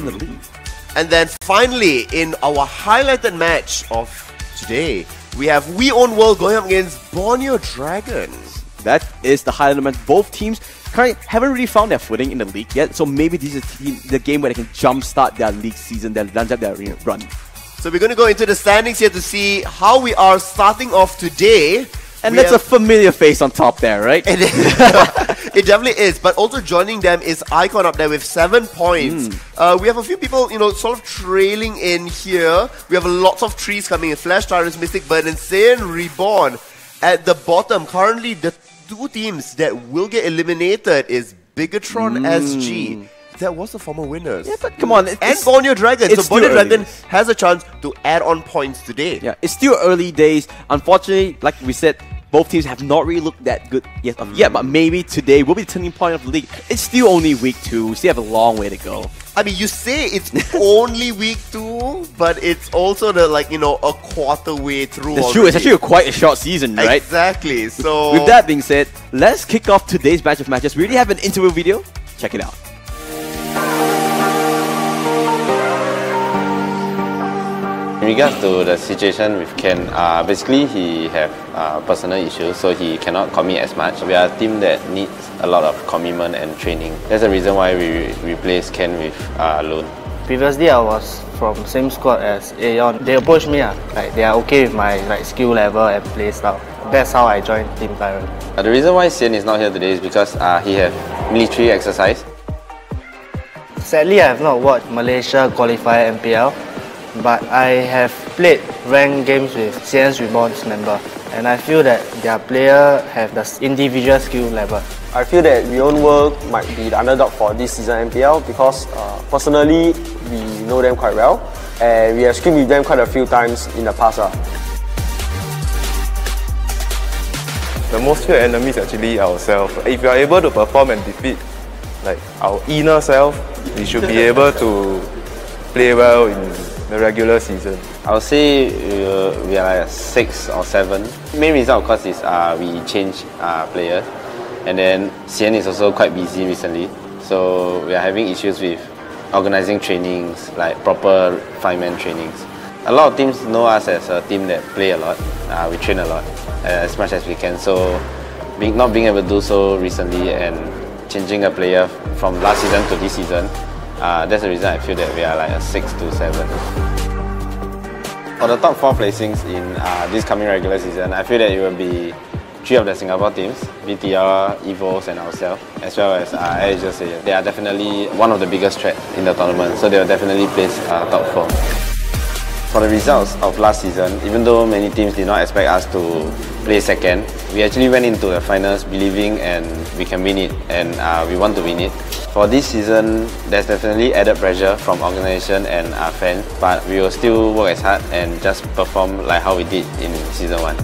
in the league. And then finally, in our highlighted match of today, we have We Own World going up against Borneo Dragons. That is the highlight match. Both teams currently haven't really found their footing in the league yet, so maybe this is the game where they can jumpstart their league season, their run. So we're going to go into the standings here to see how we are starting off today. And that's a familiar face on top there, right? It definitely is. But also joining them is Icon up there with 7 points. We have a few people, sort of trailing in here. We have lots of trees coming in. Flash Tyrants, Mystic Bird, and Saiyan Reborn at the bottom. Currently, the two teams that will get eliminated is Bigatron SG. That was the former winners. Yeah, but come on. And Borneo Dragon. So Borneo Dragon has a chance to add on points today. Yeah, it's still early days. Unfortunately, like we said, both teams have not really looked that good yet, but maybe today will be the turning point of the league. It's still only week 2. We still have a long way to go. I mean, you say it's only week 2, but it's also the a quarter way through. That's true. It's actually quite a short season, right? Exactly. So with that being said, let's kick off today's match of matches. We already have an interview video. Check it out. In regards to the situation with Ken, basically he have personal issues, so he cannot commit as much. We are a team that needs a lot of commitment and training. That's the reason why we replaced Ken with Loon. Previously, I was from same squad as Aeon. They approached me, they are okay with my skill level and play style. That's how I joined Team Tyrant. The reason why Sian is not here today is because he have military exercise. Sadly, I have not watched Malaysia qualify MPL, but I have played ranked games with Saiyan Reborn's member, and I feel that their player have the individual skill level. I feel that We Own World might be the underdog for this season MPL because personally we know them quite well and we have scrimed with them quite a few times in the past. The most feared enemy is actually ourselves. If we are able to perform and defeat our inner self, we should be able to play well in the regular season. I would say we are like 6 or 7. Main reason of course is we changed players, and then Sian is also quite busy recently, so we are having issues with organising trainings, like proper 5-man trainings. A lot of teams know us as a team that play a lot. We train a lot, as much as we can, so not being able to do so recently and changing a player from last season to this season, that's the reason I feel that we are like a 6 to 7. For the top 4 placings in this coming regular season, I feel that it will be 3 of the Singapore teams, BTR, EVOS and ourselves, as well as AirAsia. They are definitely one of the biggest threats in the tournament, so they will definitely place top 4. For the results of last season, even though many teams did not expect us to play second, we actually went into the finals believing and we can win it, and we want to win it. For this season, there's definitely added pressure from organisation and our fans, but we will still work as hard and just perform like how we did in season 1.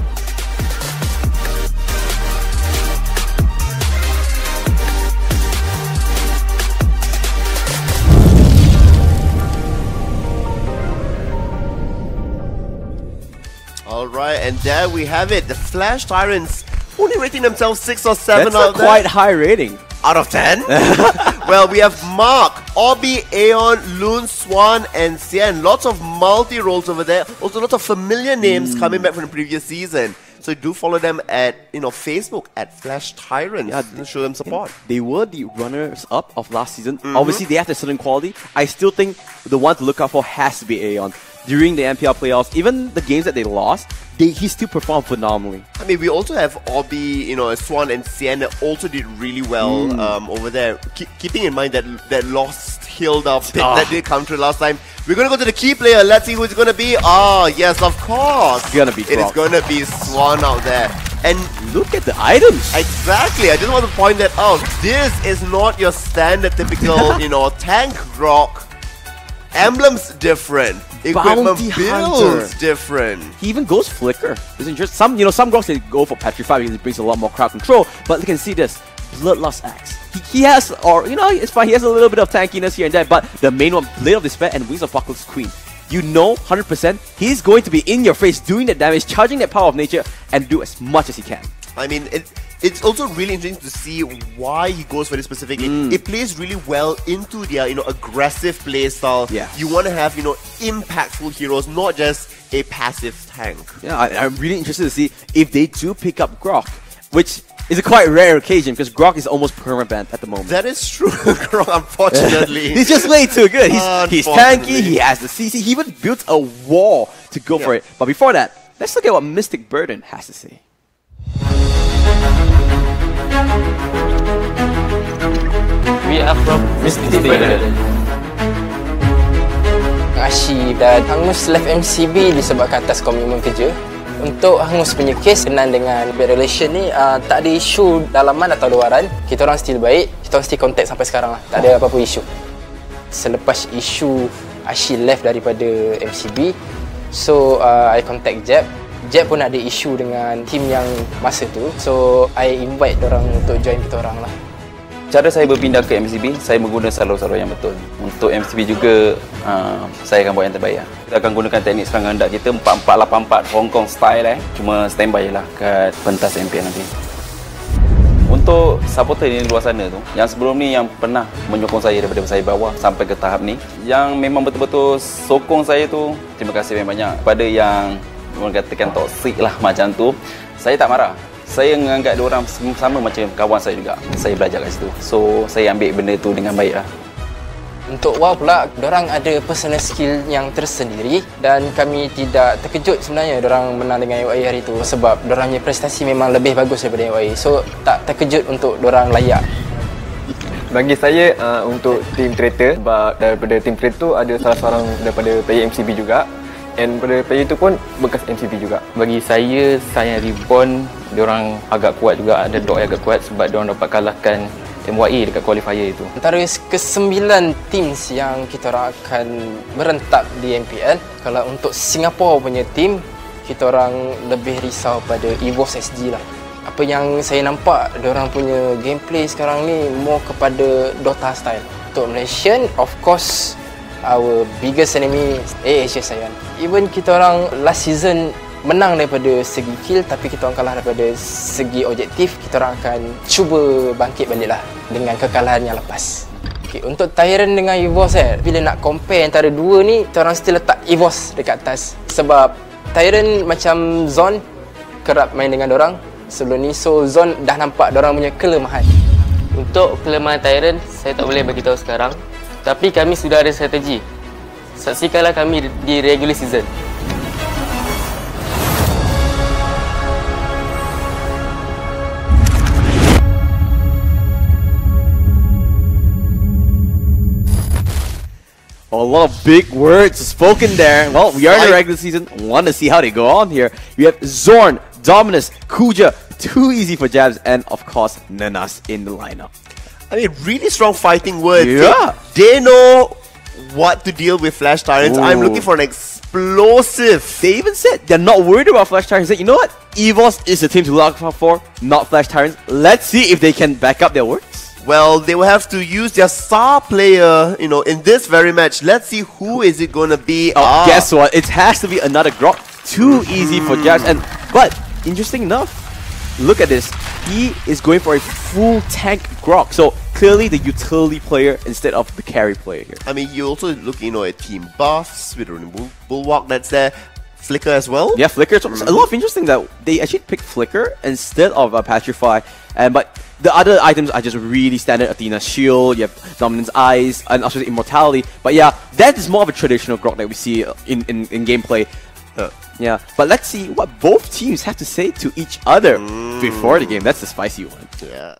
Alright, and there we have it. The Flash Tyrants only rating themselves 6 or 7 That's out of a quite high rating. Out of 10? Well, we have Mark, Obi, Aeon, Loon, Swan, and Sian. Lots of multi-roles over there. Also, lots of familiar names coming back from the previous season. So do follow them at Facebook at Flash Tyrants. Yeah, show them support. They were the runners-up of last season. Obviously, they have a certain quality. I still think the one to look out for has to be Aeon. During the MPL playoffs, even the games that they lost, he still performed phenomenally. I mean, we also have Obi, Swan and Sian that also did really well over there. Keeping in mind that lost Hilda pick that did counter last time. We're going to go to the key player. Let's see who it's going to be. Yes, of course. It's going to be It is going to be Swan out there. And look at the items. Exactly. I just want to point that out. This is not your standard typical, tank grok. Emblems different. Equipment builds different. He even goes flicker. It's interesting. Some groks they go for petrify because it brings a lot more crowd control. But you can see this Bloodlust Axe. He has, it's fine. He has a little bit of tankiness here and there. But the main one, Blade of Despair and Wings of Apocalypse Queen. 100%, he's going to be in your face doing that damage, charging that power of nature, and do as much as he can. I mean, it's also really interesting to see why he goes for this specifically. It plays really well into their, aggressive play style. Yes. You want to have, impactful heroes, not just a passive tank. Yeah, I'm really interested to see if they do pick up Grok, which is a quite rare occasion because Grok is almost perma-banned at the moment. That is true, unfortunately. He's just way too good. He's tanky, Unfortunately. he has the CC, he even built a wall to go for it. But before that, let's look at what Mystic Burden has to say. We are from Mystic Burden. Ashi dan Hangus left MCB disebabkan atas komitmen kerja. Untuk Hangus punya case kenal dengan bad relation ni tak ada isu dalaman atau luaran. Kita orang still baik, kita orang still contact sampai sekarang lah. Tak ada apa-apa isu. Selepas isu Ashi left daripada MCB, so I contact Jeb. Jeb pun ada isu dengan team yang masa tu. So I invite dorang untuk join kita orang lah. Cara saya berpindah ke MCB, saya menggunakan salur-salur yang betul. Untuk MCB juga, saya akan buat yang terbaik. Kita akan gunakan teknik serangan hendak kita 4-4-8-4 Hong Kong style. Cuma standby lah kat pentas MPL nanti. Untuk supporter di luar sana tu, yang sebelum ni yang pernah menyokong saya daripada saya bawah sampai ke tahap ni, yang memang betul-betul sokong saya tu, terima kasih banyak. Kepada yang orang katakan toxic lah macam tu, saya tak marah. Saya menganggap diorang sama macam kawan saya juga. Saya belajar kat situ. So, saya ambil benda tu dengan baik lah. Untuk WoW pula, dorang ada personal skill yang tersendiri dan kami tidak terkejut sebenarnya dorang menang dengan AOI hari itu sebab dorang punya prestasi memang lebih bagus daripada AOI. So, tak terkejut untuk dorang layak. Bagi saya, untuk tim Traitor, sebab daripada tim Traitor ada salah seorang daripada player MCB juga. And pada player itu pun bekas MCB juga. Bagi saya Reborn, diorang agak kuat juga, ada dog yang agak kuat sebab diorang dapat kalahkan MYA dekat qualifier itu. Antara ke-9 teams yang kita orang akan merentak di MPL, kalau untuk Singapore punya team, kita orang lebih risau pada EVOS SG lah. Apa yang saya nampak, diorang punya gameplay sekarang ni more kepada Dota style. Untuk Malaysian, of course, our biggest enemy AHS Sayan. Even kita orang last season menang daripada segi kill tapi kita orang kalah daripada segi objektif, kita orang akan cuba bangkit balik lah dengan kekalahan yang lepas. Okay, untuk Tyrant dengan EVOS bila nak compare antara dua ni, kita orang still letak EVOS dekat atas sebab Tyrant macam Zone kerap main dengan dorang sebelum ni, so Zone dah nampak dorang punya kelemahan. Untuk kelemahan Tyrant, saya tak boleh bagi tahu sekarang. Tapi kami sudah ada strategi. Saksikanlah kami di regular season. A lot of big words spoken there. Well, we are in the regular season. Want to see how they go on here. You have Zorn, Dominus, Kuja, Too Easy for Jabs, and of course, Nanas in the lineup. I mean, really strong fighting words. Yeah. They know what to deal with Flash Tyrants. Ooh. I'm looking for an explosive. They even said they're not worried about Flash Tyrants. They said, you know what? EVOS is the team to look out for, not Flash Tyrants. Let's see if they can back up their words. Well, they will have to use their star player, in this very match. Let's see who is it going to be. Guess what? It has to be another Grok. Too easy for Jabs. But interesting enough, look at this. He is going for a full tank Grok. So clearly the utility player instead of the carry player here. I mean, you also look, at team buffs with Bulwark that's there. Flicker as well. Yeah, Flicker. So a lot of interesting that they actually picked Flicker instead of Petrify. But the other items are just really standard. Athena's Shield, you have Dominance Eyes, and also Immortality. But yeah, that is more of a traditional Grok that we see in gameplay. Yeah, but let's see what both teams have to say to each other before the game. That's the spicy one. Yeah.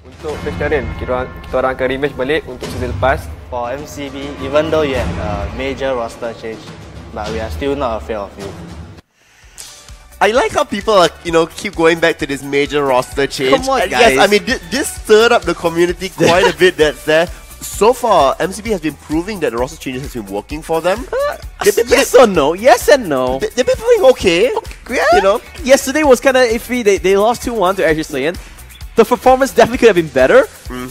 Untuk vegetarian, kita orang akan rematch balik untuk season lepas. For MCB, even though you had a major roster change, but we are still not afraid of you. I like how people are, keep going back to this major roster change. Come on, And guys. Yes, I mean, this stirred up the community quite a bit that's there. So far, MCB has been proving that the roster changes has been working for them. Yes or no? Yes and no. They've been playing okay. Yeah. Yesterday was kind of iffy. They lost 2-1 to Azure Saiyan. the performance definitely could have been better.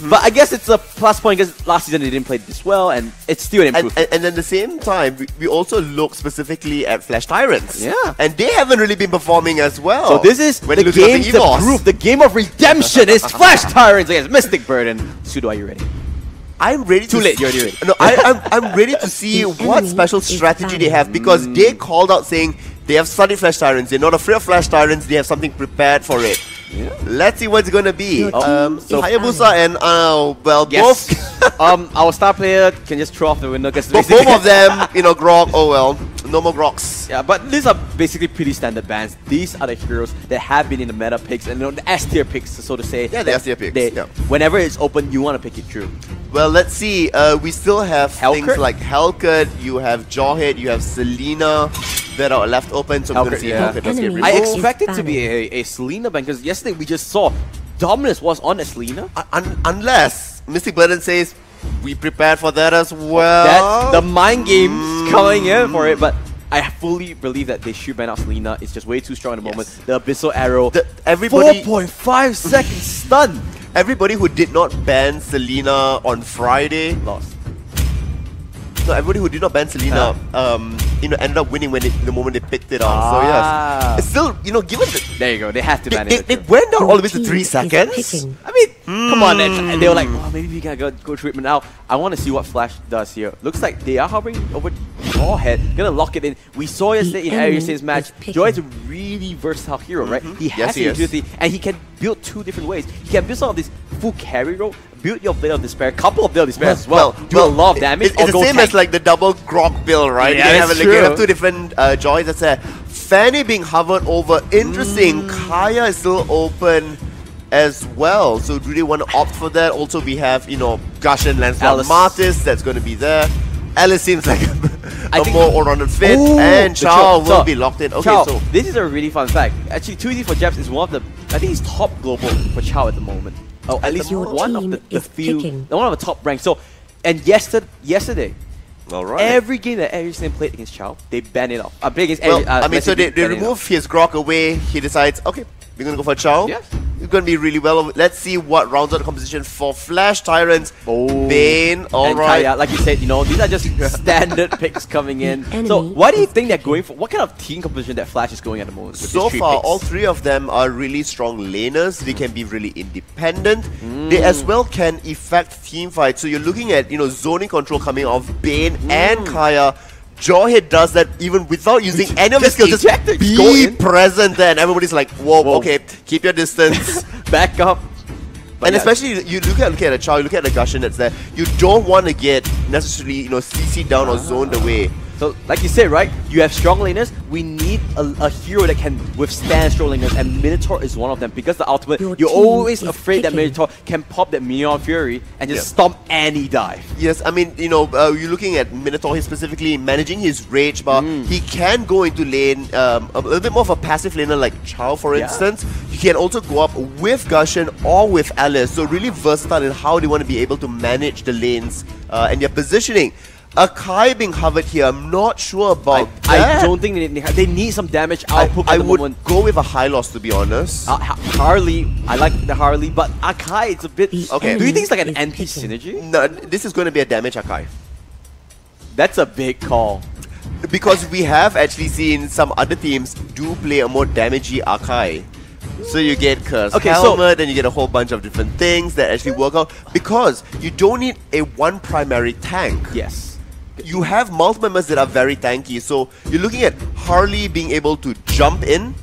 But I guess it's a plus point because last season they didn't play this well, and it's still an improvement. And at the same time, we also look specifically at Flash Tyrants. Yeah. And they haven't really been performing as well. So this is when the you look at game the to EVOS. prove, the game of redemption is Flash Tyrants against Mystic Burden. Sudo, are you ready? I'm ready Too to late, you're already ready. No, I'm ready to see what special strategy they have, because they called out saying they have studied Flash Tyrants. They're not afraid of Flash Tyrants. They have something prepared for it. Yeah. Let's see what it's gonna be. So Hayabusa and well, Yes. both Our star player can just throw off the window because both of them, Grok. Oh well, no more Groks. Yeah, but these are basically pretty standard bans. These are the heroes that have been in the meta picks and the S tier picks, so to say. Yeah, the S tier picks. Yeah. Whenever it's open, you want to pick it through. Well, let's see. We still have things Hellkurt? like Hellkurt, you have Jawhead, you have Selena that are left open. So we're going to see Hellkurt does get removed. I expect it to be a Selena ban because yesterday we just saw Dominus was on a Selena. Unless Mystic Burden says we prepared for that as well. The mind game's coming in for it, but I fully believe that they should ban out Selena. It's just way too strong at the moment. The Abyssal Arrow, everybody 4.5 seconds stun. Everybody who did not ban Selena on Friday lost. No, everybody who did not ban Selena, ended up winning the moment they picked it up. So yes, it's still, given there you go, they have to ban it. They went down all the way to 3 seconds. I mean, come on, and they were like, oh, maybe we can go treatment now. I want to see what Flash does here. Looks like they are hovering over Jawhead, gonna lock it in. We saw yesterday in Arius's match, Jawhead's a really versatile hero, right? He has the agility, and he can build two different ways. He can build some of this full carry role, build your Blade of Despair, couple of Blade of Despair as well, do a lot of damage. It's the same as like the double Grok build, right? Yeah, you have two different joys. That's there. Fanny being hovered over. Interesting. Kaya is still open as well. So do they want to opt for that? Also, we have, Gusion, Lancelot, Martis that's going to be there. Alice seems like a more all-rounded fit, and Chao will be locked in. Okay, Chao, so this is a really fun fact. Actually, 2D for Japs is one of the, I think he's top global for Chao at the moment. Oh, at least one of the few, one of the top ranks. So, and yesterday, every game that Arius played against Chao, they banned it off. Played against so they remove his Grok away. He decides, okay, we're gonna go for Chao. Yes. It's gonna be really well. Let's see what rounds out the composition for Flash Tyrants. Bane, alright. Like you said, these are just standard picks coming in. So, what do you think they're going for? What kind of team composition that Flash is going at the moment? So far, all three of them are really strong laners. They can be really independent. They as well can effect team fights. So you're looking at zoning control coming off Bane and Kaya. Jawhead does that even without using any of his skills. Just be present there, and everybody's like, whoa, okay, keep your distance. Back up. And especially, you look at a Chao, you look at the Gusion that's there, you don't want to get necessarily, CC down or zoned away. So, like you said, right, you have strong laners, we need a hero that can withstand strong laners, and Minotaur is one of them, because the ultimate, you're always afraid that Minotaur can pop that Minion Fury and just stomp any dive. Yes, I mean, you're looking at Minotaur, he's specifically managing his rage bar. He can go into lane, a little bit more of a passive laner like Chao, for instance. He can also go up with Gusion or with Alice, so really versatile in how they want to be able to manage the lanes and their positioning. Akai being hovered here, I'm not sure about that. I don't think they need some damage output I would go with a high loss, to be honest. Harley, I like the Harley, but Akai, it's a bit... Okay. Do you think it's like an anti-synergy? No, this is going to be a damage Akai. That's a big call. Because we have actually seen some other teams do play a more damagey Akai. So you get Cursed Helmet, and you get a whole bunch of different things that actually work out. Because you don't need one primary tank. Yes. You have multiple members that are very tanky, so you're looking at Harley being able to jump in,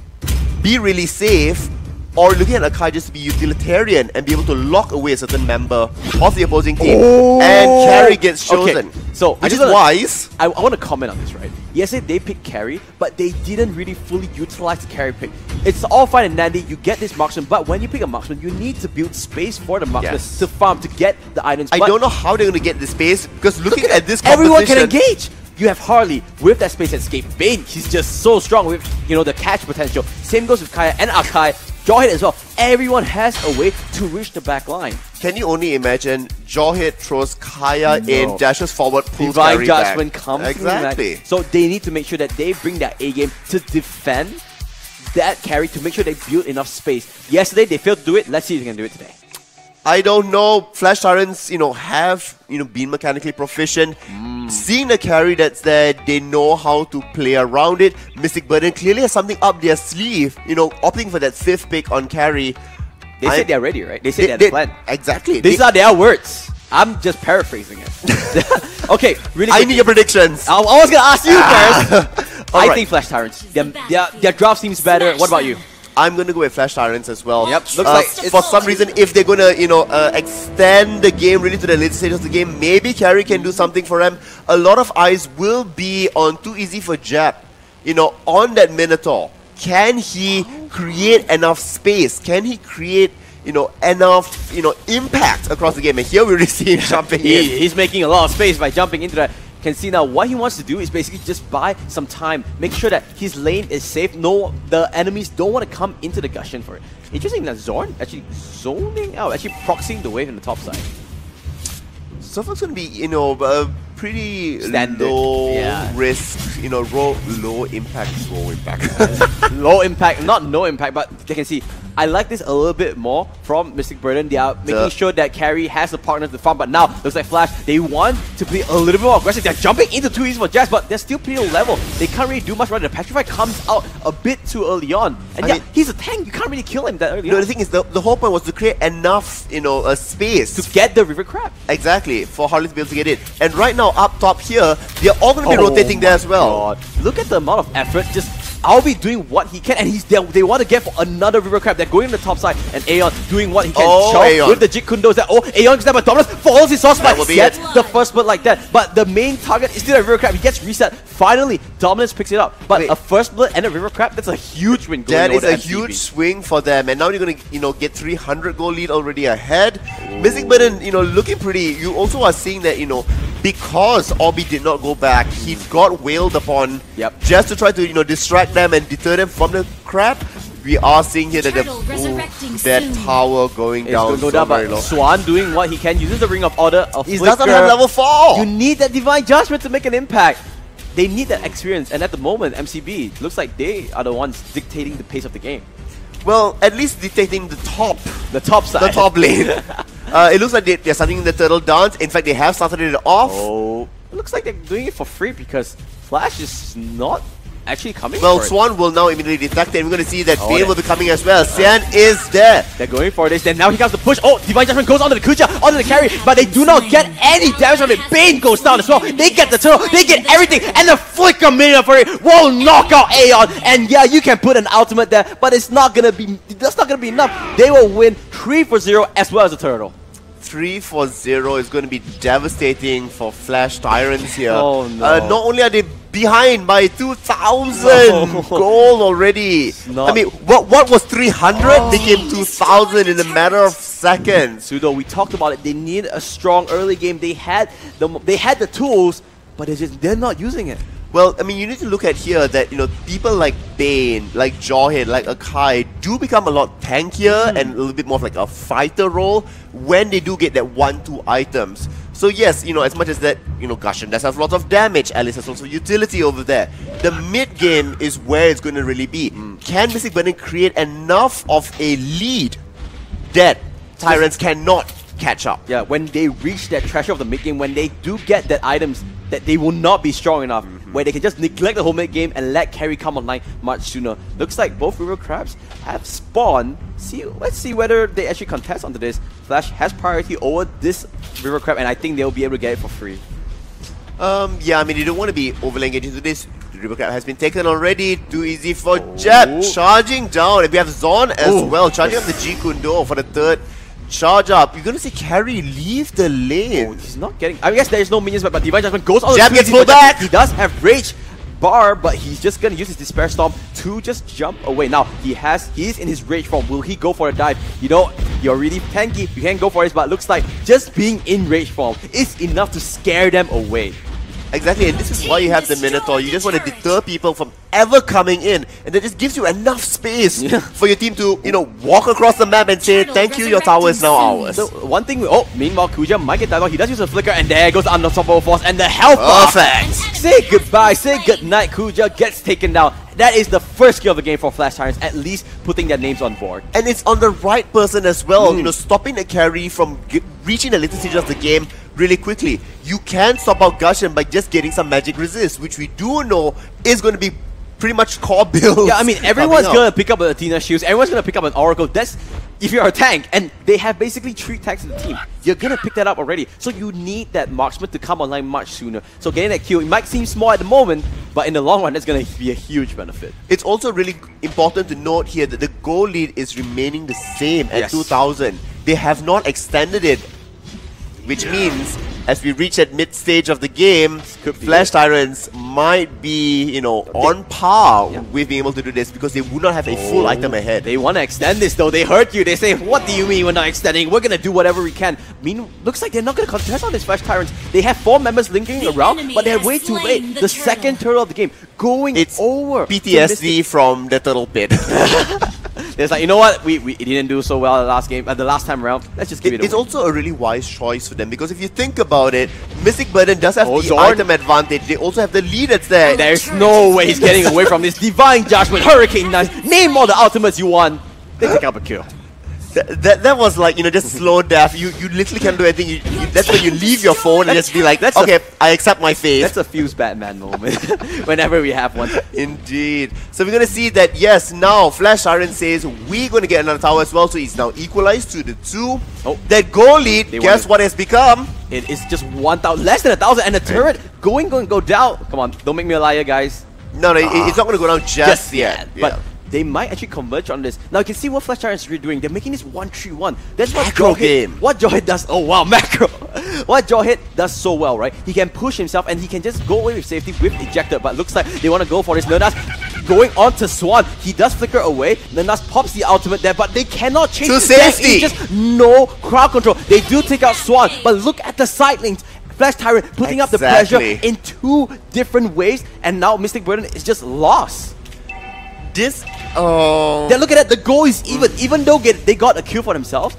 be really safe, or looking at Akai just to be utilitarian and be able to lock away a certain member of the opposing team, and Carry gets chosen. Okay. So which is wise. I want to comment on this, right? Yesterday they picked Carry, but they didn't really fully utilize the Carry pick. It's all fine and dandy, you get this marksman, but when you pick a marksman, you need to build space for the marksman to farm, to get the items. I don't know how they're going to get the space, because looking at this composition, everyone can engage! You have Harley with that space escape. Bane, he's just so strong with, the catch potential. Same goes with Kaya and Akai. Jawhead as well. Everyone has a way to reach the back line. Can you only imagine Jawhead throws Kaya in, dashes forward, pulls Divine Carry back. Judgment comes exactly. So they need to make sure that they bring their A game to defend that carry to make sure they build enough space. Yesterday they failed to do it. Let's see if they can do it today. I don't know. Flash Tyrants, have been mechanically proficient. Seeing the carry that's there, they know how to play around it. Mystic Burden clearly has something up their sleeve. Opting for that 5th pick on carry. They said they're ready, right? They said they had a plan. Exactly. These are their words. I'm just paraphrasing it. Okay, really. I need your predictions. I was gonna ask you first. I right. think Flash Tyrants. Their draft seems better. What about you? I'm going to go with Flash Tyrants as well. Yep, looks like for some reason, if they're going to, extend the game really to the later stages of the game, maybe Carry can do something for them. A lot of eyes will be on Too Easy for Jap, on that Minotaur. Can he create enough space? Can he create, enough, impact across the game? And here we really see him jumping in. He's making a lot of space by jumping into that. Can see now what he wants to do is basically just buy some time, make sure that his lane is safe. No, the enemies don't want to come into the Gusion for it. Interesting that Zorn actually zoning out, actually proxying the wave in the top side. So far it's going to be, pretty Standard. low Yeah. risk, low impact. Low impact, not no impact, but they can see. I like this a little bit more from Mystic Burden. They are making sure that Carry has the partner to farm, but now looks like Flash, they want to play a little bit more aggressive. They're jumping into Too Easy for Jazz, but they're still pretty low level. They can't really do much right. The Petrify comes out a bit too early on. And I mean, he's a tank. You can't really kill him that early on. The thing is, the whole point was to create enough, a space To get the River Crab. exactly for Harley to be able to get it. And right now, up top here, they're all going to be rotating there as well. God. Look at the amount of effort. Just I'll be doing what he can, and he's there. They want to get for another River Crab. They're going on the top side, and Aeon doing what he can. Aeon. With the Jit Kundos. Aeon gets that, but Dominus follows his source spike. will be Gets it. the first blood like that. But the main target is still a River Crab. He gets reset. Finally, Dominus picks it up. But Wait. a first blood and a River Crab, that's a huge win. Going That over is a to MCB. huge swing for them, and now you're going to, get 300 goal lead already ahead. Mystic Burden, looking pretty. You also are seeing that, because Obby did not go back, he got wailed upon. Yep. Just to try to, distract them and deter them from the crab. We are seeing here that that tower going It's down going to go so down, very but low. Swan doing what he can, uses the Ring of Order. He doesn't have level 4! You need that Divine Judgment to make an impact. They need that experience, and at the moment, MCB looks like they are the ones dictating the pace of the game. Well, at least dictating the top side. the top lane. It looks like they're starting the turtle dance. In fact, they have started it off. Oh, it looks like they're doing it for free because Flash is not actually coming Well, for it. Swan will now immediately detect it, and we're going to see that Oh, Bane yeah. will be coming as well. Xian is there. They're going for this, then now he comes to push. Oh, Divine Judgment goes onto the Kuja, onto the carry, but they do not get any damage from it. Bane goes down as well. They get the turtle, they get everything, and the Flicker Minion for it will knock out Aeon. And yeah, you can put an ultimate there, but that's not gonna be enough. They will win 3-0 as well as the turtle. 3-0 is going to be devastating for Flash Tyrants here. Oh, no. Not only are they behind by 2,000 No. gold already. not- I mean, what was 300 became 2,000 in a matter of seconds. Pseudo, we talked about it. They need a strong early game. They had the tools, but they're not using it. Well, I mean, you need to look at here that, people like Bane, like Jawhead, like Akai do become a lot tankier and a little bit more of like a fighter role when they do get that 1-2 items. So yes, as much as that, Gusion does have lots of damage, Alice has also utility over there. The mid game is where it's going to really be. Can Mystic Burden create enough of a lead that Tyrants cannot catch up? Yeah, when they reach that threshold of the mid game, when they do get that items, that they will not be strong enough, where they can just neglect the whole mid game and let carry come online much sooner. Looks like both River Crabs have spawned. Let's see whether they actually contest onto this. Flash has priority over this River Crab, and I think they'll be able to get it for free. Yeah, I mean, you don't want to be overly engaged into this. The River Crab has been taken already. Too easy for Jab. Charging down. And we have Zorn as well. Charging up the G Kundo for the third charge up. You're going to see Carry leave the lane. He's not getting... I guess there is no minions, but Divine Judgment goes on. Jab gets pulled back. He does have Rage Bar, but he's just going to use his Despair Storm to just jump away. Now, he's in his Rage form. Will he go for a dive? You're really tanky. You can go for it, but it looks like just being in Rage form is enough to scare them away. Exactly, and this is why you have the Minotaur. You just want to deter people from ever coming in, and that just gives you enough space for your team to, walk across the map and say, thank you, your tower is now ours. So one thing, meanwhile Kuja might get dive out. He does use a flicker, and there goes the Unstoppable Force and the health bar. Perfect. Say goodbye, say goodnight. Kuja gets taken down. that is the first kill of the game for Flash Tyrants, at least putting their names on board. And it's on the right person as well, you know, stopping the carry from reaching the later stage of the game really quickly. You can stop out Gusion by just getting some magic resist, which we do know is going to be pretty much core build. Yeah, I mean, everyone's going to pick up an Athena Shields, everyone's going to pick up an Oracle. That's if you're a tank, and they have basically 3 tanks in the team, you're going to pick that up already. So you need that marksman to come online much sooner. So getting that kill, it might seem small at the moment, but in the long run, that's going to be a huge benefit. It's also really important to note here that the goal lead is remaining the same at 2000. They have not extended it, which means as we reach that mid stage of the game, Flash Tyrants might be, you know, on par with being able to do this because they would not have a full item ahead. They want to extend this though. They hurt you. They say, what do you mean we're not extending? We're going to do whatever we can. Looks like they're not going to contest on this Flash Tyrants. They have 4 members lingering around, but they're way too late. The second turtle of the game going over. PTSD from the turtle pit. It's like, you know what? We didn't do so well the last game, the last time around. Let's just give it away. It's also a really wise choice for them because if you think about it, Mystic Burden does have the item advantage. They also have the lead that's there. There's no way he's getting away from this. Divine Judgment, Hurricane Knife, name all the ultimates you want. They pick up a kill. That was like, you know, just slow death. You literally can't do anything. That's when you leave your phone and just be like, okay, I accept my fate. That's a Fuse Batman moment whenever we have one. Indeed. So we're going to see that, yes, now Flash Tyrant says we're going to get another tower as well. So he's now equalized to the 2. That goal lead, guess what has become? It is just 1,000, less than 1,000, and the turret going to go down. Come on, don't make me a liar, guys. No, it's not going to go down just yet. But they might actually converge on this. Now you can see what Flash Tyrants are doing. They're making this 1-3-1. That's what macro game. What Jawhead does. Oh wow, macro. What Jawhead does so well, right? He can push himself and he can just go away with safety with ejector. But looks like they want to go for this. Nerdas going on to Swan. He does flicker away. Nerdas pops the ultimate there, but they cannot chase to safety. Just no crowd control. They do take out Swan, but look at the side lanes. Flash Tyrant putting up the pressure in 2 different ways, and now Mystic Burden is just lost. Then look at that, the goal is even though they got a kill for themselves,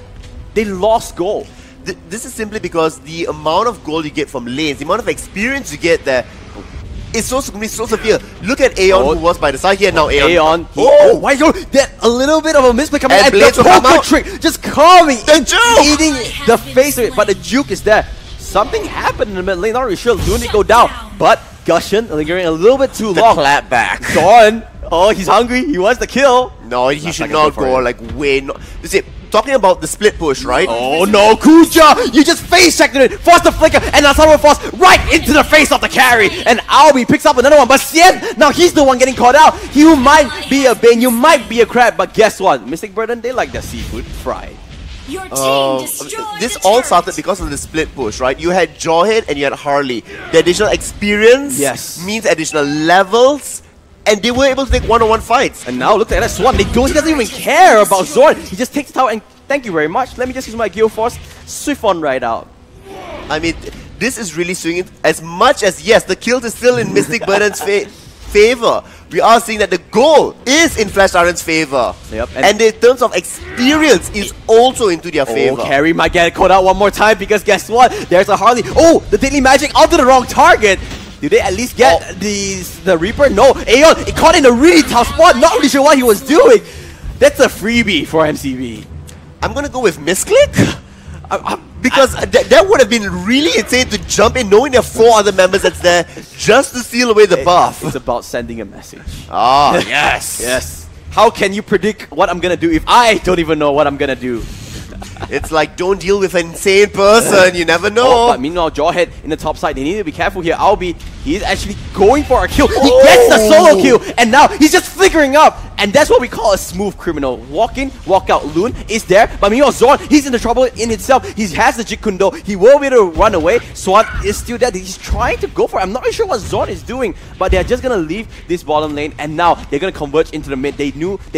they lost goal. This is simply because the amount of gold you get from lanes, the amount of experience you get there is so severe. Look at Aeon who was by the side here now. Aeon. Why go? That a little bit of a misplay coming and the poker trick just coming in, eating the face of it, but the juke is there. Something happened in the mid lane, not really sure. Loon did go down, but Gusion lingering a little bit too long. Clap back. Gone. Oh, he's hungry. He wants the kill. No, he should not go like way. You see, talking about the split push, right? Oh no, Kuja! You just face checked it, forced the flicker, and now someone forced right into the face of the carry. And Albi picks up another one, but Xian, now he's the one getting caught out. You might be a Bane, you might be a crab, but guess what? Mystic Burden, they like their seafood fried. Your team destroyed this all started because of the split push, right? You had Jawhead and you had Harley. The additional experience means additional levels, and they were able to take one-on-one fights. And now look at that Swan. He doesn't even care about Zorn. He just takes it out and thank you very much. Let me just use my Gale Force. Swift on right out. I mean, this is really swinging. As much as, yes, the kill is still in Mystic Burden's favor, we are seeing that the goal is in Flash Tyrant's favor. And in terms of experience is also into their favor. Carry might get caught out one more time because guess what? There's a Harley. Oh, the Deadly Magic onto the wrong target. Do they at least get the Reaper? No. Aeon, it caught in a really tough spot. Not really sure what he was doing. That's a freebie for MCV. I'm going to go with Misclick. Because that would have been really insane to jump in knowing there are 4 other members that's there just to steal away the buff. It's about sending a message. Ah, yes. Yes. How can you predict what I'm going to do if I don't even know what I'm going to do? It's like, don't deal with an insane person, you never know. But meanwhile, Jawhead in the top side, they need to be careful here. Albi, he's actually going for a kill. He gets the solo kill, and now he's just flickering up. And that's what we call a smooth criminal. Walk in, walk out. Loon is there, but meanwhile, Zorn, he's in the trouble in itself. He has the Jeet Kune Do. He will be able to run away. Swan is still there. He's trying to go for it. I'm not really sure what Zorn is doing, but they're just going to leave this bottom lane, and now they're going to converge into the mid. They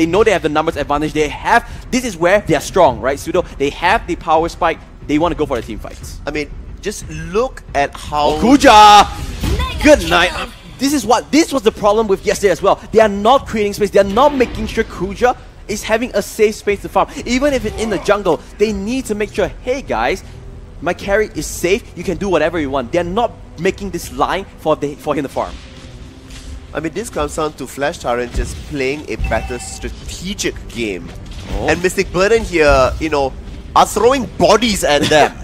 know they have the numbers advantage. This is where they're strong, right, Pseudo? They have the power spike. They want to go for the team fights. I mean, just look at how... Kuja! Good night. This was the problem with yesterday as well. They are not creating space. They are not making sure Kuja is having a safe space to farm. Even if it's in the jungle, they need to make sure, hey guys, my carry is safe. You can do whatever you want. They are not making this line for him to farm. I mean, this comes down to Flash Tyrant just playing a better strategic game. And Mystic Burden here, you know, are throwing bodies at them.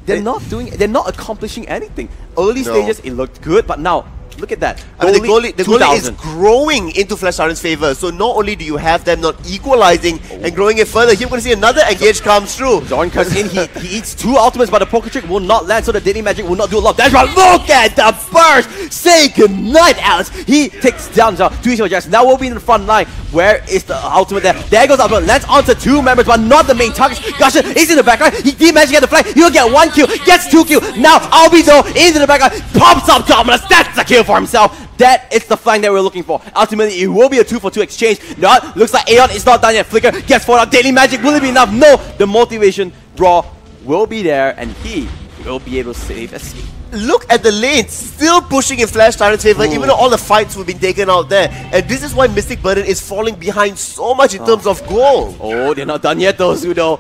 They're not accomplishing anything. Early stages, it looked good, but now, look at that. I mean, the goalie is growing into Flash Tyrant's favor. So not only do you have them not equalizing and growing it further, here we're going to see another engage comes through. Zorn comes in, he eats 2 ultimates, but the poker trick will not land, so the Daily Magic will not do a lot of damage. But look at the burst! Say goodnight, Alex! He takes down 2 Jax. Now we'll be in the front line. Where is the ultimate there? There goes ultimate, lands onto 2 members, but not the main target. Gushing is in the backline. He did manage to get the flag. He'll get 1 kill, gets 2 kills. Now Albedo into the backline, pops up Dominus. That's the kill for himself. That is the flank that we're looking for. Ultimately, it will be a 2-for-2 exchange. Not looks like Aeon is not done yet. Flicker gets 4 out. Daily Magic, will it be enough? No. The motivation raw will be there, and he will be able to save escape. Look at the lane, still pushing in Flash Tyrant's favor, even though all the fights have been taken out there. And this is why Mystic Burden is falling behind so much in terms of goal. Oh, they're not done yet though, Zudo.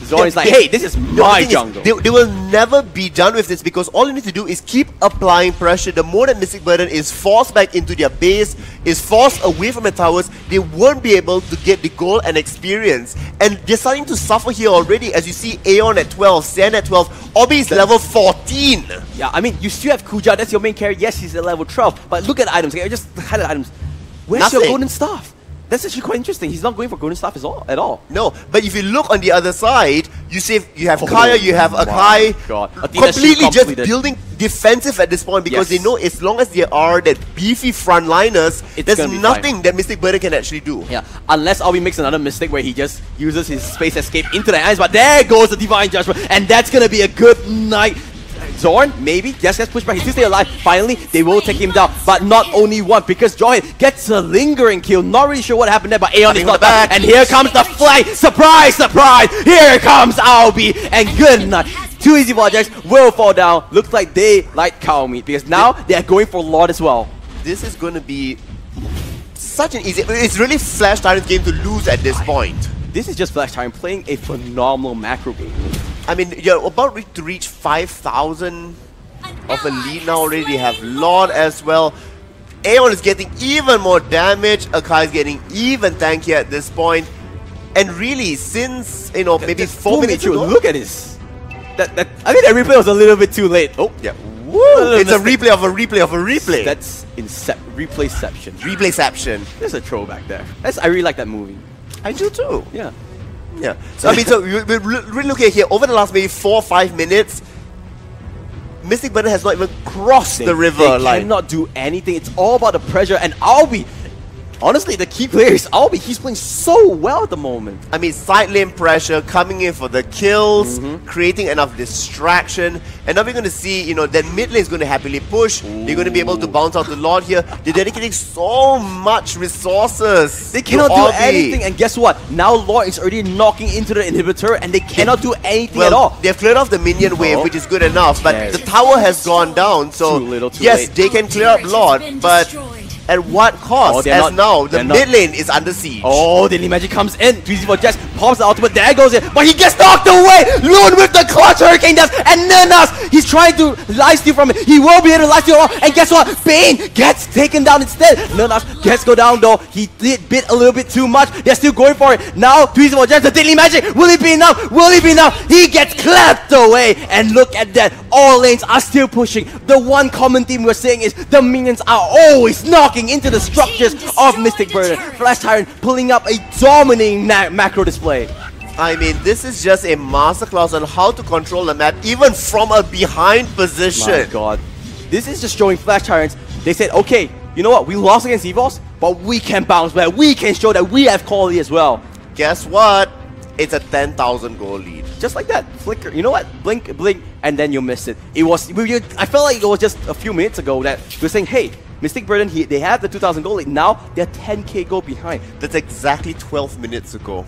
Zorn is like, hey, this is my jungle. They will never be done with this because all you need to do is keep applying pressure. The more that Mystic Burden is forced back into their base, is forced away from the towers, they won't be able to get the goal and experience. And they're starting to suffer here already, as you see Aeon at 12, Sen at 12, Obi is level 14. Yeah, I mean, you still have Kuja, that's your main carry. Yes, he's at level 12, but look at the items. Okay? Just highlight items. Where's your golden staff? That's actually quite interesting. He's not going for golden staff at all. No, but if you look on the other side, you have Kaya, you have Akai, completely just building defensive at this point because they know as long as there are that beefy frontliners, there's nothing that Mystic Burden can actually do. Yeah, unless Albi makes another mistake where he just uses his space escape into the eyes, but there goes the Divine Judgment, and that's gonna be a good night. Zorn, maybe, just gets pushed back, he's still stay alive. Finally, they will take him down, but not only one, because Jawhead gets a lingering kill. Not really sure what happened there, but Aeon is not back. And here comes the flag. Surprise, surprise! Here comes Albi, and good night. 2 easy projects will fall down. Looks like they like cow meat, because now they are going for Lord as well. This is going to be such an easy... It's really Flash Tyrant's game to lose at this point. This is just Flash Tyrant playing a phenomenal macro game. I mean, you're about to reach 5,000 of a lead now already. They have Lord as well. Aeon is getting even more damage. Akai is getting even tankier at this point. And really, since, you know, maybe 4 minutes ago... Look at this. I think that replay was a little bit too late. Oh, yeah. Woo! It's a replay of a replay of a replay. That's replayception. Replayception. There's a throwback there. I really like that movie. I do too. Yeah. Yeah. So I mean, so we're really looking at here over the last maybe 4 or 5 minutes. Mystic Burden has not even crossed the river line. They cannot do anything. It's all about the pressure. And Albi, honestly, the key player is Albi. He's playing so well at the moment. I mean, side lane pressure, coming in for the kills, creating enough distraction. And now we're going to see, you know, that mid lane is going to happily push. They're going to be able to bounce out the Lord here. They're dedicating so much resources. They cannot do anything. And guess what? Now Lord is already knocking into the inhibitor and they cannot do anything at all. They've cleared off the minion wave, which is good enough. But the tower has gone down. So, yes, they can clear up Lord, but... At what cost? Now the mid lane is under siege. Oh, Daily Magic comes in. 3-0 for Jess pops the ultimate. There goes it. But he gets knocked away. Lune with the clutch Hurricane Dust. And Nanas, he's trying to lifesteal from it. He will be able to lifesteal off. And guess what? Bane gets taken down instead. Nanas gets go down though. He did bit a little bit too much. They're still going for it. Now 3-0 for Jess. The Daily Magic. Will it be enough? Will it be enough? He gets clapped away. And look at that. All lanes are still pushing. The one common theme we're saying is the minions are always knocking into the structures of Mystic Burden. Flash Tyrant pulling up a dominating macro display. I mean, this is just a masterclass on how to control the map, even from a behind position. My god. This is just showing Flash Tyrants. They said, okay, you know what? We lost against EVOS, but we can bounce back. We can show that we have quality as well. Guess what? It's a 10,000 goal lead. Just like that. Flicker. You know what? Blink, blink, and then you miss it. I felt like it was just a few minutes ago that we were saying, hey, Mystic Burden, they have the 2,000 goal lead. Now they're 10k goal behind. That's exactly 12 minutes ago.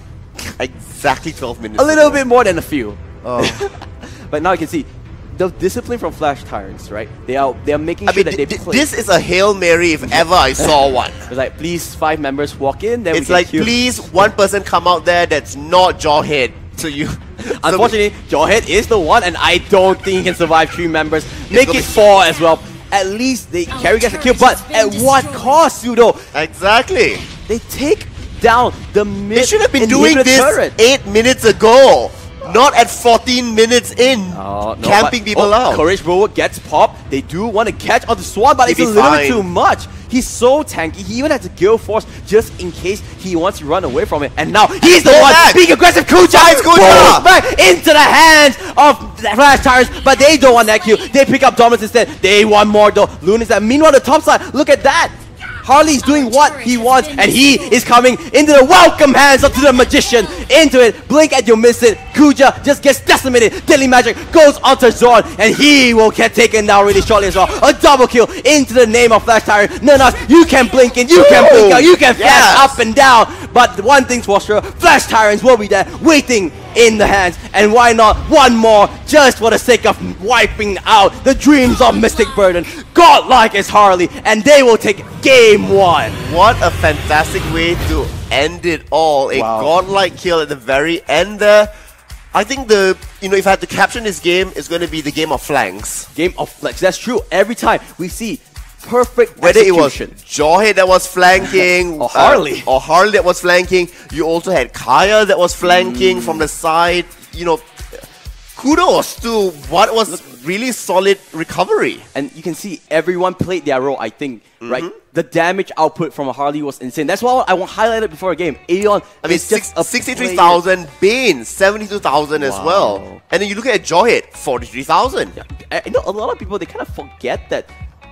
Exactly 12 minutes ago. A little bit more than a few. But now you can see the discipline from Flash Tyrants, right? They are making sure that they play. This is a Hail Mary if ever I saw one. It's like, please, 5 members walk in, then it's like, please, one person come out there that's not Jawhead. So you... Unfortunately, Jawhead is the one, and I don't think he can survive 3 members. Make it 4 as well. At least Carry gets a kill, but at what cost, Pseudo? Exactly. They take down the mid. They should have been doing inhibitor this turret. 8 minutes ago, not at 14 minutes in, camping people out. Courage Rower gets popped. They do want to catch on the Swan, but it's a He'll be little bit fine. too much. He's so tanky. He even has to Gale Force just in case he wants to run away from it. And now he's the Go one back. being aggressive. Kuja Nice, Kuja. pulls back into the hands of the Flash Tyrants, but they don't want that kill. They pick up Dominance instead. They want more though. Luna's that. Meanwhile, the top side, look at that. Harley's doing what he wants, and he is coming into the welcome hands of the Magician. Into it, blink and you'll miss it. Kuja just gets decimated. Deadly Magic goes onto Zord, and he will get taken down really shortly as well. A double kill into the name of Flash Tyrant. Nunas, you can blink in, you can blink out, you can flash up and down. But one thing's for sure, Flash Tyrants will be there waiting in the hands, and why not one more just for the sake of wiping out the dreams of Mystic Burden. Godlike is Harley, and they will take game 1. What a fantastic way to end it all. A godlike kill at the very end there. I think if I had to caption this game, it's going to be the game of flanks. Game of flex, that's true. Every time we see perfect Whether execution. it was Jawhead that was flanking, or Harley. or Harley that was flanking. You also had Kaya that was flanking from the side. Kudos to what was really solid recovery. And you can see everyone played their role, I think, right? The damage output from Harley was insane. That's why I want to highlight it before a game. Aeon, I mean, 63,000, Bane, 72,000 as well. And then you look at Jawhead, 43,000. Yeah. A lot of people, they kind of forget that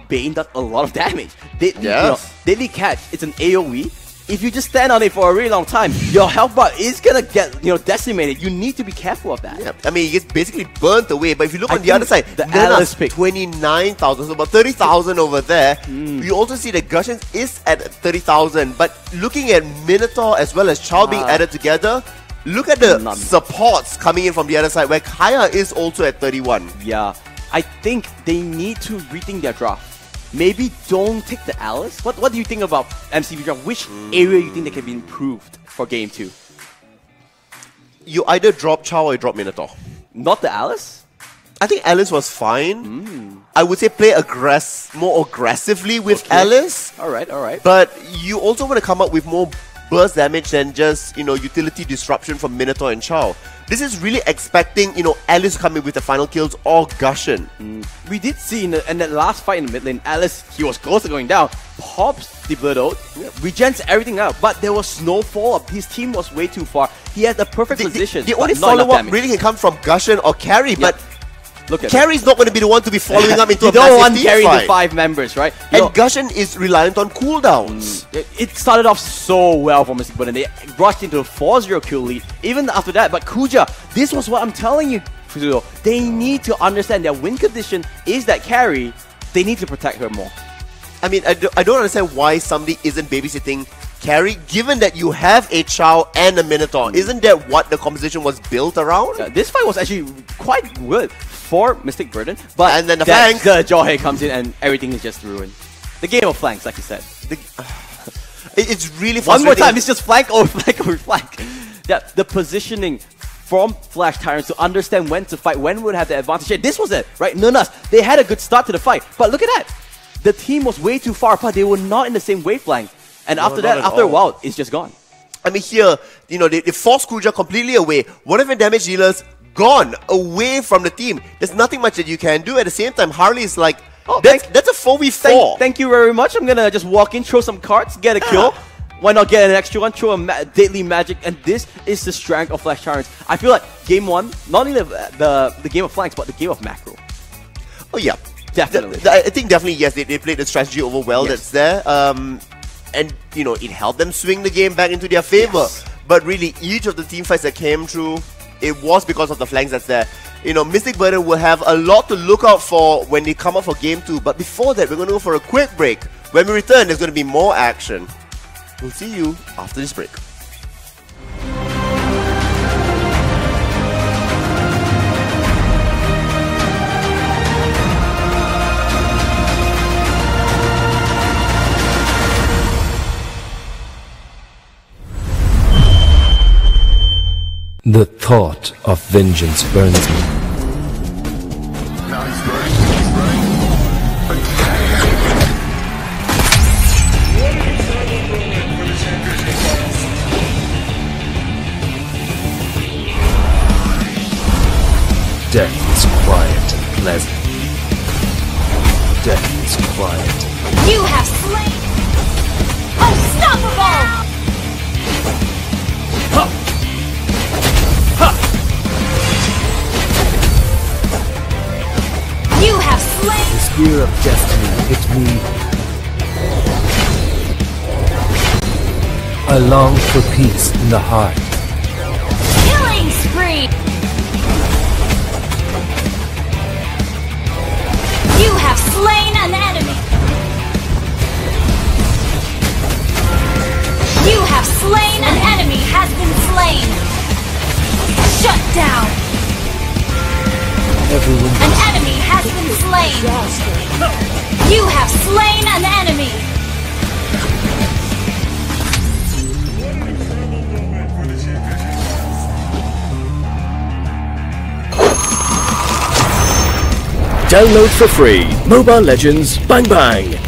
Bane does a lot of damage. Deadly Catch, it's an AoE. If you just stand on it for a really long time, your health bar is gonna get decimated. You need to be careful of that. Yeah, I mean, he gets basically burnt away. But if you look on the other side, the Alice pick 29,000, so about 30,000 over there. You also see that Gushing is at 30,000. But looking at Minotaur as well as Chao being added together, look at the supports coming in from the other side, where Kaya is also at 31. Yeah, I think they need to rethink their draft. Maybe don't take the Alice. What do you think about MCV draft? Which area you think that can be improved for game 2? You either drop Chao or you drop Minotaur. Not the Alice? I think Alice was fine. I would say play more aggressively with Alice. Alright. But you also want to come up with more burst damage than just, utility disruption from Minotaur and Chao. This is really expecting, Alice coming with the final kills or Gushing. We did see in that last fight in the mid lane, Alice, he was close to going down, pops the Blood Oath, regens everything out, but there was no follow-up. His team was way too far. He had the perfect position. The only follow-up really can come from Gushing or Carry, but look at Carry's not going to be the one to be following up into a massive team. You don't want team Carry fight. to 5 members, right? And Gushing is reliant on cooldowns. It started off so well for Mystic Burden. They rushed into a 4-0 kill lead. Even after that, but Kuja, this was what I'm telling you, Fuzudo. They need to understand their win condition is that Carry. They need to protect her more. I mean, I don't understand why somebody isn't babysitting Carry, given that you have a Chao and a Minotaur. Isn't that what the composition was built around? This fight was actually quite good for Mystic Burden, but and then the flanks. The Jawhead comes in and everything is just ruined. The game of flanks, like you said. It's really frustrating. One more time, it's just flank over flank over flank. The positioning from Flash Tyrants to understand when to fight, when would have the advantage. Yeah, this was it, right? Nunas, they had a good start to the fight, but look at that. The team was way too far apart. They were not in the same wavelength. And after a while, it's just gone. I mean, here, they forced Kuja completely away. Whatever damage dealers, gone, away from the team. There's nothing much that you can do. At the same time, Harley is like, that's a 4v4. Thank you very much. I'm gonna just walk in, throw some cards, get a kill. Why not get an extra one, throw a Deadly Magic, and this is the strength of Flash Tyrants. I feel like game 1, not only the game of flanks, but the game of macro. Oh yeah. Definitely. I think definitely, yes, they played the strategy over well that's there. And, it helped them swing the game back into their favor. Yes. But really, each of the team fights that came through, it was because of the flanks that's there. Mystic Burden will have a lot to look out for when they come up for game 2. But before that, we're going to go for a quick break. When we return, there's going to be more action. We'll see you after this break. The thought of vengeance burns me. Now he's running. pleasant. Death is quiet. You have slain. Unstoppable. You have slain. The spear of destiny hit me. I long for peace in the heart. Killing spree. You have slain an enemy. You have slain an enemy has been slain. Shut down. Everyone An enemy has been slain. You have slain an enemy. Download for free Mobile Legends Bang Bang.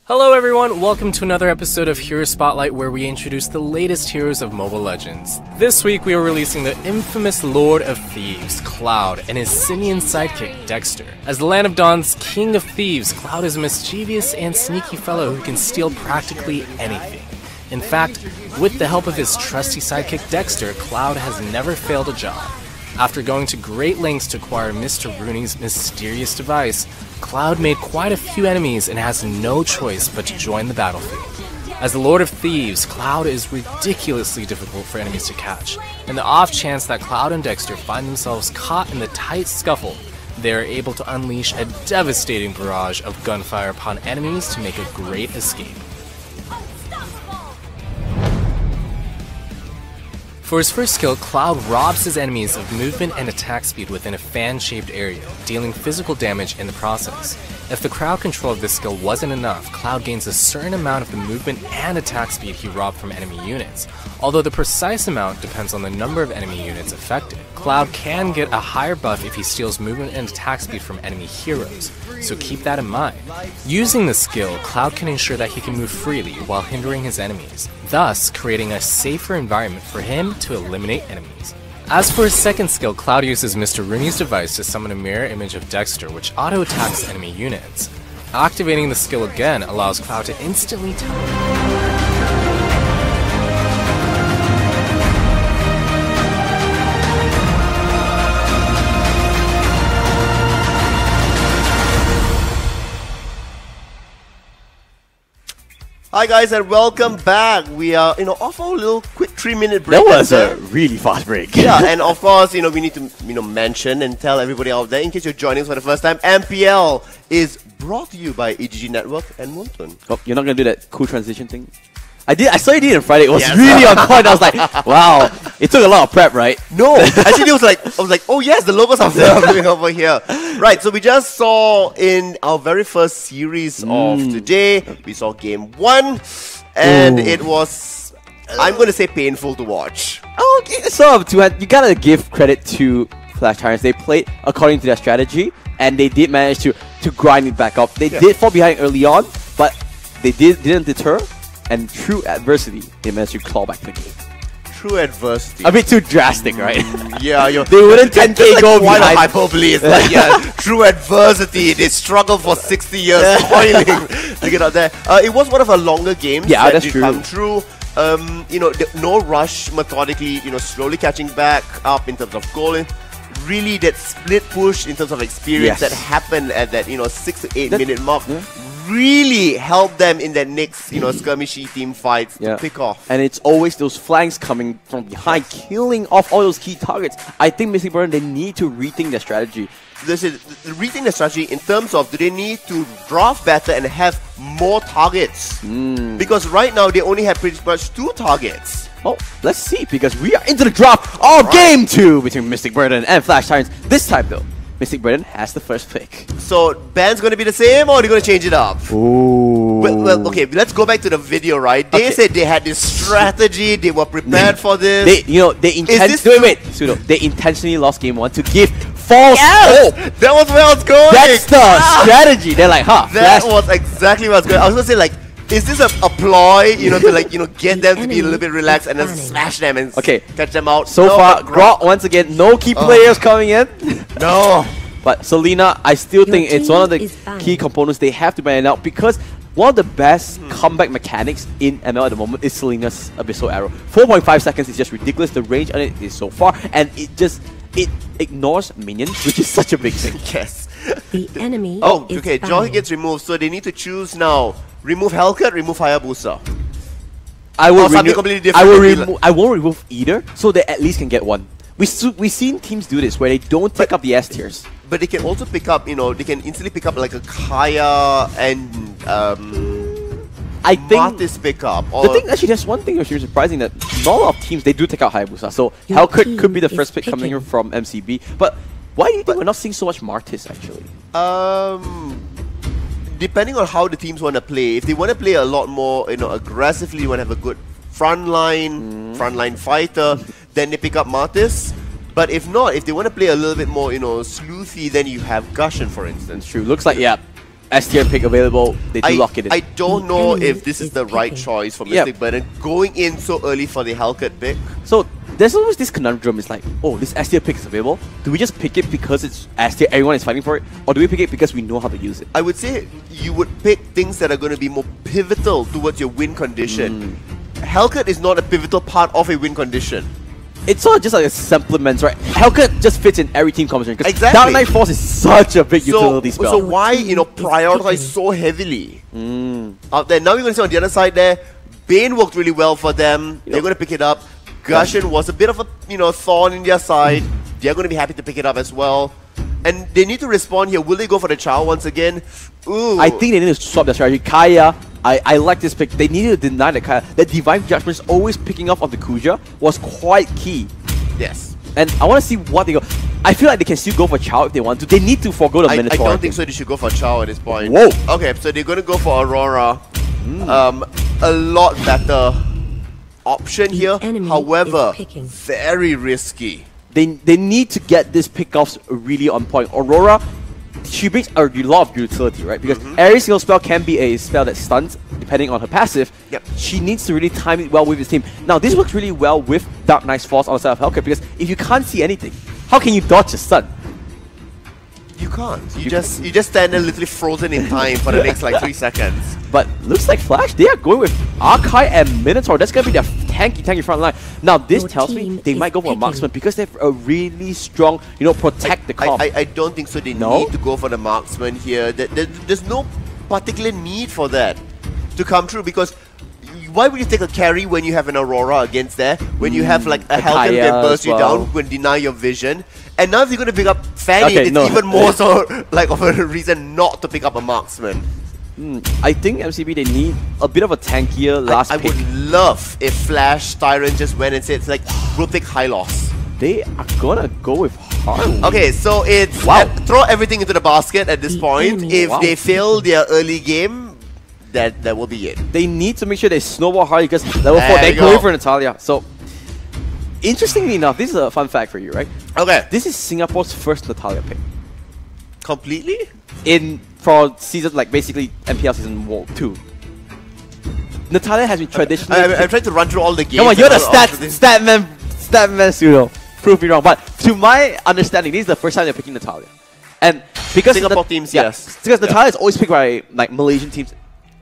Hello everyone, welcome to another episode of Hero Spotlight where we introduce the latest heroes of Mobile Legends. This week we are releasing the infamous Lord of Thieves, Cloud, and his simian sidekick, Dexter. As the Land of Dawn's King of Thieves, Cloud is a mischievous and sneaky fellow who can steal practically anything. In fact, with the help of his trusty sidekick Dexter, Cloud has never failed a job. After going to great lengths to acquire Mr. Rooney's mysterious device, Cloud made quite a few enemies and has no choice but to join the battlefield. As the Lord of Thieves, Cloud is ridiculously difficult for enemies to catch, and the off chance that Cloud and Dexter find themselves caught in the tight scuffle, they are able to unleash a devastating barrage of gunfire upon enemies to make a great escape. For his first skill, Cloud robs his enemies of movement and attack speed within a fan-shaped area, dealing physical damage in the process. If the crowd control of this skill wasn't enough, Cloud gains a certain amount of the movement and attack speed he robbed from enemy units, although the precise amount depends on the number of enemy units affected. Cloud can get a higher buff if he steals movement and attack speed from enemy heroes, so keep that in mind. Using this skill, Cloud can ensure that he can move freely while hindering his enemies, thus creating a safer environment for him to eliminate enemies. As for his second skill, Cloud uses Mr. Rooney's device to summon a mirror image of Dexter, which auto-attacks enemy units. Activating the skill again allows Cloud to instantly teleport. Hi guys and welcome back. We are, off our little quick 3-minute break. That was a really fast break. Yeah, and of course, we need to, mention and tell everybody out there, in case you're joining us for the first time, MPL is brought to you by EGG Network and Moonton. Oh, you're not gonna do that cool transition thing? I saw you did it on Friday. It was really on point. I was like, wow. It took a lot of prep, right? No, actually, I was like, oh yes, the logos are moving over here. Right, so we just saw in our very first series of today, we saw game 1, and it was, I'm going to say, painful to watch. Oh, okay. So you gotta give credit to Flash Tyrants. They played according to their strategy, and they did manage to grind it back up. They did fall behind early on, but they didn't deter. And through adversity, they managed to claw back the game. True adversity. A bit too drastic, right? Yeah, they wouldn't 10k go behind. Hyperbole. It's like, true adversity. They struggled for 60 years, toiling to get out there. It was one of our longer games. Yeah, that that's true. Come through. No rush, methodically, slowly catching back up in terms of goal. Really, that split push in terms of experience that happened at that 6 to 8 minute mark. Really helped them in that next, skirmishy team fights to pick off. And it's always those flanks coming from behind, killing off all those key targets. I think Mystic Burden, they need to rethink their strategy. Rethink the strategy in terms of, do they need to draft better and have more targets? Because right now they only have pretty much 2 targets. Oh, let's see, because we are into the draft of Game 2 between Mystic Burden and Flash Tyrants. This time though, Mystic Burden has the first pick. So, band's going to be the same, or are they going to change it up? Ooh. Well, okay, let's go back to the video, right? They said they had this strategy, they were prepared for this. They intentionally lost Game 1 to give false hope. That was where I was going. That's the strategy. They're like, that was exactly what I was going. I was going to say, like, Is this a ploy, to get them to be a little bit relaxed and then smash them and catch them out? So far, Grok once again, no key players coming in. No. But Selena, I still think it's one of the key components they have to ban out because one of the best comeback mechanics in ML at the moment is Selena's Abyssal Arrow. 4.5 seconds is just ridiculous. The range on it is so far, and it ignores minions, which is such a big thing. Yes. The enemy. Oh, okay. Joy gets removed, so they need to choose now. Remove Hellcat, remove Hayabusa. I will something completely different. I won't remove either, so they at least can get one. We've seen teams do this where they don't take up the S tiers. But they can also pick up, they can instantly pick up like a Kaya and I think Martis pick up. The thing actually, there's one thing which is surprising that not a lot of teams they do take out Hayabusa. So Hellcat could be the first pick coming from MCB. But why do you think we're not seeing so much Martis actually? Depending on how the teams want to play. If they want to play a lot more, aggressively, want to have a good frontline fighter, then they pick up Martis. But if not, if they want to play a little bit more, sleuthy, then you have Gushin, for instance. True. Looks like, S tier pick available. They do lock it in. I don't know if this is the right choice for Mystic Burden, going in so early for the Hellcat pick. So there's always this conundrum. It's like, oh, this S tier pick is available. Do we just pick it because it's S tier, everyone is fighting for it? Or do we pick it because we know how to use it? I would say you would pick things that are going to be more pivotal towards your win condition. Hellcat is not a pivotal part of a win condition. It's sort of just like a supplement, right? Hellcat just fits in every team composition. Exactly. Dark Knight Force is such a big utility spell. So why, prioritize so heavily out there? Now you're going to see on the other side there, Bane worked really well for them. They're going to pick it up. Gushin was a bit of a, thorn in their side. They're going to be happy to pick it up as well. And they need to respond here. Will they go for the Chow once again? Ooh. I think they need to swap their strategy. Kaya, I like this pick. They needed to deny the Kaya. The Divine Judgment is always picking off of the Kuja was quite key. Yes. And I want to see what they go. I feel like they can still go for Chow if they want to. They need to forego the Minotaur. I don't think so. They should go for Chow at this point. Whoa. Okay, so they're going to go for Aurora. A lot better option here. However, very risky. They need to get this pickoffs really on point. Aurora, she brings a lot of utility, right? Because every single spell can be a spell that stuns, depending on her passive. She needs to really time it well with his team. Now, this works really well with Dark Knight's Force on the side of Hellcat, because if you can't see anything, how can you dodge a stun? You can't. You just stand there literally frozen in time for the next like 3 seconds. But looks like Flash, they are going with Archai and Minotaur. That's going to be their tanky front line. Now, this tells me they might go for a marksman because they have a really strong, protect the comp. I don't think so. They need to go for the marksman here. There's no particular need for that to come true, because why would you take a carry when you have an Aurora against there? When you have like a Hellcat that bursts you down, when deny your vision. And now if you're going to pick up Fanny, it's even more so like of a reason not to pick up a marksman. I think MCB, they need a bit of a tankier last pick. I would love if Flash Tyrant just went and said, it's like, we'll take Hylos. They are gonna go with Harley. Okay, so it's throw everything into the basket at this point. If they fail their early game, that will be it. They need to make sure they snowball Harley, because level 4, they're going for Natalia. So, interestingly enough, this is a fun fact for you, right? Okay. This is Singapore's first Natalia pick. Completely? For seasons like basically MPL season 2. Natalia has been traditionally. I'm trying to run through all the games. Come on, you're the statman pseudo. Prove me wrong, but to my understanding, this is the first time they're picking Natalia, and because Singapore teams, yes, because Natalia is always picked by like Malaysian teams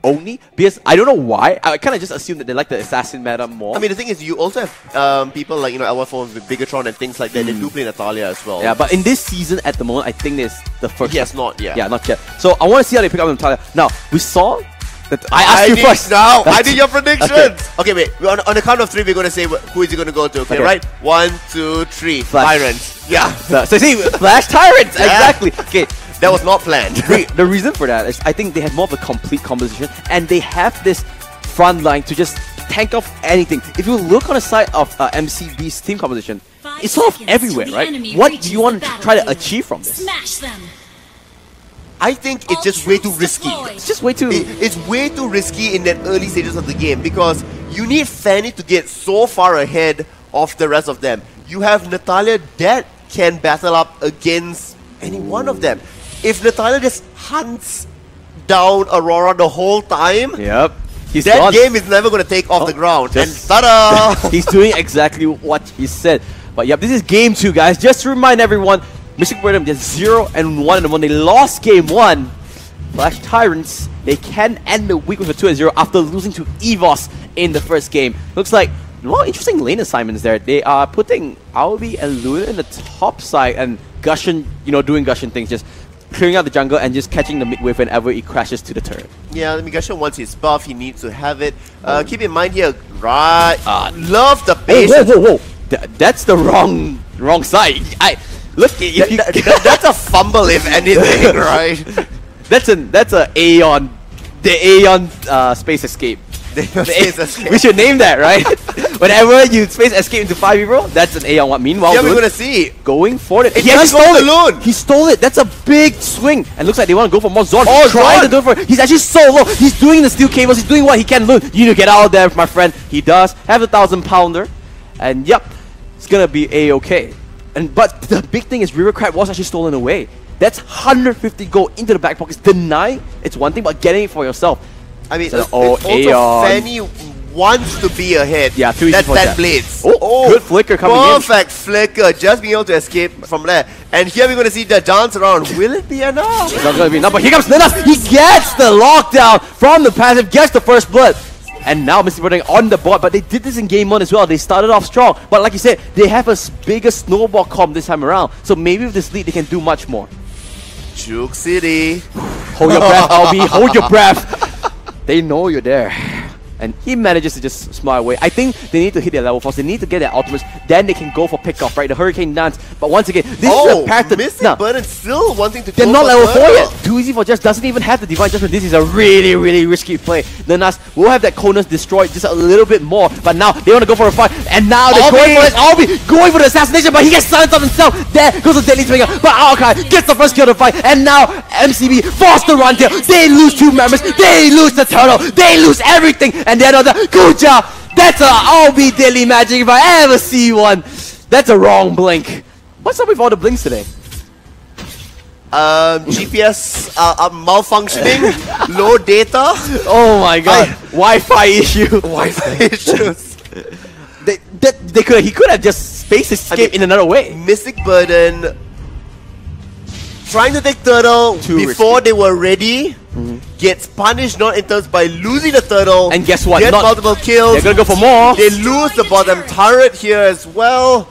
only, because I don't know why. I kind of just assume that they like the assassin meta more. I mean, the thing is, you also have people like L1 with Bigatron and things like that. They do play Natalia as well. Yeah, but in this season at the moment, I think it's the first. Yes, not yet. Yeah, not yet. So I want to see how they pick up Natalia. Now we saw that. I asked you first. Now I need your predictions. Okay, wait. On the count of 3, we're gonna say who is he gonna go to. Okay, right? 1, 2, 3. Tyrants. Yeah. So see, Flash Tyrants. Exactly. Okay. That was not planned. The reason for that is I think they have more of a complete composition, and they have this front line to just tank off anything. If you look on the side of MCB's team composition, it's sort of everywhere, right? What do you want to try to achieve from this? Smash them. I think it's just way too risky. It's just way too... It's way too risky in that early stages of the game, because you need Fanny to get so far ahead of the rest of them. You have Natalia that can battle up against any one of them. If Natalia just hunts down Aurora the whole time, He's that gone. game is never going to take off the ground. And Just- ta-da! He's doing exactly what he said. But yep, this is game 2, guys. Just to remind everyone, Mystic Burden just 0-1, and when they lost game 1, Flash Tyrants, they can end the week with a 2-0 after losing to EVOS in the first game. Looks like, well, interesting lane assignments there. They are putting Aobi and Luna in the top side, and Gusion, doing Gusion things, just clearing out the jungle and just catching the mid wave whenever he crashes to the turret. Yeah, Gusion wants his buff, he needs to have it. Keep in mind here, right? Love the patience. Whoa. That's the wrong side. Look, if you, That's a fumble, if anything, right? that's a Aeon, the Aeon space escape. Space escape. We should name that, right? Whenever you space escape into 5v, that's an Aeon one. Meanwhile, Yeah, we're Lune gonna see. going for it. It He actually does go stole to it. Lune. He stole it. That's a big swing. And looks like they want to go for more Zorn. Oh, Trying Zorn. to do it for it. He's actually so low. He's doing the steel cables. He's doing what he can. Lune, you need to get out of there, my friend. He does have the 1,000-pounder. And yep, it's gonna be A-okay. But the big thing is River Crab was actually stolen away. That's 150 gold into the back pockets. Denying it's one thing, but getting it for yourself. I mean, So, it's also Aeon. Fanny wants to be ahead. Yeah, 2 That's for 10 that. blades. Oh, good flicker coming in. Perfect flicker, just being able to escape from there. And here we're going to see the dance around. Will it be enough? It's not gonna be enough, but here comes Ninas. He gets the lockdown from the passive, gets the first blood. And now Mystic Burden on the board, but they did this in game 1 as well. They started off strong, but like you said, they have a bigger snowball comp this time around. So maybe with this lead, they can do much more. Juke City. Hold your breath, Albi. Hold your breath. They know you're there. And he manages to just smile away. I think they need to hit their level 4s. They need to get their ultimates. Then they can go for pickoff, right? The Hurricane Dance. But once again, this is a pattern. Mystic Now, Burden still wanting to they're go not for level 4 turtle. yet. Too easy for Just doesn't even have the Divine Judgment. This is a really, really risky play. The Nas will have that Conus destroyed just a little bit more. But now they want to go for a fight. And now they're going for it. Albi going for the assassination, but he gets silenced on himself. There goes the Deadly Swinger. But Aokai gets the first kill of the fight. And now MCB forced to run tail. They lose 2 members. They lose the turtle. They lose everything. And then on the good job. That's a Albi Deadly Magic if I ever see one. That's a wrong blink. What's up with all the blinks today? GPS malfunctioning, low data. Oh my god. Wi-Fi issue. Wi-Fi issues. He could have just space escaped in another way. Mystic Burden trying to take turtle before they were ready. Gets punished not in terms by losing the turtle. And guess what? Get Not- multiple kills. They're gonna go for more. They lose the bottom turret here as well.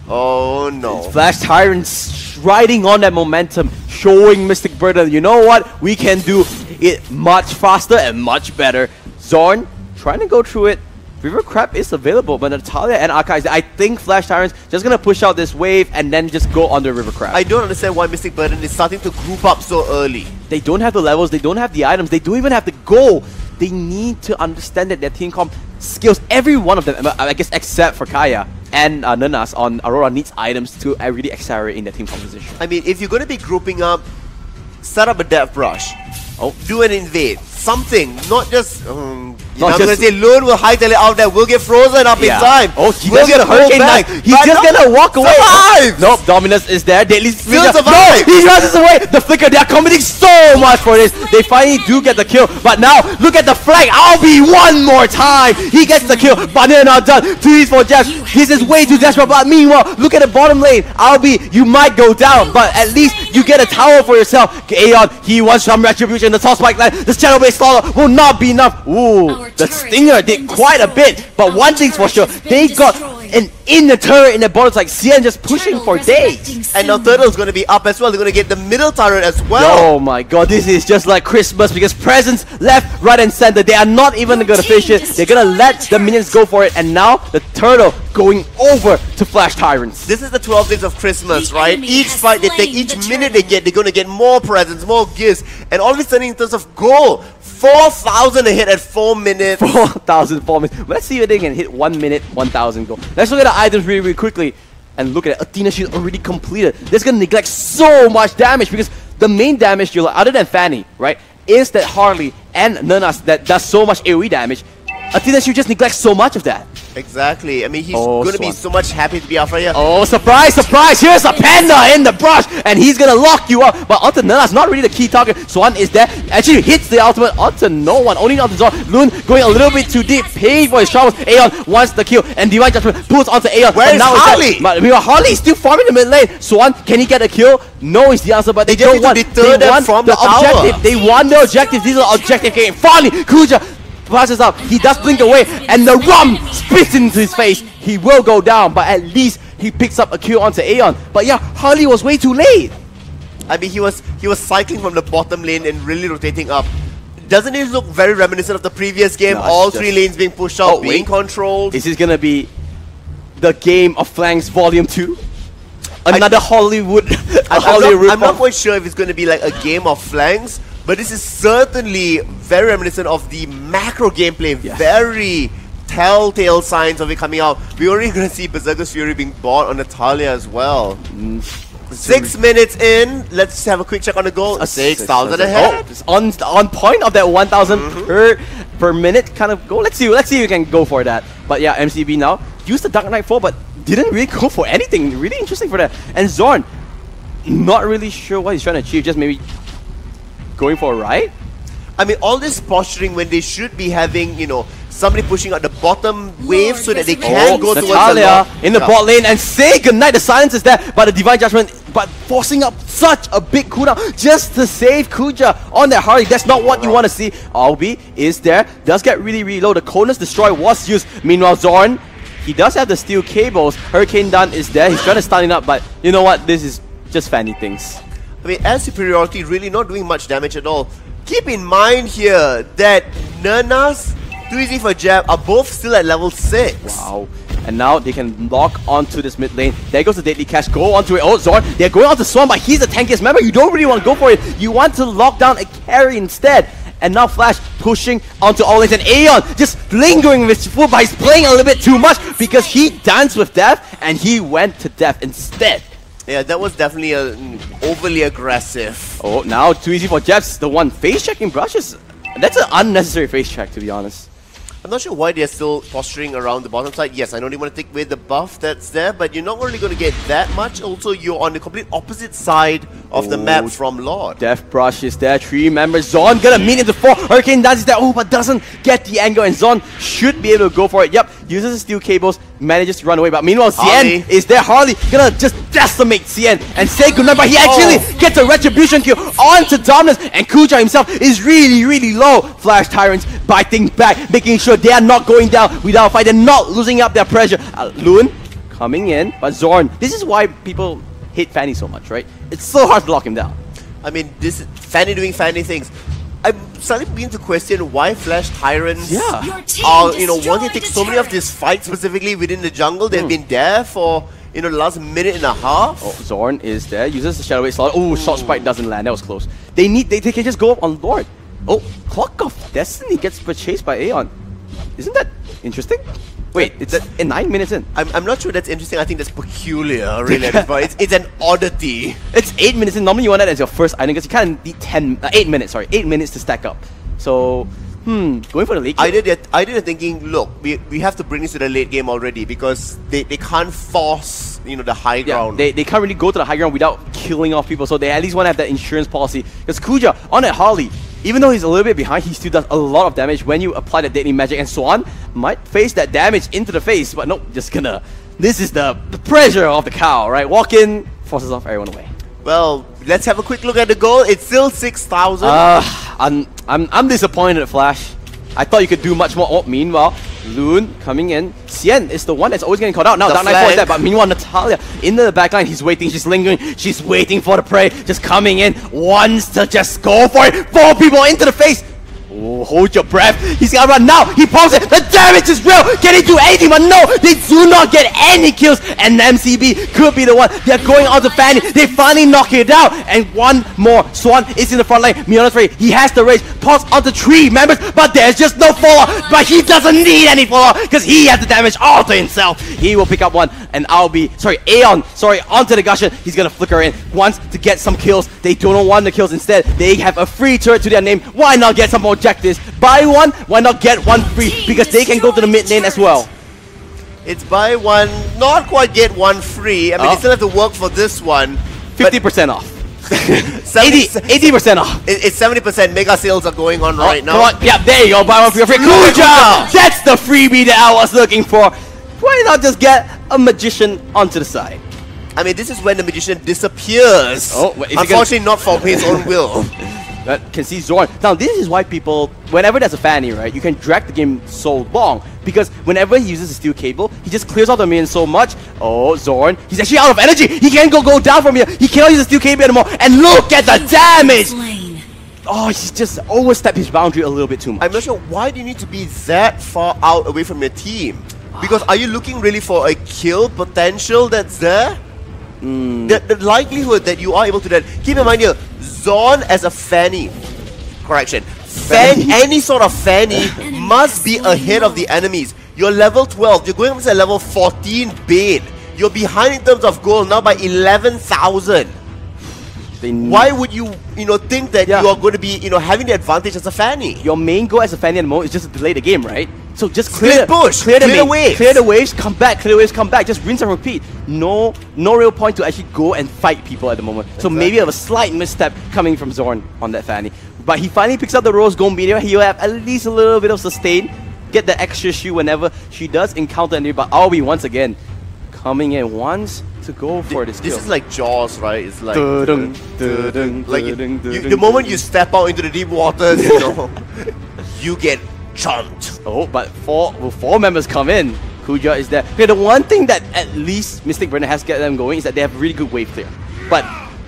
Oh no. Flash Tyrants riding on that momentum, showing Mystic Burden, you know what? We can do it much faster and much better. Zorn trying to go through it. River Crab is available, but Natalia and Akai, I think Flash Tyrants just gonna push out this wave and then just go on the River Crab. I don't understand why Mystic Burden is starting to group up so early. They don't have the levels, they don't have the items, they don't even have the goal. They need to understand that their team comp skills, every one of them, I guess except for Kaya and Nanas on Aurora, needs items to really accelerate in their team composition. I mean, if you're going to be grouping up, set up a depth rush. Oh. Do an invade. Something, not just... I'm Not going to just- say Lune will hightail it out there. We'll get frozen up in time. Oh, he we'll does get a hurricane back. knife. He's just gonna walk away. Survive! Nope, Dominus is there. Deadly Still Swinger. survive. No, he runs away. The flicker, they are committing so much for this. They finally do get the kill. But now, look at the flag. I'll be one more time. He gets the kill, but they're not done. 2 for Jeff. This is way too desperate. But meanwhile, look at the bottom lane. I'll be, you might go down, but at least you get a tower for yourself. Aeon, he wants some retribution. The top spike line, the shadow-based slaughter will not be enough. Ooh, the Stinger did quite a bit. But one thing's for sure, they got an inner turret in the bottom. It's like Xian just pushing for days. And now Turtle's going to be up as well. They're going to get the middle turret as well. Oh my god, this is just like Christmas because presents left, right and center. They are not even going to finish it. They're going to let the minions go for it. And now the turtle going over to Flash Tyrants. This is the 12 days of Christmas, right? Each fight they take, each minute they get, they're going to get more presents, more gifts. And all of a sudden in terms of goal, 4,000 ahead at 4 minutes. 4,000 4 minutes. Let's see if they can hit 1 minute, 1,000 gold. Let's look at the items really, really quickly. And look at it. Athena Shield already completed. This is going to neglect so much damage because the main damage dealer, other than Fanny, right, is that Harley and Nanas that does so much AoE damage. Athena Shield just neglects so much of that. Exactly. I mean, he's Oh, going to be Swan. so much happy to be out right here. Oh, surprise, surprise! Here's a panda in the brush, and he's gonna lock you up. But onto Nana's not really the key target. Swan is there, actually hits the ultimate onto no one, only onto Zor. Loon going a little bit too deep, paying for his troubles. Aeon wants the kill, and Divine Judgment pulls onto Aeon. Where but is now it's Harley? that- But meanwhile, Harley is still farming the mid lane. Swan, can he get a kill? No is the answer, but they just don't need to want. deter They them want from the the tower. objective. They want the objective. These are objective game. Finally, Kuja passes up. He does blink away, and the rum spits into his face. He will go down, but at least he picks up a kill onto Aeon. But yeah, Harley was way too late. I mean, he was cycling from the bottom lane and really rotating up. Doesn't it look very reminiscent of the previous game? No, All it's three just- lanes being pushed out, Oh, being wait. controlled. Is this gonna be the game of flanks volume 2? Another Hollywood I'm not quite sure if it's going to be like a game of flanks, but this is certainly very reminiscent of the macro gameplay. Very telltale signs of it coming out. We're already going to see Berserker's Fury being bought on Natalia as well. 6 minutes in, let's have a quick check on the goal. 6,000 ahead. Oh, it's on point of that 1,000 per minute kind of goal. Let's see if we can go for that. But yeah, MCB now used the Dark Knight 4, but didn't really go for anything really interesting for that. And Zorn, not really sure what he's trying to achieve, just maybe going for a ride. I mean, all this posturing when they should be having, you know, somebody pushing out the bottom wave so that they can go towards the Natalia lock. in the Yeah. bot lane and say goodnight. The silence is there, but the Divine Judgment, but forcing up such a big cooldown just to save Kuja on that Harley. That's not what you want to see. Albi is there, does get really low. The Conus Destroy was used. Meanwhile, Zorn, he does have the steel cables. Hurricane Dun is there. He's trying to stun it up, but you know what? This is just fanny things. I mean, air superiority really not doing much damage at all. Keep in mind here that Nana's, Too Easy for Jab are both still at level 6. Wow. And now they can lock onto this mid lane. There goes the Deadly Cash. Go onto it. Oh, Zorn. They're going onto Swan, but he's the tankiest. Remember, you don't really want to go for it. You want to lock down a carry instead. And now Flash pushing onto all lanes. And Aeon just lingering with his foot, but he's playing a little bit too much because he danced with death and he went to death instead. Yeah, that was definitely overly aggressive. Oh, now Too Easy for Jabs, the one face checking brushes. That's an unnecessary face check, to be honest. I'm not sure why they're still posturing around the bottom side. Yes, I know they want to take away the buff that's there, but you're not really going to get that much. Also, you're on the complete opposite side of the map from Lord. Death Brush is there, 3 members. Zon gonna meet into 4. Hurricane Dance is there, oh, but doesn't get the angle, and Zon should be able to go for it. Yep, uses the steel cables, manages to run away, but meanwhile, Harley. Cien is there. Harley gonna just decimate Cien and say goodnight, but he actually gets a retribution kill onto Dominus, and Kuja himself is really low. Flash Tyrants biting back, making sure they are not going down without a fight. They're not losing up their pressure. Loon coming in, but Zorn, this is why people hate Fanny so much, right? It's so hard to lock him down. I mean, this is Fanny doing Fanny things. I'm starting to begin to question why Flash Tyrants are, you know, wanting to take so many of these fights specifically within the jungle. They've been there for, you know, the last minute and a half. Oh, Zorn is there, uses the Shadow Wave Slaughter. Oh, Short Spike doesn't land, that was close. They can just go up on Lord. Oh, Clock of Destiny gets purchased by Aeon. Isn't that interesting? Wait, it's in 9 minutes in. I'm not sure that's interesting. I think that's peculiar, really, at this point. It's an oddity. It's 8 minutes in. Normally you want that as your first item because you can't need 8 minutes, sorry. 8 minutes to stack up. So, going for the late game. I did thinking, look, we have to bring this to the late game already because they can't force, you know, the high ground. They can't really go to the high ground without killing off people, so they at least want to have that insurance policy. Because Kuja, on that Harley, even though he's a little bit behind, he still does a lot of damage when you apply the Deadly Magic, and Swan might face that damage into the face, but nope, just gonna... This is the pressure of the cow, right? Walk in, forces off everyone away. Well, let's have a quick look at the goal. It's still 6,000. I'm disappointed, Flash. I thought you could do much more. Oh, meanwhile, Loon coming in. Cien is the one that's always getting caught out. Now, Dark Knight 4 is there, but meanwhile, Natalia in the backline. He's waiting, she's lingering, she's waiting for the prey. Just coming in, wants to just go for it. 4 people into the face. Oh, hold your breath. He's gotta run now. He pumps it. The damage is real. Can he do anything? But no, they do not get any kills. And MCB could be the one. They're going on to Fanny. They finally knock it out. And one more. Swan is in the front line. Miona's ready. He has the rage. Pulse onto 3 members. But there's just no follow. But he doesn't need any follow because he has the damage all to himself. He will pick up one. And Aeon, onto the Gushon. He's gonna flicker in. Wants to get some kills. They don't want the kills. Instead, they have a free turret to their name. Why not get some more objectives? Buy one, why not get one free? Because they can go to the mid lane as well. It's buy one, not quite get one free. I mean, you still have to work for this one. 50% off. 80% off. It's 70%. Mega sales are going on right now. Come on. Yeah, there you go. Buy one for your free. Kuja! That's the freebie that I was looking for. Why not just get a magician onto the side? I mean, this is when the magician disappears. Oh, unfortunately, not for his own will. Can see Zorn. Now, this is why people, whenever there's a Fanny, right, you can drag the game so long. Because whenever he uses a steel cable, he just clears out the minion so much. Oh, Zorn, he's actually out of energy. He can't go down from here. He cannot use the steel cable anymore. And look at the damage. Oh, he's just overstepped his boundary a little bit too much. I'm not sure, why do you need to be that far out away from your team? Because are you looking really for a kill potential that's there? The likelihood that you are able to do that. Keep in mind here, Zorn as a Fanny, correction, any sort of Fanny must be ahead of the enemies. You're level 12, you're going up to level 14 Bane. You're behind in terms of gold now by 11,000. Why would you, think that you are going to be, having the advantage as a Fanny? Your main goal as a Fanny at the moment is just to delay the game, right? So just clear the waves. Clear the waves, come back, clear the waves, come back. Just rinse and repeat. No real point to actually go and fight people at the moment. So maybe have a slight misstep coming from Zorn on that Fanny. But he finally picks up the Rose Gold Meteor. He'll have at least a little bit of sustain. Get the extra shoe whenever she does encounter any. But Aoi once again coming in once to go for this kill. This is like Jaws, right? It's like the moment you step out into the deep waters, you get chomped. Oh, but four members come in. Kuja is there. Okay, the one thing that at least Mystic Brennan has get them going is that they have really good wave clear. But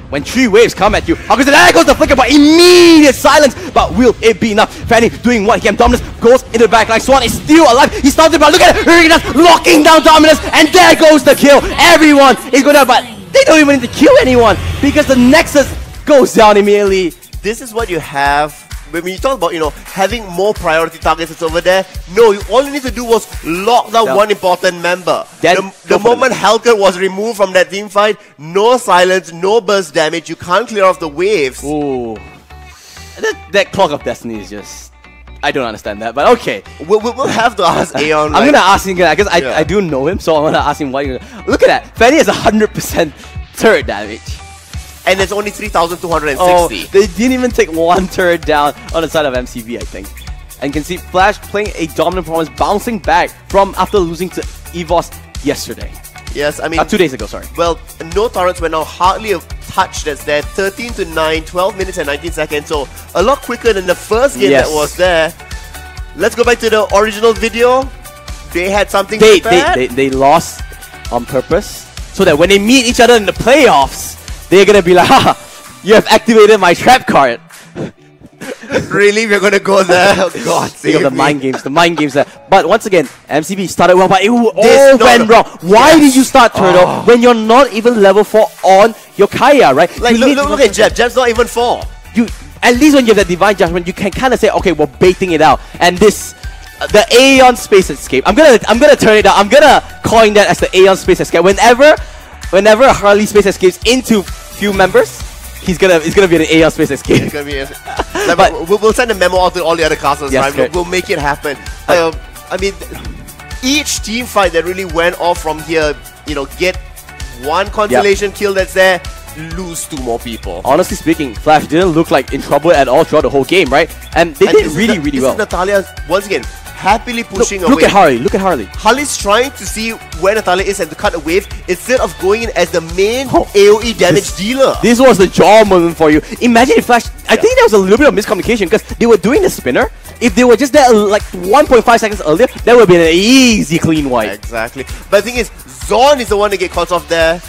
when 3 waves come at you, there goes the flicker, but immediate silence. But will it be enough? Fanny doing what he can. Dominus goes into the back line. Swan is still alive. He started, but look at it. Hurricanes locking down Dominus, and there goes the kill. Everyone is going down, but they don't even need to kill anyone because the Nexus goes down immediately. This is what you have. When you talk about, having more priority targets that's over there, no, all you need to do was lock down one important member. The moment Helcurt was removed from that team fight, no silence, no burst damage, you can't clear off the waves. Ooh. That Clock of Destiny is just... I don't understand that, but okay. We'll have to ask Aeon. I'm going to ask him, because I do know him, so I'm going to ask him why. Look at that. Fanny has 100% turret damage. And it's only 3,260. Oh, they didn't even take one turret down on the side of MCV, I think. And you can see Flash playing a dominant performance, bouncing back from after losing to EVOS yesterday. Yes, I mean... 2 days ago, sorry. Well, no turrets were now hardly a touch that's there. 13 to 9, 12 minutes and 19 seconds. So, a lot quicker than the first game that was there. Let's go back to the original video. They had something prepared. They lost on purpose so that when they meet each other in the playoffs, they're gonna be like, haha, you have activated my trap card. Really? We're gonna go there? Oh God, save the me. mind games there. But once again, MCV started well, but it all went wrong. Why did you start Turtle when you're not even level 4 on your Kaya, right? Like, look at Jeb. Jeb's not even 4. At least when you have that Divine Judgment, you can kind of say, okay, we're baiting it out. And this, the Aeon Space Escape, I'm gonna turn it down. I'm gonna coin that as the Aeon Space Escape. Whenever Harley Space escapes into few members, it's gonna be an Aeon Space Escape. It's gonna be but we'll send a memo out to all the other castles, right? We'll make it happen. I mean, each team fight that really went off from here, get one constellation kill that's there, lose 2 more people. Honestly speaking, Flash didn't look like in trouble at all throughout the whole game, right? And they did really well. This is Natalia, once again, happily pushing away. Look at Harley. Harley's trying to see where Natalia is and to cut a wave instead of going in as the main AoE damage dealer. This was the jaw moment for you. Imagine if Flash... I think there was a little bit of miscommunication because they were doing the spinner. If they were just there like 1.5 seconds earlier, that would have been an easy clean wipe. Exactly. But the thing is, Zorn is the one to get caught off there.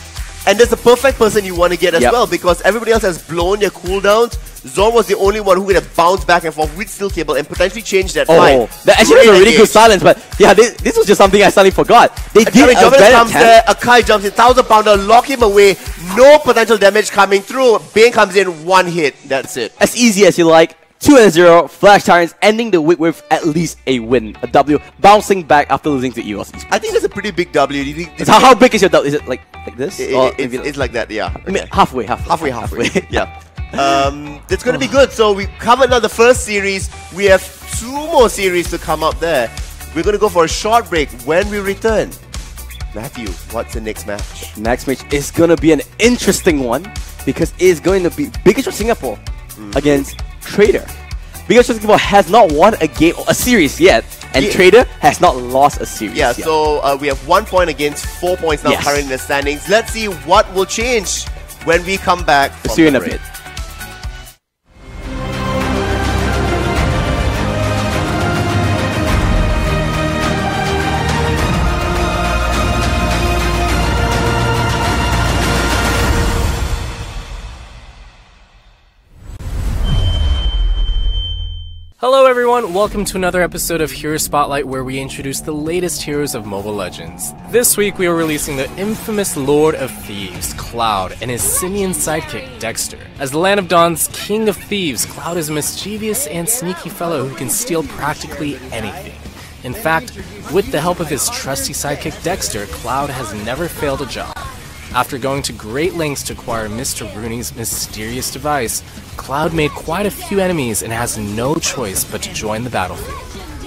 And that's the perfect person you want to get as well, because everybody else has blown their cooldowns. Zorn was the only one who would have bounced back and forth with Steel Cable and potentially changed that fight. That actually was a really good silence, but yeah, this was just something I suddenly forgot. They did a better comes there, Akai jumps in, 1000 pounder, lock him away, no potential damage coming through. Bane comes in, 1 hit, that's it. As easy as you like. 2-0, Flash Tyrants ending the week with at least a win, a W, bouncing back after losing to EOS. I think that's a pretty big W. Do you think, how big is your W? Is it like this? It's like that, yeah. I mean, halfway. Yeah. It's going to be good. So we covered now the first series. We have 2 more series to come up there. We're going to go for a short break. When we return, Matthew, what's the next match? Next match is going to be an interesting one because it's going to be Big Shot Singapore against Trader. Big Shot Singapore has not won a series yet, and Trader has not lost a series yet. So we have 1 point against 4 points now currently in the standings. Let's see what will change when we come back from See you in a break. bit. Hello everyone, welcome to another episode of Hero Spotlight where we introduce the latest heroes of Mobile Legends. This week we are releasing the infamous Lord of Thieves, Cloud, and his simian sidekick, Dexter. As the Land of Dawn's King of Thieves, Cloud is a mischievous and sneaky fellow who can steal practically anything. In fact, with the help of his trusty sidekick Dexter, Cloud has never failed a job. After going to great lengths to acquire Mr. Rooney's mysterious device, Cloud made quite a few enemies and has no choice but to join the battlefield.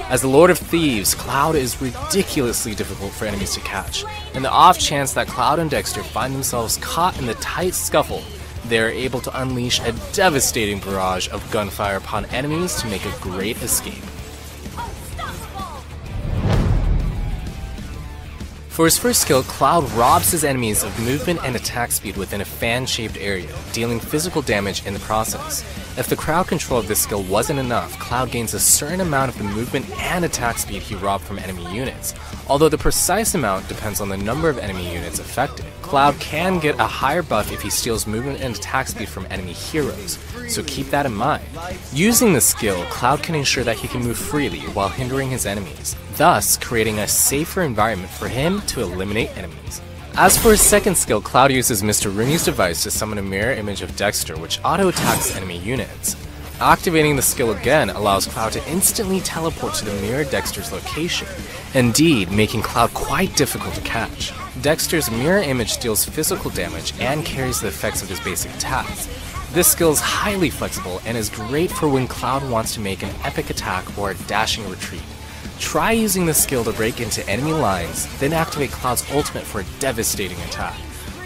As the Lord of Thieves, Cloud is ridiculously difficult for enemies to catch. In the off chance that Cloud and Dexter find themselves caught in the tight scuffle, they are able to unleash a devastating barrage of gunfire upon enemies to make a great escape. For his first skill, Cloud robs his enemies of movement and attack speed within a fan-shaped area, dealing physical damage in the process. If the crowd control of this skill wasn't enough, Cloud gains a certain amount of the movement and attack speed he robbed from enemy units, although the precise amount depends on the number of enemy units affected. Cloud can get a higher buff if he steals movement and attack speed from enemy heroes, so keep that in mind. Using the skill, Cloud can ensure that he can move freely while hindering his enemies, thus creating a safer environment for him to eliminate enemies. As for his second skill, Cloud uses Mr. Rooney's device to summon a mirror image of Dexter, which auto-attacks enemy units. Activating the skill again allows Cloud to instantly teleport to the mirror Dexter's location, indeed making Cloud quite difficult to catch. Dexter's mirror image deals physical damage and carries the effects of his basic attacks. This skill is highly flexible and is great for when Cloud wants to make an epic attack or a dashing retreat. Try using the skill to break into enemy lines, then activate Cloud's ultimate for a devastating attack.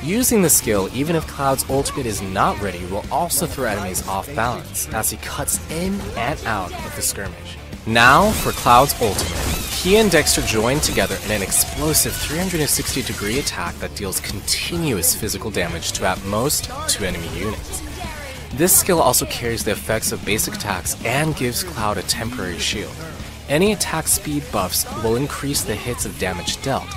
Using the skill, even if Cloud's ultimate is not ready, will also throw enemies off balance, as he cuts in and out of the skirmish. Now for Cloud's ultimate. He and Dexter join together in an explosive 360-degree attack that deals continuous physical damage to at most 2 enemy units. This skill also carries the effects of basic attacks and gives Cloud a temporary shield. Any attack speed buffs will increase the hits of damage dealt.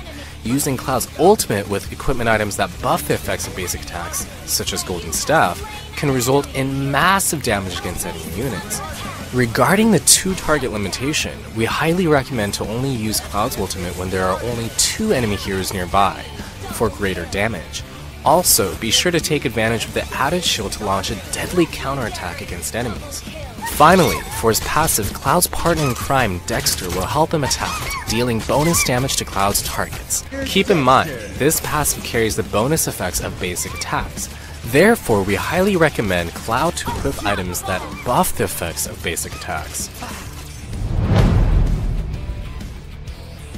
Using Cloud's ultimate with equipment items that buff the effects of basic attacks, such as Golden Staff, can result in massive damage against enemy units. Regarding the 2-target limitation, we highly recommend to only use Cloud's ultimate when there are only 2 enemy heroes nearby, for greater damage. Also, be sure to take advantage of the added shield to launch a deadly counterattack against enemies. Finally, for his passive, Cloud's partner in crime, Dexter, will help him attack, dealing bonus damage to Cloud's targets. Keep in mind, this passive carries the bonus effects of basic attacks. Therefore, we highly recommend Cloud to equip items that buff the effects of basic attacks.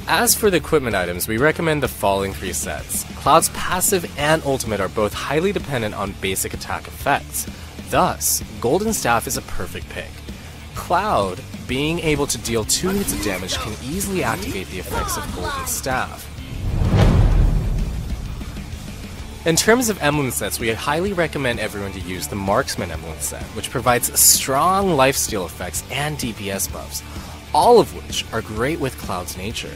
As for the equipment items, we recommend the following 3 sets. Cloud's passive and ultimate are both highly dependent on basic attack effects. Thus, Golden Staff is a perfect pick. Cloud, being able to deal 2 hits of damage, can easily activate the effects of Golden Staff. In terms of emblem sets, we highly recommend everyone to use the Marksman emblem set, which provides strong lifesteal effects and DPS buffs, all of which are great with Cloud's nature.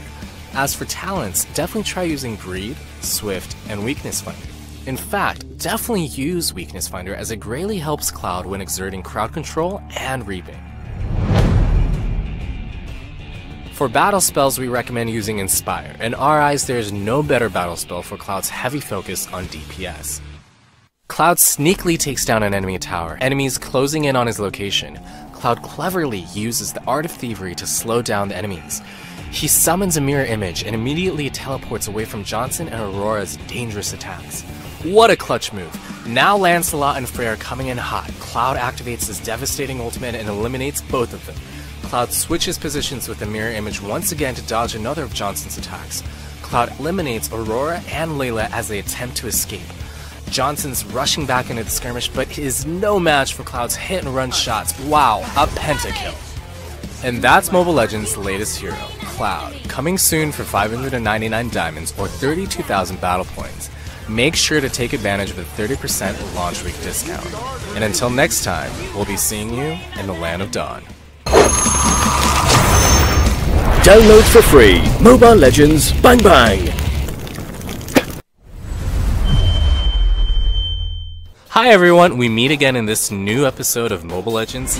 As for talents, definitely try using Greed, Swift, and Weakness Finder. In fact, definitely use Weakness Finder as it greatly helps Cloud when exerting crowd control and reaping. For battle spells, we recommend using Inspire. In our eyes, there is no better battle spell for Cloud's heavy focus on DPS. Cloud sneakily takes down an enemy tower, enemies closing in on his location. Cloud cleverly uses the Art of Thievery to slow down the enemies. He summons a mirror image and immediately teleports away from Johnson and Aurora's dangerous attacks. What a clutch move. Now Lancelot and Freyr coming in hot. Cloud activates his devastating ultimate and eliminates both of them. Cloud switches positions with the mirror image once again to dodge another of Johnson's attacks. Cloud eliminates Aurora and Layla as they attempt to escape. Johnson's rushing back into the skirmish, but is no match for Cloud's hit-and-run shots. Wow, a pentakill. And that's Mobile Legends' latest hero, Cloud, coming soon for 599 diamonds or 32,000 battle points. Make sure to take advantage of the 30% launch week discount. And until next time, we'll be seeing you in the Land of Dawn. Download for free Mobile Legends Bang Bang. Hi everyone, we meet again in this new episode of Mobile Legends.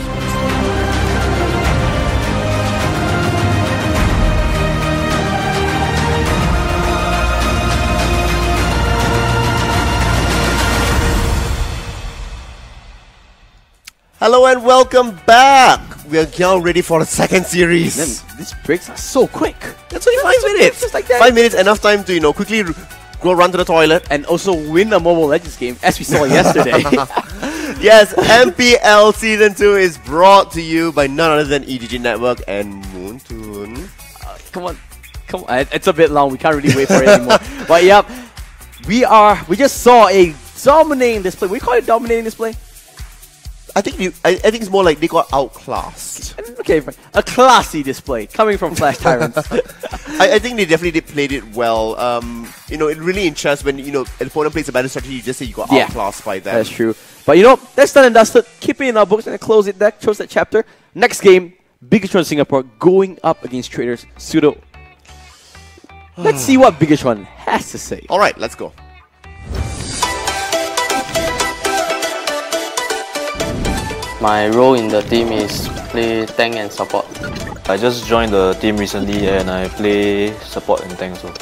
Hello and welcome back. We are now ready for the second series. Man, these breaks are so quick. That's only 5 minutes. Just like that. 5 minutes, enough time to quickly go run to the toilet and also win a Mobile Legends game, as we saw yesterday. Yes, MPL Season 2 is brought to you by none other than EDG Network and Moontoon. Come on. It's a bit long. We can't really wait for it anymore. But yep, we just saw a dominating display. We call it dominating display. I think it's more like they got outclassed. Okay, fine. A classy display coming from Flash Tyrants. I think they definitely played it well. It really interests when an opponent plays a better strategy. You just say you got outclassed by them. That's true. But that's done and dusted. Keep it in our books and close that chapter. Next game, Biggestron Singapore going up against Traders Pseudo. Let's see what Biggestron has to say. All right, let's go. My role in the team is play tank and support. I just joined the team recently and I play support and tank also.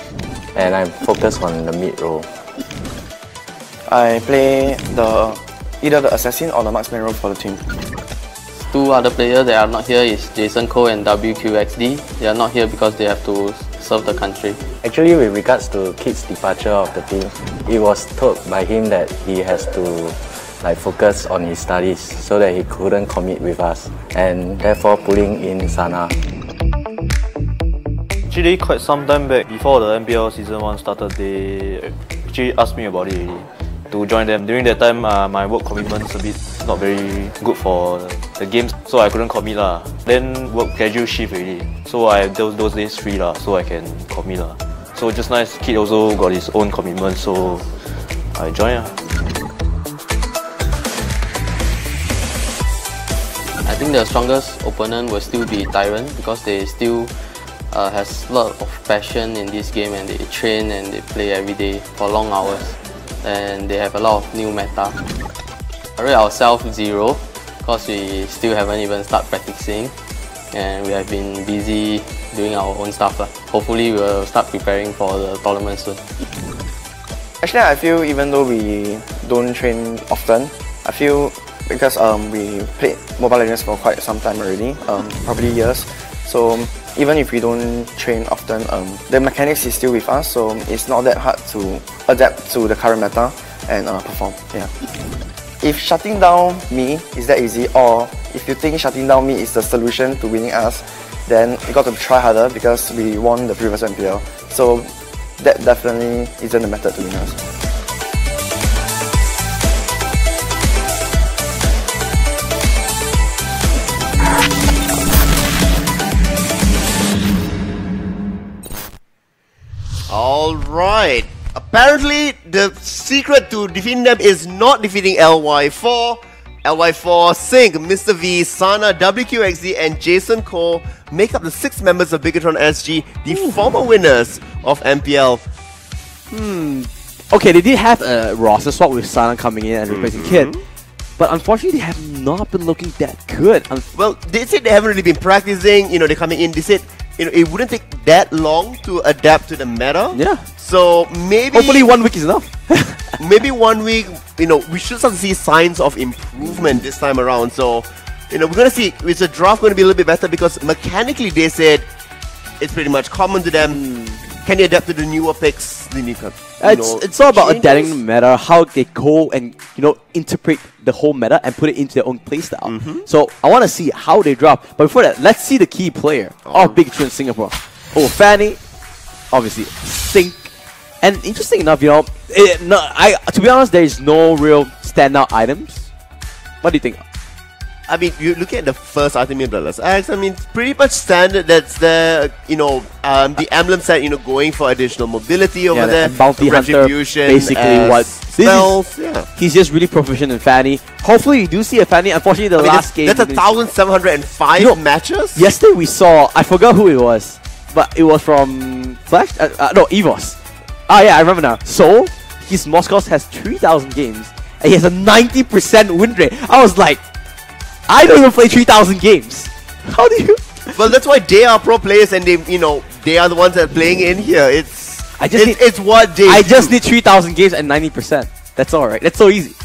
And I'm focused on the mid role. I play either the assassin or the marksman role for the team. Two other players that are not here is Jason Cole and WQXD. They are not here because they have to serve the country. Actually, with regards to Kid's departure of the team, it was told by him that he has to focus on his studies so that he couldn't commit with us, and therefore pulling in Sana. Actually, quite some time back, before the MPL Season 1 started, they actually asked me about it already, to join them. During that time, my work commitment's a bit not very good for the games, so I couldn't commit lah. Then work schedule shift already, so I have those days free lah, so I can commit lah. So just nice, Kid also got his own commitment, so I joined lah. I think the strongest opponent will still be Tyrant because they still has a lot of passion in this game and they train and they play every day for long hours and they have a lot of new meta. I rate ourselves 0 because we still haven't even started practicing and we have been busy doing our own stuff. Hopefully we'll start preparing for the tournament soon. Actually, I feel even though we don't train often, I feel because we played Mobile Legends for quite some time already, probably years. So even if we don't train often, the mechanics is still with us, so it's not that hard to adapt to the current meta and perform. Yeah. If shutting down me is that easy, or if you think shutting down me is the solution to winning us, then you got to try harder because we won the previous MPL. So that definitely isn't the method to win us. Alright, apparently the secret to defeating them is not defeating LY4. LY4, Sync, Mr. V, Sana, WQXD and Jason Cole make up the 6 members of Biggestron SG, the former winners of MPL. Okay, they did have a roster swap with Sana coming in and replacing Kid, but unfortunately they have not been looking that good. Well, they said they haven't really been practicing, they're coming in, they said it wouldn't take that long to adapt to the meta. Yeah. So maybe... Hopefully 1 week is enough. Maybe 1 week, we should start to see signs of improvement this time around. So, we're going to see, is the draft going to be a little bit better? Because mechanically they said it's pretty much common to them. Can they adapt to the newer picks? It's all about adapting the meta, how they go and interpret the whole meta and put it into their own playstyle. So I want to see how they drop. But before that, let's see the key player of Biggestron Singapore. Oh, Fanny. obviously Sync. And interesting enough, to be honest, there is no real standout items. What do you think? I mean, you look at the first item in Bloodlust Axe. I mean, it's pretty much standard. That's the the emblem set. Going for additional mobility over there. Bounty Hunter, basically what spells. He's just really proficient in Fanny. Hopefully, you do see a Fanny. Unfortunately, the last game. That's 1,705 matches. Yesterday we saw. I forgot who it was, but it was from Flash. No, EVOS. Yeah, I remember now. So his Moscow has 3,000 games, and he has a 90% win rate. I was like, I don't even play 3,000 games. How do you? Well, that's why they are pro players, and they are the ones that are playing in here. It's what they. I just need 3,000 games and 90%. That's all right. That's so easy.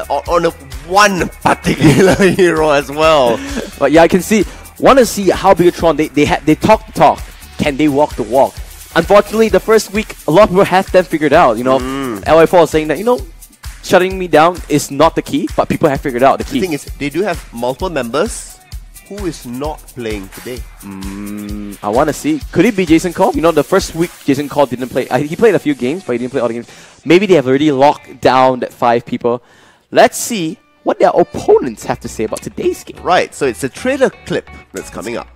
On one particular hero as well. But yeah, I can see. Want to see how Bigatron they talk the talk. Can they walk the walk? Unfortunately, the first week, a lot of people have them figured out. LY4 is saying that shutting me down is not the key, but people have figured out the key. The thing is, they do have multiple members who is not playing today. I want to see. Could it be Jason Cole? The first week Jason Cole didn't play. He played a few games, but he didn't play all the games. Maybe they have already locked down that 5 people. Let's see what their opponents have to say about today's game. Right, so it's a trailer clip that's coming up.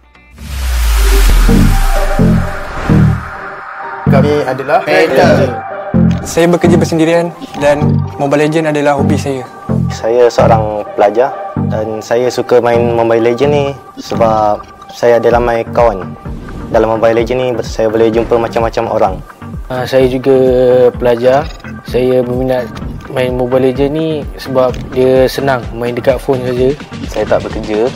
Kami adalah Saya bekerja bersendirian dan Mobile Legends adalah hobi saya. Saya seorang pelajar dan saya suka main Mobile Legends ni sebab saya ada ramai kawan. Dalam Mobile Legends ni saya boleh jumpa macam-macam orang. Saya juga pelajar. Saya berminat main Mobile Legends ni sebab dia senang, main dekat phone saja. Saya tak bekerja.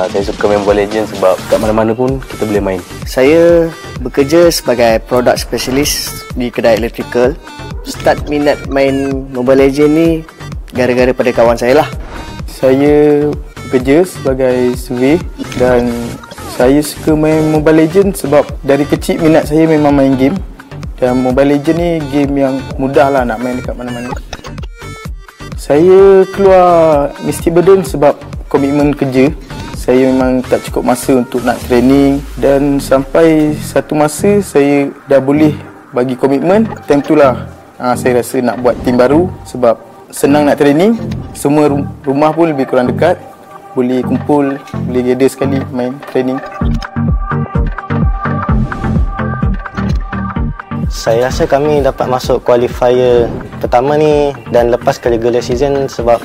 Saya suka main Mobile Legends sebab kat mana-mana pun kita boleh main. Saya bekerja sebagai product specialist di kedai electrical. Start minat main Mobile Legends ni gara-gara pada kawan saya lah. Saya bekerja sebagai survey dan saya suka main Mobile Legends sebab dari kecil minat saya memang main game. Dan Mobile Legends ni game yang mudah lah nak main dekat mana-mana. Saya keluar Mystic Burden sebab komitmen kerja. Saya memang tak cukup masa untuk nak training dan sampai satu masa saya dah boleh bagi komitmen. Time tu lah saya rasa nak buat tim baru sebab senang nak training. Semua rumah pun lebih kurang dekat. Boleh kumpul, boleh gather sekali main training. Saya rasa kami dapat masuk qualifier pertama ni dan lepas ke regular season sebab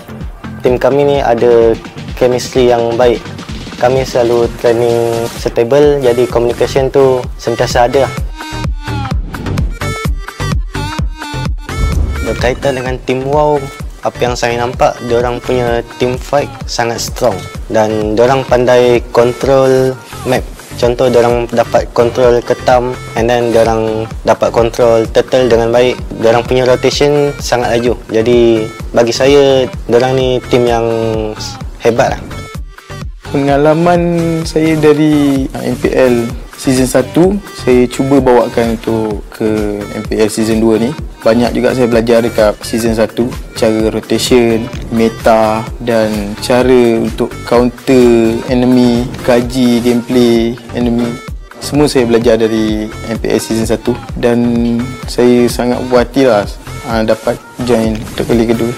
tim kami ni ada chemistry yang baik. Kami selalu training stable, jadi communication tu sentiasa ada. Berkaitan dengan tim WoW, apa yang saya nampak, diorang punya team fight sangat strong dan diorang pandai control map. Contoh, diorang dapat control ketam and then diorang dapat control turtle dengan baik. Diorang punya rotation sangat laju. Jadi bagi saya, diorang ni tim yang hebat lah. Pengalaman saya dari MPL Season 1 saya cuba bawakan untuk ke MPL Season 2 ni. Banyak juga saya belajar dekat Season 1, cara rotation, meta dan cara untuk counter enemy, kaji gameplay enemy. Semua saya belajar dari MPL Season 1 dan saya sangat puas hati lah dapat join untuk kali kedua.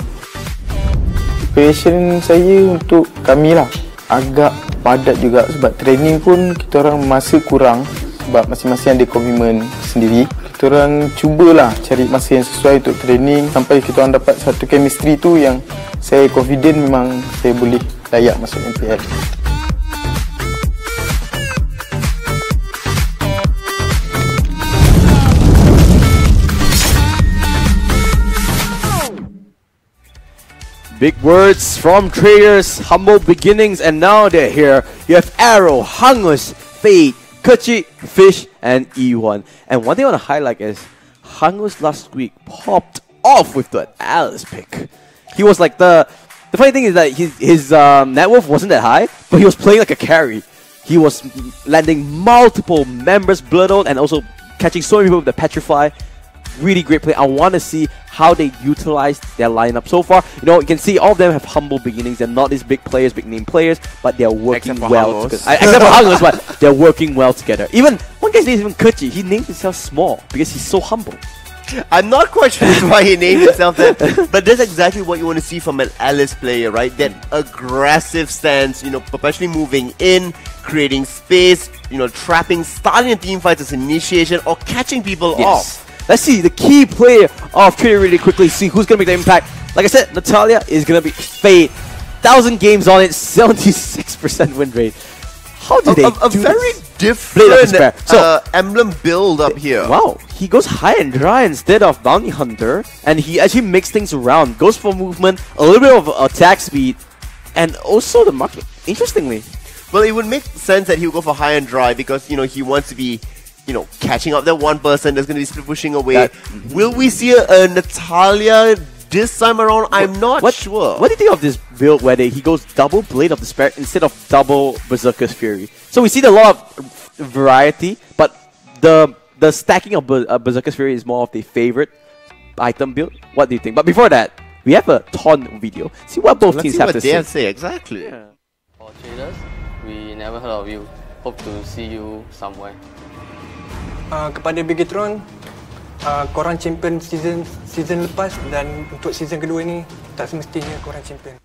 Passion saya untuk kami lah agak padat juga sebab training pun kita orang masa kurang sebab masing-masing ada komitmen sendiri. Kita orang cubalah cari masa yang sesuai untuk training sampai kita orang dapat satu chemistry tu yang saya confident memang saya boleh layak masuk MPL. Big words from traders, humble beginnings, and now they're here. You have Arrow, Hangus, Fade, Kuchi, Fish, and E1. And one thing I want to highlight is Hangus last week popped off with the Alice pick. He was like the funny thing is that his net worth wasn't that high, but he was playing like a carry. He was landing multiple members, Blood Oath, and also catching so many people with the Petrify. really great play. I want to see how they utilize their lineup so far. You know, you can see all of them have humble beginnings. They're not these big players, big name players, but they're working Except for well Hangos. together. Except for Hangos, but they're working well together. Even one guy's name is even Kerchi. He named himself Small because he's so humble. I'm not quite sure why he named himself that, but that's exactly what you want to see from an Alice player, right? That aggressive stance, you know, perpetually moving in, creating space, you know, trapping, starting a team fight as initiation, or catching people off. Let's see the key player of Trader really quickly. See who's gonna make the impact. Like I said, Natalia is gonna be Fade. 1,000 games on it, 76% win rate. How do they A do very this? different emblem build up here. Wow, he goes high and dry instead of Bounty Hunter, and he actually makes things around. Goes for movement, a little bit of attack speed, and also the market. Interestingly, well, it would make sense that he would go for high and dry because, you know, he wants to be, you know, catching up that one person that's going to be split pushing away. Will we see a Natalia this time around? I'm not sure. What do you think of this build where he goes double Blade of Despair instead of double Berserker's Fury? So we see a lot of variety, but the stacking of Berserker's Fury is more of the favorite item build. What do you think? But before that, we have a Ton video. See what both teams have to say. Let's see what they have to say. Exactly. For traders, we never heard of you. Hope to see you somewhere. Kepada Bigetron, korang champion season lepas dan untuk season kedua ni tak semestinya korang champion.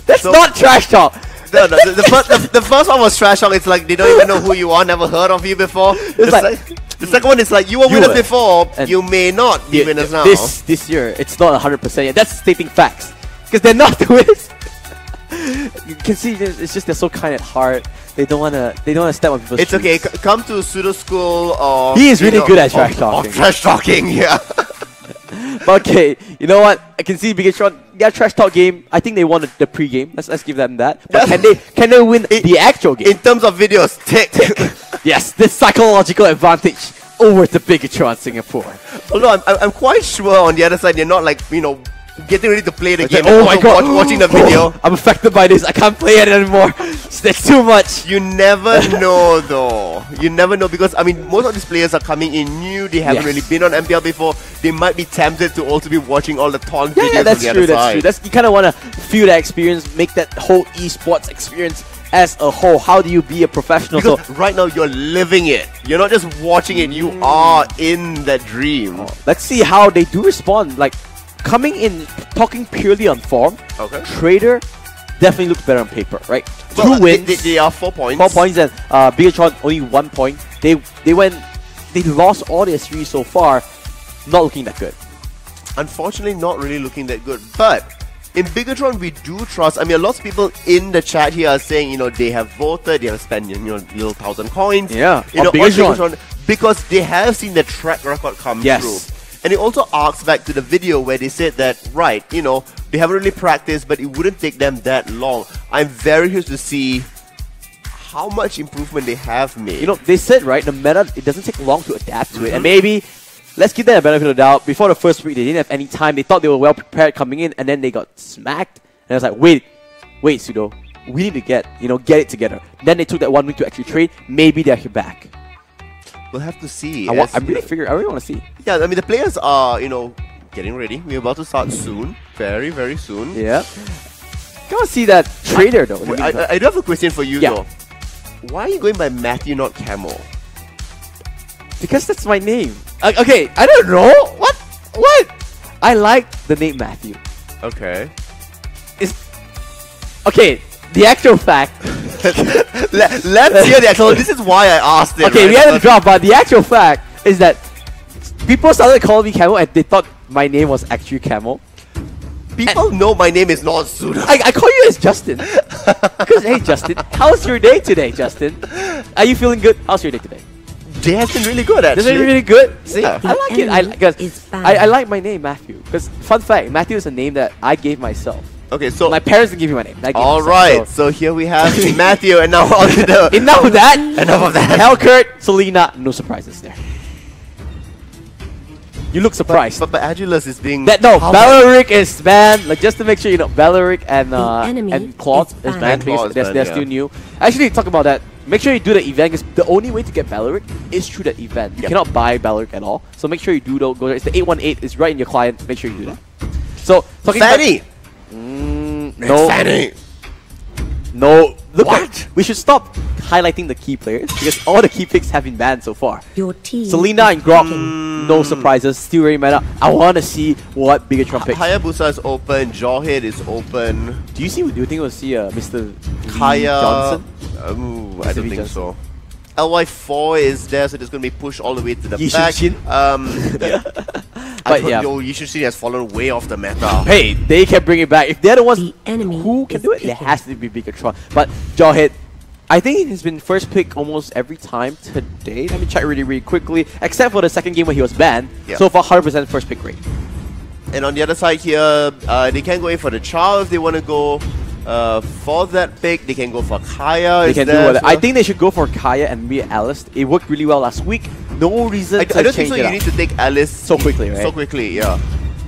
That's not trash talk. No, the first one was trash talk. It's like they don't even know who you are, never heard of you before. The second one is like you were winners before, you may not be winners now. This year, it's not 100% yet. That's stating facts because they're not the winners. You can see it's just they're so kind at heart. They don't wanna step on people's It's okay. Come to pseudo school or he is really good at trash talking. Trash talking, yeah. Okay, you know what? I can see Bigetron. Yeah, trash talk game. I think they won the pre-game. Let's give them that. But can they win the actual game? In terms of videos, tick. Yes, this psychological advantage over the Bigetron Singapore. Although I'm quite sure on the other side, they're not like, you know, getting ready to play the game. Oh my god! Watching the video. I'm affected by this. I can't play it anymore. It's too much. You never know though. You never know because, I mean, most of these players are coming in new. They haven't really been on MPL before. They might be tempted to also be watching all the Ton videos. Yeah, that's on the true. other side. That's true. You kind of want to feel that experience, make that whole esports experience as a whole. How do you be a professional? Because right now you're living it. You're not just watching it. You are in that dream. Let's see how they do respond. Like, coming in, talking purely on form, Trader definitely looks better on paper, right? Well, 2 wins. They are 4 points. 4 points and Bigetron only 1 point. They lost all their series so far, not looking that good. Unfortunately, not really looking that good. But in Bigetron, we do trust. I mean, lots of people in the chat here are saying, you know, they have voted, they have spent, you know, little 1,000 coins. Yeah, you know, on Bigetron. Bigetron because they have seen the track record come through. And it also arcs back to the video where they said that, right, you know, they haven't really practiced, but it wouldn't take them that long. I'm very curious to see how much improvement they have made. You know, they said, right, the meta, it doesn't take long to adapt to it. And maybe, let's give them a benefit of the doubt. Before the first week, they didn't have any time. They thought they were well prepared coming in, and then they got smacked. And I was like, wait, Pseudo, we need to get it together. Then they took that 1 week to actually trade. Maybe they're back. We'll have to see. I really want to see. Yeah, I mean, the players are, you know, getting ready. We're about to start soon. Very, very soon. Yeah. Gotta see that Trader, though. I do have a question for you, though. Why are you going by Matthew, not Camel? Because that's my name. Okay, I don't know. What? I like the name Matthew. Okay. Okay, the actual fact. Let's hear the actual. This is why I asked it. Okay, we had a drop, but the actual fact is that people started calling me Camel and they thought my name was actually Camel. People know my name is not Pseudo. I call you as Justin. Because, hey, Justin, how's your day today, Justin? Are you feeling good? How's your day today? Day has been really good, actually. It's been really good. See, I like it. I like my name, Matthew. Because, fun fact, Matthew is a name that I gave myself. Okay, so my parents didn't give me my name. Alright, so here we have Matthew, and now on to the... Enough of that! Enough of that! Hellcurt, Selena, no surprises there. You look surprised. But Agilus is being... Belleric is banned. Like, just to make sure, you know, Belleric and Claude is banned because they're still new. Actually, talk about that. make sure you do the event, because the only way to get Baloric is through that event. You cannot buy Baloric at all. So make sure you do go there. It's the 818. It's right in your client. Make sure you do that. So talking Fanny! no. Fanny! No. Look what? We should stop highlighting the key players because all the key picks have been banned so far. Your team. Selena and Grok, no surprises. Still very meta. I want to see what Bigatron picks. Hayabusa is open. Jawhead is open. Do you think we'll see Mr. Kaya Johnson? I don't think so. LY4 is there, so it's going to be pushed all the way to the back. But yeah, Yishushin has fallen way off the meta. Hey, they can bring it back. If they're the ones who can do it, it has to be Bigatron. But Jawhead, I think he has been first pick almost every time today. Let me check really quickly. Except for the second game where he was banned. Yeah. So far, 100% first pick rate. And on the other side here, they can go in for the Chow if they want to go for that pick. They can go for Kaya. They can do whatever. I think they should go for Kaya and be Alice. It worked really well last week. No reason to I don't change think so. it You up. need to take Alice So quickly, right? So quickly, yeah.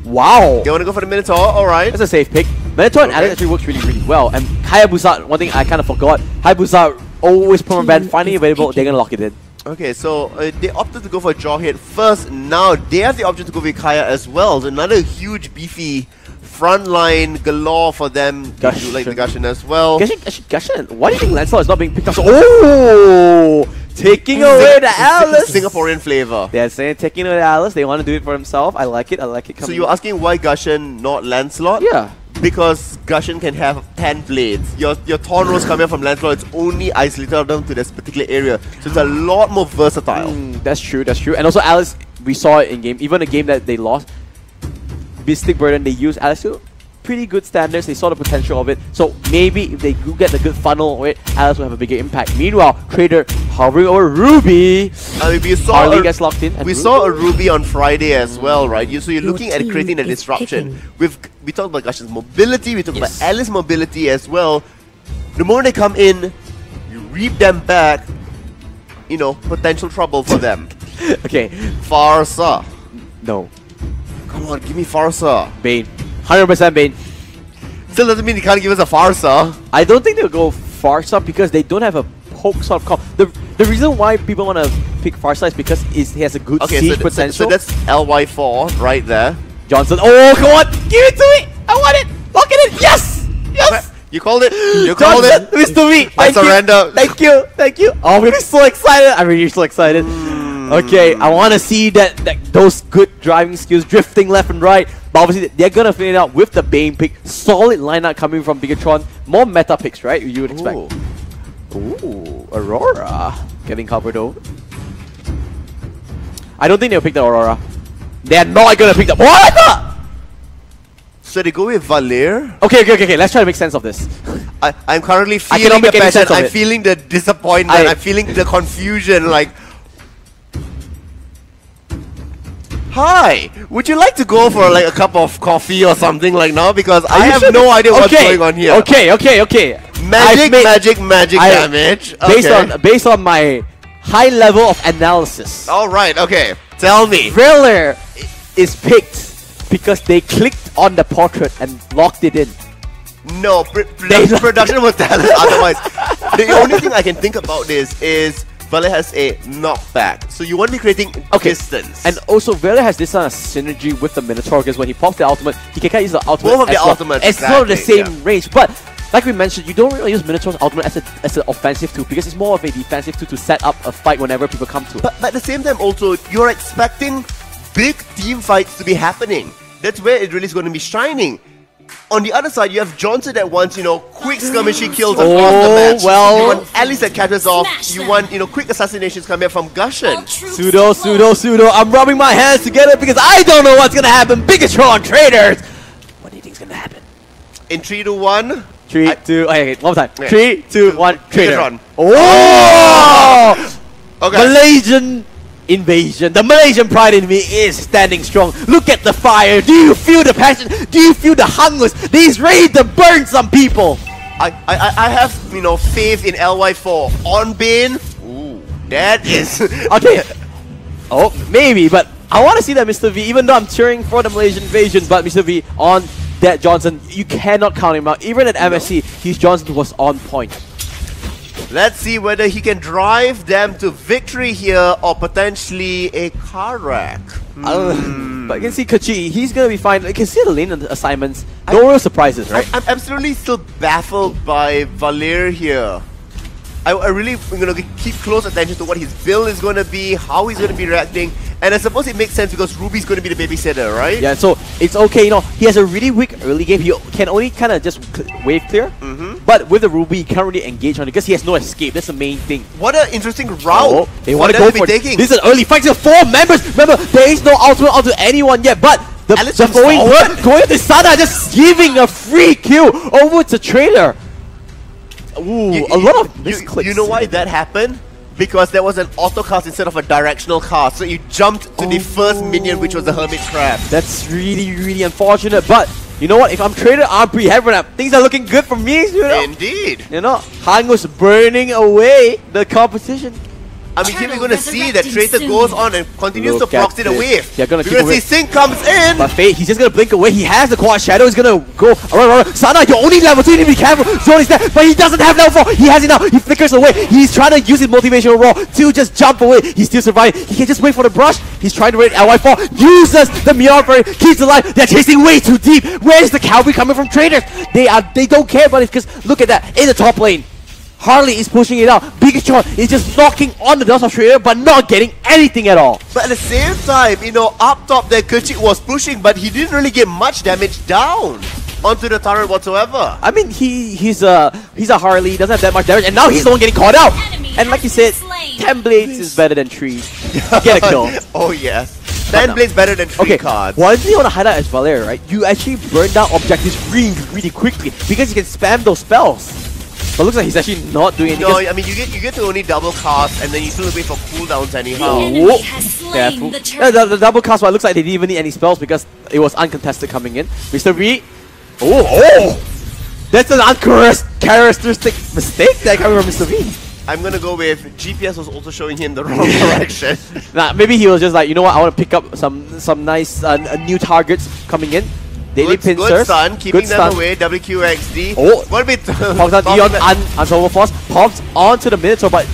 Wow. They want to go for the Minotaur. All right. That's a safe pick. Minotaur and Alice actually works really well. And Hayabusa, one thing I kind of forgot. Hayabusa always permaban, finally available. They're gonna lock it in. Okay, so they opted to go for Jawhead first. Now they have the option to go with Kaya as well. So another huge beefy frontline galore for them. They do like the Gushin as well. Gushin, why do you think Lancelot is not being picked up? Oh, taking away the Alice. Singaporean flavor. They're saying taking away the Alice. They want to do it for himself. I like it. So you're asking why Gushin, not Lancelot? Yeah. Because Gushin can have 10 blades. Your Tornos coming from Lancelot, it's only isolated them to this particular area. So it's a lot more versatile. That's true. And also Alice, we saw it in game. Even a game that they lost, Mystic Burden, they used Alice to pretty good standards. They saw the potential of it. So maybe if they do get the good funnel of it, Alice will have a bigger impact. Meanwhile, Trader hovering over Ruby. We saw Harley gets locked in. We saw a Ruby on Friday as well, right? So you're looking at creating a disruption. We talked about Gushin's mobility, we talked about Alice mobility as well. The moment they come in, you reap them back, potential trouble for them. Okay. Farsa. No. Come on, give me Farsa. Bane. 100% Bane. Still doesn't mean you can't give us a Farsa. I don't think they'll go Farsa because they don't have a poke sort of comp. The reason why people want to pick Farsa is because he has a good siege potential. So that's LY4 right there. Johnson. Oh, come on! Give it to me! I want it! Lock it in! Yes! Yes! You called it! You called it! Mr. V! I surrender! Thank you! Thank you! Oh, I'm really so excited! I'm really so excited. Okay, I want to see those good driving skills drifting left and right. But obviously, they're going to figure it out with the Bane pick. Solid lineup coming from Bigatron. More meta picks, right? You would expect. Ooh, Aurora. Getting covered over. I don't think they'll pick the Aurora. They're not going to pick the... What? So they go with Valir? Okay. Let's try to make sense of this. I'm currently feeling the passion. I'm feeling the disappointment. I'm feeling the confusion. Like... Hi, would you like to go for like a cup of coffee or something like now? Because I have no idea what's going on here. Okay. Magic damage. Based on my high level of analysis. Alright, okay. Tell me. Thriller is picked because they clicked on the portrait and locked it in. No, production will tell it otherwise. The only thing I can think about this is Valir has a knockback, so you want to be creating distance. And also, Valir has this kind of synergy with the Minotaur because when he pops the ultimate, he can kind of use the ultimate. Both of the ultimates. It's not the same range, but like we mentioned, you don't really use Minotaur's ultimate as an offensive tool because it's more of a defensive tool to set up a fight whenever people come to it. But at the same time, also, you're expecting big team fights to be happening. That's where it really is going to be shining. On the other side, you have Johnson that wants, quick skirmishing kills across the match. Well. You want Alice that catches off. You want, quick assassinations coming up from Gushin. Pseudo. I'm rubbing my hands together because I don't know what's going to happen. Bigatron Traders. What do you think is going to happen? In 3, 2, 1. 3, 2, okay, one more time. 3, 2, 1, Trader. Bigatron. Oh! Okay. Malaysian invasion. The Malaysian pride in me is standing strong. Look at the fire. Do you feel the passion? Do you feel the hungers? He's ready to burn some people. I have, faith in LY4. On Bane, ooh, that is... Okay. Oh, maybe, but I want to see that Mr. V, even though I'm cheering for the Malaysian invasion, but Mr. V on that Johnson, you cannot count him out. Even at MSC, his Johnson was on point. Let's see whether he can drive them to victory here or potentially a car wreck. But you can see Kachi, he's gonna be fine. You can see the lane assignments. No real surprises, right? I'm absolutely still baffled by Valir here. I really am going to keep close attention to what his build is going to be, how he's going to be reacting, and I suppose it makes sense because Ruby's going to be the babysitter, right? Yeah, so it's okay, you know, he has a really weak early game. He can only kind of just wave clear, but with the Ruby, he can't really engage on it because he has no escape. That's the main thing. What an interesting route they want to go for taking. This is an early fight. There are 4 members. Remember, there is no ultimate onto anyone yet, but the going to Sana, just giving a free kill over to Trailer. Ooh, a lot of misclicks. You know why that happened? Because there was an auto cast instead of a directional cast. So you jumped to the first minion, which was the Hermit Crab. That's really, really unfortunate. But you know what? If I'm Trader, I'm pretty happy now. Things are looking good for me, you know? Indeed. You know, Hango's burning away the competition. I mean, here we're going to see that Traitor goes on and continues to proxy the wave. They're going to keep see Sync comes in. But Fate, he's just going to blink away. He has the Quad Shadow. He's going to go around. Sana, you're only level 2. You need to be careful. Zone is there, but he doesn't have level 4. He has it now. He flickers away. He's trying to use his motivational roll to just jump away. He's still surviving. He can just wait for the brush. He's trying to raid LY4. Uses the Meteor Fairy. Keeps alive. They're chasing way too deep. Where's the cavalry coming from? Traders. They don't care about it because look at that. In the top lane, Harley is pushing it out. Bigatron is just knocking on the doors of Trader but not getting anything at all. But at the same time, you know, up top there, Kerchik was pushing, but he didn't really get much damage down onto the turret whatsoever. I mean, he's a Harley, he doesn't have that much damage, and now he's the one getting caught out. And like you said, 10 blades is better than 3. Get a kill. Oh yes. 10 blades better than 3 cards. One thing I want to highlight as Valer, right? You actually burn down objectives really, really quickly because you can spam those spells. But looks like he's actually not doing anything. No, I mean, you get to only double cast and then you still wait for cooldowns anyhow. Careful. The double cast, but it looks like they didn't even need any spells because it was uncontested coming in. Mr. V. Oh! That's an uncharacteristic mistake that coming from Mr. V. I'm gonna go with GPS was also showing him the wrong direction. Nah, maybe he was just like, you know what, I want to pick up some nice new targets coming in. Daily pincers. Good stun, keeping them away. WQXD. Oh, what a bit. Pops on Eon and Overforce. Pops onto the Minotaur, but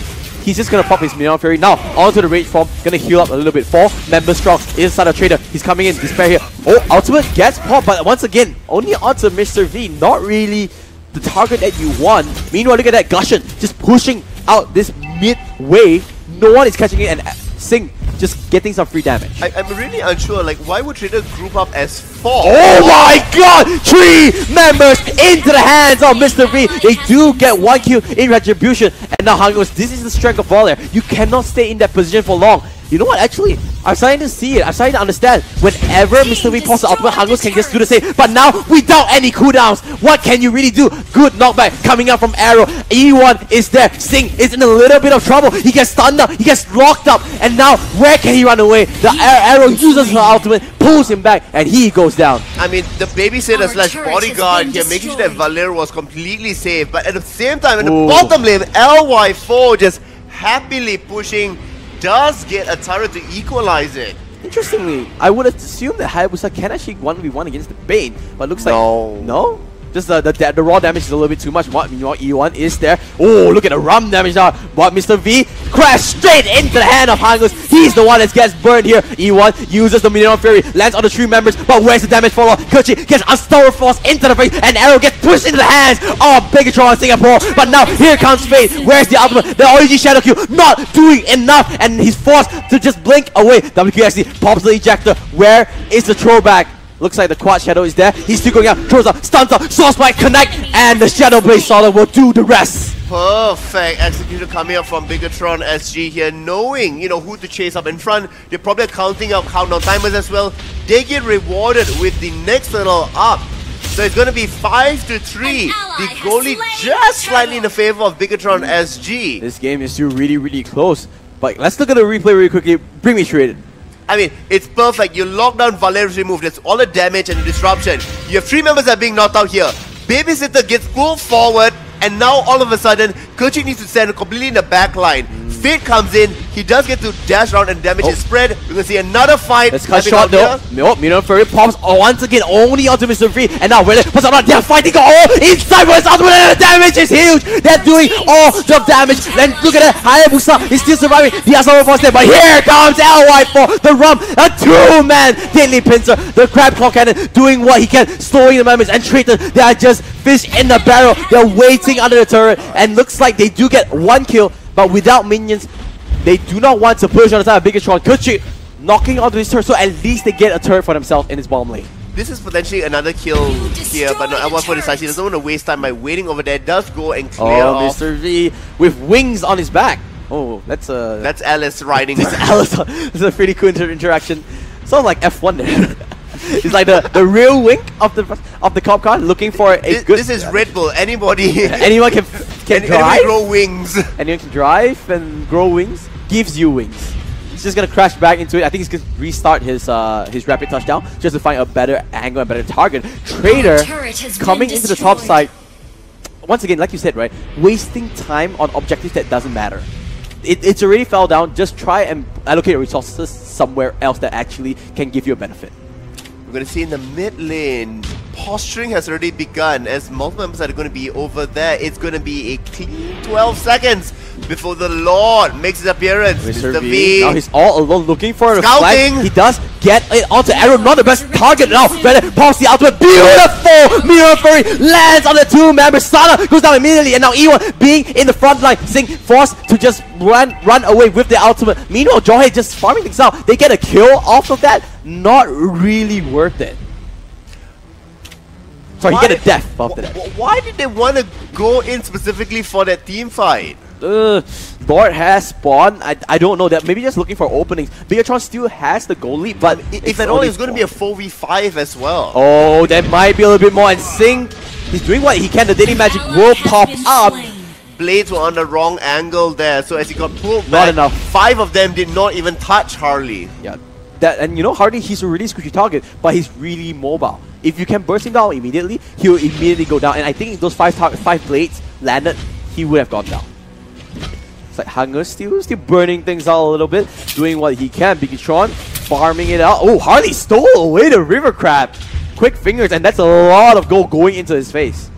he's just gonna pop his Meteor Fury now onto the Rage form. Gonna heal up a little bit. 4 member strong inside the Trader. He's coming in. Despair here. Oh, ultimate gets popped, but once again, only onto Mr. V. Not really the target that you want. Meanwhile, look at that Gushen just pushing out this mid wave. No one is catching it, and Sing just getting some free damage. I'm really unsure, like, why would Trader group up as 4? Oh my god! 3 members into the hands of Mr. V. They do get 1 kill in retribution. And now Hungos, this is the strength of Valer. You cannot stay in that position for long. You know what, actually, I'm starting to see it. I'm starting to understand. Whenever Mr. V posts the ultimate, Hungos can just do the same. But now, without any cooldowns, what can you really do? Good knockback coming out from Arrow. E1 is there. Sing is in a little bit of trouble. He gets stunned up. He gets locked up. And now, where can he run away? The Arrow uses her ultimate, pulls him back, and he goes down. I mean, the babysitter slash bodyguard here, making sure that Valer was completely safe. But at the same time, in the bottom lane, LY4 just happily pushing, does get a turret to equalize it. Interestingly, I would assume that Hayabusa can actually 1v1 against the Bane, but looks like no. Just the raw damage is a little bit too much. What E1 is there? Oh, look at the rum damage now. But Mr. V crashed straight into the hand of Hangos. He's the one that gets burned here. E1 uses the Meteor Fury, lands on the 3 members, but where's the damage follow? Kerchik gets Unstoppable Force into the face, and Arrow gets pushed into the hands of Bigatron in Singapore. But now here comes Fate. Where's the ultimate? The OG Shadow Q not doing enough, and he's forced to just blink away. WQXD pops the ejector. Where is the throwback? Looks like the Quad Shadow is there. He's still going out. Throws up, stuns up, Soul Spike connect, and the Shadow Blade Solid will do the rest. Perfect execution coming up from Bigatron SG here, knowing, you know, who to chase up in front. They're probably counting out countdown timers as well. They get rewarded with the next little up. So it's going to be 5-3. The goalie just slightly in the favor of Bigatron SG. This game is still really, really close. But let's look at the replay really quickly. Bring me straight in. I mean, it's perfect. You lock down Valer's remove. That's all the damage and the disruption. You have 3 members that are being knocked out here. Babysitter gets pulled forward, and now all of a sudden, Kerchik needs to stand completely in the back line. Fate comes in, He does get to dash around and damage his spread. We're going to see another fight. Let's cut happening short out though. here. Nope, Mino Fury pops once again only onto Mr. V. And now Willie puts on, they're fighting all inside with his ultimate and the damage is huge. They're doing all the damage. Then look at that, Hayabusa is still surviving. The Assault Force there, but here comes LY for the Rum. A two-man Deadly Pincer. The Crab Claw Cannon doing what he can, slowing the members and Traitor. They are just fish in the barrel. They're waiting under the turret and looks like they do get one kill, but without minions, they do not want to push on the side of Bigatron. Kuchi knocking onto his turret, so at least they get a turret for themselves in his bomb lane. This is potentially another kill here, but no, L1 for Hisashi doesn't want to waste time by waiting over there. Does go and clear off. Mr. V with wings on his back. Oh, that's Alice riding. That's Alice. It's a pretty cool interaction. Sounds like F1 there. It's like the real wink of the cop car looking for a good. This is Red Bull. Anybody, anyone can drive. Anyone grow wings. Anyone can drive and grow wings. Gives you wings. He's just gonna crash back into it. I think he's gonna restart his rapid touchdown just to find a better angle and better target. Traitor coming into the top side. Once again, like you said, right, wasting time on objectives that doesn't matter. It's already fell down. Just try and allocate resources somewhere else that actually can give you a benefit. We're going to see in the mid lane, posturing has already begun as multiple members are going to be over there. It's going to be a clean 12 seconds before the Lord makes his appearance. Mr. V. Now he's all alone looking for a Scouting. flag. He does get it onto Arrow, not the best target now. Bennett pops the ultimate. Beautiful! Mirror Fury lands on the two members. Sana goes down immediately, and now E1 being in the front line, Sing forced to just run away with the ultimate. Meanwhile, Jorge just farming things out. They get a kill off of that. Not really worth it. Sorry, he get a death after that. Why did they want to go in specifically for that team fight? Lord has spawned. I don't know that. Maybe just looking for openings. Bigatron still has the goal lead, but if at all, it's going to be a 4v5 as well. Oh, that might be a little bit more. And Sing, he's doing what he can. The Daily Magic will pop up. Blades were on the wrong angle there, so as he got pulled back, not enough. 5 of them did not even touch Harley. Yeah, and you know Harley, he's a really squishy target, but he's really mobile. If you can burst him down immediately, he'll immediately go down. And I think if those 5 blades landed, he would have gone down. It's like Hunger still burning things out a little bit, doing what he can. Bigatron farming it out. Oh, Harley stole away the River Crab. Quick fingers, and that's a lot of gold going into his face.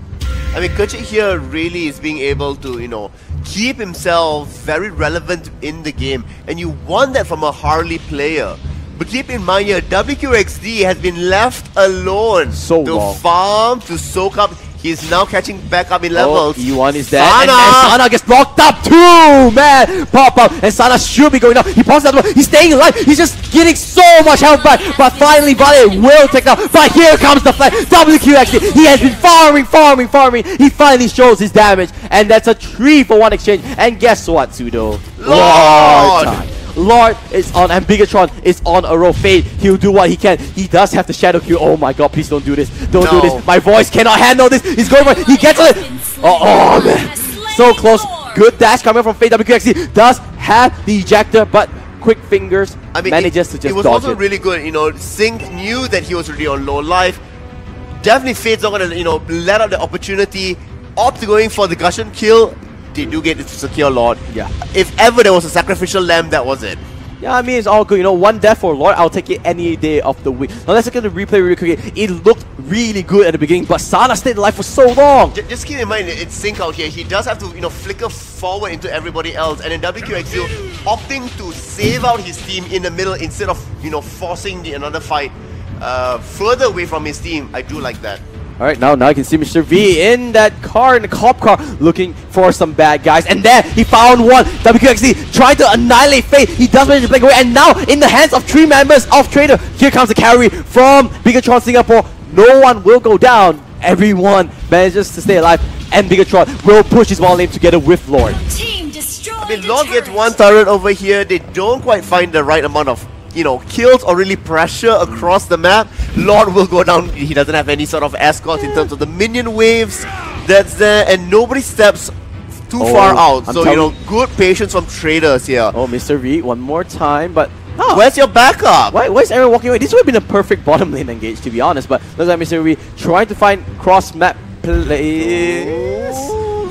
I mean, Kerchik here really is being able to, you know, keep himself very relevant in the game. And you want that from a Harley player. But keep in mind here, WQXD has been left alone to farm, to soak up. He's now catching back up in levels. Oh, E1 is there. And Sana gets blocked up too, man. Pop up. And Sana should be going down. He pops out. He's staying alive. He's just getting so much health back. But finally, Vale will take down. But here comes the flag. WQXD. He has been farming. He finally shows his damage. And that's a 3-for-1 exchange. And guess what, Pseudo? Lord time. Lord is on, and Bigatron is on a roll. Fade, he'll do what he can. He does have the Shadow Q. Oh my god, please don't do this. Don't do this. My voice cannot handle this. He's going for it. He gets it. Oh man. So close. Good dash coming from Fade. WQXD does have the ejector, but quick fingers manages to just dodge it. It was also really good. You know, Sync knew that he was already on low life. Definitely Fade's not going to, you know, let out the opportunity. Opt going for the Gushon kill. They do get it to secure Lord. Yeah. If ever there was a sacrificial lamb, that was it. Yeah, I mean, it's all good. You know, one death for Lord, I'll take it any day of the week. Now let's look at the replay really quickly. It looked really good at the beginning, but Sana stayed alive for so long. Just keep in mind, it's Sync out here. He does have to, you know, flicker forward into everybody else. And then WQXU opting to save out his team in the middle instead of, you know, forcing another fight further away from his team. I do like that. Alright, now you can see Mr. V in that car, in the cop car, looking for some bad guys. And there, he found one. WQXD trying to annihilate Fate. He does manage to break away. And now, in the hands of 3 members of Trader, here comes the carry from Bigatron Singapore. No one will go down. Everyone manages to stay alive. And Bigatron will push his ball lane together with Lord. I mean, Lord gets one turret over here. They don't quite find the right amount of, you know, kills or really pressure across the map. Lord will go down. He doesn't have any sort of escorts in terms of the minion waves that's there, and nobody steps too far out. So, you know, good patience from traders here. Oh, Mr. V, one more time, but where's your backup? Where's everyone walking away? This would have been a perfect bottom lane engage, to be honest, but looks like Mr. V trying to find cross-map plays.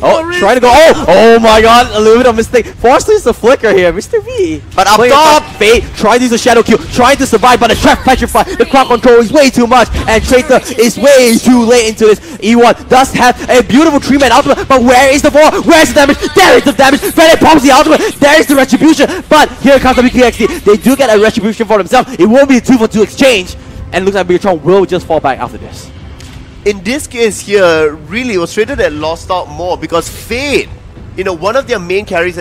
Oh, trying to go. Oh my god, a little bit of mistake. Forced to use the flicker here, Mr. V. But up top, Fate trying to use a shadow Q, trying to survive, but the trap petrify. The crowd control is way too much, and Traitor is way too late into this. E1 does have a beautiful 3-man ultimate, but where is the 4? Where's the damage? There is the damage. Freddy pops the ultimate. There is the retribution, but here comes WQXD. They do get a retribution for themselves. It won't be a 2-for-2 exchange, and it looks like Bigatron will just fall back after this. In this case here, really, it was Traitor that lost out more because Fate, one of their main carries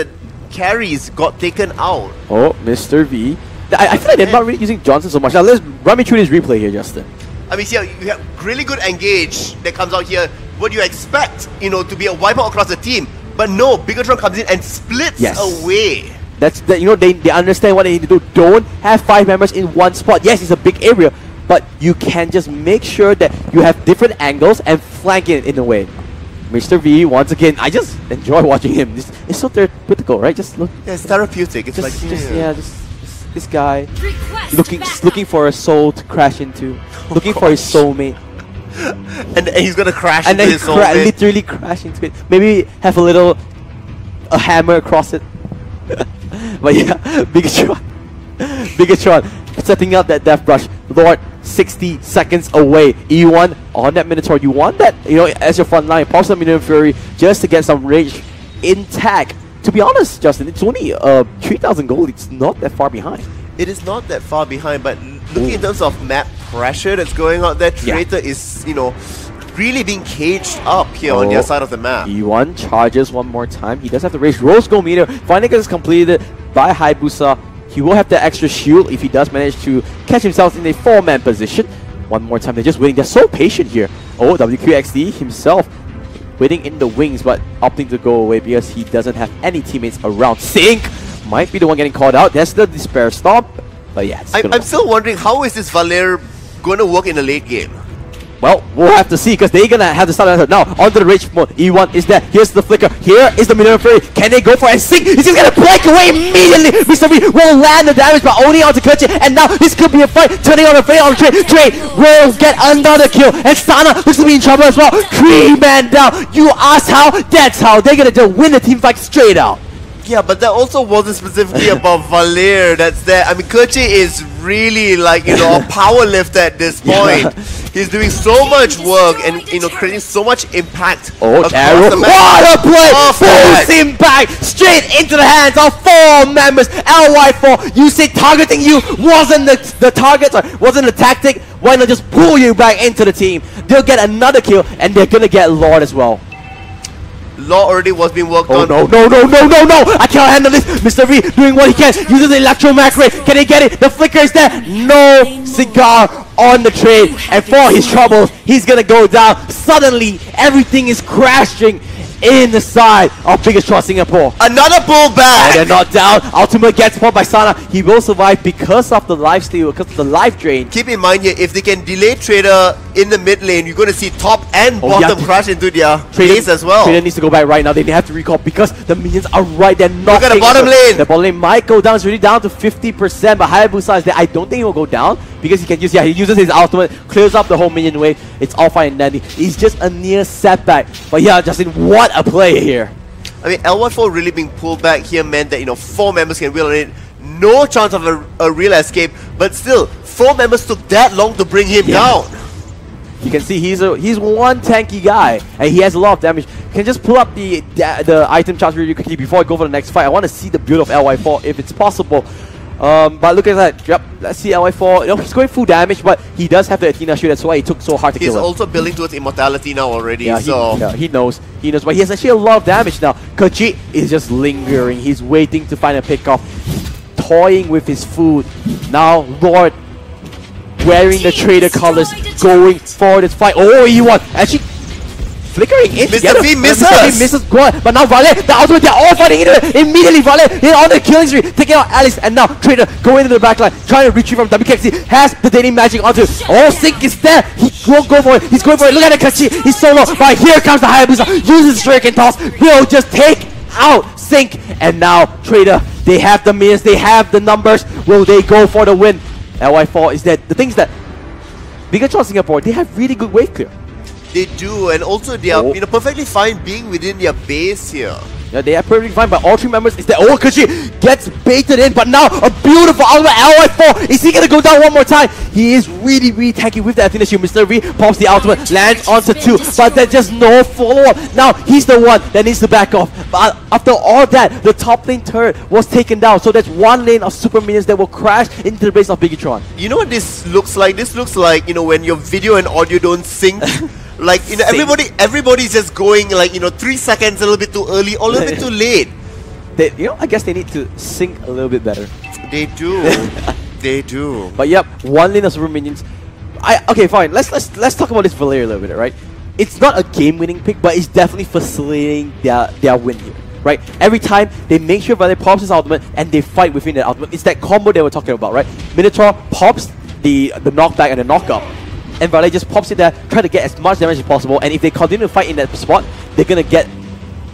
got taken out. Oh, Mr. V. I feel like they're not really using Johnson so much. Now let's run me through this replay here, Justin. I mean, see, you have really good engage that comes out here. What do you expect, to be a wipeout across the team? But no, Bigatron comes in and splits away. That's they understand what they need to do. Don't have 5 members in one spot. Yes, it's a big area, but you can just make sure that you have different angles and flank it in a way. Mr. V, once again, I just enjoy watching him. It's so therapeutic, right? Just look. Yeah, it's therapeutic. It's just this guy looking for a soul to crash into, looking for his soulmate. And he's gonna crash and into his soulmate. Literally crash into it. Maybe have a hammer across it. But yeah, Bigatron setting up that death brush. Lord, 60 seconds away. E1 on that Minotaur. You want that, as your front line. Pops the Minotaur Fury just to get some rage intact. To be honest, Justin, it's only 3,000 gold. It's not that far behind. It is not that far behind, but looking in terms of map pressure that's going out there, Traitor is, really being caged up here on their side of the map. E1 charges one more time. He does have to raise Rose Gold Meter. Finally gets completed by Hayabusa. He will have the extra shield if he does manage to catch himself in a 4-man position. One more time, they're just waiting. They're so patient here. Oh, WQXD himself waiting in the wings, but opting to go away because he doesn't have any teammates around. Sync might be the one getting called out. That's the Despair Stomp. But yeah, I'm still wondering, how is this Valer going to work in the late game? Well, we'll have to see because they're going to have to start now. Onto the Rage mode. E1 is there. Here's the flicker. Here is the Minotaur Fury. Can they go for it? Sync. He's just going to break away immediately. Mr. V will land the damage, but only onto Kerchi. And now this could be a fight. Turning on the Fate on the trade. Trade will get another kill. And Sana looks to be in trouble as well. 3-man down. You ask how? That's how. They're going to win the team fight straight out. Yeah, but that also wasn't specifically about Valer that's there. I mean, Kerchi is really like, a power lifter at this point. He's doing so much work and, creating so much impact across the map. What a play! Boost impact straight into the hands of 4 members. LY4, you say targeting you wasn't the target, or wasn't the tactic. Why not just pull you back into the team? They'll get another kill and they're gonna get Lord as well. Law already was being worked on. No! I can't handle this. Mr. V doing what he can. Uses the electromagnet ray. Can he get it? The flicker is there. No cigar on the trade. And for his troubles, he's gonna go down. Suddenly, everything is crashing in the side of Bigatron Singapore. Another pullback! And they're not down. Ultimate gets popped by Sana. He will survive because of the lifesteal, because of the life drain. Keep in mind here, if they can delay Traitor in the mid lane, you're going to see top and bottom crash into their base as well. Traitor needs to go back right now. They have to recall because the minions are right there. Look at the bottom lane. The bottom lane might go down. It's really down to 50%, but Hayabusa is there. I don't think he will go down because he can use, he uses his ultimate, clears up the whole minion wave. It's all fine and dandy. He's just a near setback. But yeah, Justin, what a play here. I mean, L14 really being pulled back here meant that, 4 members can wheel on it. No chance of a real escape, but still, 4 members took that long to bring him down. You can see he's one tanky guy, and he has a lot of damage. Can just pull up the item charts really quickly before I go for the next fight. I want to see the build of LY4 if it's possible. But look at that. Yep, let's see LY4. He's going full damage, but he does have the Athena shield. That's why he took so hard to kill him. He's also building towards immortality now already. Yeah, he knows. He knows, but he has actually a lot of damage now. Kerchi is just lingering. He's waiting to find a pickoff, toying with his food. Now, Lord, wearing the Traitor colors, going for this fight. Oh, E1 actually flickering in together. Mr. V misses! Mr. V misses Guan, but now Valer, the ultimate, they're all fighting into it. Immediately Valer hit on the killing spree, taking out Alice, and now Traitor going into the backline, trying to retrieve from WKXD, has the dating magic onto it. Oh, Sync is there. He won't go for it. He's going for it. Look at the Kerchi. He's so low. But here comes the Hayabusa. Uses the Shuriken toss. Will just take out Sync. And now Traitor, they have the minions, they have the numbers. Will they go for the win? LY4 is dead. The things that Bigatron Singapore, they have really good wave clear. They do, and also they are perfectly fine being within their base here. Yeah, they are perfectly fine, but all three members is that KRACHI gets baited in, but now a beautiful ultimate LY4. Is he gonna go down one more time? He is really, really tanky with that Athena shield. Mr. V pops the ultimate, lands onto 2, but there's just no follow-up. Now he's the one that needs to back off. But after all that, the top lane turret was taken down, so there's one lane of super minions that will crash into the base of Biggitron. You know what this looks like? This looks like, when your video and audio don't sync. Like, everybody's just going like, 3 seconds a little bit too early or a little bit too late. I guess they need to sync a little bit better. They do. They do. But yep, one lane of super minions. Okay, fine. Let's talk about this Valeria a little bit, right? It's not a game-winning pick, but it's definitely facilitating their win here, right? Every time they make sure Valeria pops his ultimate and they fight within that ultimate. It's that combo they were talking about, right? Minotaur pops the knockback and the knockup, and Valeria just pops it there, try to get as much damage as possible, and if they continue to fight in that spot, they're gonna get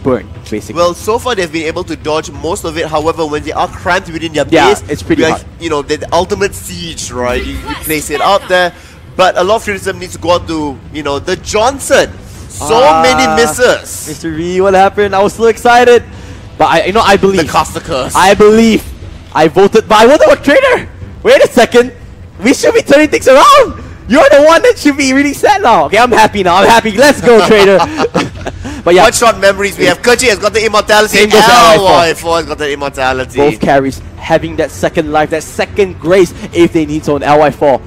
burned, basically. Well, so far they've been able to dodge most of it. However, when they are cramped within their base, it's pretty hard. The ultimate siege, right? You place it out there, but a lot of criticism needs to go on to, the Johnson. So many misses. Mr. V, what happened? I was so excited. But I believe. The caster curse. I believe. I voted for Trader. Wait a second. We should be turning things around. You're the one that should be really sad now. Okay, I'm happy now. I'm happy. Let's go, Trader. But yeah. One shot memories. We have KRACHI has got the immortality. LY4 has got the immortality. Both carries having that second life, that second grace if they need to on LY4.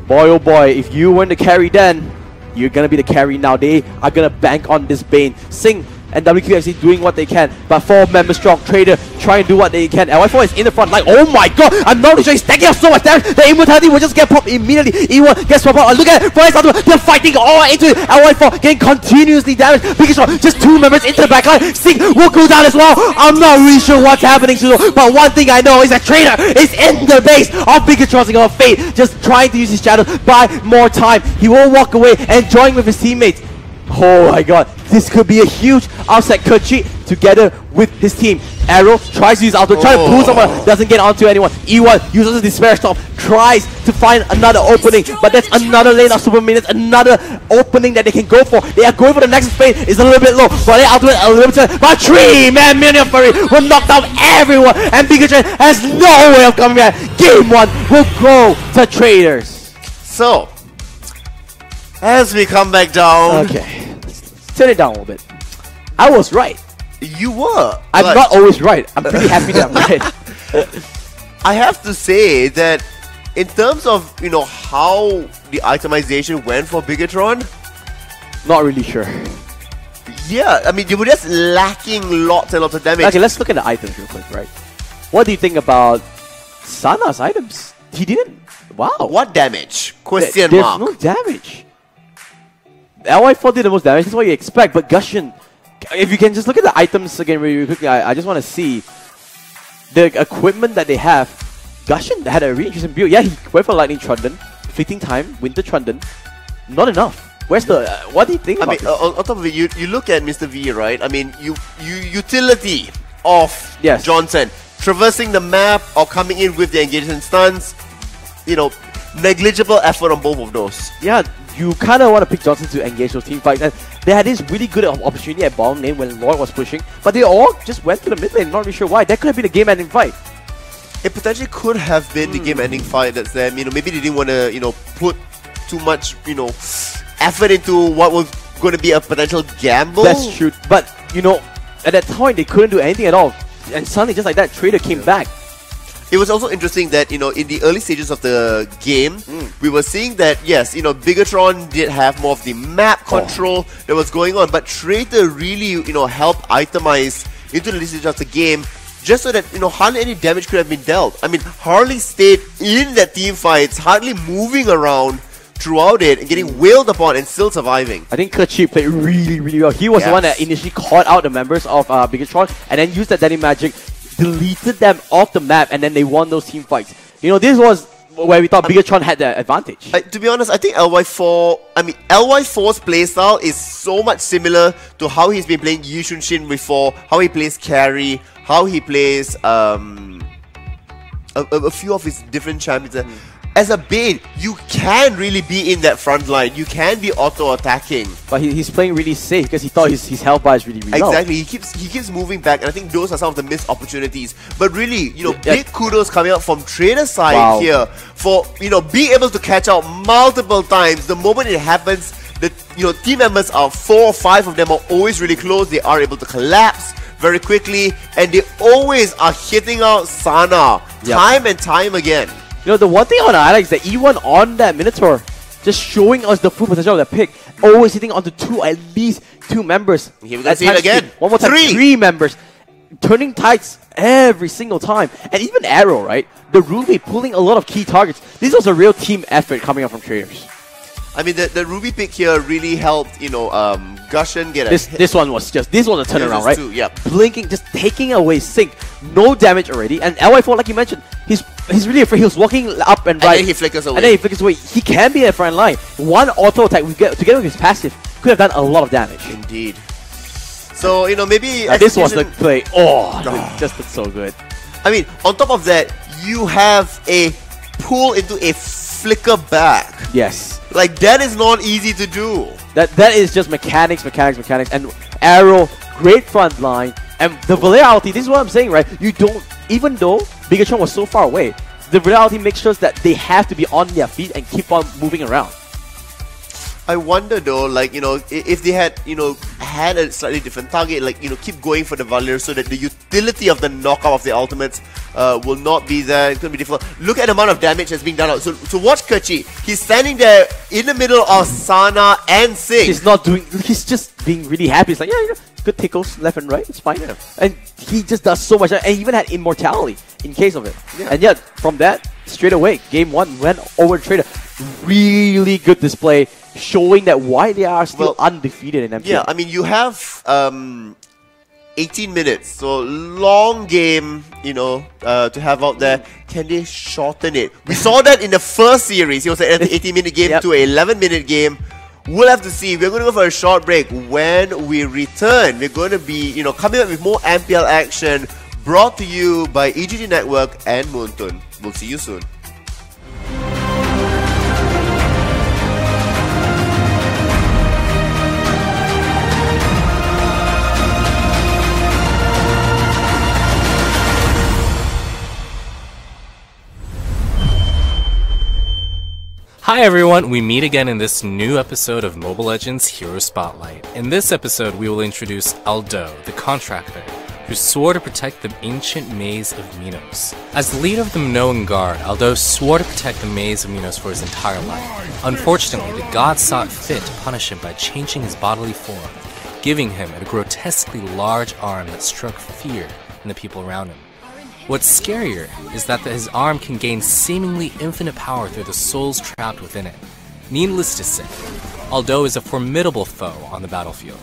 Boy, oh boy, if you weren't the carry then, you're gonna be the carry now. They are gonna bank on this Bane. Sing and WQFC doing what they can, but 4 members strong. Trader trying to do what they can. LY4 is in the front, like, oh my god, I'm not really sure he's stacking up so much damage. The immortality will just get popped immediately. E1 gets popped out. Look at it, Forest ultimate. They're fighting all into it. LY4 getting continuously damaged. Biggitron, just 2 members into the backline. Sing will go down as well. I'm not really sure what's happening to them, but one thing I know is that Trader is in the base of Biggitron's gonna Fate, just trying to use his shadows, buy more time. He will walk away and join with his teammates. Oh my god, this could be a huge upset. KRACHI together with his team. Arrow tries to use ultimate, tries to pull someone, doesn't get onto anyone. E1 uses the Despair Storm, tries to find another opening, but that's another lane of super minions, another opening that they can go for. They are going for the Nexus Fate, is a little bit low, but they ultimate a little bit, but 3-man Minion Fury will knock down everyone, and Biggitron has no way of coming back. Game 1 will go to Traders. So, as we come back down. Okay, let's turn it down a little bit. I was right. You were. I'm not always right. I'm pretty happy that I'm right. I have to say that in terms of, how the itemization went for Biggitron, not really sure. Yeah, I mean, they were just lacking lots and lots of damage. Okay, let's look at the items real quick, right? What do you think about Sana's items? He didn't. Wow. What damage? Question There's mark. no damage. LY4 did the most damage, that's what you expect, but Gusion, if you can just look at the items again really quickly, I just want to see the equipment that they have. Gusion had a really interesting build. Yeah, he went for Lightning Trundle, Fleeting Time, Winter Trundle. Not enough. Where's the... what do you think about this? On top of it, you look at Mr. V, right? I mean, utility of Johnson. Traversing the map or coming in with the engagement stuns. Negligible effort on both of those. Yeah, you kind of want to pick Johnson to engage those team fights. And they had this really good opportunity at bottom lane when Lloyd was pushing, but they all just went to the mid lane, not really sure why. That could have been a game-ending fight. It potentially could have been the game-ending fight that's there. Maybe they didn't want to, put too much, effort into what was going to be a potential gamble. That's true. But, at that point, they couldn't do anything at all. And suddenly, just like that, Trader came back. It was also interesting that, in the early stages of the game, we were seeing that, yes, Biggitron did have more of the map control that was going on, but Trader really, helped itemize into the early stages of the game just so that, hardly any damage could have been dealt. I mean, Harley stayed in that team fights, hardly moving around throughout it and getting wailed upon and still surviving. I think KRACHI played really, really well. He was the one that initially caught out the members of Biggitron and then used that Daddy Magic, deleted them off the map, and then they won those team fights. This was where we thought Biggitron had the advantage. To be honest, I think LY4's playstyle is so much similar to how he's been playing Yi Xunshin before, how he plays carry, how he plays a few of his different champions. as a Bane, you can really be in that front line. You can be auto-attacking. But he's playing really safe because he thought his health bar is really low. Exactly. He keeps moving back, and I think those are some of the missed opportunities. But really, big kudos coming out from Trader's side here for being able to catch out multiple times. The moment it happens, the team members are 4 or 5 of them are always really close. They are able to collapse very quickly, and they always are hitting out Sana time and time again. The one thing I want to highlight is that E1 on that Minotaur, just showing us the full potential of that pick, always hitting onto at least 2 members. Here we go, see it again. One more time, 3 members, turning tides every single time. And even Arrow, right? The Ruby pulling a lot of key targets. This was a real team effort coming up from Traders. I mean, the Ruby pick here really helped, Gushen get a this one was a turnaround, right? Too, yeah. Blinking, just taking away Sync. No damage already. And LY4, like you mentioned, he's really afraid. He was walking up and right. And then he flickers away. He can be a front line. One auto attack together with his passive could have done a lot of damage. Indeed. So, maybe... this was the play. It just looked so good. I mean, on top of that, you have a pull into a flicker back. Yes. Like, that is not easy to do. That is just mechanics. And Arrow, great front line. And the Valer, this is what I'm saying, right? You don't, even though Bigatron was so far away, the Valer makes sure that they have to be on their feet and keep on moving around. I wonder though, like, if they had, had a slightly different target, like, keep going for the Valir so that the utility of the knockout of the ultimates will not be there. It's going to be difficult. Look at the amount of damage that's being done out. So watch Kerchi. He's standing there in the middle of Sana and Singh. He's just being really happy. He's like, good tickles left and right. It's fine. Yeah. And he just does so much. And he even had immortality in case of it. Yeah. And yet, from that, straight away, game 1 went over Trader. Really good display, showing that why they are still undefeated in MPL. Yeah, I mean, you have 18 minutes, so long game, to have out there. Can they shorten it? We saw that in the first series. It was an 18-minute game to an 11-minute game. We'll have to see. We're going to go for a short break. When we return, we're going to be, coming up with more MPL action brought to you by EGG Network and Moontun. We'll see you soon. Hi everyone, we meet again in this new episode of Mobile Legends Hero Spotlight. In this episode, we will introduce Aldo, the contractor, who swore to protect the ancient maze of Minos. As the leader of the Minoan Guard, Aldo swore to protect the maze of Minos for his entire life. Unfortunately, the gods saw it fit to punish him by changing his bodily form, giving him a grotesquely large arm that struck fear in the people around him. What's scarier is that his arm can gain seemingly infinite power through the souls trapped within it. Needless to say, Aldo is a formidable foe on the battlefield.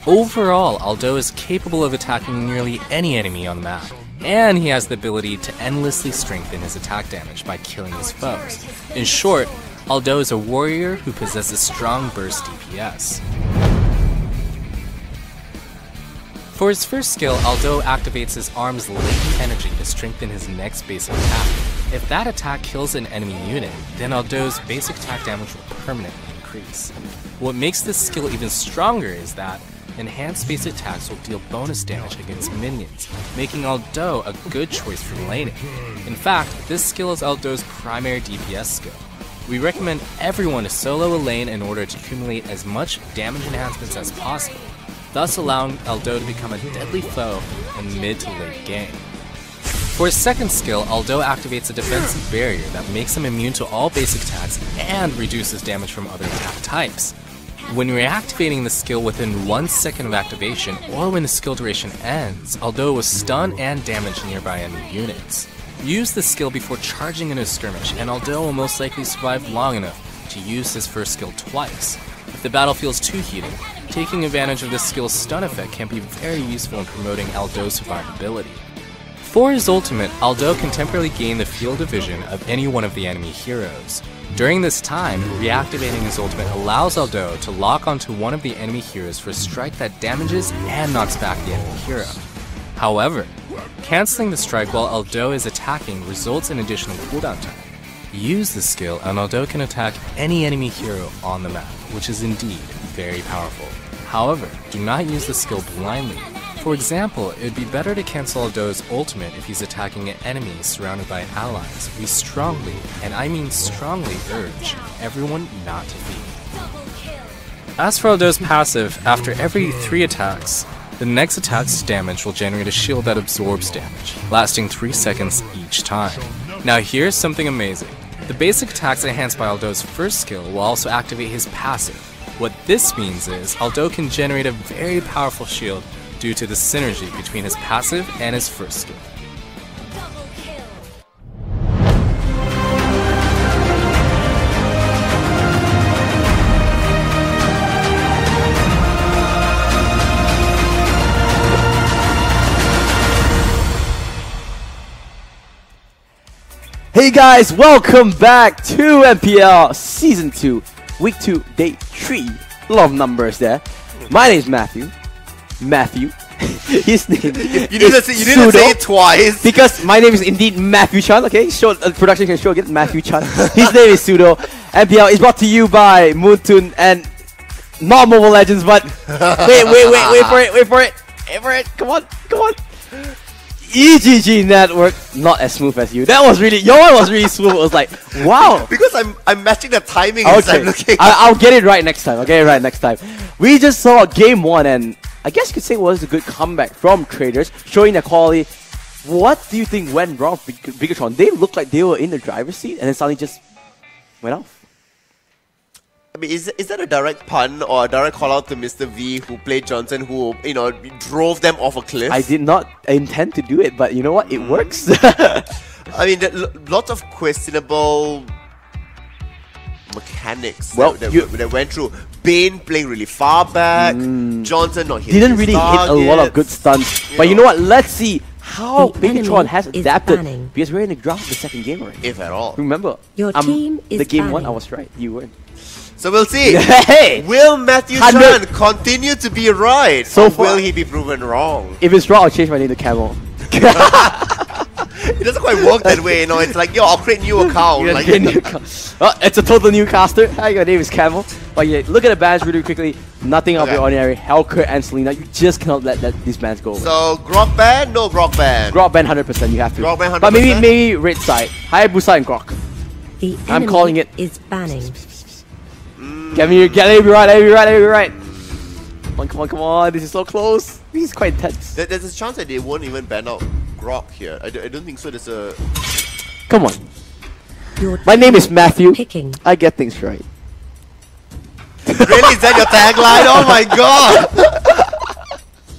Overall, Aldo is capable of attacking nearly any enemy on the map, and he has the ability to endlessly strengthen his attack damage by killing his foes. In short, Aldo is a warrior who possesses strong burst DPS. For his first skill, Aldo activates his arm's latent energy to strengthen his next basic attack. If that attack kills an enemy unit, then Aldo's basic attack damage will permanently increase. What makes this skill even stronger is that enhanced basic attacks will deal bonus damage against minions, making Aldo a good choice for laning. In fact, this skill is Aldo's primary DPS skill. We recommend everyone to solo a lane in order to accumulate as much damage enhancements as possible, thus allowing Aldo to become a deadly foe in mid to late game. For his second skill, Aldo activates a defensive barrier that makes him immune to all basic attacks and reduces damage from other attack types. When reactivating the skill within 1 second of activation, or when the skill duration ends, Aldo will stun and damage nearby enemy units. Use the skill before charging into a skirmish, and Aldo will most likely survive long enough to use his first skill twice. If the battle feels too heated, taking advantage of this skill's stun effect can be very useful in promoting Aldo's survivability. For his ultimate, Aldo can temporarily gain the field of vision of any one of the enemy heroes. During this time, reactivating his ultimate allows Aldo to lock onto one of the enemy heroes for a strike that damages and knocks back the enemy hero. However, cancelling the strike while Aldo is attacking results in additional cooldown time. Use the skill and Aldo can attack any enemy hero on the map, which is indeed very powerful. However, do not use the skill blindly. For example, it would be better to cancel Aldo's ultimate if he's attacking an enemy surrounded by allies. We strongly, and I mean strongly, urge everyone not to feed. As for Aldo's passive, after every 3 attacks, the next attack's damage will generate a shield that absorbs damage, lasting 3 seconds each time. Now here's something amazing. The basic attacks enhanced by Aldo's first skill will also activate his passive. What this means is, Aldo can generate a very powerful shield due to the synergy between his passive and his first skill. Hey guys, welcome back to MPL Season 2, Week 2, Day 3. A lot of numbers there. My name is Matthew. His name You didn't say it twice. Because my name is indeed Matthew Chan, okay? Show, production can show again, Matthew Chan. His name is Pseudo. MPL is brought to you by Moontoon and not Mobile Legends, but wait for it. Come on. EGG Network, not as smooth as you. That was really, your one was really smooth. It was like, wow. Because I'm matching the timing as I'm looking. I'll get it right next time. We just saw Game 1 and I guess you could say it was a good comeback from Traders, showing their quality. What do you think went wrong with Bigatron? They looked like they were in the driver's seat and then suddenly just went off. I mean, is that a direct pun or a direct call out to Mr. V who played Johnson, who drove them off a cliff? I did not intend to do it, but you know what? It works. I mean, lots of questionable mechanics that went through. Bane playing really far back. Johnson not hitting didn't really hit a lot of good stunts. But you know what? Let's see how Bigatron has adapted. Because we're in the draft of the second game already. If at all. Remember, your team is the game banning. 1, I was right. You weren't. So we'll see. Hey! Will Matthew Chan continue to be right? So or far, will he be proven wrong? If it's wrong, I'll change my name to Camel. It doesn't quite work that way, It's like, yo, I'll create a new account. It's a total new caster. Hi, your name is Camel. But yeah, look at the bans really quickly. Nothing of the ordinary. Hellcurt and Selena. You just cannot let these bans go away. So, Grok ban? No Grok ban. Grok ban 100%. You have to. Grok ban 100%. But maybe red side. Hayabusa and Grok. I'm calling it. Is banning. Let me be right. Come on. This is so close. This is quite intense. There's a chance that they won't even ban out Grok here. I don't think so. There's a... Come on. My name is Matthew. I get things right. Really? Is that your tagline? Oh my god!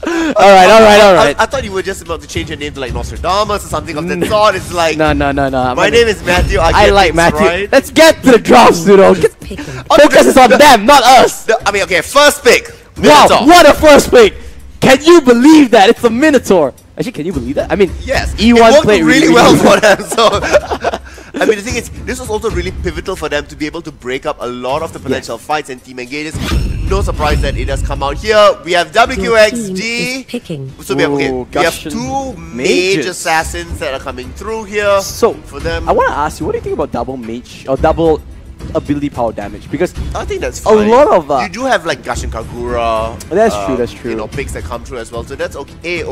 Alright. I thought you were just about to change your name to like Nostradamus or something of that sort. It's like... No. My name is Matthew. I like Matthew. Right. Let's get to the drafts, Pseudo. Focus is on them, not us. First pick. Wow, what a first pick. Can you believe that? It's a Minotaur. Actually, can you believe that? I mean, yes, E1 played really well for them. So, I mean, the thing is, this was also really pivotal for them to be able to break up a lot of the potential fights and team engages. No surprise that it has come out here. We have WQXD. So we have 2 mage assassins that are coming through here. So for them, I want to ask you, what do you think about double mage or double ability power damage? Because I think that's fine. A lot of you do have like Gashin Kagura. That's true. Picks that come through as well. So that's okay.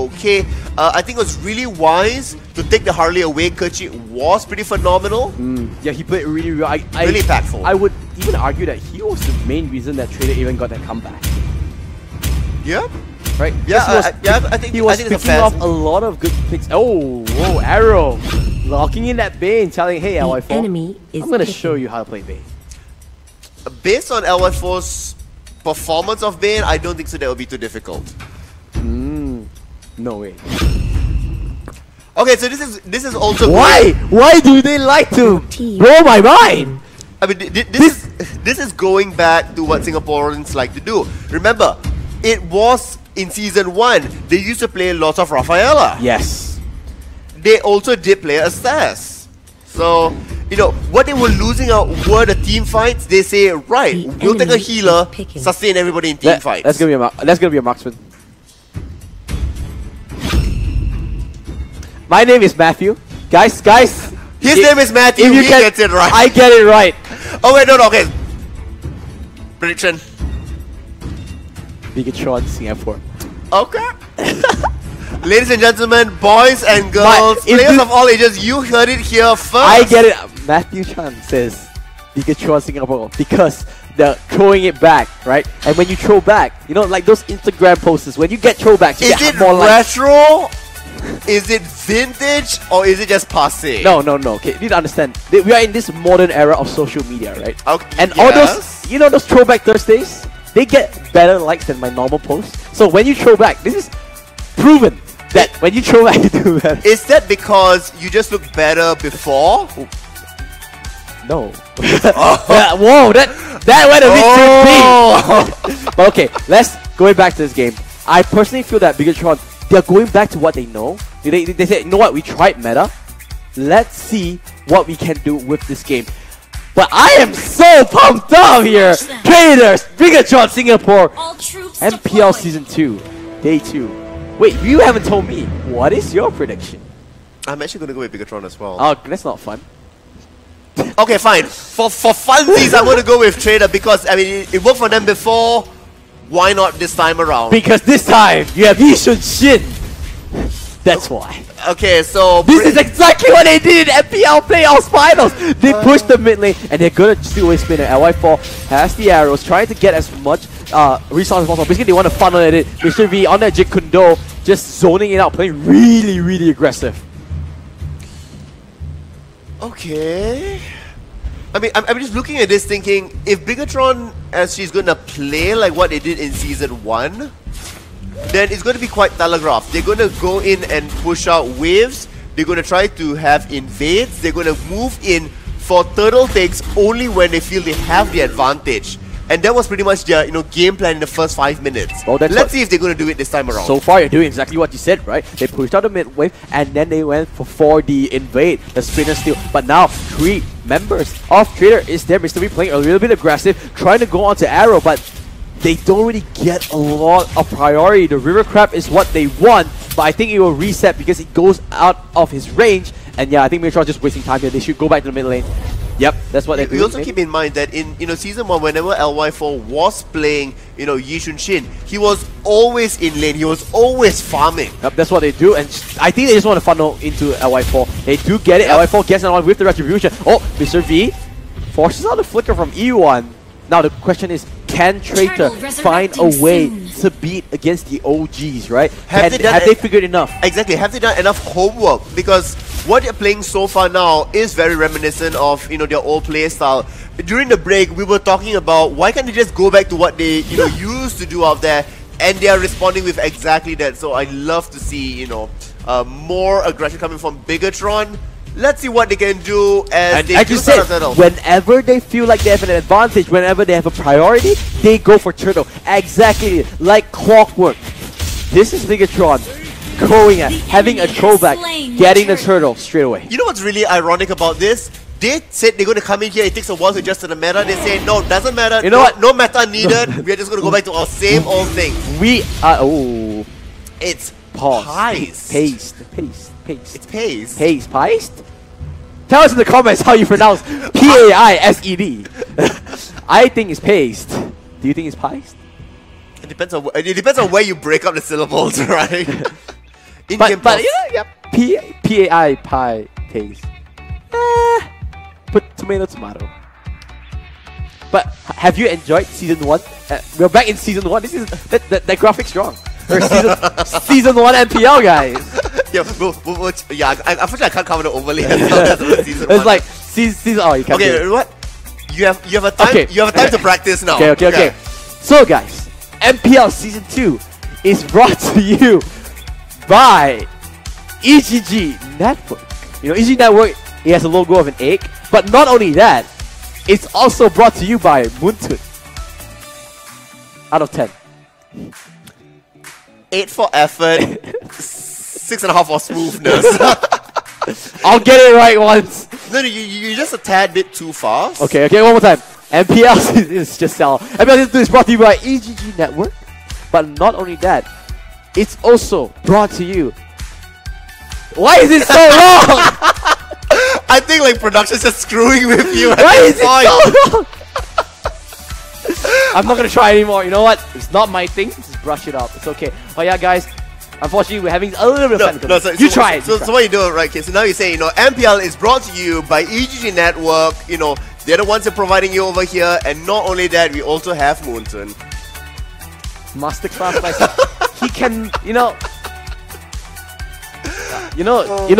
I think it was really wise to take the Harley away. Kerchi was pretty phenomenal. Yeah, he played really well. Really impactful. I would even argue that he was the main reason that Trader even got that comeback. Yeah. Right? Yeah, I think he was it's picking off a lot of good picks. Oh, whoa, Arrow. Locking in that Bane, telling, hey, LY4, I'm going to show you how to play Bane. Based on LY4's performance of Bane, I don't think so that will be too difficult. No way. Okay, so this is also... Why? Why do they like to blow my mind? I mean, this is going back to what Singaporeans like to do. Remember, it was in Season 1, they used to play lots of Rafaela. Yes. They also did play Astas. So, what they were losing out were the team fights. They say, right, we'll take a healer, sustain everybody in team fights. That's gonna be a marksman. My name is Matthew. Guys, His name is Matthew. He gets it right. I get it right. Oh wait, no, okay. Prediction. Bigatron, Singapore. Okay. Ladies and gentlemen, boys and girls, players of all ages, you heard it here first. I get it. Matthew Chan says Bigatron, Singapore because they're throwing it back, right? And when you throw back, you know, like those Instagram posters, when you get throwbacks, you is get it more likes. retro? Is it vintage? Or is it just passé? No. Okay, you need to understand. We are in this modern era of social media, right? Okay. And all those, you know, those throwback Thursdays, they get better likes than my normal posts. So when you throw back, this is proven that when you throw back, you do better. Is that because you just look better before? No. Whoa, that went a bit too deep. But okay, let's go back to this game. I personally feel that Bigatron, they're going back to what they know. They said, you know what, we tried meta. Let's see what we can do with this game. But I am so pumped up here. Traders, Bigatron Singapore, MPL Season 2, Day 2. Wait, you haven't told me. What is your prediction? I'm actually going to go with Bigatron as well. Oh, that's not fun. Okay, fine. For funsies, I'm going to go with Trader because, I mean, it worked for them before. Why not this time around? Because this time, you have Yishun Shin. That's why. Okay, so... This is exactly what they did in MPL Playoffs Finals. They pushed the mid lane, and they're going to still away spin it. LY4 has the arrows, trying to get as much resource as possible. Basically, they want to funnel at it. Mr. V on that Jit Kundo, just zoning it out, playing really, really aggressive. Okay. I mean, I'm just looking at this thinking, if Bigatron, as she's going to play like what they did in Season 1, then it's going to be quite telegraphed. They're going to go in and push out waves. They're going to try to have invades. They're going to move in for turtle takes only when they feel they have the advantage. And that was pretty much their game plan in the first 5 minutes. Well, let's see if they're going to do it this time around. So far, you're doing exactly what you said, right? They pushed out the mid wave, and then they went for 4D invade, the spinner steal. But now, 3 members of Trader is there. Mr. V playing a little bit aggressive, trying to go onto Arrow, but they don't really get a lot of priority. The River Crab is what they want, but I think it will reset because it goes out of his range. And yeah, I think Bigatron just wasting time here. They should go back to the mid lane. Yep, that's what they're doing. We also keep in mind that in Season 1, whenever LY4 was playing Yishun Shin, he was always in lane, he was always farming. Yep, that's what they do, and I think they just want to funnel into LY4. They do get it. Yep. LY4 gets another one with the retribution. Oh, Mr. V forces out the flicker from E1. Now the question is, can Traitor find a way to beat against the OGs, right? Have they figured enough? Exactly, have they done enough homework? Because what they're playing so far now is very reminiscent of their old play style. During the break, we were talking about why can't they just go back to what they used to do out there, and they are responding with exactly that. So I love to see more aggression coming from Bigatron. Let's see what they can do as they do start settle. Whenever they feel like they have an advantage, whenever they have a priority, they go for turtle. Exactly like clockwork. This is Bigatron going at having a throwback, getting the turtle straight away. You know what's really ironic about this? They said they're going to come in here, it takes a while to adjust to the meta. They say, no, doesn't matter. You know what? No meta needed. We're just going to go back to our same old thing. We are... Oh. It's Paste. Paste. It's paste. Paste? Tell us in the comments how you pronounce P-A-I-S-E-D. I think it's paste. Do you think it's paste? It depends on where you break up the syllables, right? but yeah, P-A-I, pie, paste. Put tomato. But have you enjoyed Season 1? We're back in Season 1. This is that graphics strong. Season 1 MPL, guys. Yeah, unfortunately I can't cover the overlay. It's like season. Oh, you can't. Okay, what? You have a time. Okay. You have a time to practice now. Okay. So, guys, MPL Season 2 is brought to you by EGG Network. EGG Network. It has a logo of an egg, but not only that, it's also brought to you by Moontun. Out of 10. 8 for effort, 6.5 for smoothness. I'll get it right once. No, you're just a tad bit too fast. Okay, one more time. MPL is just sell. MPL is brought to you by EGG Network, but not only that, it's also brought to you. Why is it so long? I think like production's just screwing with you at Why this is it point. so long? I'm not gonna try anymore. You know what? It's not my thing. Just brush it off. It's okay. Oh yeah, guys. Unfortunately, we're having a little bit of fun. You try it. So what you do, right? Okay, so now you say, MPL is brought to you by EGG Network. They're the ones that are providing you over here, and not only that, we also have Moonton. Masterclass, like he can,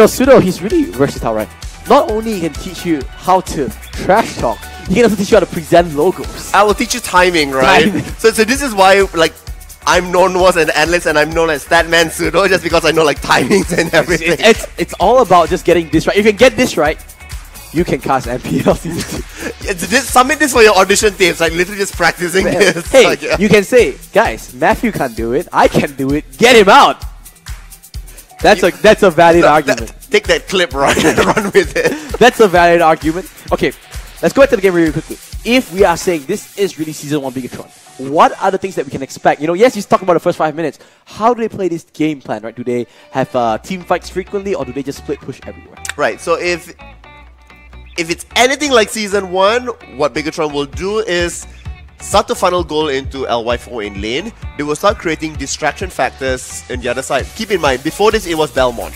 Pseudo. He's really versatile, right? Not only he can teach you how to trash talk, he can also teach you how to present logos. I will teach you timing, right? So this is why, like, I'm known as an analyst and I'm known as Statman Pseudo, just because I know like timings and everything. It's all about just getting this right. If you can get this right, you can cast MPL Season 2. Submit this for your audition tapes, like literally just practicing this. Hey, like, yeah. you can say, guys, Matthew can't do it. I can do it. Get him out. That's a valid argument. Take that clip, right, and run with it. That's a valid argument. Okay, let's go into the game really quickly. If we are saying this is really Season 1 Bigatron, what are the things that we can expect? Yes, he's talking about the first 5 minutes. How do they play this game plan, right? Do they have team fights frequently, or do they just split push everywhere? Right, so if it's anything like Season 1, what Bigatron will do is start to funnel goal into LY4 in lane. They will start creating distraction factors on the other side. Keep in mind, before this, it was Belmont.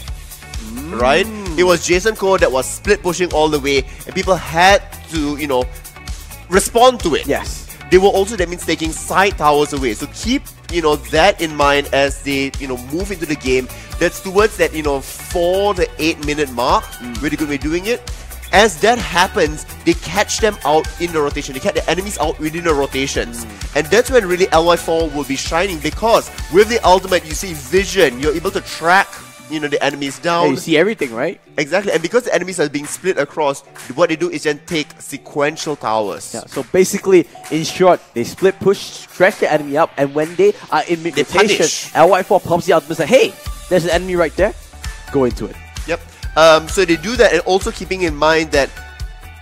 Right? It was Jason Koh that was split pushing all the way, and people had to, respond to it. Yes. They were also, that means, taking side towers away. So keep, that in mind as they, move into the game. That's towards that, 4 to 8 minute mark. Really good way doing it. As that happens, they catch them out in the rotation. They catch the enemies out within the rotations. And that's when really LY4 will be shining, because with the ultimate, you see vision. You're able to track, the enemies down. Yeah, you see everything, right? Exactly. And because the enemies are being split across, what they do is then take sequential towers. Yeah, so basically, in short, they split push, stretch the enemy up, and when they are in mid-rotation, LY4 pops the ultimate and says, hey, there's an enemy right there. Go into it. Yep. So they do that, and also keeping in mind that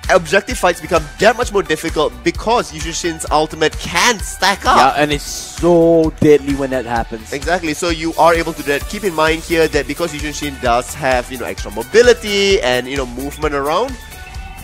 objective fights become that much more difficult because Yushin Shin's ultimate can stack up. Yeah, and it's so deadly when that happens. Exactly, so you are able to do that. Keep in mind here that because Yushin Shin does have, extra mobility and, movement around,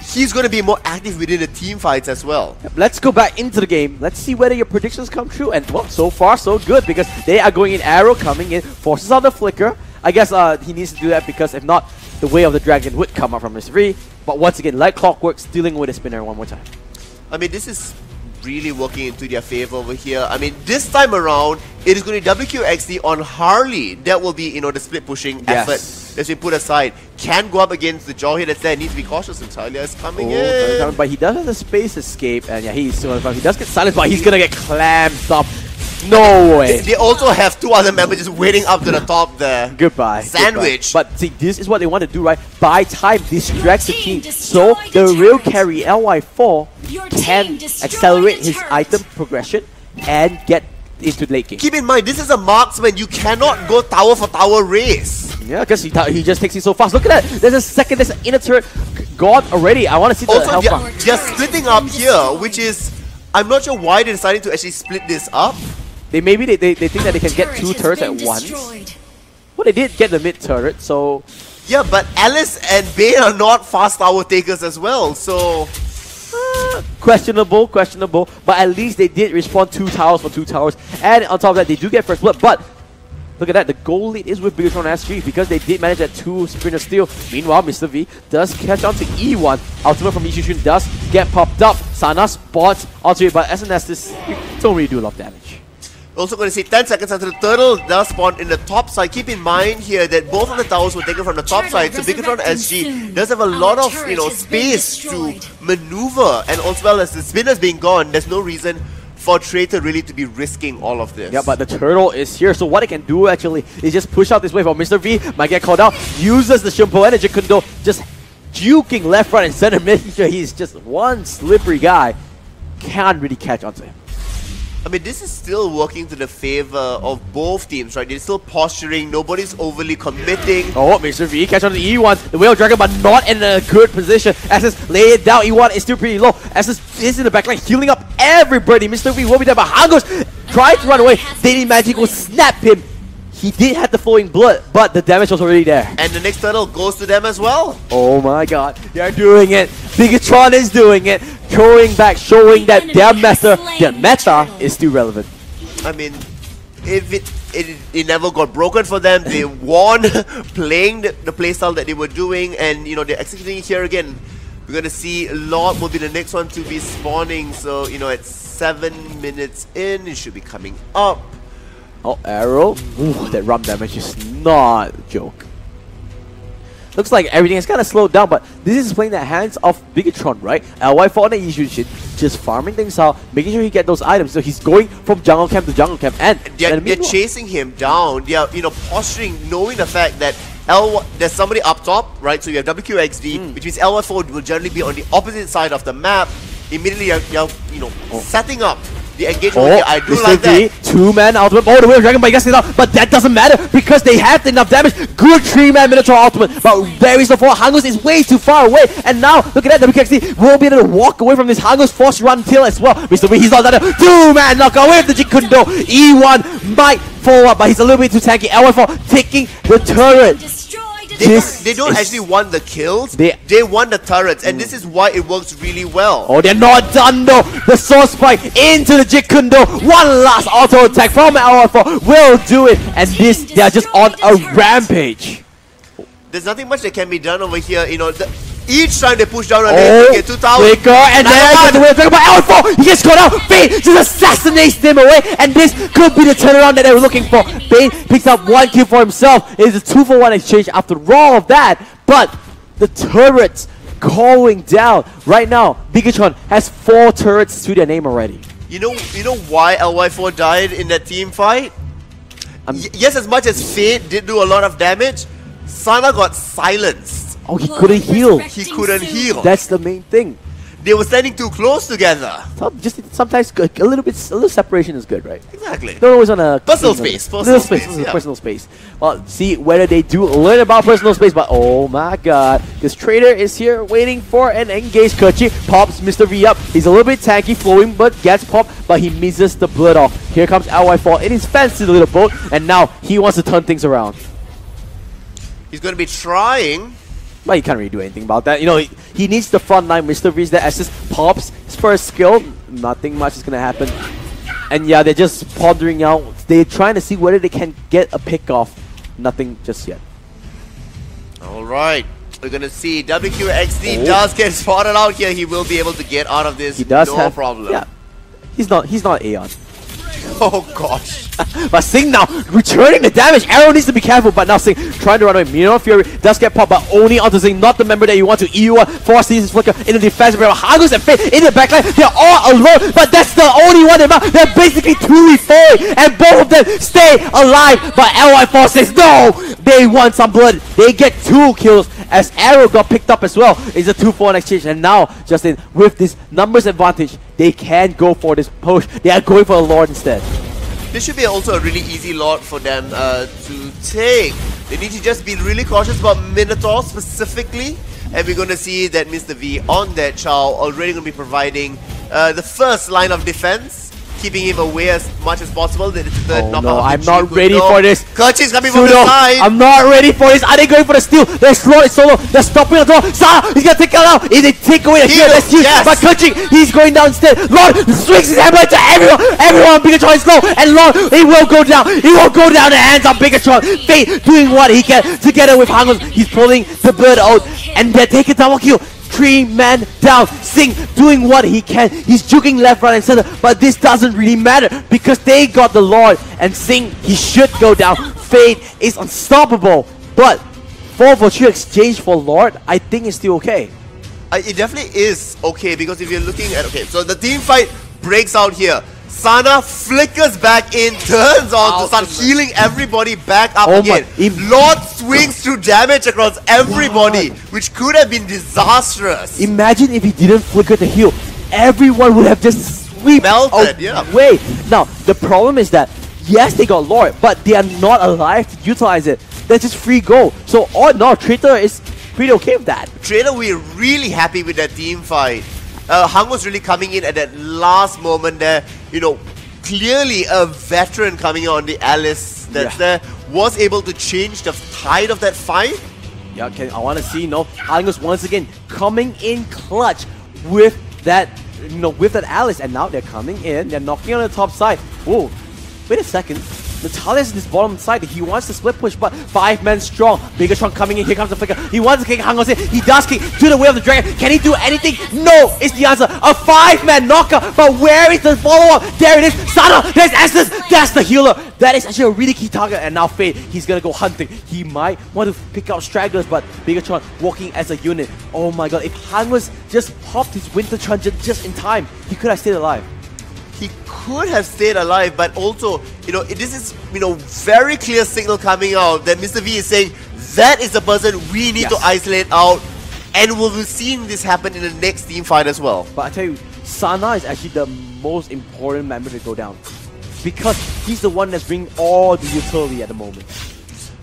he's going to be more active within the team fights as well. Yep, let's go back into the game. Let's see whether your predictions come true. And, well, so far, so good, because they are going in Arrow, coming in, forces out the Flicker. I guess he needs to do that, because if not, the Way of the Dragon would come out from Mr. V. But once again, like clockwork, dealing with a spinner one more time. I mean, this is really working into their favor over here. I mean, this time around, it is going to be WQXD on Harley. That will be, the split pushing effort that's been put aside. Can go up against the Jawhead that's there. Needs to be cautious. And Talia is coming in. But he does have the space escape, and yeah, he's still on the front. He does get silenced, but he's going to get clamped up. No way. They also have 2 other members just waiting up to the top there. Goodbye. Sandwich. Goodbye. But see, this is what they want to do, right? Buy time, distract the team. So the real carry, LY4, can accelerate his item progression and get into late game. Keep in mind, this is a marksman. You cannot go tower for tower race. Yeah, because he just takes it so fast. Look at that. There's a second, there's an inner turret gone already. I want to see the health bar. They're splitting up here, which is... I'm not sure why they decided to actually split this up. Maybe they think that they can get 2 turrets at once. Well, they did get the mid turret, so... Yeah, but Alice and Bane are not fast tower takers as well, so... Questionable. But at least they did respawn 2 towers for 2 towers. And on top of that, they do get first blood. But look at that, the goal lead is with Bigatron SG, because they did manage that 2 sprinter steal. Meanwhile, Mr. V does catch on to E1. Ultimate from Yushin does get popped up. Sana spots onto it, but SNS this don't really do a lot of damage. Also going to see 10 seconds until the turtle does spawn in the top side. Keep in mind here that both of the towers were taken from the top side, so Bigatron SG does have a lot of space to maneuver, and as well as the spinners being gone, there's no reason for Traitor really to be risking all of this. Yeah, but the turtle is here, so what they can do actually is just push out this wave. Or Mr. V might get called out, uses the Shimpo Energy Kundo, just juking left, right, and center, making sure he's just one slippery guy. Can't really catch onto him. I mean, this is still working to the favor of both teams, right? They're still posturing, nobody's overly committing. Oh, Mr. V catch on the E1, the Whale Dragon, but not in a good position. Essus lay it down, E1 is still pretty low. Essus is in the backline, healing up everybody. Mr. V will be there, but Hangos trying to run away. Daily Magic will snap him. he did have the flowing blood, but the damage was already there. And the next turtle goes to them as well. Oh my god, they're doing it. Bigatron is doing it. Going back, showing that their meta is still relevant. I mean, if it never got broken for them, they won playing the playstyle that they were doing, and you know, they're executing it here again. We're gonna see Lord will be the next one to be spawning, so you know, at 7 minutes in, it should be coming up. Oh, arrow. Ooh, that rump damage is not a joke. Looks like everything is kind of slowed down, but this is playing the hands of Bigatron, right? LY Fortnite Yushin just farming things out, making sure he get those items. So he's going from jungle camp to jungle camp, and they're chasing him down. They are, you know, posturing, knowing the fact that there's somebody up top, right? So you have WQXD, which means LY4 will generally be on the opposite side of the map. Immediately, you're you know, setting up the engagement. Oh, I do Mr. like that. Two-man ultimate all the way with Dragon, but he gets it out. But that doesn't matter because they have enough damage. Good 3-man Minotaur ultimate, but very slow for Hangus is way too far away. And now, look at that, WKXD will be able to walk away from this Hangus force run tail as well. Mr. V, he's not done it. 2-man knock away with the Jikundo. E1 might fall up, but he's a little bit too tanky. LY4 taking the turret. They don't actually want the kills, they want the turrets, and this is why it works really well. Oh, they're not done though. The sword spike into the Jikundo. One last auto attack from LY4 will do it, and this, they're just on a rampage. There's nothing much that can be done over here, you know. Each time they push down a lane to get 2 towers. Flicker, and then the way of LY4, he gets caught out. Bane just assassinates them away, and this could be the turnaround that they were looking for. Bane picks up 1 kill for himself. It is a 2-for-1 exchange after all of that, but the turrets going down right now. Bigatron has 4 turrets to their name already. You know why LY4 died in that team fight? Yes, as much as Fade did do a lot of damage, Sana got silenced. Oh, he couldn't heal. He couldn't heal. That's the main thing. They were standing too close together. Sometimes a little separation is good, right? Exactly. Don't always want to personal space. Personal space. Well, see whether they do learn about personal space. But oh my god, this trader is here waiting for an engage. Kerchi pops Mr. V up. He's a little bit tanky, flowing, but gets popped. But he misses the blood off. Here comes LY4 in his fancy little boat, and now he wants to turn things around. He's going to be trying. But he can't really do anything about that. You know, he needs the front line. Mr. V's that assist pops his first skill. Nothing much is going to happen. And yeah, they're just pondering out. They're trying to see whether they can get a pick off. Nothing just yet. Alright. We're going to see WQXD does get spotted out here. He will be able to get out of this. He does no problem. Yeah. He's not Aeon. Oh gosh. But Sing now returning the damage. Arrow needs to be careful, but now Sing trying to run away. Minotaur Fury does get popped, but only onto Sing, not the member that you want to. EU1 forces Flicker in the defensive area. Hangus and Fate in the backline. They're all alone, but that's the only one they're basically 2v4, and both of them stay alive. But LY4 says no, they want some blood. They get 2 kills as Arrow got picked up as well. It's a 2-for-1 exchange, and now Justin, with this numbers advantage, they can go for this push. They are going for a Lord instead. This should be also a really easy Lord for them to take. They need to just be really cautious about Minotaur specifically. And we're going to see that Mr. V on that Chow already going to be providing the first line of defense, keeping him away as much as possible. The third knockout. I'm not ready for this. Kerchi's coming from the side. I'm not ready for this. Are they going for the steal? They're slow, it's solo. They're stopping the door. Sa, he's gonna take it out. If they take away the kill, that's huge. Yes. But Kerchi, he's going down instead. Lord swings his hammer to everyone. Everyone, Bigatron is low. And Lord, he will go down. He will go down the hands of Bigatron. Fate doing what he can together with Hangus. He's pulling the bird out. And they're taking double kill. 3-man down. Sing doing what he can. He's juking left, right, and center. But this doesn't really matter because they got the Lord. And Sing, he should go down. Fade is unstoppable. But 4-for-2 exchange for Lord, I think is still okay. It definitely is okay because if you're looking at... Okay, so the team fight breaks out here. Sana flickers back in, turns on to start healing everybody back up again. Lord swings through damage across everybody, which could have been disastrous. Imagine if he didn't flicker the heal. Everyone would have just swept away. Now, the problem is that, yes, they got Lord, but they are not alive to utilize it. That's just free go. So, no, Traitor is pretty okay with that. Traitor, we're really happy with that team fight. Hang was really coming in at that last moment there, you know, clearly a veteran coming on the Alice that's there, was able to change the tide of that fight. Yeah, I want to see, Hangus once again coming in clutch with that, with that Alice, and now they're coming in, they're knocking on the top side. Whoa, wait a second. Natalia's in this bottom side. He wants to split push, but 5 men strong. Biggotron coming in. Here comes the flicker. He wants to kick Hangus in. He does kick to the way of the dragon. Can he do anything? No, it's the answer. A 5-man knocker, but where is the follow-up? There it is. Sana, there's Estes. That's the healer. That is actually a really key target. And now Fade, he's gonna go hunting. He might want to pick out stragglers, but Biggotron walking as a unit. Oh my god, if Hangus just popped his Winter Truncheon just in time, he could have stayed alive. He could have stayed alive, but also, this is, very clear signal coming out that Mr. V is saying that is the person we need to isolate out, and we'll be seeing this happen in the next team fight as well. But I tell you, Sana is actually the most important member to go down, because he's the one that's bringing all the utility at the moment.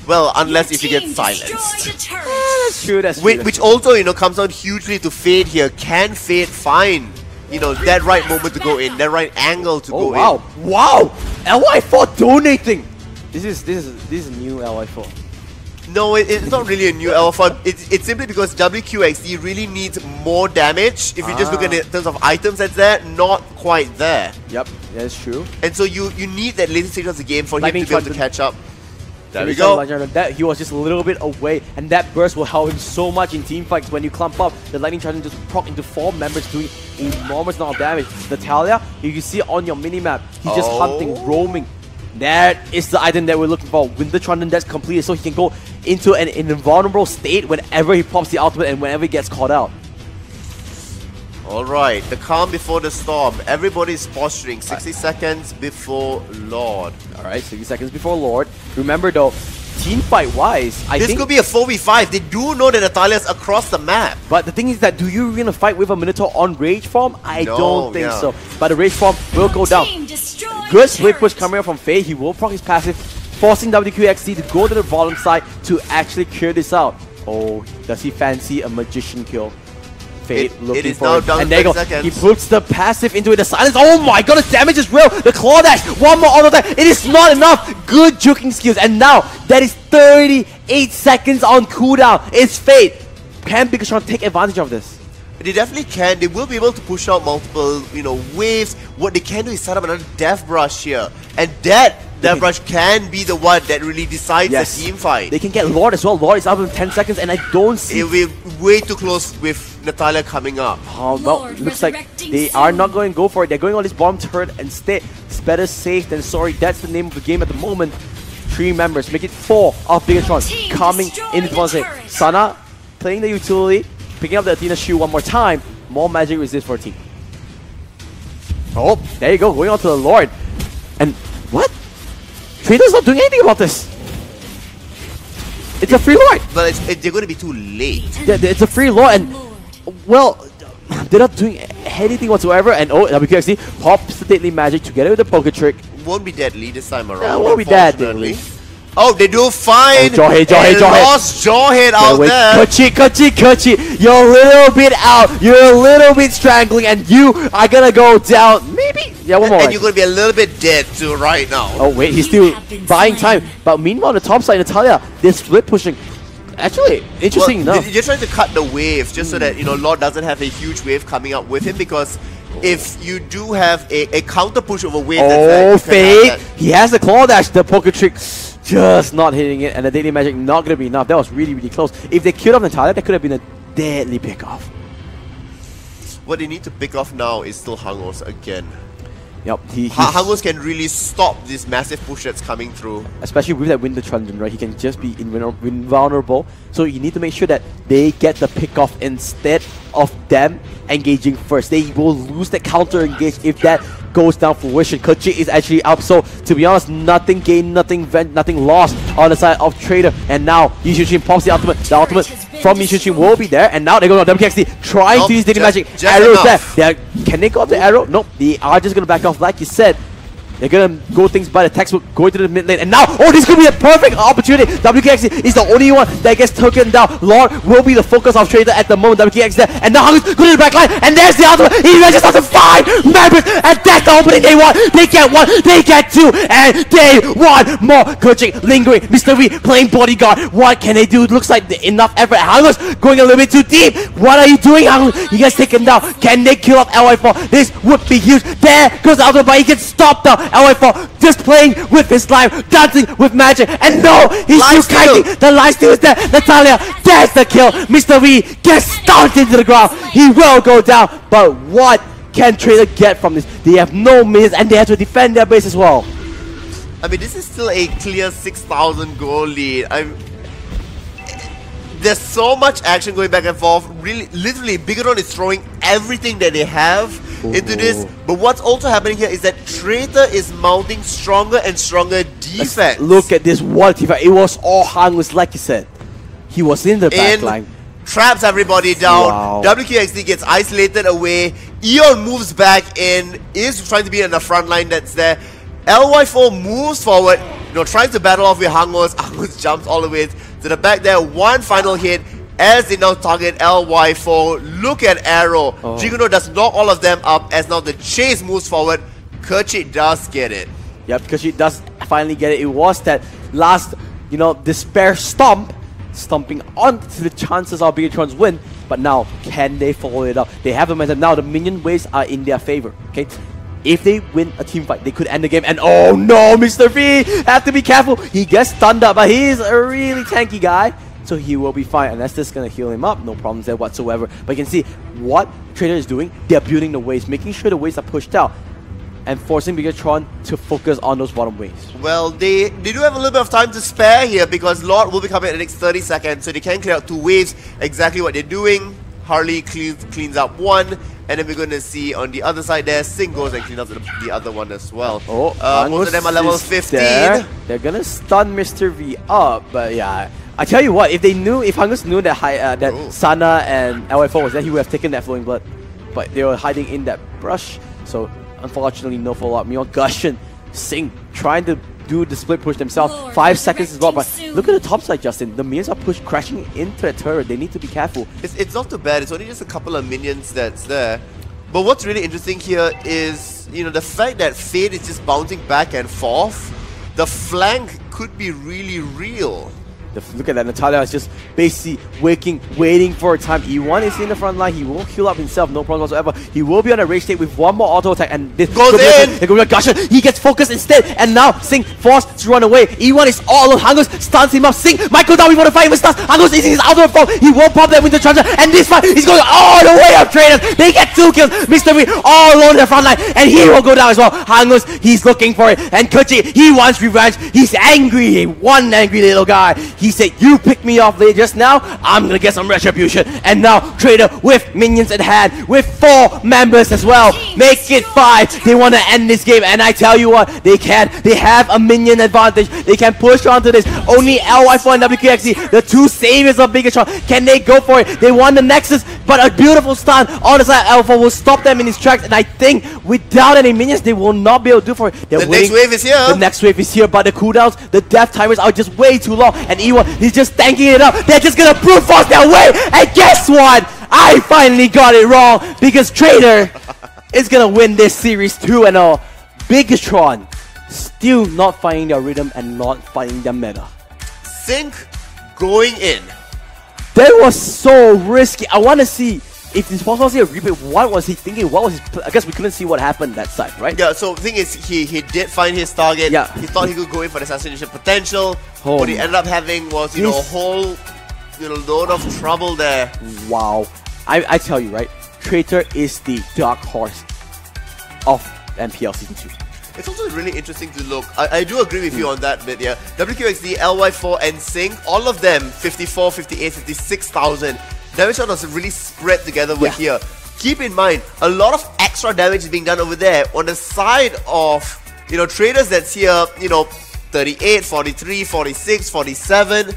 Well, unless if you get silenced. That's true, that's true. Which also, comes out hugely to Fade here. Can Fade find that right moment to go in, that right angle to go in? Wow! LY4 donating! This is new LY4. No, it's not really a new LY4. It's simply because WQXD really needs more damage. If you just look at it in terms of items that's there, not quite there. Yep, that's true. And so you need that later stage of the game for him to be able to catch up. There we go. That he was just a little bit away, and that burst will help him so much in team fights. When you clump up, the Lightning Truncheon just proc into 4 members, doing enormous amount of damage. Natalia, you can see on your minimap, he's just hunting, roaming. That is the item that we're looking for. Winter Truncheon that's completed, so he can go into an invulnerable state whenever he pops the ultimate and whenever he gets caught out. Alright, the calm before the storm. Everybody's posturing. 60 seconds before Lord. Alright, 60 seconds before Lord. Remember though, team fight wise, I think this could be a 4v5. They do know that Natalia's across the map. But the thing is that, do you really gonna fight with a Minotaur on Rage Form? I don't think so. But the Rage Form will go down. Good split push coming up from Faye. He will proc his passive, forcing WQXD to go to the bottom side to actually clear this out. Oh, does he fancy a Magician kill? It is now down to 10 seconds. He puts the passive into it. The silence. Oh my god, the damage is real. The claw dash. One more auto attack. It is not enough. Good juking skills. And now that is 38 seconds on cooldown. It's Fate. Can Biggotron take advantage of this? They definitely can. They will be able to push out multiple, waves. What they can do is set up another Death Brush here. And that Death Brush can be the one that really decides the team fight. They can get Lord as well. Lord is up in 10 seconds and I don't see... It'll be way too close with Natalia coming up. Oh, well, looks like they are not going to go for it. They're going on this bottom turret instead. It's better safe than sorry. That's the name of the game at the moment. 3 members. Make it 4 of Biggotron coming in this one. Sana playing the utility. Picking up the Athena shoe one more time. More magic resist for a team. Oh, there you go. Going on to the Lord. And what? Trader's not doing anything about this. It's a free Lord. But they're going to be too late. Yeah, it's a free Lord. And, well, they're not doing anything whatsoever. And oh, WQXD pops the Deadly Magic together with the Poker Trick. Won't be deadly this time around. Yeah, won't be that deadly. Oh, they do fine. Jawhead. Lost Jawhead out there. Kachi. You're a little bit out. You're a little bit strangling, and you are gonna go down. Maybe. Yeah, one more. And you're gonna be a little bit dead too right now. Oh wait, he's still buying time. But meanwhile, on the top side, Natalia, they're split pushing. Actually, interesting enough. They're trying to cut the wave just so that Lord doesn't have a huge wave coming up with him, because if you do have a counter push of a wave, Fade. He has the claw dash, the Poker Trick. Just not hitting it, and the Daily Magic not going to be enough. That was really, really close. If they killed off Natalia, that could have been a deadly pickoff. What they need to pick off now is still Hangos again. Yep, Hangos can really stop this massive push that's coming through. Especially with that Winter Truncheon, right? He can just be invulnerable. So you need to make sure that they get the pickoff instead of them engaging first. They will lose the counter engage if that goes down fruition. Kachi is actually up, so to be honest, nothing gained, nothing lost on the side of Trader. And now Yushin pops the ultimate. The ultimate from Yushin will be there, and now they go on WKXD trying to use Daily Magic. Arrow there. Can they go up the arrow? Nope. They are just gonna back off, like you said. They're gonna go things by the textbook, going to the mid lane, and now, oh, this could be a perfect opportunity. WKXD is the only one that gets taken down. Lord will be the focus of Trader at the moment. WKX there, and now Hangus go to the back line, and there's the ultimate. He manages to 5 members, and that's the opening they want. They get 1, they get 2, and they want more. Coaching, lingering, Mr. V playing bodyguard. What can they do? Looks like enough effort. Hangus going a little bit too deep. What are you doing, Hangus? He gets taken down. Can they kill off LY4? This would be huge. There goes the ultimate, but he gets stopped down. LY4 just playing with his life, dancing with magic, and no, he's still kiting. The life steal is there. Natalia, there's the kill. Mr. V gets stomped into the ground. He will go down, but what can Trader get from this? They have no minions, and they have to defend their base as well. I mean, this is still a clear 6,000 goal lead. There's so much action going back and forth. Really, literally, Bigodon is throwing everything that they have into this. But what's also happening here is that Traitor is mounting stronger and stronger defense. Let's look at this one team fight. It was all Hangus, like you said. He was in the back line. Traps everybody down. Wow. WQXD gets isolated away. Eon moves back in, is trying to be in the front line that's there. LY4 moves forward, trying to battle off with Hangus. Hangus jumps all the way to the back there. One final hit as they now target LY4. Look at Arrow. Jiguno does knock all of them up as now the chase moves forward. Kerchit does get it. Yep, Kerchit does finally get it. It was that last, despair stomping onto the chances of Bigatron's win. But now, can they follow it up? They have the momentum. Now the minion waves are in their favor. Okay. If they win a team fight, they could end the game. And oh no, Mr. V! Have to be careful. He gets stunned up, but he's a really tanky guy. So he will be fine. And that's just going to heal him up. No problems there whatsoever. But you can see what Trader is doing. They're building the waves, making sure the waves are pushed out. And forcing Bigatron to focus on those bottom waves. Well, they do have a little bit of time to spare here because Lord will be coming in the next 30 seconds. So they can clear out 2 waves. Exactly what they're doing. Harley cleans up 1. And then we're going to see on the other side there, Singh goes and cleans up the other one as well. Most of them are level 15. They're going to stun Mr. V up, but yeah. I tell you what, if Hangus knew that that Sana and LY4 was there, he would have taken that Flowing Blood. But they were hiding in that brush, so unfortunately no follow-up. Meanwhile, Gusion, Singh trying to do the split push themselves. 5 seconds as well, but look at the top side, Justin. The minions are crashing into the turret. They need to be careful. It's not too bad. It's only just a couple of minions that's there. But what's really interesting here is, the fact that Fade is just bouncing back and forth. The flank could be really real. Look at that, Natalia is just basically waiting for a time. E1 is in the front line. He will heal up himself, no problem whatsoever. He will be on a rage state with one more auto attack, and this goes in. They go to Gusion. He gets focused instead, and now Singh forced to run away. E1 is all alone. Hangus stuns him up. Singh might go down before the fight even starts. Hangus is in his outer form. He won't pop that Winter Charger, and this fight is going all the way up. Traders, they get 2 kills. Mr. V all alone in the front line, and he will go down as well. Hangus, he's looking for it, and Kerchit, he wants revenge. He's angry, one angry little guy. He said, "You picked me off late just now, I'm gonna get some retribution." And now Trader with minions at hand, with 4 members as well. Make it 5. They want to end this game, and I tell you what, they can. They have a minion advantage. They can push onto this. Only LY4 and WQXD, the 2 saviors of Bigatron. Can they go for it? They won the Nexus, but a beautiful stun on the side. Alpha will stop them in his tracks, and I think without any minions, they will not be able to do for it. The next wave is here. The next wave is here, but the cooldowns, the death timers are just way too long, and E1, he's just tanking it up. They're just gonna brute force their way, and guess what? I finally got it wrong, because Trader is gonna win this series 2-0. Bigatron still not finding their rhythm and not finding their meta. Singh going in. That was so risky. I want to see if it's possible to see a replay. What was he thinking? What was his? I guess we couldn't see what happened that side, right? Yeah. So the thing is, he did find his target. Yeah. He thought he could go in for the assassination potential. What he ended up having was a whole load of trouble there. Wow. I tell you, right? Traitor is the dark horse of MPL Season 2. It's also really interesting to look. I do agree with you on that bit, yeah. WQXD, LY4, and Singh, all of them 54, 58, 56,000. Damage shot was really spread together with here. Keep in mind, a lot of extra damage is being done over there. On the side of, traders that's here, 38, 43, 46, 47.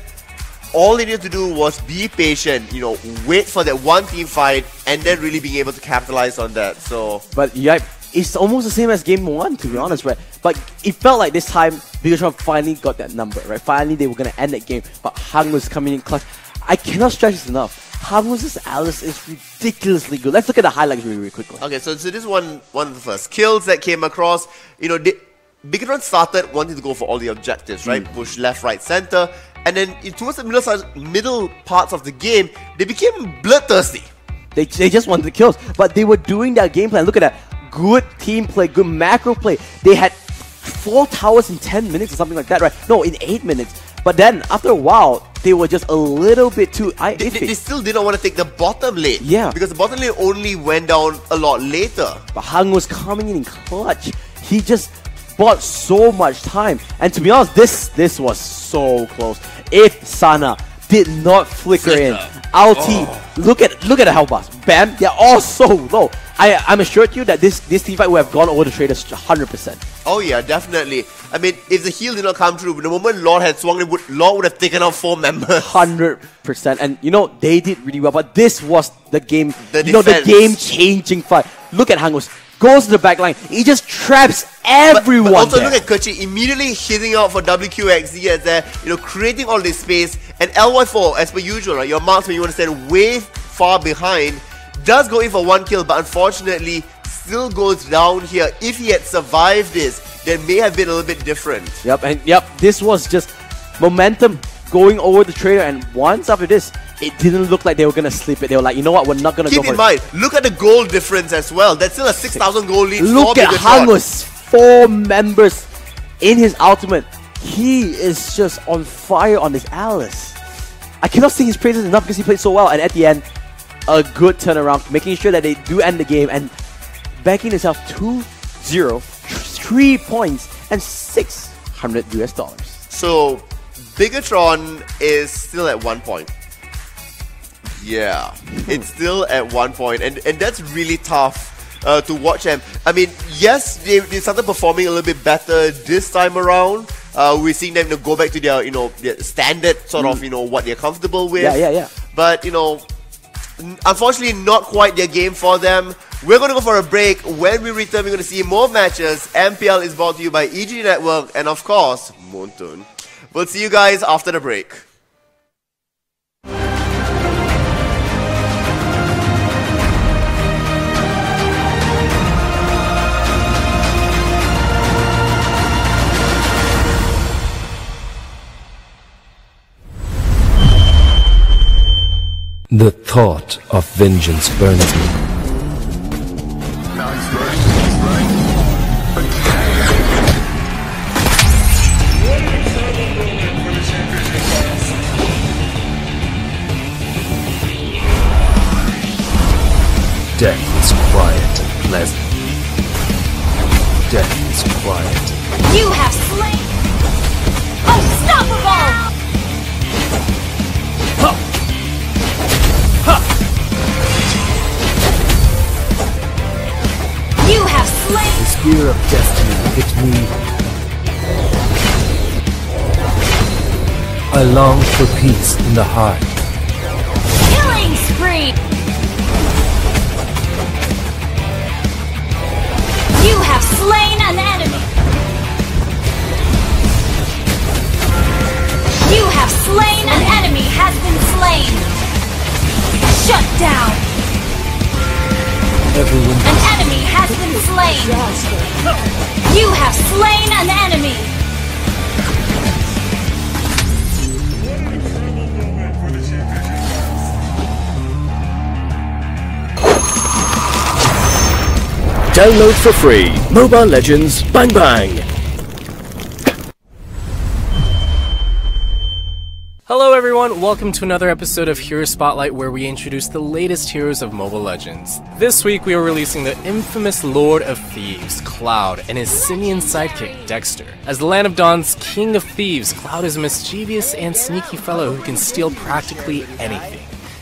All they needed to do was be patient, wait for that one team fight, and then really being able to capitalize on that. So, but yeah, it's almost the same as game 1, to be honest, right? But it felt like this time, Bigatron finally got that number, right? Finally, they were going to end that game, but Hung was coming in clutch. I cannot stress this enough. Hung's Alice is ridiculously good. Let's look at the highlights really quickly. Okay, so this is one of the first kills that came across. You know, Bigatron started wanting to go for all the objectives, right? Push left, right, center. And then towards the middle parts of the game, they became bloodthirsty. They just wanted the kills, but they were doing their game plan. Look at that. Good team play, good macro play. They had 4 towers in 10 minutes or something like that, right? No, in 8 minutes. But then, after a while, they were just a little bit too They still didn't want to take the bottom lane. Yeah. Because the bottom lane only went down a lot later. But Hung was coming in clutch. He just bought so much time. And to be honest, this was so close. If Sana did not flicker in, Ulti, look at the health bars. Bam, they're all so low. I'm assured you that this team fight would have gone over the traders 100%. Oh yeah, definitely. I mean, if the heal did not come through, the moment Lord had swung, Lord would have taken out 4 members. 100%. And you know, they did really well, but this was the game, the game-changing fight. Look at Hangos. Goes to the back line. He just traps everyone. But also there. look at Kechi immediately hitting out for WQXD as they're, creating all this space. And LY4, as per usual, right, your marksman, you want to stand way far behind, does go in for 1 kill, but unfortunately still goes down here. If he had survived this, then may have been a little bit different. This was just momentum going over the trader, and once after this, it didn't look like they were going to slip it. They were like, you know what, we're not going to go for it. Keep in mind, look at the goal difference as well. That's still a 6,000 goal lead. Look at Hangos, 4 members in his ultimate. He is just on fire on this Alice. I cannot sing his praises enough because he played so well, and at the end, a good turnaround, making sure that they do end the game and backing himself 2-0, 3 points, and $600 US. So, Bigatron is still at 1 point. Yeah, it's still at 1 point, and that's really tough to watch them. I mean, yes, they started performing a little bit better this time around. We're seeing them go back to their, their standard sort of, what they're comfortable with. Yeah. But, unfortunately, not quite their game for them. We're going to go for a break. When we return, we're going to see more matches. MPL is brought to you by EG Network and, of course, Moontun. We'll see you guys after the break. The thought of vengeance burns me. Death is quiet and pleasant. Death is quiet. You have slain Unstoppable! You have slain The spear of destiny hit me. I long for peace in the heart. Killing spree! You have slain an enemy! You have slain an enemy has been slain! Shut down! Everyone An enemy has been slain! You have slain an enemy! Download for free Mobile Legends Bang Bang. Hello everyone, welcome to another episode of Hero Spotlight where we introduce the latest heroes of Mobile Legends. This week we are releasing the infamous Lord of Thieves, Cloud, and his simian sidekick, Dexter. As the Land of Dawn's King of Thieves, Cloud is a mischievous and sneaky fellow who can steal practically anything.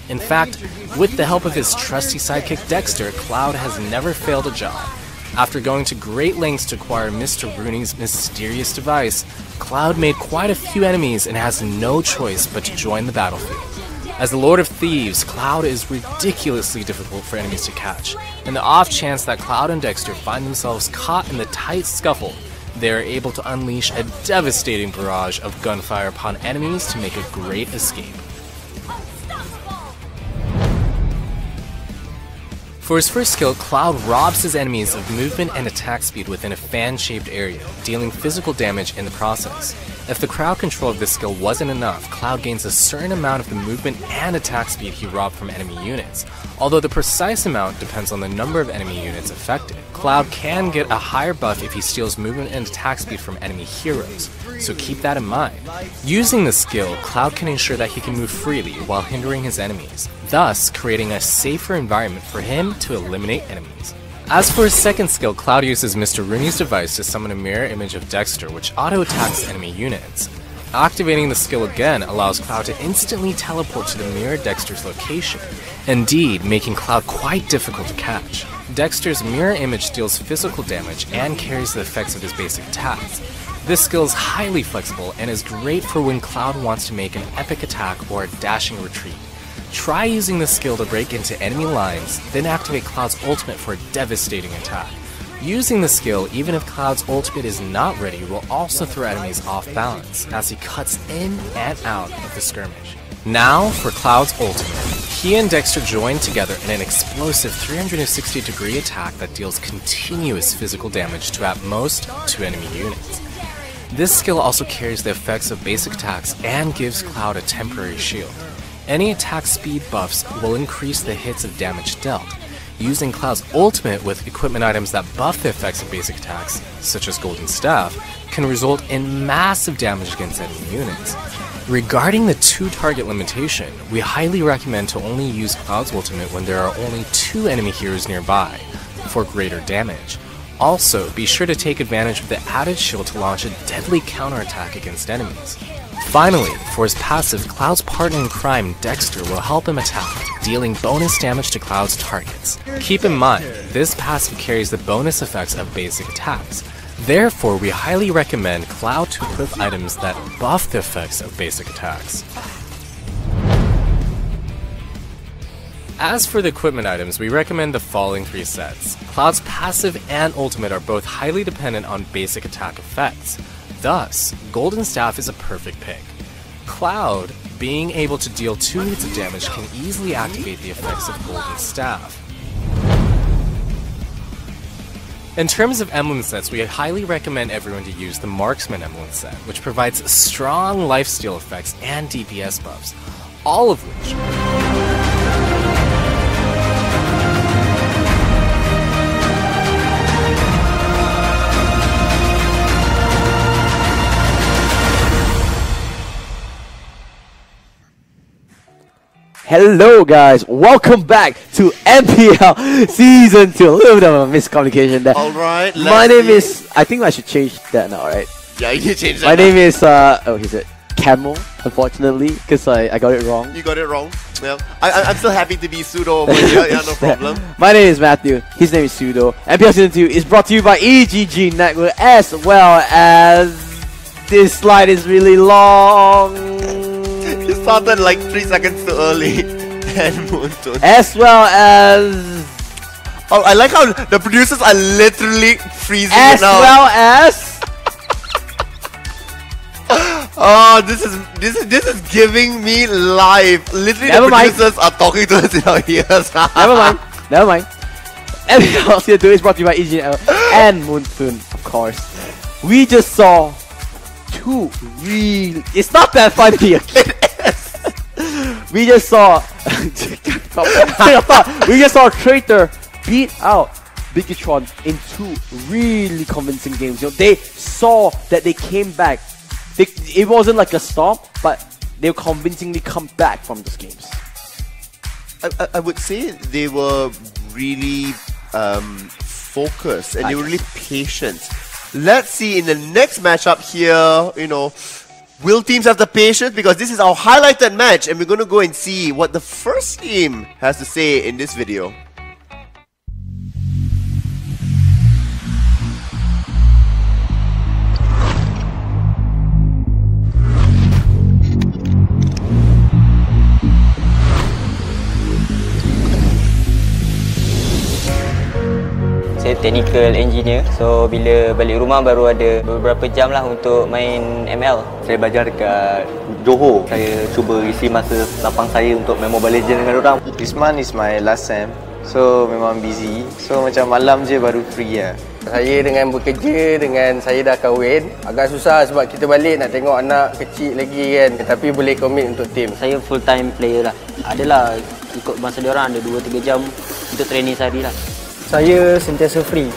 In fact, with the help of his trusty sidekick Dexter, Cloud has never failed a job. After going to great lengths to acquire Mr. Rooney's mysterious device, Cloud made quite a few enemies and has no choice but to join the battlefield. As the Lord of Thieves, Cloud is ridiculously difficult for enemies to catch, and the off chance that Cloud and Dexter find themselves caught in the tight scuffle, they are able to unleash a devastating barrage of gunfire upon enemies to make a great escape. For his first skill, Cloud robs his enemies of movement and attack speed within a fan-shaped area, dealing physical damage in the process. If the crowd control of this skill wasn't enough, Cloud gains a certain amount of the movement and attack speed he robbed from enemy units, although the precise amount depends on the number of enemy units affected. Cloud can get a higher buff if he steals movement and attack speed from enemy heroes, so keep that in mind. Using this skill, Cloud can ensure that he can move freely while hindering his enemies, thus creating a safer environment for him to eliminate enemies. As for his second skill, Cloud uses Mr. Rooney's device to summon a mirror image of Dexter, which auto-attacks enemy units. Activating the skill again allows Cloud to instantly teleport to the mirror Dexter's location, indeed making Cloud quite difficult to catch. Dexter's mirror image deals physical damage and carries the effects of his basic attacks. This skill is highly flexible and is great for when Cloud wants to make an epic attack or a dashing retreat. Try using this skill to break into enemy lines, then activate Cloud's ultimate for a devastating attack. Using the skill, even if Cloud's ultimate is not ready, will also throw enemies off balance, as he cuts in and out of the skirmish. Now for Cloud's ultimate. He and Dexter join together in an explosive 360-degree attack that deals continuous physical damage to at most 2 enemy units. This skill also carries the effects of basic attacks and gives Cloud a temporary shield. Any attack speed buffs will increase the hits of damage dealt. Using Cloud's ultimate with equipment items that buff the effects of basic attacks, such as Golden Staff, can result in massive damage against enemy units. Regarding the 2-target limitation, we highly recommend to only use Cloud's ultimate when there are only 2 enemy heroes nearby, for greater damage. Also, be sure to take advantage of the added shield to launch a deadly counterattack against enemies. Finally, for his passive, Cloud's partner in crime, Dexter, will help him attack, dealing bonus damage to Cloud's targets. Keep in mind, this passive carries the bonus effects of basic attacks. Therefore, we highly recommend Cloud to equip items that buff the effects of basic attacks. As for the equipment items, we recommend the following 3 sets. Cloud's passive and ultimate are both highly dependent on basic attack effects. Thus, Golden Staff is a perfect pick. Cloud, being able to deal 2 hits of damage, can easily activate the effects of Golden Staff. In terms of emblem sets, we highly recommend everyone to use the Marksman emblem set, which provides strong lifesteal effects and DPS buffs, all of which Hello guys, welcome back to MPL Season 2. A little bit of a miscommunication there. Alright, my name is, I think I should change that now, right? Yeah, you change that My now. name is, oh, is it Camel, unfortunately, because I got it wrong. You got it wrong. Well, I'm still happy to be Pseudo over here, yeah, no problem. My name is Matthew, his name is Pseudo. MPL Season 2 is brought to you by EGG Network, as well as... This slide is really long. You started like 3 seconds too early. And Moontone. As well as... Oh, I like how the producers are literally freezing as it now. Well as... Oh, this is giving me life. Literally, Never the mind. producers are talking to us in our ears. Never mind. Everything else here is brought to you by EGL and Moontone, of course. We just saw 2 really... It's not that funny. We just saw... we just saw Traitor beat out Bigetron in 2 really convincing games. You know, they saw that they came back. It wasn't like a stomp, but they convincingly come back from those games. I would say they were really focused and they were really patient. Let's see in the next matchup here, you know, will teams have the patience? Because this is our highlighted match and we're going to go and see what the first team has to say in this video. technical engineer. So bila balik rumah baru ada beberapa jam lah untuk main ML. Saya belajar dekat Johor. Saya cuba isi masa lapang saya untuk main Mobile Legends dengan orang. This month is my last sem. So memang busy. So macam malam je baru free lah. Saya dengan bekerja, dengan saya dah kahwin, agak susah sebab kita balik nak tengok anak kecil lagi kan. Tapi boleh commit untuk team. Saya full time player lah. Adalah ikut masa dia orang ada 2-3 jam untuk training sehari lah. Saya sentiasa free.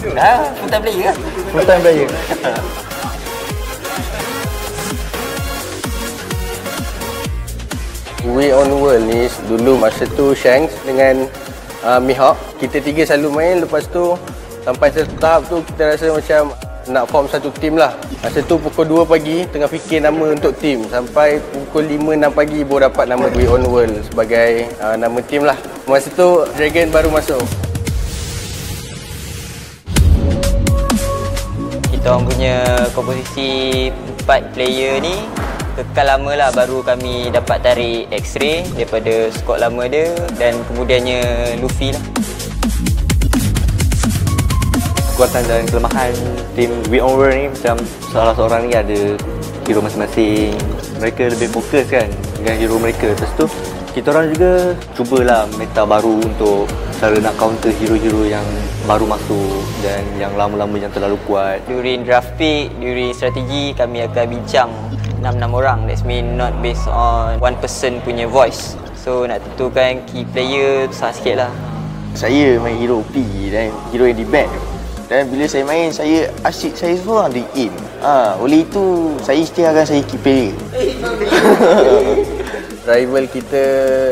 Full time player kan? Full time player. We on World ni dulu masa tu Shanks dengan Mihawk, kita tiga selalu main. Lepas tu sampai satu tahap tu kita rasa macam nak form satu team lah. Masa tu pukul 2 pagi tengah fikir nama untuk team. Sampai pukul 5-6 pagi baru dapat nama We On World sebagai nama team lah. Masa tu Dragon baru masuk. Kita orang punya komposisi 4 player ni kekal lama lah, baru kami dapat tarik X-ray daripada squad lama dia dan kemudiannya Luffy lah. Kekuatan dan kelemahan tim We On World ni macam salah seorang ni ada hero masing-masing. Mereka lebih fokus kan dengan hero mereka. Lepas tu kita orang juga cubalah meta baru untuk cara nak counter hero-hero yang baru masuk dan yang lama-lama yang terlalu kuat. During draft pick, during strategi kami akan bincang 6 orang. That's mean not based on one person punya voice. So nak tentukan key player susah sikit lah. Saya main hero OP dan hero yang di back. Dan bila saya main, saya asyik saya seorang di aim. Oleh itu, saya istiharkan saya key player. Rival kita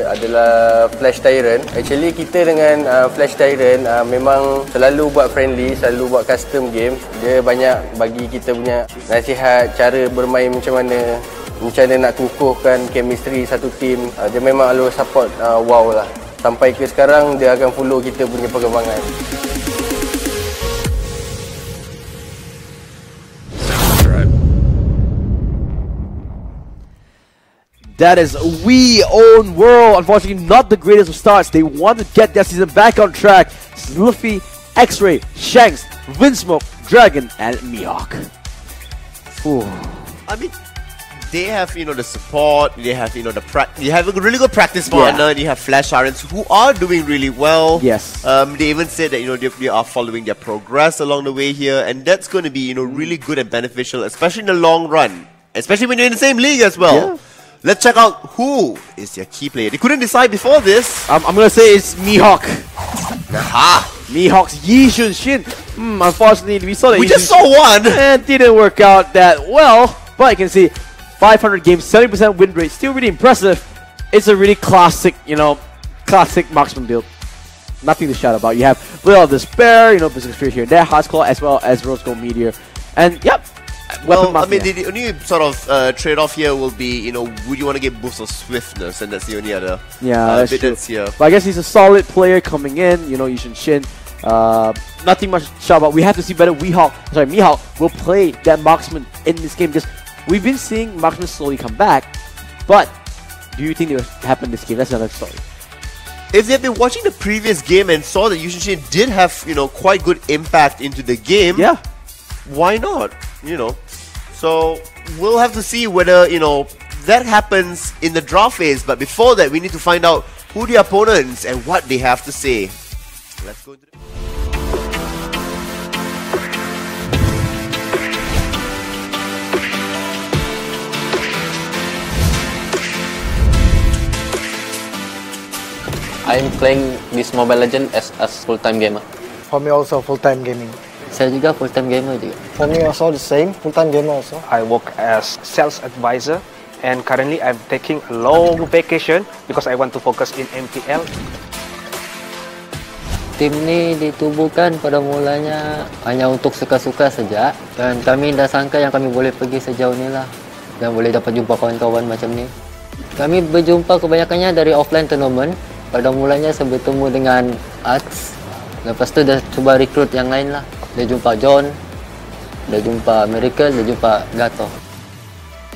adalah Flash Tyrant. Actually kita dengan Flash Tyrant memang selalu buat friendly, selalu buat custom game. Dia banyak bagi kita punya nasihat cara bermain macam mana nak kukuhkan chemistry satu team. Dia memang always support WoW lah. Sampai ke sekarang dia akan follow kita punya perkembangan. That is We On World. Unfortunately, not the greatest of starts. They want to get their season back on track. Luffy, X-Ray, Shanks, Vinsmoke, Dragon, and Mihawk. I mean, they have the support. They have the you have a really good practice partner. You have Flash Tyrants who are doing really well. Yes. They even said that they are following their progress along the way here, and that's going to be really good and beneficial, especially in the long run. Especially when you're in the same league as well. Yeah. Let's check out who is their key player. They couldn't decide before this. I'm gonna say it's Mihawk. Aha! Mihawk's Yi Shin. Unfortunately, we saw that. We just saw one, and didn't work out that well. But you can see 500 games, 70% win rate, still really impressive. It's a really classic, classic marksman build. Nothing to shout about. You have Will of Despair, Physical Spirit here and there, Heartsclaw, as well as Rose Gold Meteor, and yep. Well, I mean, the only sort of trade-off here will be, would you want to get boost of swiftness, and that's the only other that's bit true. that's here. But I guess he's a solid player coming in, Yi Shin. Nothing much to shout about. We have to see whether Mihawk will play that marksman in this game, because we've been seeing marksman slowly come back. But do you think it will happen this game? That's another story. If they've been watching the previous game and saw that Yi Shin did have, quite good impact into the game, yeah, why not? So we'll have to see whether that happens in the draft phase. But before that, we need to find out who the opponents and what they have to say. Let's go. I'm playing this Mobile Legends as a full-time gamer. For me also full-time gaming. Saya juga full-time gamer juga. For me also the same, full-time gamer also. I work as sales advisor and currently I'm taking a long vacation because I want to focus in MPL. Tim ni ditubuhkan pada mulanya hanya untuk suka-suka saja dan kami dah sangka yang kami boleh pergi sejauh ni lah dan boleh dapat jumpa kawan-kawan macam ni. Kami berjumpa kebanyakannya dari offline tournament. Pada mulanya saya bertemu dengan Axe. Lepas tu dah cuba rekrut yang lain lah. Dah jumpa John, dah jumpa Miracle, dah jumpa Gato.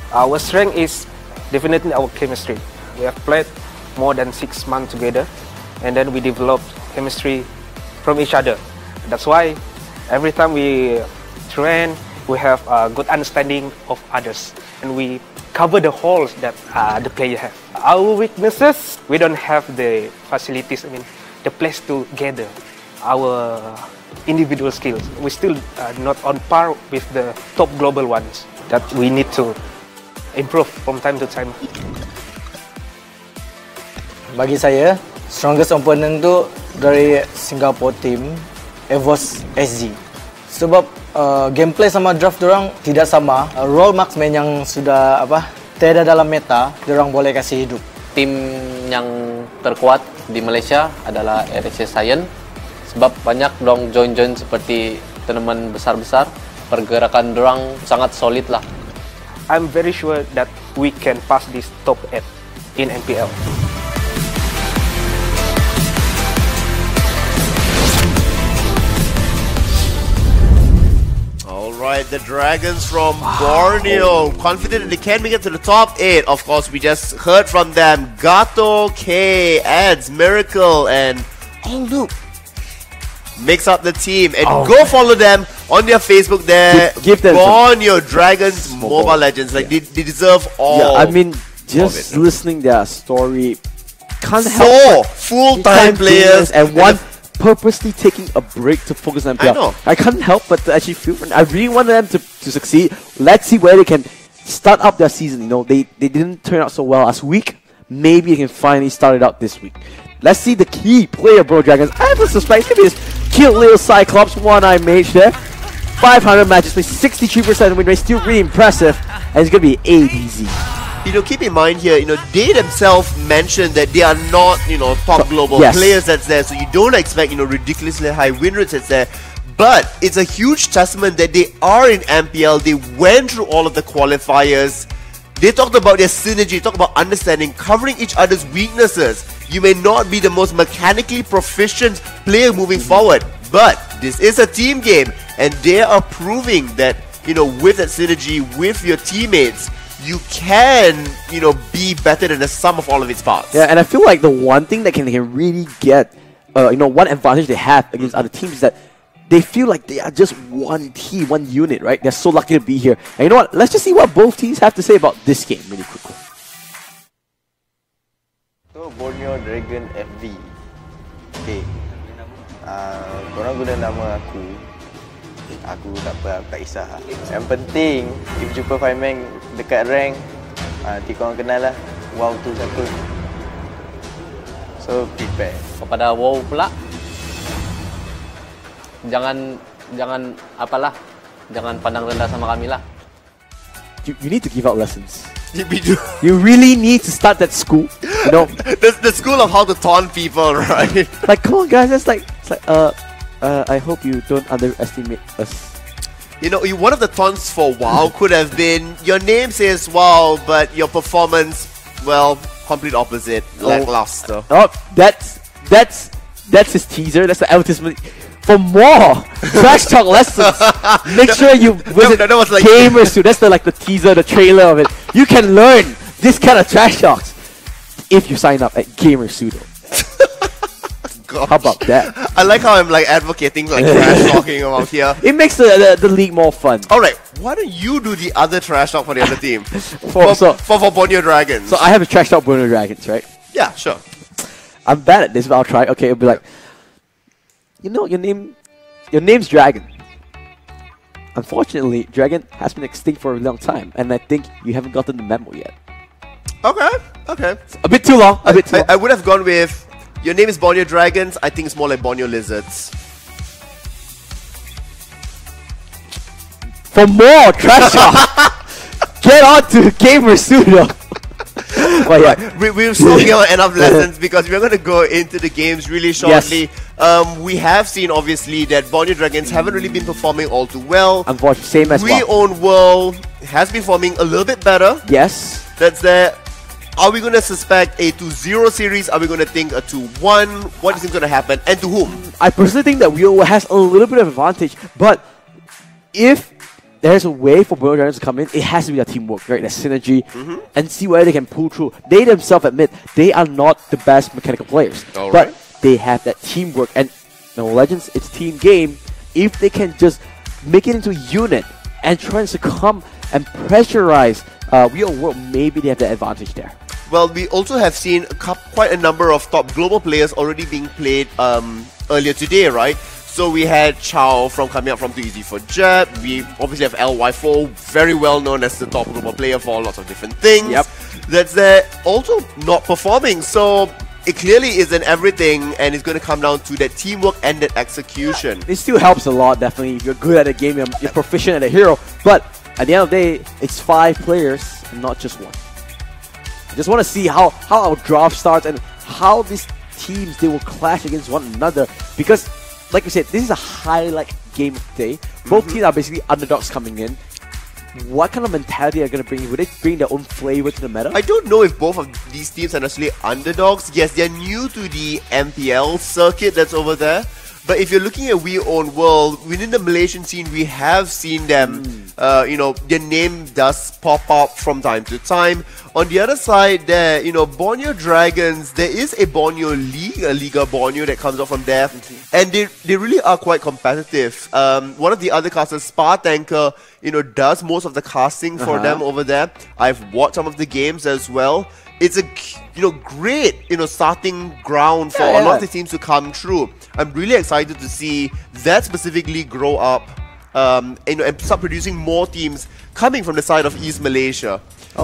Our strength is definitely our chemistry. We have played more than 6 months together and then we developed chemistry from each other. That's why every time we train, we have a good understanding of others, and we cover the holes that the player have. Our weaknesses, we don't have the facilities, the place to gather our individual skills. We still not on par with the top global ones that we need to improve from time to time. Bagi saya, strongest opponent tu dari Singapore team, EVOS SG. Sebab gameplay sama draft dorang tidak sama. Role marksman yang sudah tiada dalam meta, dorang boleh kasih hidup. Tim yang terkuat di Malaysia adalah RSC Science. Sebab banyak dorang join seperti tournament besar-besar. Pergerakan dorang sangat solid lah. I'm very sure that we can pass this top 8 in MPL. Alright, the Dragons from Borneo, confident that they can make it to the top 8. Of course, we just heard from them. Gato, K, Ads, Miracle, and Luke makes up the team. And go follow them on their Facebook there. Give them Borneo Dragons Mobile Legends. Like, they deserve all. Yeah, I mean, just listening their story, can't help full-time players and one purposely taking a break to focus on MPL. I know. I can't help but to actually feel for them. I really want them to succeed. Let's see where they can start up their season. You know, they didn't turn out so well last week. Maybe they can finally start it out this week. Let's see the key player, Borneo Dragons. I have a suspect maybe this cute little Cyclops, one-eye mage there. 500 matches, played 63% win rate, still really impressive. And it's going to be ADZ. You know, keep in mind here, you know, they themselves mentioned that they are not, you know, top global players that's there, so you don't expect, you know, ridiculously high win rates that's there. But it's a huge testament that they are in MPL, they went through all of the qualifiers, they talked about their synergy, talked about understanding, covering each other's weaknesses. You may not be the most mechanically proficient player moving forward, but this is a team game, and they are proving that, you know, with that synergy, with your teammates, you can, you know, be better than the sum of all of its parts. Yeah, and I feel like the one thing that they can really get, you know, one advantage they have against other teams is that they feel like they are just one team, one unit, right? They're so lucky to be here. And you know what? Let's just see what both teams have to say about this game really quickly. So, Borneo Dragon FV. Okay. Korang guna nama aku. Aku tak apa, tak kisah. Yang penting, if jumpa Fireman dekat rank, nanti korang kenal lah. WoW tu siapa. So, prepare. Kepada WoW pula, jangan apalah, jangan pandang rendah sama kami lah. You need to give out lessons. We do. You really need to start that school. You know, the school of how to taunt people, right? Like, come on, guys. It's like I hope you don't underestimate us. You know, one of the taunts for WoW could have been, your name says WoW, but your performance, well, complete opposite, lackluster. Oh, that's his teaser. That's the advertisement. For more trash talk lessons, make sure you visit Gamers too. That's the teaser, the trailer of it. You can learn this kind of trash talks if you sign up at Gamersudo. How about that? I like how I'm like advocating like trash talking about here. It makes the league more fun. Alright, why don't you do the other trash talk for the other team? for Borneo Dragons. So I have a trash talk Borneo Dragons, right? Yeah, sure. I'm bad at this, but I'll try. Okay, it'll be like, you know, your name's Dragon. Unfortunately, Dragon has been extinct for a long time, and I think you haven't gotten the memo yet. Okay. It's a bit too long. I would have gone with, your name is Borneo Dragons. I think it's more like Borneo Lizards. For more trash talk, get on to Gamersudo. Well, yeah. We've still given enough lessons because we're going to go into the games really shortly. Yes. We have seen, obviously, that Borneo Dragons haven't really been performing all too well. Unfortunately, same as We Own World has been performing a little bit better. Yes. That's there. Are we going to suspect a 2-0 series? Are we going to think a 2-1? What is going to happen? And to whom? I personally think that WoW has a little bit of advantage, but if there's a way for Borneo Dragons to come in, it has to be a teamwork, right? That synergy, and see where they can pull through. They themselves admit they are not the best mechanical players, but they have that teamwork. And Mobile Legends, it's team game. If they can just make it into a unit and try and succumb and pressurize Real World, maybe they have the advantage there. Well, we also have seen quite a number of top global players already being played earlier today, right? So we had Chow coming up from Too Easy for Jeb. We obviously have LY4, very well known as the top global player for lots of different things. Yep. That's also not performing. So it clearly isn't everything, and it's going to come down to that teamwork and that execution. It still helps a lot, definitely. If you're good at a game, you're proficient at a hero. But at the end of the day, it's 5 players and not just one. I just want to see how our draft starts and how these teams, they will clash against one another. Because, like we said, this is a highlight game today. Both teams are basically underdogs coming in. What kind of mentality are going to bring? Would they bring their own flavor to the meta? I don't know if both of these teams are necessarily underdogs. Yes, they're new to the MPL circuit that's over there. But if you're looking at We Own World, within the Malaysian scene, we have seen them, their name does pop up from time to time. On the other side there, Borneo Dragons, there is a Borneo League, a Liga Borneo that comes out from there. And they really are quite competitive. One of the other casters, Spa Tanker, does most of the casting for them over there. I've watched some of the games as well. It's a great starting ground for a lot of the teams to come through. I'm really excited to see that specifically grow up and start producing more teams coming from the side of East Malaysia.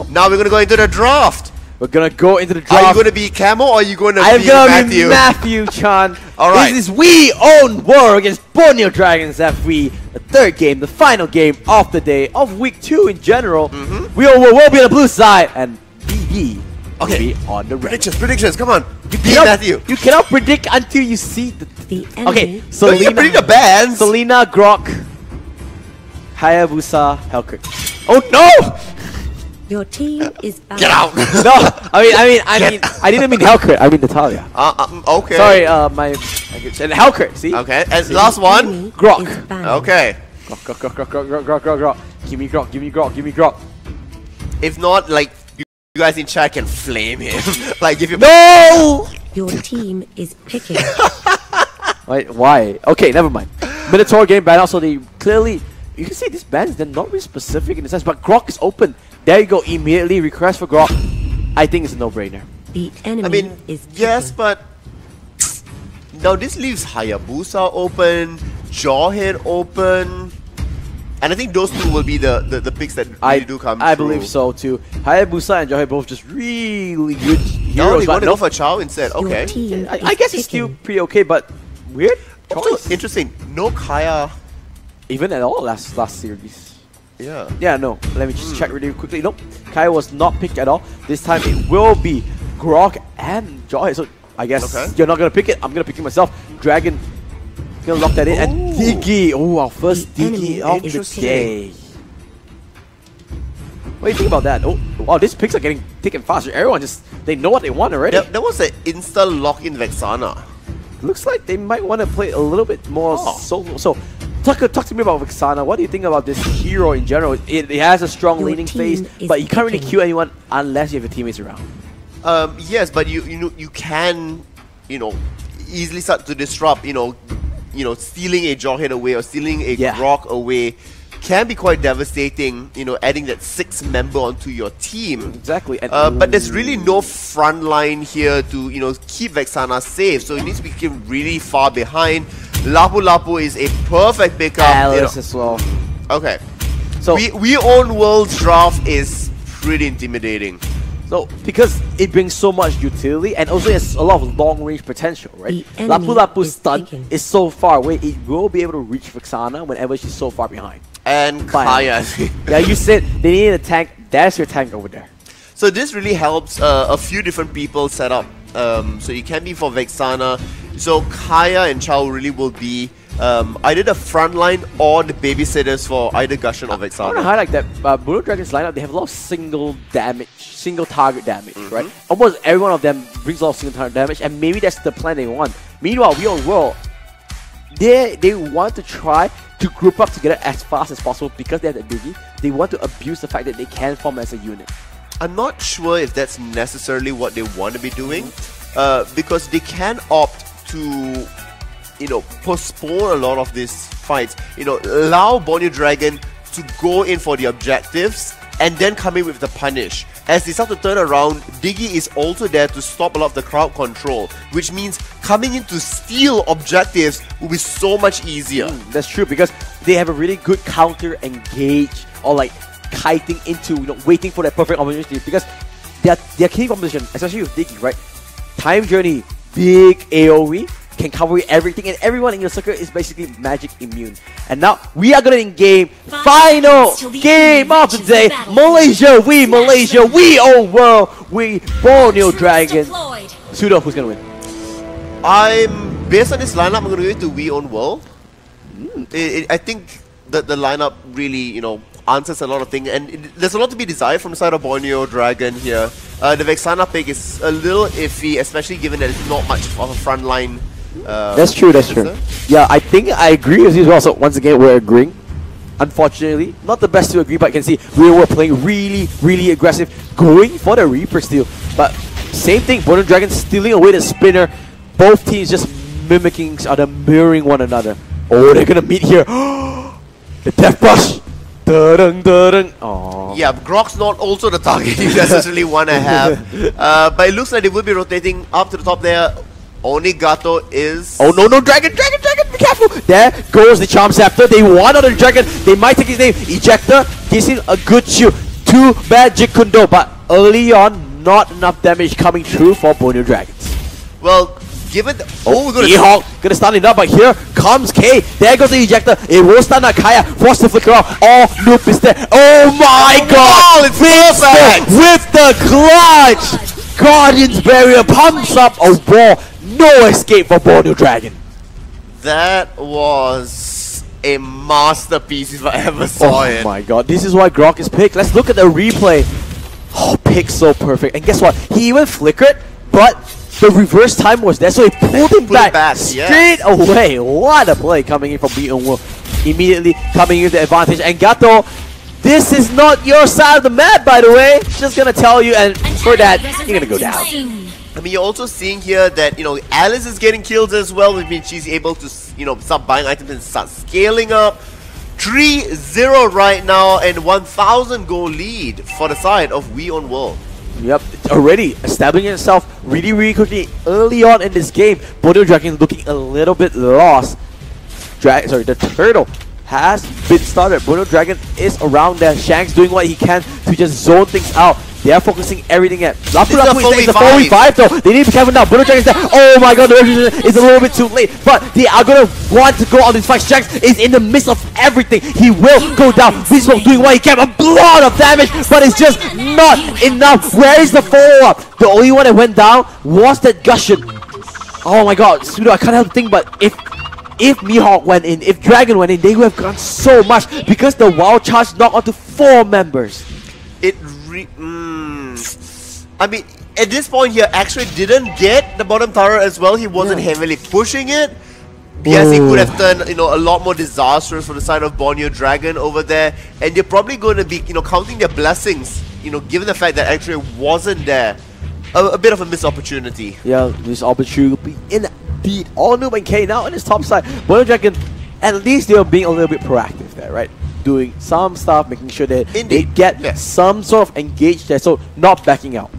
Now we're going to go into the draft. We're going to go into the draft. Are you going to be Camo or are you going to be Matthew? I'm going to be Matthew Chan. All right. This is We Own World against Borneo Dragons FV. The third game, the final game of the day, of week 2 in general. We Own World will be on the blue side and BB will be on the red. Predictions, come on. Matthew. You cannot predict until you see the enemy. Okay, Selena. You can predict the bands. Selena, Grok, Hayabusa, Hellcrit. Oh no! Your team is back. Get out! No, I didn't mean Hellcrit. I mean Natalia. Okay. Sorry, and Hellcrit. See? Okay, and last one, Grok. Okay. Grok. Give me Grok. If not, you guys in chat can flame him. Give him. No! Your team is picking. Wait, why? Okay, never mind. Minotaur game ban out, so they clearly, you can see these bans, they're not really specific in the sense, but Grok is open. There you go, immediately request for Grok. I think it's a no-brainer. The enemy is picking. Yes, but now this leaves Hayabusa open, Jawhead open, and I think those two will be the picks that really do come I through. believe so too. Hayabusa and Jawhead both just really good heroes. No, they want to go for Chow instead. Okay. I guess it's still pretty okay, but weird choice. Also, interesting. No Kaya. Even at all last series. Yeah. Yeah, no. Let me just check really quickly. Nope. Kaya was not picked at all. This time it will be Grok and Jawhead. So I guess you're not going to pick it. I'm going to pick it myself. Dragon. Going to lock that in. And Diggy. Oh, our first Diggy of the day. What do you think about that? Oh, wow, these picks are getting taken faster. Everyone they know what they want already. That was an insta lock in Vexana. Looks like they might want to play a little bit more solo. So, talk to me about Vexana. What do you think about this hero in general? It has a strong laning phase, but you can't really queue anyone unless you have your teammates around. Yes, but you can easily start to disrupt. Stealing a Jawhead away or stealing a Grok away can be quite devastating. Adding that 6th member onto your team. Exactly. And but there's really no front line here to keep Vexana safe. So it needs to be kept really far behind. Lapu Lapu is a perfect pickup. Alice as well. Okay. So we Own World's draft is pretty intimidating. So, because it brings so much utility and also has a lot of long-range potential, right? Lapu Lapu's stun is so far away, it will be able to reach Vexana whenever she's so far behind. And Kaya. Yeah, you said they need a tank. There's your tank over there. So this really helps a few different people set up. So it can be for Vexana. So Kaya and Chow really will be either the front line or the babysitters for either Gusion or Vexana. I want to highlight that Borneo Dragons lineup, they have a lot of single target damage, right? Almost every one of them brings a lot of single target damage, and maybe that's the plan they want. Meanwhile, We Own World, they want to try to group up together as fast as possible because they have the Diggy. They want to abuse the fact that they can form as a unit. I'm not sure if that's necessarily what they want to be doing, because they can opt to postpone a lot of these fights. Allow Borneo Dragon to go in for the objectives and then come in with the punish. As they start to turn around, Diggy is also there to stop a lot of the crowd control, which means coming in to steal objectives will be so much easier. That's true, because they have a really good counter engage, or like kiting into, waiting for that perfect opportunity, because their key composition, especially with Diggy, right? Time Journey, big AoE, can cover everything, and everyone in your circle is basically magic immune. And now we are gonna in-game final game of the day. Malaysia, we own world, we Borneo Dragon. Sudo, who's gonna win? Based on this lineup, I'm gonna go to We Own World. I think that the lineup really, answers a lot of things, and there's a lot to be desired from the side of Borneo Dragon here. The Vexana pick is a little iffy, especially given that it's not much of a frontline. That's true. Yeah, I think I agree with you as well. So once again, we're agreeing. Unfortunately, not the best to agree, but I can see we were playing really aggressive, going for the Reaper steal. But same thing, Borneo Dragon stealing away the spinner. Both teams just mimicking each other, mirroring one another. Oh, they're gonna meet here. The Death Brush. Aww. Yeah, Grok's not also the target you necessarily want to have. But it looks like they will be rotating up to the top there. Onigato is... Oh no, Dragon, be careful! There goes the Charm Scepter. They want on the Dragon. They might take his name. Ejector gives him a good shield. Too bad Jeet Kune Do, but early on, not enough damage coming through for Borneo Dragons. Well, given the... Mihawk gonna stun it up, but here comes K. There goes the Ejector. It will stun Akaya. Forced to flicker out. Oh, Noob is there. Oh my god! It's perfect! With the clutch! Guardian's Barrier pumps up a wall. No escape for Borneo Dragon. That was a masterpiece if I ever saw it. Oh my god, this is why Grok is picked. Let's look at the replay. Oh, pick so perfect. And guess what? He even flickered, but the reverse time was there, so he pulled him back straight away. What a play coming in from We Own World. Immediately coming in with the advantage. And Gato, this is not your side of the map, by the way. Just gonna tell you, and for that, you're gonna go down. I mean, you're also seeing here that, Alice is getting kills as well, which means she's able to, start buying items and start scaling up. 3-0 right now, and 1,000 goal lead for the side of We Own World. Yep, already establishing itself really quickly early on in this game. Borneo Dragon looking a little bit lost. The turtle has been started. Borneo Dragon is around there. Shanks doing what he can to just zone things out. They are focusing everything at Lapu is a 4v5 though. They need to be careful now. Borneo Dragon is there. Oh my god, the resolution is a little bit too late. But they are going to want to go on this fight. Shanks is in the midst of everything. He will go down. Beastwolf doing what he can. A lot of damage, but it's just not enough. Where is the follow-up? The only one that went down was that Gusion. Oh my god, Sudo, I can't help to think, but if Mihawk went in, if Dragon went in, they would have gone so much because the wild charge knocked onto 4 members. I mean, at this point here, actually didn't get the bottom tower as well. He wasn't heavily pushing it. Yes, he could have turned, a lot more disastrous for the side of Borneo Dragon over there. And they're probably going to be, counting their blessings, given the fact that actually wasn't there. A bit of a missed opportunity. Yeah, this opportunity will be indeed all Noob and K now on his top side. Borneo Dragon, at least they are being a little bit proactive there, right? Doing some stuff, making sure that they get some sort of engaged there, so not backing out.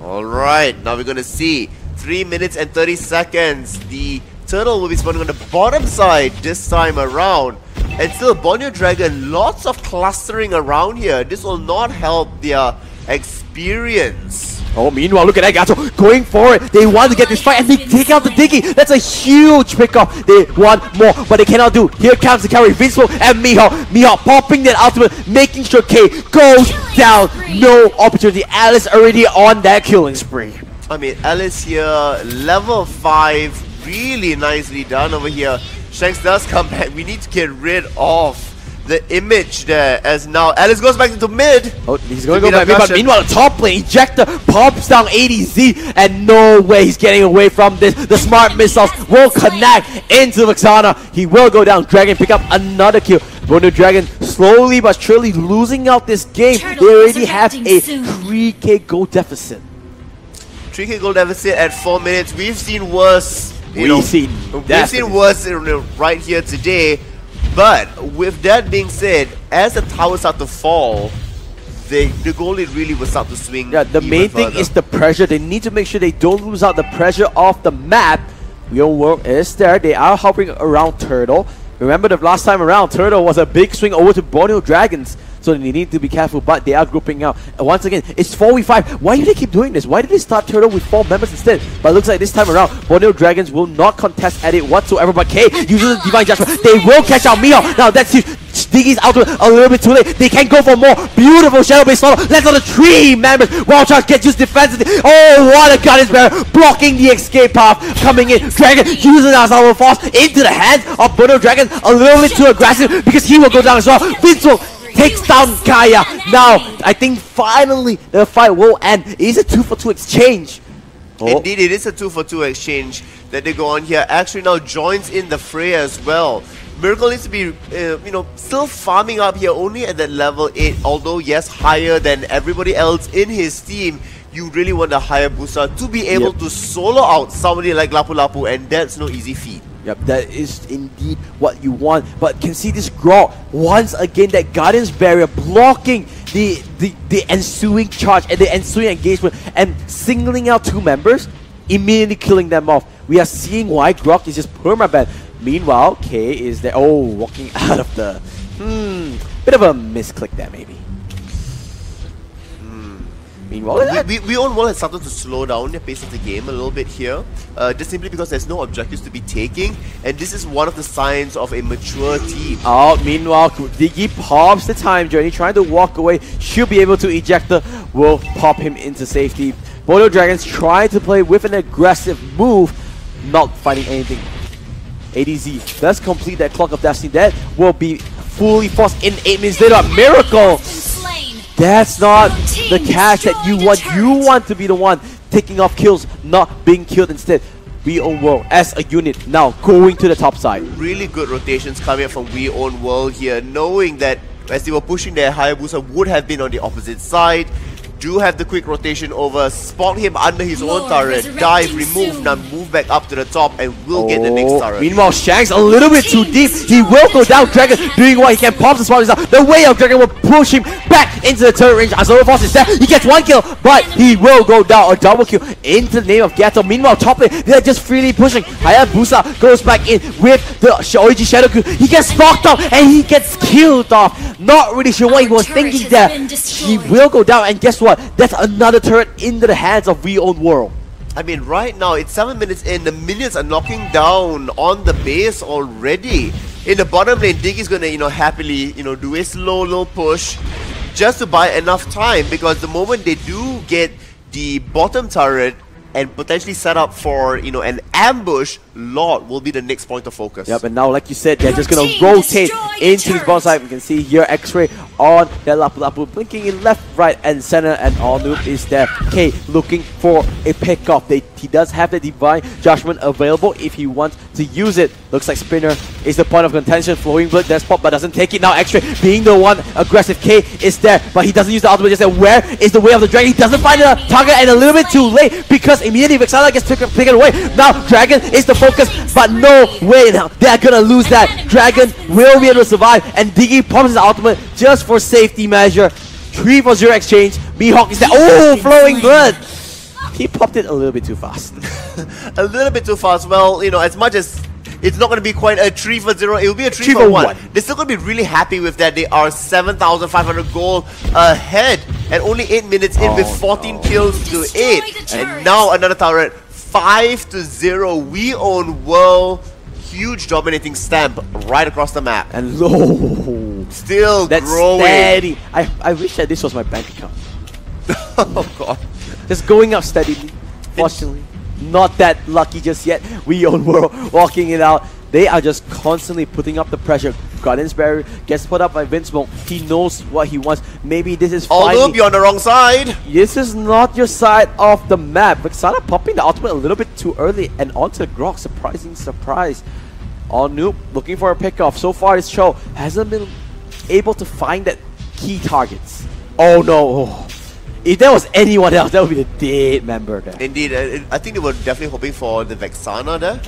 Alright, now we're going to see 3 minutes and 30 seconds. The turtle will be spawning on the bottom side this time around. And still, Borneo Dragon, lots of clustering around here. This will not help their experience. Oh, meanwhile, look at that, Gato going for it. They want to get this fight and they take out the Diggy. That's a huge pickoff. They want more, but they cannot do. Here comes the carry, Vinslow and Mihawk. Mihawk popping that ultimate, making sure K goes down. No opportunity. Alice already on that killing spree. I mean, Alice here, level 5, really nicely done over here. Shanks does come back. We need to get rid of the image there, as now Alice goes back into mid. Oh, he's going to go back mid, but meanwhile, the top lane, Ejector pops down ADZ, and no way he's getting away from this. The smart missiles will connect into Vexana. He will go down. Dragon pick up another kill. Borneo Dragon slowly but surely losing out this game. They already have a 3k gold deficit. 3k gold deficit at 4 minutes. We've seen worse We've seen worse right here today. But with that being said, as the towers start to fall, the goal lead really will start to swing. Yeah, the main thing is the pressure. They need to make sure they don't lose out the pressure of the map. Real World is there. They are hovering around Turtle. Remember the last time around, Turtle was a big swing over to Borneo Dragons. So they need to be careful, but they are grouping out. And once again, it's 4v5. Why do they keep doing this? Why did they start Turtle with 4 members instead? But it looks like this time around, Borneo Dragons will not contest at it whatsoever. But K uses the Divine Judgment. They will catch out Mihawk. Now that's huge. Diggy's out to it a little bit too late. They can go for more. Beautiful Shadow-based solo. Lands on the 3 members. Wild Charge gets used defensively. Oh, what a Guardian's Barrier. Blocking the escape path. Coming in. Dragon using our Salvo Force into the hands of Borneo Dragon. A little bit too aggressive because he will go down as well. Vincent takes down Kaya. Now, I think finally the fight will end. It is a 2-for-2 exchange. Indeed, it is a 2-for-2 exchange that they go on here. Actually now joins in the fray as well. Miracle needs to be, still farming up here only at that level 8. Although, yes, higher than everybody else in his team. You really want a Hayabusa to be able to solo out somebody like Lapu Lapu, and that's no easy feat. Yep, that is indeed what you want. But can see this Grog once again, that Guardian's Barrier blocking the ensuing charge and the ensuing engagement and singling out 2 members, immediately killing them off. We are seeing why Grog is just permaban. Meanwhile, K is there. Oh, walking out of the bit of a misclick there maybe. Meanwhile, we own World has started to slow down the pace of the game a little bit here, just simply because there's no objectives to be taking, and this is one of the signs of a mature team. Meanwhile, Diggy pops the time journey, trying to walk away. Should be able to eject the will pop him into safety. Borneo Dragons trying to play with an aggressive move, not finding anything. ADZ does complete that Clock of Destiny. That will be fully forced in 8 minutes later. Miracle! That's not the cash that you want. You want to be the one taking off kills, not being killed instead. We Own World as a unit now going to the top side. Really good rotations coming from We Own World here, knowing that as they were pushing their Hayabusa would have been on the opposite side. Do have the quick rotation over, spot him under his own turret, dive, remove, now move back up to the top and will get the next turret. Meanwhile, Shanks a little bit too deep. He will go down. Dragon doing what he can, pops the spot himself. The way of Dragon will push him back into the turret range. Azoro Force is there. He gets 1 kill, but he will go down. A double kill into the name of Gato. Meanwhile, top lane, they're just freely pushing. Hayabusa goes back in with the Oiji Shadow Q. He gets stalked up and he gets killed off. Not really sure what he was thinking there. He will go down, and guess what? That's another turret into the hands of We Own World. I mean, right now, it's 7 minutes in. The minions are knocking down on the base already. In the bottom lane, Diggy's gonna, happily, do a slow little push just to buy enough time, because the moment they do get the bottom turret and potentially set up for, an ambush, Lord will be the next point of focus. Yep, and now, like you said, they're just going to rotate into this bottom side. We can see here X-Ray on that Lapu Lapu, blinking in left, right, and center, and All-Noob is there. K looking for a pick-off. He does have the Divine Judgment available if he wants to use it. Looks like Spinner is the point of contention. Flowing Blood does pop, but doesn't take it now. X-Ray being the one aggressive. K is there, but he doesn't use the ultimate. Just said, where is the way of the dragon? He doesn't find the target, and a little bit too late, because immediately Vexana gets taken away. Now Dragon is the focus, but no way now. They're gonna lose that. Dragon will be able to survive, and Diggy pops his ultimate just for safety measure. 3-for-0 exchange. Mihawk is there. Oh, Flowing Blood! He popped it a little bit too fast. A little bit too fast. Well, as much as it's not going to be quite a 3-for-0, it will be a 3-for-1. They're still going to be really happy with that. They are 7,500 gold ahead, and only 8 minutes in with 14 kills to 8. And now another turret, 5-0. We Own World. Huge dominating stamp right across the map. And low. Still that's growing. Steady. I wish that this was my bank account. Oh god. Just going up steadily. Fortunately, not that lucky just yet. We Own World walking it out. They are just constantly putting up the pressure. Guardian's Barrier gets put up by Vinsmoke. He knows what he wants. Maybe this is Although you're on the wrong side. This is not your side of the map. Vexana popping the ultimate a little bit too early and onto Grog. Surprising surprise. All-Noob looking for a pickoff. So far this show hasn't been able to find that key targets. Oh no. If there was anyone else, that would be the dead member there. Indeed, I think they were definitely hoping for the Vexana there.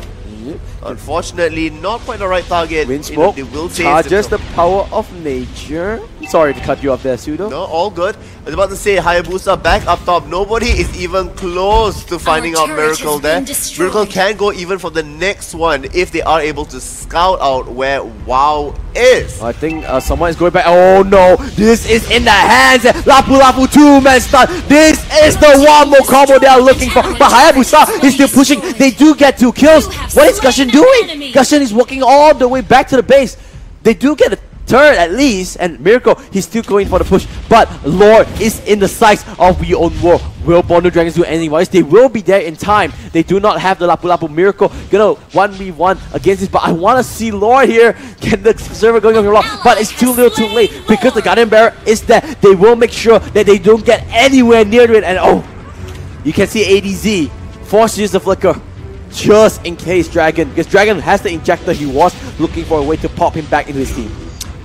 Unfortunately, not quite the right target. Wind Smoke they will taste charges it. the power of nature. Sorry to cut you off there, Pseudo. No, all good. I was about to say, Hayabusa back up top. Nobody is even close to finding out Miracle there. Miracle can go even for the next one if they are able to scout out where WoW is. I think someone is going back. Oh no, this is in the hands. Lapu Lapu 2-man stun. This is the one more combo they are looking for. But Hayabusa is still pushing. They do get 2 kills. What is Gushin doing? Gushin is walking all the way back to the base. They do get a turret at least, and Miracle, he's still going for the push. But Lord is in the sights of We Own World. Will Bono Dragons do anything wise? They will be there in time. They do not have the Lapu Lapu. Miracle gonna 1v1 against this, but I want to see Lord here get the server going on wrong. But it's too little too late because the Guardian Barrier is there. They will make sure that they don't get anywhere near it. And oh, you can see ADZ forced to use the Flicker just in case Dragon, because Dragon has the injector. He was looking for a way to pop him back into his team.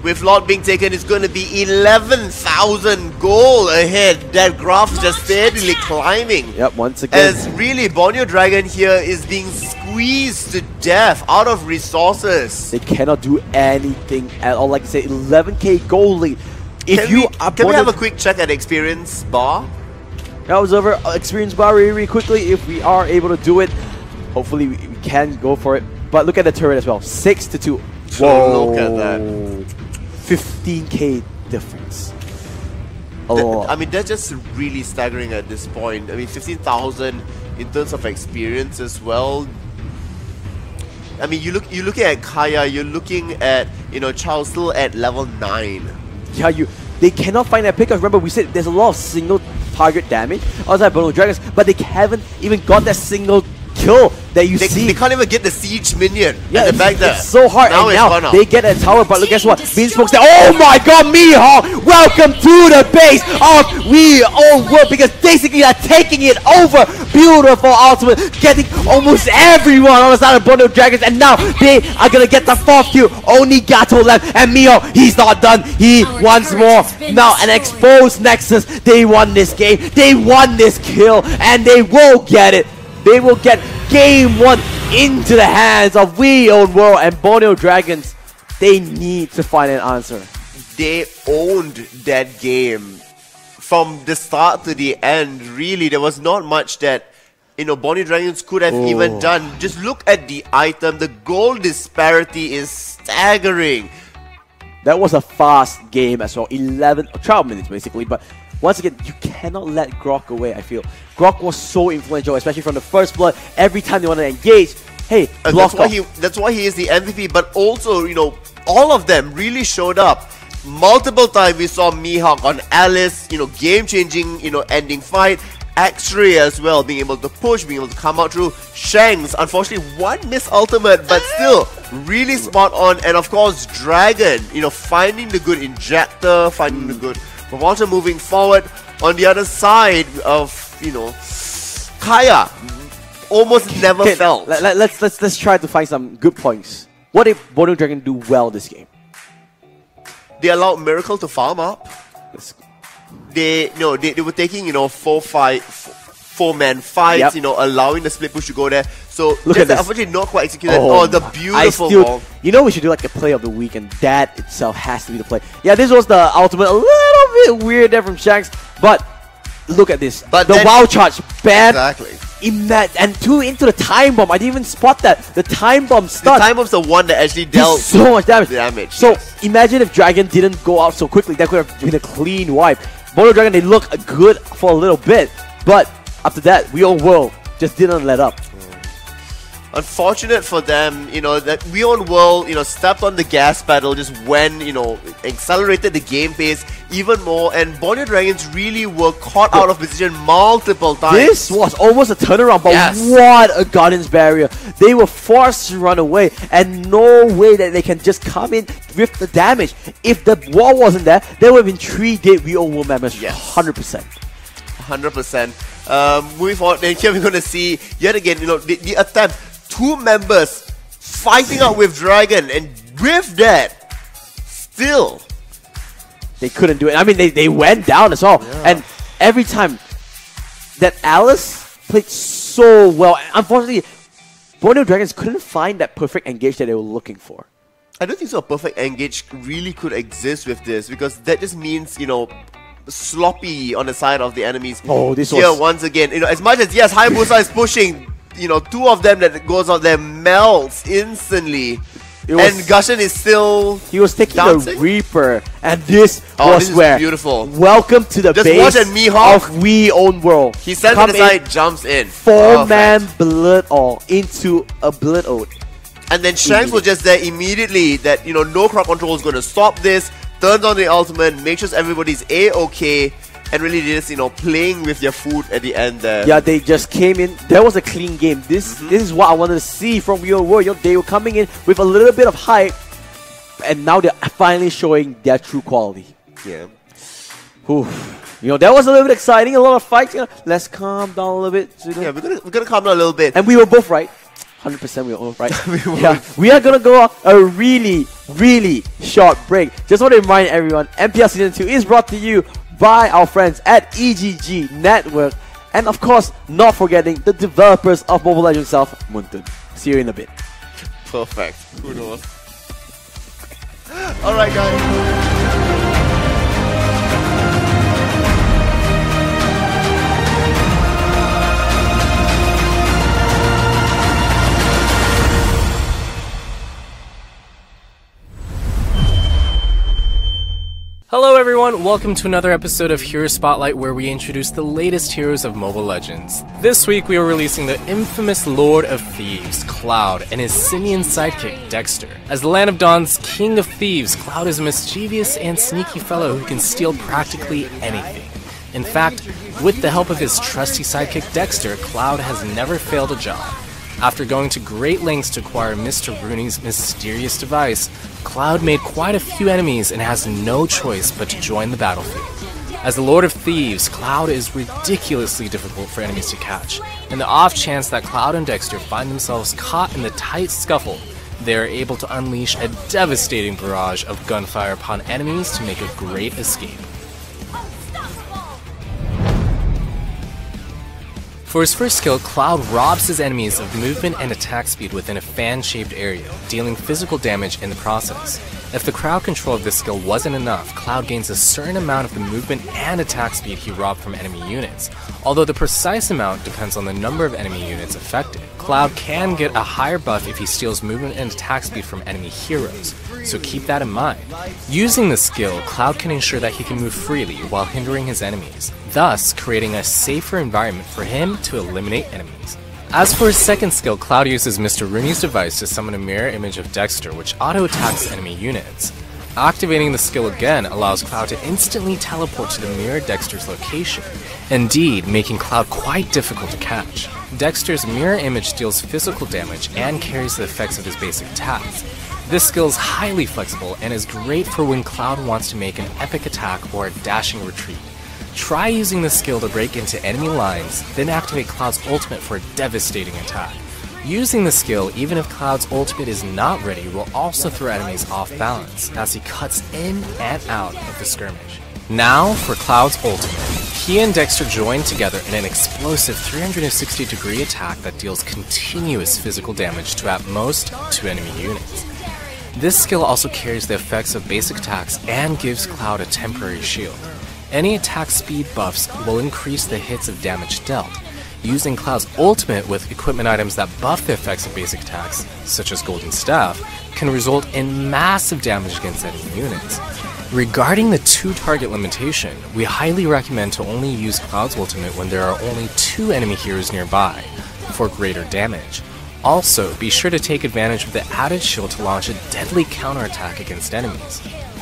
With Lord being taken, it's going to be 11,000 gold ahead. That graph is just steadily climbing. Yep, once again. As really, Borneo Dragon here is being squeezed to death out of resources. They cannot do anything at all. Like I said, 11k gold lead. If Can we have a quick check at experience bar? Observer experience bar really quickly if we are able to do it. Hopefully we can go for it. But look at the turret as well. 6-2. Whoa. Look at that. 15k difference. I mean, that's just really staggering at this point. I mean, 15,000 in terms of experience as well. I mean, you're looking at Kaya, you're looking at, Charles still at level 9. Yeah, they cannot find that pick. Remember, we said there's a lot of single target damage outside Borneo Dragons, but they haven't even got that single kill that you see. They can't even get the siege minion yeah, at the back there. It's so hard. Now and now they get a tower, but look, guess what? Beanspoke's there. Oh my god, Mihawk! Welcome to the base of We Own World, because basically they're taking it over. Beautiful ultimate, getting almost everyone on the side of Borneo Dragons, and now they are gonna get the 4th kill. Only Gato left, and Mihawk, he's not done. He wants more. Now an exposed Nexus. They won this game. They won this kill, and they will get it. They will get game 1 into the hands of We Own World, and Borneo Dragons, they need to find an answer. They owned that game from the start to the end. Really, there was not much that Borneo Dragons could have even done. Just look at the item. The goal disparity is staggering. That was a fast game as well. 12 minutes basically, but once again, you cannot let Grok away, I feel. Grok was so influential, especially from the first blood. Every time they want to engage, hey, that's why he is the MVP. But also, all of them really showed up. Multiple times we saw Mihawk on Alice, game-changing, ending fight. X-Ray as well, being able to push, being able to come out through. Shanks, unfortunately, 1 miss ultimate, but still really spot on. And of course, Dragon, finding the good injector, finding the good promoter moving forward. On the other side of, Kaya, almost never felt. Let's try to find some good points. What did Borneo Dragon do well this game? They allowed Miracle to farm up. They were taking 4-man fights, allowing the split push to go there. So look at this. Unfortunately, not quite executed. The beautiful ball. We should do like a play of the week, and that itself has to be the play. Yeah, this was the ultimate, a little bit weird there from Shanks, but look at this. But the WoW charge, bad. Exactly. And 2 into the time bomb. I didn't even spot that. The time bomb stun. The time bomb's the one that actually dealt so much damage. So imagine if Dragon didn't go out so quickly. That could have been a clean wipe. Borneo Dragon, they look good for a little bit, but after that, We Own World just didn't let up. Unfortunate for them, that We Own World, stepped on the gas pedal just when, accelerated the game pace even more, and Borneo Dragons really were caught out of position multiple times. This was almost a turnaround, but what a Guardian's Barrier. They were forced to run away, and no way that they can just come in with the damage. If the wall wasn't there, there would have been 3 dead We Own World members, 100%. 100%. Moving forward, and here we're going to see, yet again, the attempt. 2 members fighting out with Dragon, and with that, still they couldn't do it. I mean, they went down as well. And every time that Alice played so well, unfortunately, Borneo Dragons couldn't find that perfect engage that they were looking for. I don't think so. A perfect engage really could exist with this, because that just means, you know, sloppy on the side of the enemies. Oh, this here was... once again, you know, as much as yes, Hayabusa is pushing, you know, two of them that goes out there melts instantly. And Gushin is still he was taking dancing? the Reaper, and this this was is beautiful. Welcome to the Just base watch and Mihawk of Wii Own World. He stands Come on the side, jumps in. 4-man Blood All into a Blood Ode. And then Shanks was just there immediately that, you know, no crowd control is going to stop this. Turns on the ultimate, makes sure everybody's A-okay. And really just, you know, playing with their food at the end there. Yeah, they just came in. That was a clean game. This is what I wanted to see from Wii Own World. You know, they were coming in with a little bit of hype. And now they're finally showing their true quality. Yeah. Oof. You know, that was a little bit exciting. A lot of fights. You know, let's calm down a little bit. So, you know. Yeah, we're gonna calm down a little bit. And we were both right. 100% we were all right. Yeah, we are gonna go on a really, really short break. Just want to remind everyone, MPL Season 2 is brought to you by our friends at EGG Network. And of course, not forgetting the developers of Mobile Legends itself, Muntun. See you in a bit. Perfect. Who knows? Alright, guys. Hello everyone, welcome to another episode of Hero Spotlight where we introduce the latest heroes of Mobile Legends. This week we are releasing the infamous Lord of Thieves, Cloud, and his simian sidekick, Dexter. As the Land of Dawn's King of Thieves, Cloud is a mischievous and sneaky fellow who can steal practically anything. In fact, with the help of his trusty sidekick Dexter, Cloud has never failed a job. After going to great lengths to acquire Mr. Rooney's mysterious device, Cloud made quite a few enemies and has no choice but to join the battlefield. As the Lord of Thieves, Cloud is ridiculously difficult for enemies to catch. In the off chance that Cloud and Dexter find themselves caught in the tight scuffle, they are able to unleash a devastating barrage of gunfire upon enemies to make a great escape. For his first skill, Cloud robs his enemies of movement and attack speed within a fan-shaped area, dealing physical damage in the process. If the crowd control of this skill wasn't enough, Cloud gains a certain amount of the movement and attack speed he robbed from enemy units, although the precise amount depends on the number of enemy units affected. Cloud can get a higher buff if he steals movement and attack speed from enemy heroes, so keep that in mind. Using this skill, Cloud can ensure that he can move freely while hindering his enemies, thus creating a safer environment for him to eliminate enemies. As for his second skill, Cloud uses Mr. Rooney's device to summon a mirror image of Dexter, which auto-attacks enemy units. Activating the skill again allows Cloud to instantly teleport to the mirror Dexter's location, indeed making Cloud quite difficult to catch. Dexter's mirror image deals physical damage and carries the effects of his basic attacks. This skill is highly flexible and is great for when Cloud wants to make an epic attack or a dashing retreat. Try using this skill to break into enemy lines, then activate Cloud's ultimate for a devastating attack. Using the skill, even if Cloud's ultimate is not ready, will also throw enemies off balance, as he cuts in and out of the skirmish. Now for Cloud's ultimate. He and Dexter join together in an explosive 360-degree attack that deals continuous physical damage to at most 2 enemy units. This skill also carries the effects of basic attacks and gives Cloud a temporary shield. Any attack speed buffs will increase the hits of damage dealt. Using Cloud's ultimate with equipment items that buff the effects of basic attacks, such as Golden Staff, can result in massive damage against enemy units. Regarding the 2-target limitation, we highly recommend to only use Cloud's ultimate when there are only 2 enemy heroes nearby, for greater damage. Also, be sure to take advantage of the added shield to launch a deadly counterattack against enemies.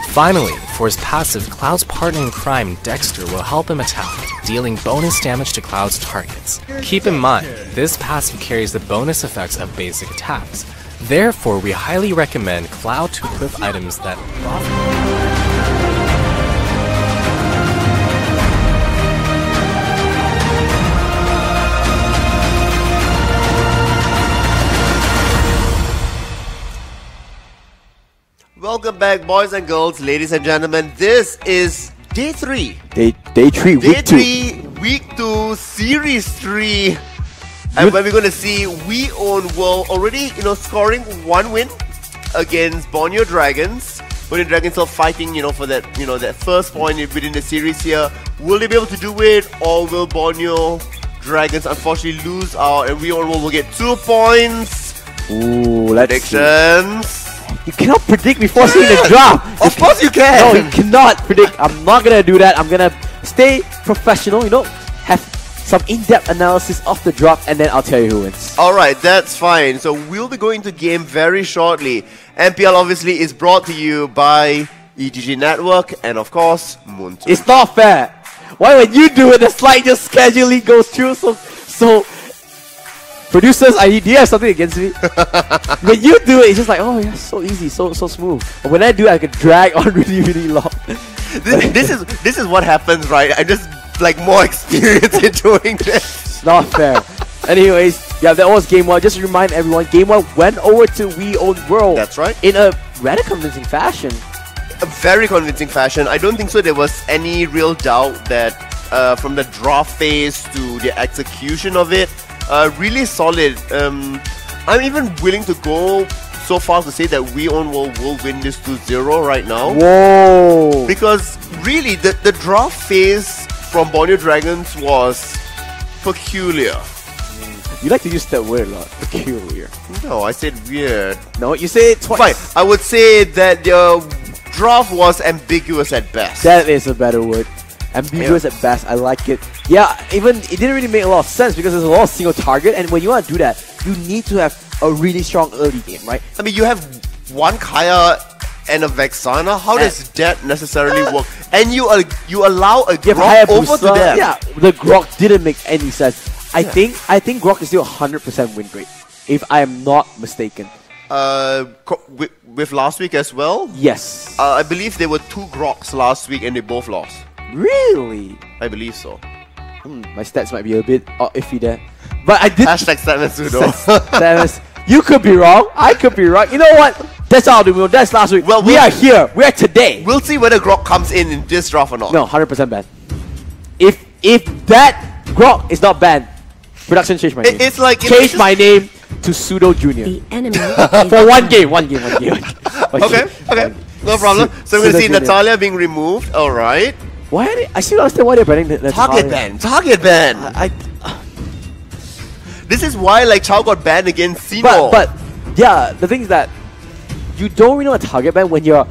Finally, for his passive, Cloud's partner in crime, Dexter, will help him attack, dealing bonus damage to Cloud's targets. Keep in mind, this passive carries the bonus effects of basic attacks. Therefore, we highly recommend Cloud to equip items that buff. Welcome back, boys and girls, ladies and gentlemen. This is day 3. Day 3, week 2. Week 2, series 3. And where we're going to see We Own World already, scoring 1 win against Borneo Dragons. Borneo Dragons still fighting, for that, that first point within the series here. Will they be able to do it, or will Borneo Dragons unfortunately lose out, and We Own World will get 2 points? Ooh, let's Predictions. See. You cannot predict before seeing the drop. Of course you can. No, you cannot predict. I'm not gonna do that. I'm gonna stay professional. Have some in-depth analysis of the drop, and then I'll tell you who wins. Alright, that's fine. So we'll be going to game very shortly. MPL obviously is brought to you by EGG Network and of course Moon2. It's not fair. Why when you do it, the slide just casually goes through? So producers, do you have something against me? When you do it, it's just like, oh yeah, so easy, so smooth. But when I do it, I can drag on really long. This is what happens, right? I just more experience in doing this. It's not fair. Anyways, yeah, that was Game 1. Just to remind everyone, Game 1 went over to We Own World. That's right. In a rather convincing fashion. A very convincing fashion. I don't think so there was any real doubt that from the draw phase to the execution of it, really solid. I'm even willing to go so far to say that We Own World will win this 2-0 right now. Whoa! Because really, the draw phase from Borneo Dragons was peculiar. You like to use that word a lot. Peculiar. No, I said weird. No, you say it twice. Fine. I would say that the draft was ambiguous at best. That is a better word. Ambiguous at best. I like it. Yeah, even it didn't really make a lot of sense because there's a lot of single target, and when you want to do that, you need to have a really strong early game, right? I mean, you have one Kaya and a Vexana. How does that necessarily work? And you allow a Grok over to them. Yeah, the Grok didn't make any sense. I think Grok is still 100% win rate, if I am not mistaken. With last week as well? Yes. I believe there were 2 Groks last week and they both lost. Really? I believe so. My stats might be a bit iffy there. But I did... Hashtag Statman Statman. You could be wrong. I could be right. You know what? That's all. That's last week. Well, we are here. We are today. We'll see whether Grok comes in this draft or not. No, 100% banned. If that Grok is not banned, production change my name. It's like change my name to Pseudo Junior. The enemy for one game. Okay, no problem. So we're gonna see Natalia being removed. All right. Why are they? I still don't understand why they're banning Natalia. Target ban. This is why Chao got banned against Sino. But yeah, the thing is that you don't really know a target ban when you're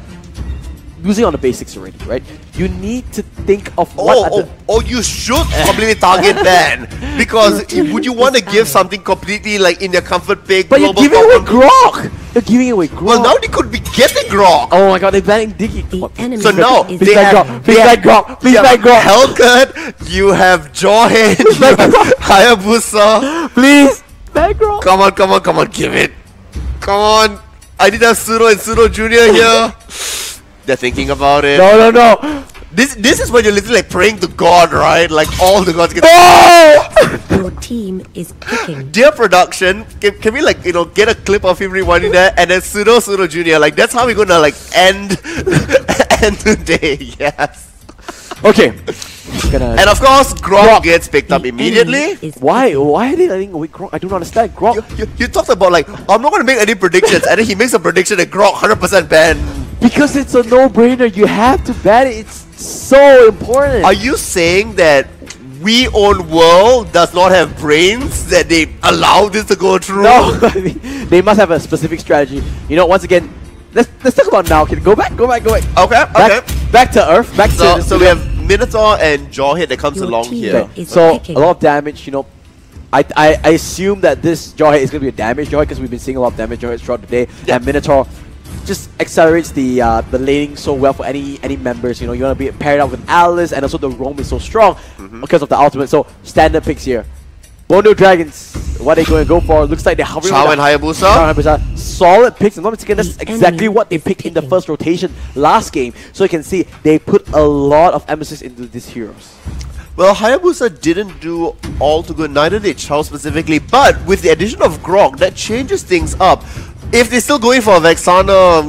losing on the basics already, right? You need to think of what you should completely target ban, because would you want to give something completely in their comfort pick? But you're giving away Grok. You're giving away Grok. Well, now they could be getting Grok. Oh my god, they're banning Diggy. So now please ban Grok. Please ban Grok. Hellcat, you have Jawhead, you have Hayabusa. Please ban Grok. Come on, give it. Come on. I did have Pseudo and Pseudo Junior here. They're thinking about it. No. This is when you're literally praying to God, right? All the gods get. Your team is picking. Dear production, can we get a clip of him rewinding there, and then Pseudo Junior. That's how we're gonna end today. Yes. Okay. And of course, Grok gets picked up immediately. Why are they letting away Grok? I don't understand. Grok. You talked about I'm not gonna make any predictions, and then he makes a prediction that Grok 100% banned. Because it's a no-brainer. You have to ban it. It's so important. Are you saying that We Own World does not have brains, that they allow this to go through? No, they must have a specific strategy. Once again, let's talk about now. Can go back. Okay. Back to Earth. So we have Minotaur and Jawhead that comes along here. So a lot of damage. I assume that this Jawhead is going to be a damage Jawhead because we've been seeing a lot of damage Jawhead throughout the day, and Minotaur just accelerates the laning so well for any members. You want to be paired up with Alice, and also the roam is so strong because of the ultimate. So standard picks here. Borneo Dragons, what are they going to go for? Looks like they're hovering. Chao and Hayabusa. Solid picks. I'm not mistaken, that's exactly what they picked in the first rotation last game. So you can see they put a lot of emphasis into these heroes. Well, Hayabusa didn't do all too good, neither did Chao specifically, but with the addition of Grok, that changes things up. If they're still going for Vexana,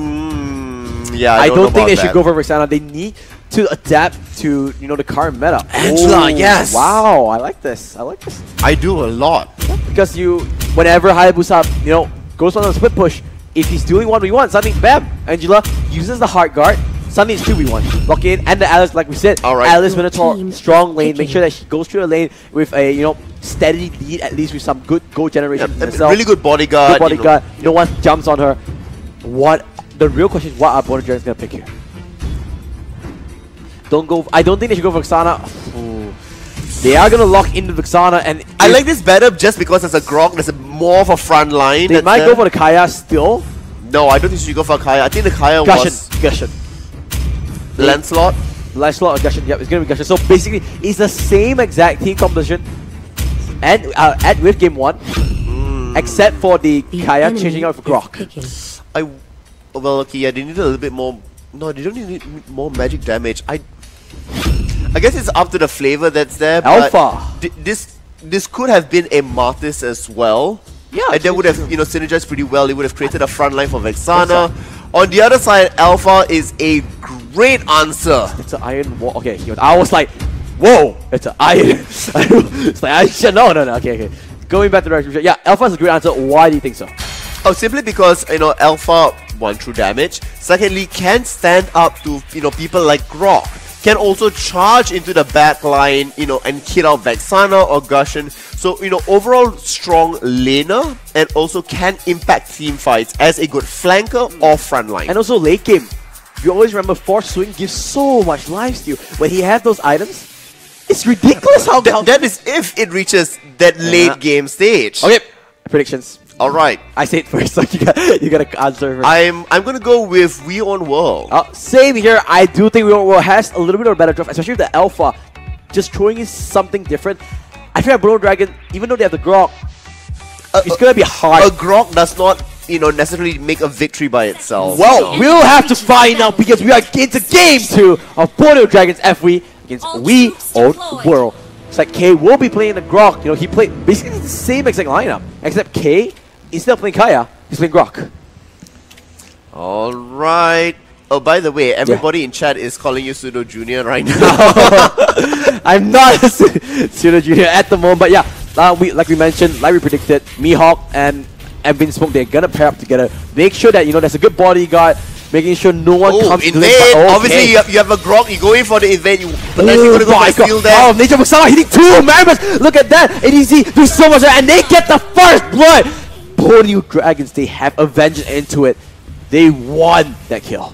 I don't think they should go for Vexana. They need to adapt to, you know, the current meta. Angela, yes! Wow, I like this. I like this. I do a lot. Because whenever Hayabusa, you know, goes on a split push, if he's doing 1v1, suddenly, bam, Angela uses the hard guard. Suddenly it's 2v1. Lock in, and the Alice, like we said, Alice Minotaur, strong lane. Make sure that she goes through the lane with a, you know, steady lead, at least with some good goal generation. Really good bodyguard. Good bodyguard. No one jumps on her. The real question is, what are Bonnie Dragons going to pick here? I don't think they should go for Vexana. Ooh. They are going to lock into Vexana, and I like this better just because there's a Grog, there's more of a front line. They might go for the Kaya still. No, I don't think you should go for Kaya. I think the Kaya was... Gushing. Lancelot or Gushing. Yep, it's going to be Gushing. So basically, it's the same exact team composition and with game 1, except for the Kaya changing out for Grog. Well, okay, yeah, they need a little bit more... No, they don't need more magic damage. I guess it's up to the flavor that's there. Alpha. This could have been a Martis as well. Yeah, and that would have, you know, synergized pretty well. It would have created a front line for Vexana. On the other side, Alpha is a great answer. It's an iron wall. Okay, I was like, whoa, it's an iron. It's like, I should know. No, okay. Going back to the direction. Yeah, Alpha is a great answer. Why do you think so? Oh, simply because, you know, Alpha, one, true damage. Secondly, can stand up to, you know, people like Grog. Can also charge into the back line, you know, and kill out Vexana or Gushing. So, you know, overall strong laner, and also can impact team fights as a good flanker or front line. And also late game. You always remember Force Swing gives so much lifesteal. When he has those items, it's ridiculous how... That is if it reaches that late game stage. Okay, predictions. All right, I say it first, so you gotta answer first. I'm gonna go with We Own World. Same here. I do think We Own World has a little bit of a better draft, especially with the Alpha just throwing in something different. I feel like Blood Dragon, even though they have the Grog, it's gonna be hard. A Grog does not, you know, necessarily make a victory by itself. Well, we'll have to find out because we are into game 2 of Borneo Dragons FW against We Own World. It's like K will be playing the Grog. You know, he played basically the same exact lineup, except K. Instead of playing Kaya, he's playing Grog. Alright. Oh, by the way, everybody in chat is calling you Pseudo Junior right now. I'm not a Pseudo Junior at the moment, but yeah, like we mentioned, like we predicted, Mihawk and Evin Smoke, they're gonna pair up together. Make sure that, you know, there's a good bodyguard, making sure no one comes to invade. Obviously, you have a Grog, you go in for the invade, you potentially gonna go for steal there. Oh, Nature Vexana hitting 2 Mammoths! Look at that! ADC do so much, and they get the first blood! Borneo Dragons, they have avenged into it. They won that kill.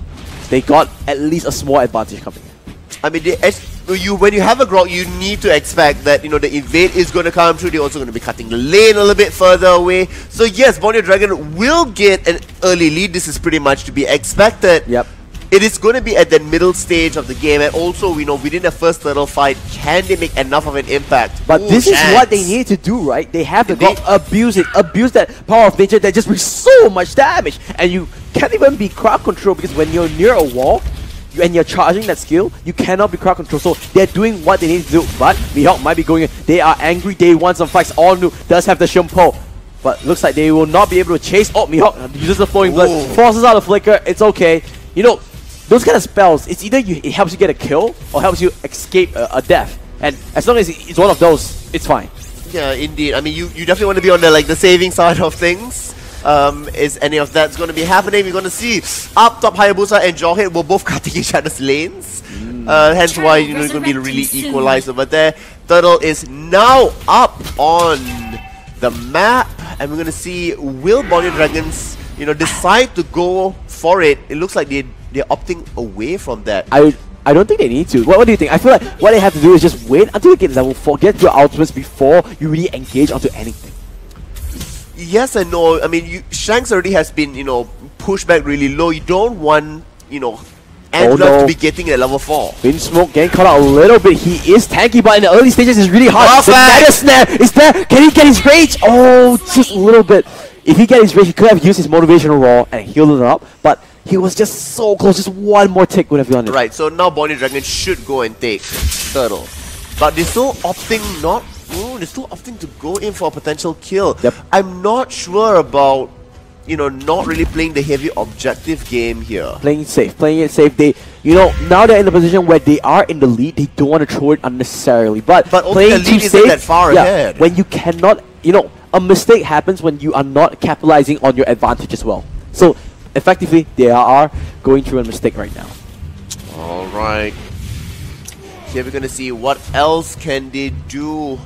They got at least a small advantage coming in. I mean, when you have a Grog, you need to expect that, you know, the invade is going to come through. They're also going to be cutting the lane a little bit further away. So yes, Borneo Dragon will get an early lead. This is pretty much to be expected. Yep. It is going to be at the middle stage of the game, and also we know within the first turtle fight, can they make enough of an impact? But this is what they need to do, right? They have to go abuse that power of nature that just brings so much damage, and you can't even be crowd control because when you're near a wall and you're charging that skill, you cannot be crowd control. So they're doing what they need to do, but Mihawk might be going in. They are angry. They want some fights. All new does have the Shimpo, but looks like they will not be able to chase. Oh, Mihawk uses the flowing blood, forces out a flicker. It's okay. You know, those kind of spells, it's either it helps you get a kill or helps you escape a death. And as long as it's one of those, it's fine. Yeah, indeed. I mean, you definitely want to be on the saving side of things. Is any of that's going to be happening? We're going to see up top Hayabusa and Jawhead will both cutting each other's lanes. Hence why, you know, it's going to be really equalized over there. Turtle is now up on the map, and we're going to see will Borneo Dragons, you know, decide to go for it. It looks like they're opting away from that. I don't think they need to. What do you think? I feel like what they have to do is just wait until you get level 4, get your ultimates before you really engage onto anything. Yes and no. I mean, Shanks already has been, you know, pushed back really low. You don't want, you know, Angela to be getting at level 4. Bin Smoke getting caught out a little bit. He is tanky, but in the early stages it's really hard. The Dagger Snare is there. Can he get his rage? Oh, just a little bit. If he gets his rage, he could have used his motivational raw and healed it up, but he was just so close. Just one more tick would have done it. Right, so now Borneo Dragon should go and take Turtle. But they're still opting they're still opting to go in for a potential kill. Yep. I'm not sure about not really playing the heavy objective game here. Playing it safe. They, now they're in the position where they are in the lead. They don't want to throw it unnecessarily. But also playing the lead too isn't safe, that far ahead. When you cannot, a mistake happens when you are not capitalizing on your advantage as well. So effectively, they are going through a mistake right now. All right. Here we're going to see what else can they do.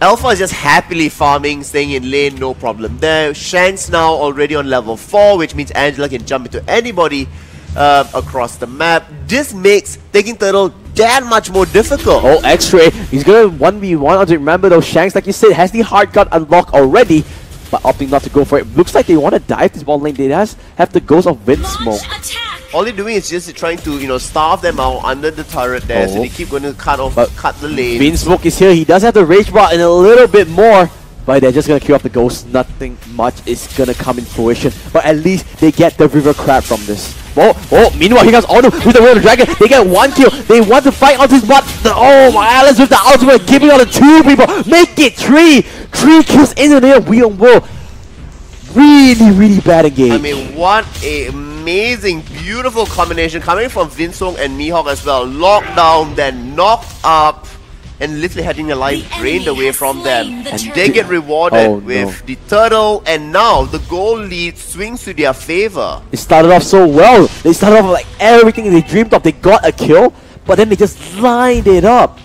Alpha is just happily farming, staying in lane, no problem there. Shanks now already on level 4, which means Angela can jump into anybody across the map. This makes taking Turtle that much more difficult. Oh, X-Ray, he's going to 1v1. Remember though, Shanks, like you said, has the hard gun unlocked already, but opting not to go for it. Looks like they want to dive this bot lane. They just have the ghost of Wind Smoke. All they're doing is just trying to, starve them out under the turret there, so they keep going to cut the lane. Wind Smoke is here. He does have the rage bar and a little bit more, but they're just going to kill off the ghost. Nothing much is going to come in fruition, but at least they get the River Crab from this. Meanwhile, here comes Onu with the Royal Dragon. They get 1 kill. They want to fight onto his bot. Alice with the ultimate, giving on the 2 people. Make it 3. 3 kills in the air. We on Will. Really bad engage. I mean, what a amazing, beautiful combination coming from Vinsong and Mihawk as well. Locked down, then knocked up, and literally having their life drained away from them. And they get rewarded with the turtle, and now the goal lead swings to their favor. It started off so well. They started off like everything they dreamed of. They got a kill, but then they just lined it up.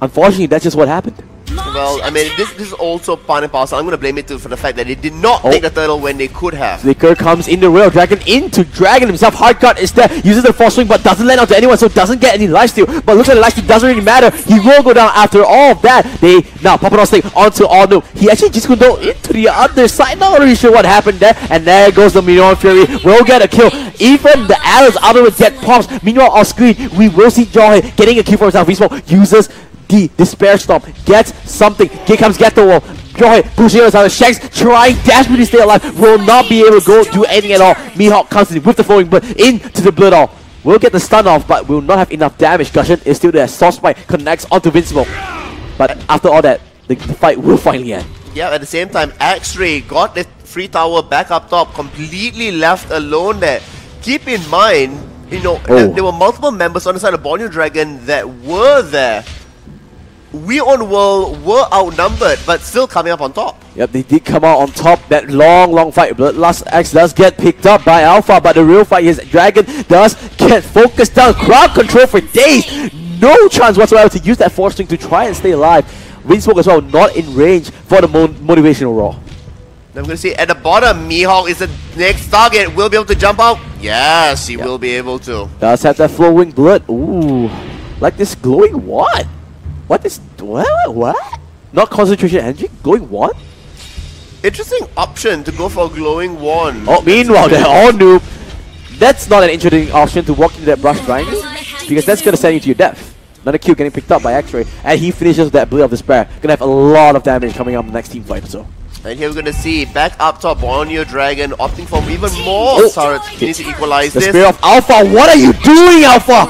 Unfortunately, that's just what happened. Well, I mean, this is also part and parcel. I'm going to blame it for the fact that they did not take the turtle when they could have. Flicker comes in the Royal Dragon into Dragon himself. Hard cut is there, uses the force swing, but doesn't land onto anyone, so doesn't get any lifesteal. But looks like the lifesteal doesn't really matter. He will go down after all of that. They now pop it on stake onto Onu. He actually just could go into the other side. Not really sure what happened there. And there goes the Meteor Fury. Will get a kill. Even the Alice out of the jet pops. Meanwhile, off screen, we will see Jawhead getting a kill for himself. Vismo uses the Despair Stomp, gets something. Here comes Get the Wall. Joy pushing us out. Shanks trying desperately to stay alive. Will not be able to go do anything at all. Mihawk comes in with the flowing, but into the blood off. Will get the stun off, but will not have enough damage. Gushin is still there. Soft Spike connects onto Vinsmoke. But after all that, the fight will finally end. Yeah, at the same time, X-Ray got the free tower back up top, completely left alone there. Keep in mind, there were multiple members on the side of Borneo Dragon that were there. We on World were outnumbered, but still coming up on top. Yep, they did come out on top. That long fight. Bloodlust X does get picked up by Alpha, but the real fight is Dragon does get focused down. Crowd control for days. No chance whatsoever to use that force swing to try and stay alive. Windsmoke as well, not in range for the motivational roar. I'm going to see at the bottom, Mihawk is the next target. Will be able to jump out? Yes, he will be able to. Does have that flowing blood. Ooh, like this glowing what? What is what? Not concentration energy? Glowing what? Interesting option to go for a glowing wand. Oh, meanwhile, they're all noob. That's not an interesting option to walk into that brush triangle, because that's gonna send you to your death. Another kill getting picked up by X-Ray, and he finishes with that Blade of Despair. Gonna have a lot of damage coming up in the next team fight or so. And here we're gonna see back up top, Borneo Dragon opting for even more turrets. He needs to equalize the this. Spear of Alpha, what are you doing, Alpha?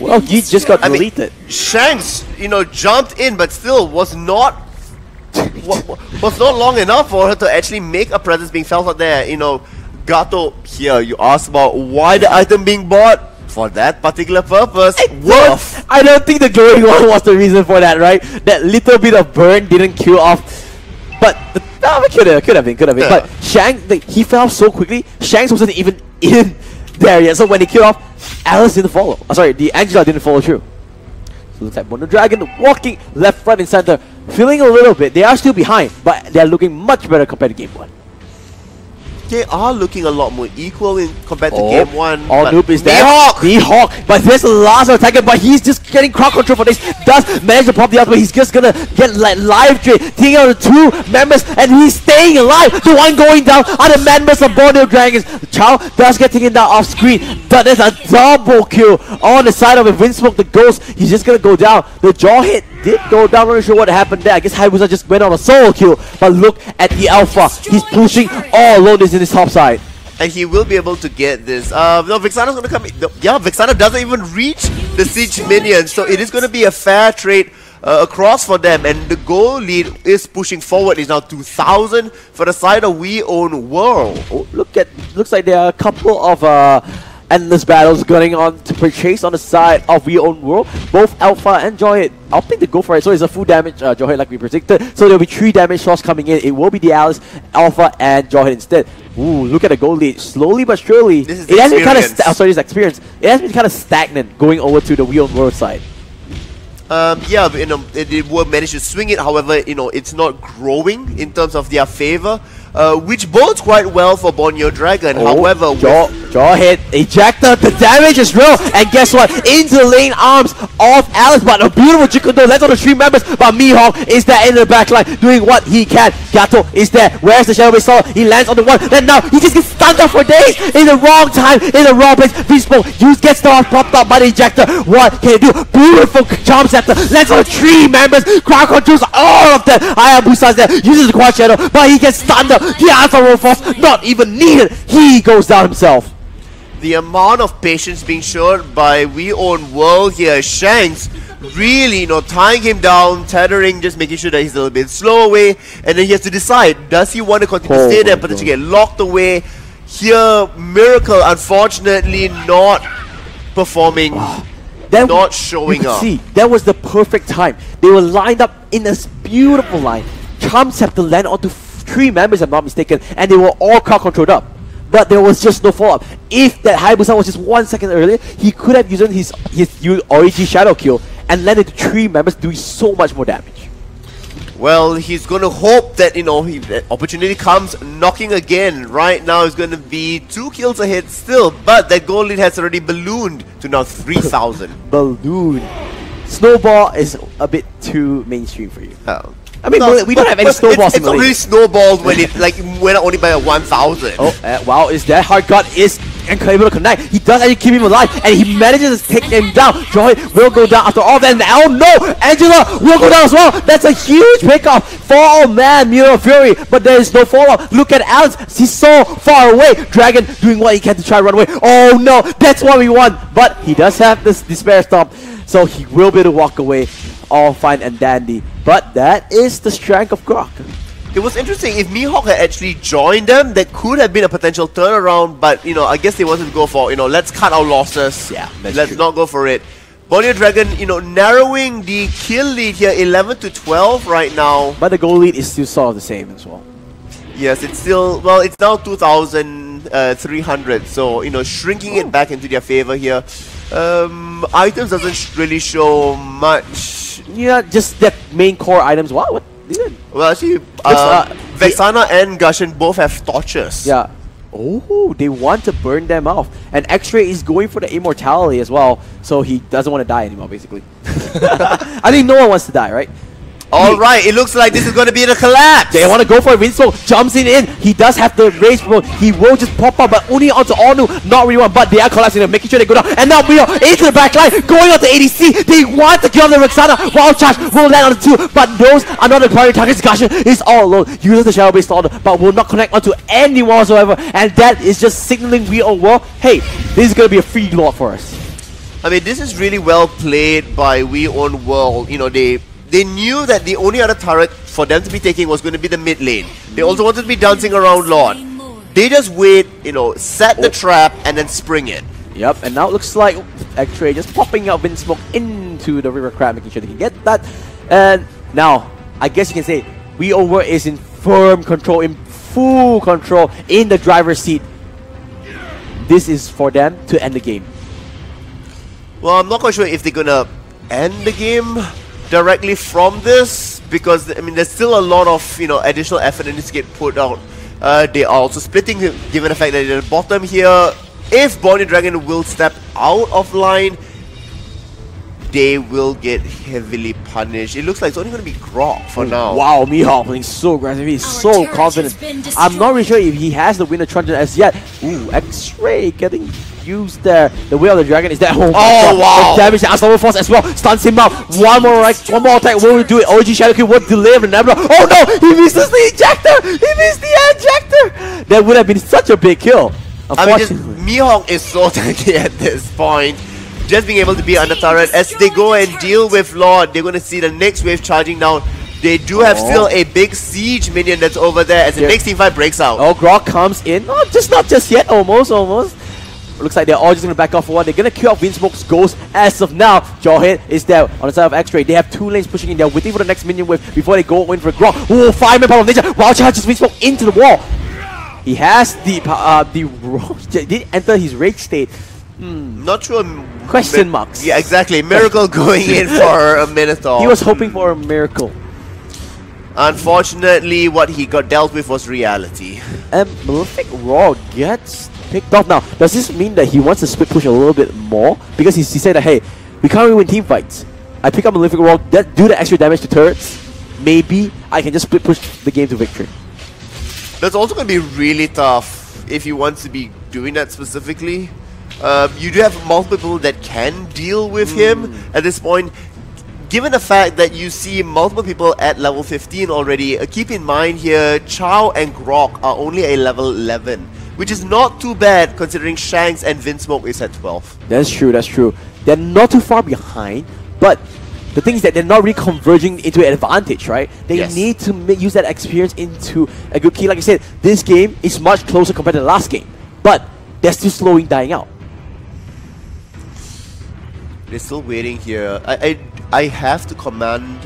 Well, he just got deleted. Shanks, jumped in, but still was not long enough for her to actually make a presence being felt out there. Gato, here you asked about why the item being bought. For that particular purpose. I don't think the glowing one was the reason for that, right? That little bit of burn didn't kill off. But it could have been. Yeah. But Shanks, he fell off so quickly. Shanks wasn't even in there yet. So when he killed off, Alice didn't follow. The Angela didn't follow through. So looks like Borneo Dragon walking left, front, and center, feeling a little bit. They are still behind, but they are looking much better compared to Game 1. They are looking a lot more equal compared to Game 1. Noob is there. Mihawk! But there's the last attacker, but he's just getting crowd control for this. Does manage to pop the ultimate, he's just gonna get live drain, taking out the 2 members, and he's staying alive. The one going down are the members of Borneo Dragons. Chow does get taken down off screen, but there's a double kill on the side of it. Windsmoke, the ghost, he's just gonna go down. The jaw hit did go down, not really sure what happened there. I guess Hayabusa just went on a solo kill, but look at the Alpha. He's pushing all alone in his top side. And he will be able to get this. No, Vixana's going to come in. Yeah, Vixana doesn't even reach the siege minions, so it is going to be a fair trade across for them, and the goal lead is pushing forward. It's now 2,000 for the side of We Own World. Oh, looks like there are a couple of endless battles going on to purchase on the side of We Own World. Both Alpha and Joyhead opting to go for it, so it's a full damage Joyhead like we predicted. So there'll be 3 damage source coming in. It will be the Alice, Alpha, and Joyhead instead. Ooh, look at the goal lead. Slowly but surely, this is it has been kind of experience. experience. It has been kind of stagnant going over to the We Own World side. Yeah, but, it will manage to swing it. However, it's not growing in terms of their favor, which bodes quite well for Borneo Dragon. However, Jawhead ejector, the damage is real, and guess what? Into the lane arms of Alice, but a beautiful Jikundo lands on the 3 members, but Mihawk is there in the backline doing what he can. Gato is there. Where's the Shadow Base Solar? He lands on the 1, then now he just gets stunned up for days in the wrong time, in the wrong place. Beastmo gets the off popped up by the ejector. What can he do? Beautiful Charm Scepter lands on the 3 members. Crowd controls all of them. Hayabusa's there, uses the Quad Shadow, but he gets stunned up. The Alpha Roll Force not even needed. He goes down himself. The amount of patience being shown by We Own World here, Shanks really, tying him down, tethering, just making sure that he's a little bit slow away, and then he has to decide, does he want to continue to stay there, potentially get locked away? Here, Miracle, unfortunately, not performing, not showing up. See, that was the perfect time. They were lined up in this beautiful line. Charm Scepter land onto 3 members, if I'm not mistaken, and they were all crowd controlled up. But there was just no follow-up. If that Hayabusa was just 1 second earlier, he could have used his Origi Shadow Kill and landed 3 members doing so much more damage. Well, he's going to hope that, that opportunity comes knocking again. Right now, it's going to be 2 kills ahead still, but that goal lead has already ballooned to now 3,000. Balloon. Snowball is a bit too mainstream for you. Oh. I mean, we don't have any snowballs. It's only snowballed when it went only by 1,000. Oh, wow! Is that Hard God is able to connect? He does actually keep him alive, and he manages to take him down. Joy will go down after all that. Oh no! Angela will go down as well. That's a huge pickup for Mira Fury, but there is no follow-up. Look at Alex. He's so far away. Dragon doing what he can to try to run away. Oh no! That's what we want. But he does have this Despair Stomp, so he will be able to walk away all fine and dandy. But that is the strength of Grok. It was interesting. If Mihawk had actually joined them, that could have been a potential turnaround. But, I guess they wanted to go for, let's cut our losses. Yeah, let's not go for it. Borneo Dragon, narrowing the kill lead here, 11 to 12 right now. But the goal lead is still sort of the same as well. Yes, it's still, well, it's now 2,300. So, shrinking it back into their favor here. Items doesn't really show much. Yeah, just that main core items. What? Well, actually, Vexana and Gushin both have torches. Yeah. Oh, they want to burn them off. And X-Ray is going for the immortality as well, so he doesn't want to die anymore, basically. I think no one wants to die, right? Alright, it looks like this is going to be the collapse. They want to go for it. Winslow jumps in. He does have the raise promote. He will just pop up, but only onto Onu. Not really one, but they are collapsing, making sure they go down. And now we are into the back line, going on to ADC. They want to kill the Roxana. Wild Charge will land on the 2, but those are not the primary targets. Gushin is all alone. Uses the Shadow Base Order, but will not connect onto anyone whatsoever. And that is just signaling We Own World, hey, this is going to be a free lot for us. I mean, this is really well played by We Own World. They knew that the only other turret for them to be taking was going to be the mid lane. They also wanted to be dancing around Lord. They just wait, set the trap and then spring it. Yep, and now it looks like X-Ray just popping out Wind Smoke into the River Crab, making sure they can get that. And now, I guess you can say, We Own World is in firm control, in full control, in the driver's seat. This is for them to end the game. Well, I'm not quite sure if they're going to end the game directly from this, because there's still a lot of additional effort that needs to get put out. They are also splitting, given the fact that they're at the bottom here. If Borneo Dragon will step out of line, they will get heavily punished. It looks like it's only going to be Grok for now. Wow, Mihawk playing so aggressive. He's so confident. I'm not really sure if he has the Winter Truncheon as yet. Ooh, X-Ray getting used there. The Will of the Dragon is there. Oh wow! The damage, the Unstoppable Force as well. Stuns him out. One more attack will do it. OG Shadow Kill will deliver the Nebula. Oh no! He misses the ejector! He missed the ejector! That would have been such a big kill. Mihawk is so tanky at this point. just being able to be under turret. As they go and deal with Lord, they're going to see the next wave charging down. They do have still a big siege minion that's over there as the next teamfight breaks out. Oh, Grok comes in. Oh, not just yet. Almost. Looks like they're all just going to back off for one. They're going to kill off Windsmoke's ghost as of now. Jawhead is there on the side of X-Ray. They have 2 lanes pushing in. They're waiting for the next minion wave before they go in for Grok. Oh, 5-man power of nature. Wow, charges Windsmoke into the wall. He has the did he enter his rage state? Not sure. Question marks. Yeah, exactly. Miracle going in for a Minotaur. He was hoping for a miracle. Unfortunately, what he got dealt with was reality. And Malefic Roar gets picked off. Now, does this mean that he wants to split push a little bit more? Because he said that, hey, we can't really win team fights. I pick up Malefic Roar, do the extra damage to turrets. Maybe I can just split push the game to victory. That's also going to be really tough if he wants to be doing that specifically. You do have multiple people that can deal with him at this point. Given the fact that you see multiple people at level 15 already, keep in mind here, Chow and Grok are only a level 11, which is not too bad considering Shanks and Windsmoke is at 12. That's true. They're not too far behind, but the thing is that they're not really converging into an advantage, right? They need to use that experience into a good key. Like I said, this game is much closer compared to the last game, but they're still slowing, dying out. They're still waiting here. I have to commend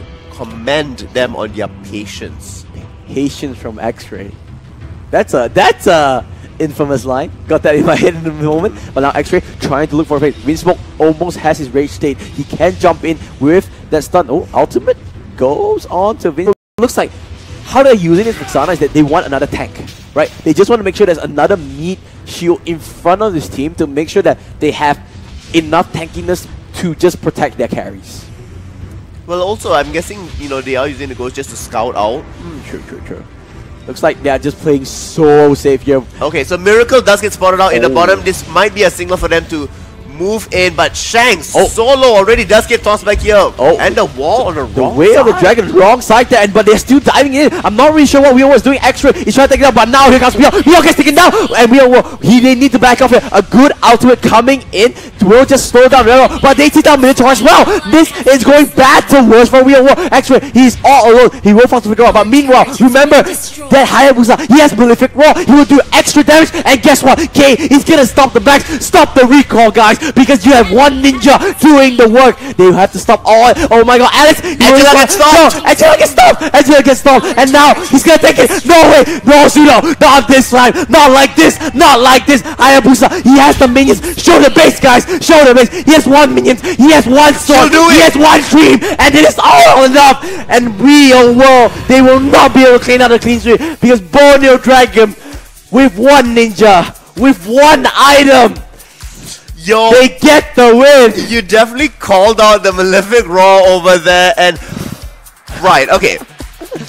them on their patience. Patience from X-Ray. That's a infamous line. Got that in my head in the moment. But now X-Ray trying to look for a fate. Windsmoke almost has his rage state. He can jump in with that stun. Oh, ultimate goes on to Windsmoke. Looks like how they're using this Vexana is that they want another tank, right? They just want to make sure there's another meat shield in front of this team to make sure that they have enough tankiness to just protect their carries. Well, also, I'm guessing, they are using the ghost just to scout out. True. Looks like they're just playing so safe here. Okay, so Miracle does get spotted out in the bottom. This might be a signal for them to move in, but Shanks solo already does get tossed back here. And the wall on the wrong side. The way of the dragon, wrong side there, but they're still diving in. I'm not really sure what Wheel was doing. X-Ray is trying to take it down, but now here comes Wheel. Wheel gets taken down, and they need to back off here. A good ultimate coming in. Will just slow down Wheel, but they take down Minotaur as well. This is going bad to worse for Wheel. X-Ray, he's all alone. He will have to figure out, but meanwhile, remember that Hayabusa, he has Malefic Roar. He will do extra damage, and guess what? K is gonna stop the backs, stop the recall, guys, because you have one ninja doing the work. They have to stop all. Oh my god, Alex! Angela gets stopped! Angela gets stopped! And now he's gonna take it! No way! No, Pseudo! Not this time! Not like this! Not like this! Hayabusa, he has the minions! Show the base, guys! Show the base! He has one minion! He has one sword! He has one stream! And it is all enough! And real world, they will not be able to clean out the clean stream because Borneo Dragon, with one ninja, with one item, yo, they get the win! You definitely called out the Malefic Roar over there, and right, okay.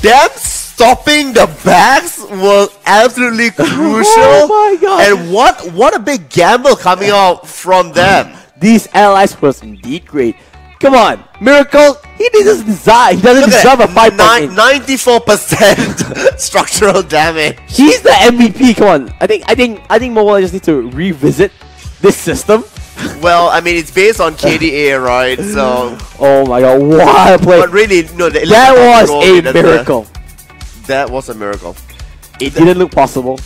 Them stopping the backs was absolutely crucial. Oh my god! And what a big gamble coming out from them. These allies was indeed great. Come on, Miracle, he doesn't deserve a 5.8. 94% structural damage. He's the MVP. Come on, I think Mobile just need to revisit this system. Well, I mean, it's based on KDA, right? So. Oh my god, what a play! But really, no, that was a miracle. That was a miracle. It didn't look possible.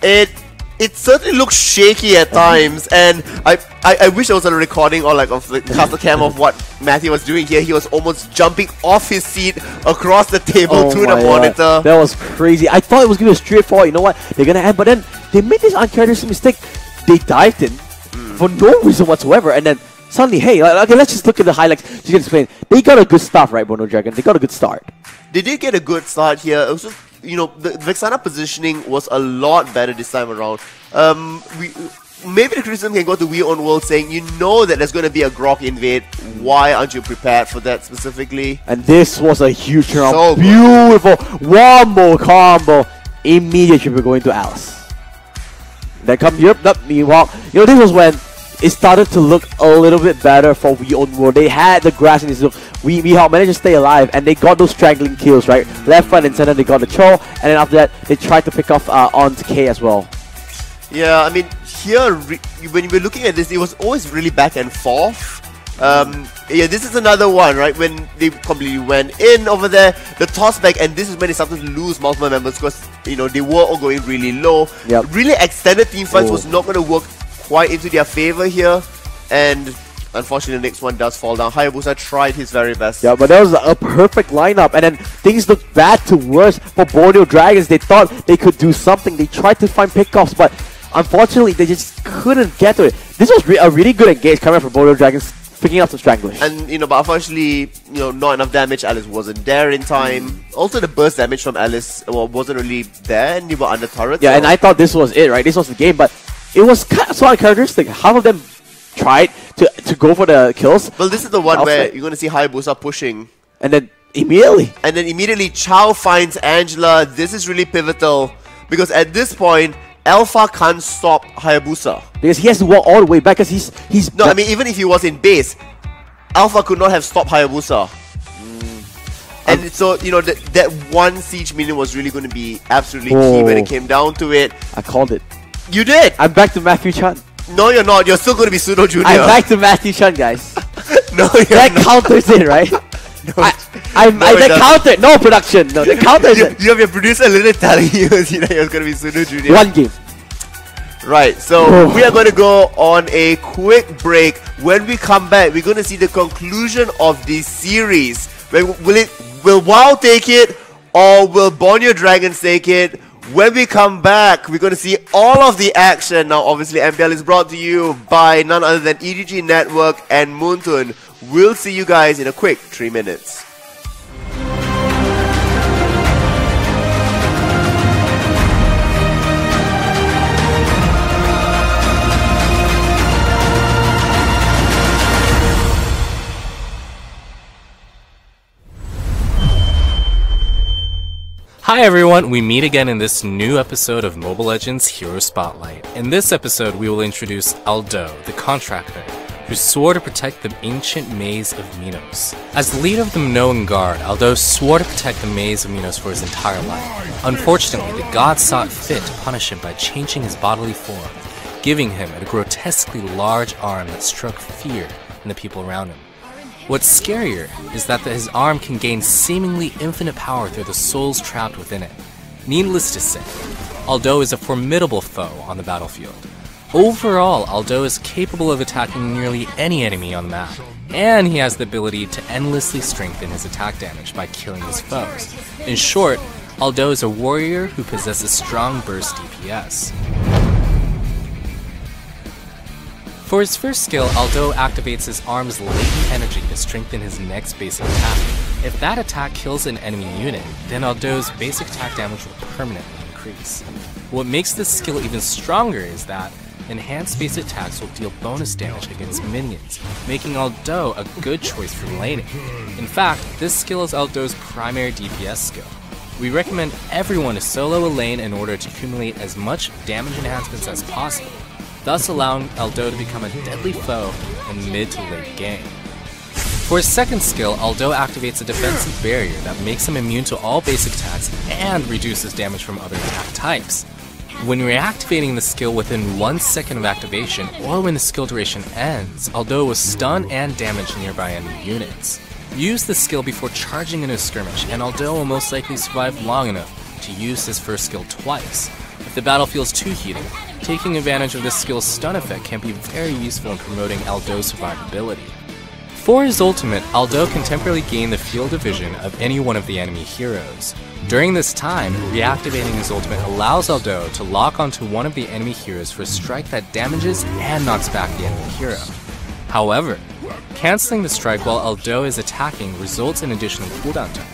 It certainly looks shaky at times, and I wish there was a recording or like of the castle cam of what Matthew was doing here. He was almost jumping off his seat across the table to the monitor. That was crazy. I thought it was gonna be straightforward. You know what? They're gonna end, but then they made this uncharacteristic mistake. They dived in for no reason whatsoever, and then suddenly, hey, okay, let's just look at the highlights. You can explain. They got a good start, right, Borneo Dragon? They got a good start. They did get a good start here. It was just, the Vexana positioning was a lot better this time around. Maybe the criticism can go to We Own World saying, you know that there's going to be a Grok invade. Why aren't you prepared for that specifically? And this was a huge round. So beautiful. Wombo combo. Immediately we're going to Alice. Then come here. Meanwhile, this was when it started to look a little bit better for We Own World. They had the grass in his look. We managed to stay alive, and they got those straggling kills, right? Left, right, and center, they got the Cho, and then after that, they tried to pick off on K as well. Yeah, I mean, here, when you were looking at this, it was always really back and forth. Yeah, this is another one, right? When they completely went in over there, the toss back, and this is when they started to lose multiple members because, you know, they were all going really low. Really extended team fights was not going to work quite into their favor here, and unfortunately the next one does fall down. Hayabusa tried his very best. Yeah, but that was a perfect lineup, and then things looked bad to worse for Borneo Dragons. They thought they could do something. They tried to find pickoffs, but unfortunately they just couldn't get to it. This was a really good engage coming from Borneo Dragons, picking up some stranglers. And, you know, but unfortunately, you know, not enough damage. Alice wasn't there in time. Also, the burst damage from Alice wasn't really there, and they were under turret. Yeah, and I thought this was it, right? This was the game, but it was kind of so uncharacteristic. Half of them tried to go for the kills. Well, this is the one where you're going to see Hayabusa pushing. And then immediately Chow finds Angela. This is really pivotal because at this point, Alpha can't stop Hayabusa. Because he has to walk all the way back because he's... No, I mean, even if he was in base, Alpha could not have stopped Hayabusa. And so, you know, that one siege minion was really going to be absolutely key when it came down to it. I called it. You did! I'm back to Matthew Chan. No, you're not. You're still going to be Pseudo Junior. I'm back to Matthew Chan, guys. No, that counters it, right? They countered. No production. No, they countered it. You have your producer literally telling you that you're going to be Pseudo Junior. One game. Right, so we are going to go on a quick break. When we come back, we're going to see the conclusion of this series. Will WoW take it, or will Borneo Dragons take it? When we come back, we're going to see all of the action. Now, obviously, MPL is brought to you by none other than EDG Network and Moontun. We'll see you guys in a quick 3 minutes. Hi everyone, we meet again in this new episode of Mobile Legends Hero Spotlight. In this episode, we will introduce Aldo, the contractor, who swore to protect the ancient maze of Minos. As the leader of the Minoan Guard, Aldo swore to protect the maze of Minos for his entire life. Unfortunately, the gods saw it fit to punish him by changing his bodily form, giving him a grotesquely large arm that struck fear in the people around him. What's scarier is that his arm can gain seemingly infinite power through the souls trapped within it. Needless to say, Aldo is a formidable foe on the battlefield. Overall, Aldo is capable of attacking nearly any enemy on the map, and he has the ability to endlessly strengthen his attack damage by killing his foes. In short, Aldo is a warrior who possesses strong burst DPS. For his first skill, Aldo activates his arm's latent energy to strengthen his next basic attack. If that attack kills an enemy unit, then Aldo's basic attack damage will permanently increase. What makes this skill even stronger is that enhanced basic attacks will deal bonus damage against minions, making Aldo a good choice for laning. In fact, this skill is Aldo's primary DPS skill. We recommend everyone to solo a lane in order to accumulate as much damage enhancements as possible, thus allowing Aldo to become a deadly foe in mid to late game. For his second skill, Aldo activates a defensive barrier that makes him immune to all basic attacks and reduces damage from other attack types. When reactivating the skill within 1 second of activation, or when the skill duration ends, Aldo will stun and damage nearby enemy units. Use the skill before charging into a skirmish, and Aldo will most likely survive long enough to use his first skill twice. If the battle feels too heated, taking advantage of this skill's stun effect can be very useful in promoting Aldo's survivability. For his ultimate, Aldo can temporarily gain the field of vision of any one of the enemy heroes. During this time, reactivating his ultimate allows Aldo to lock onto one of the enemy heroes for a strike that damages and knocks back the enemy hero. However, cancelling the strike while Aldo is attacking results in additional cooldown time.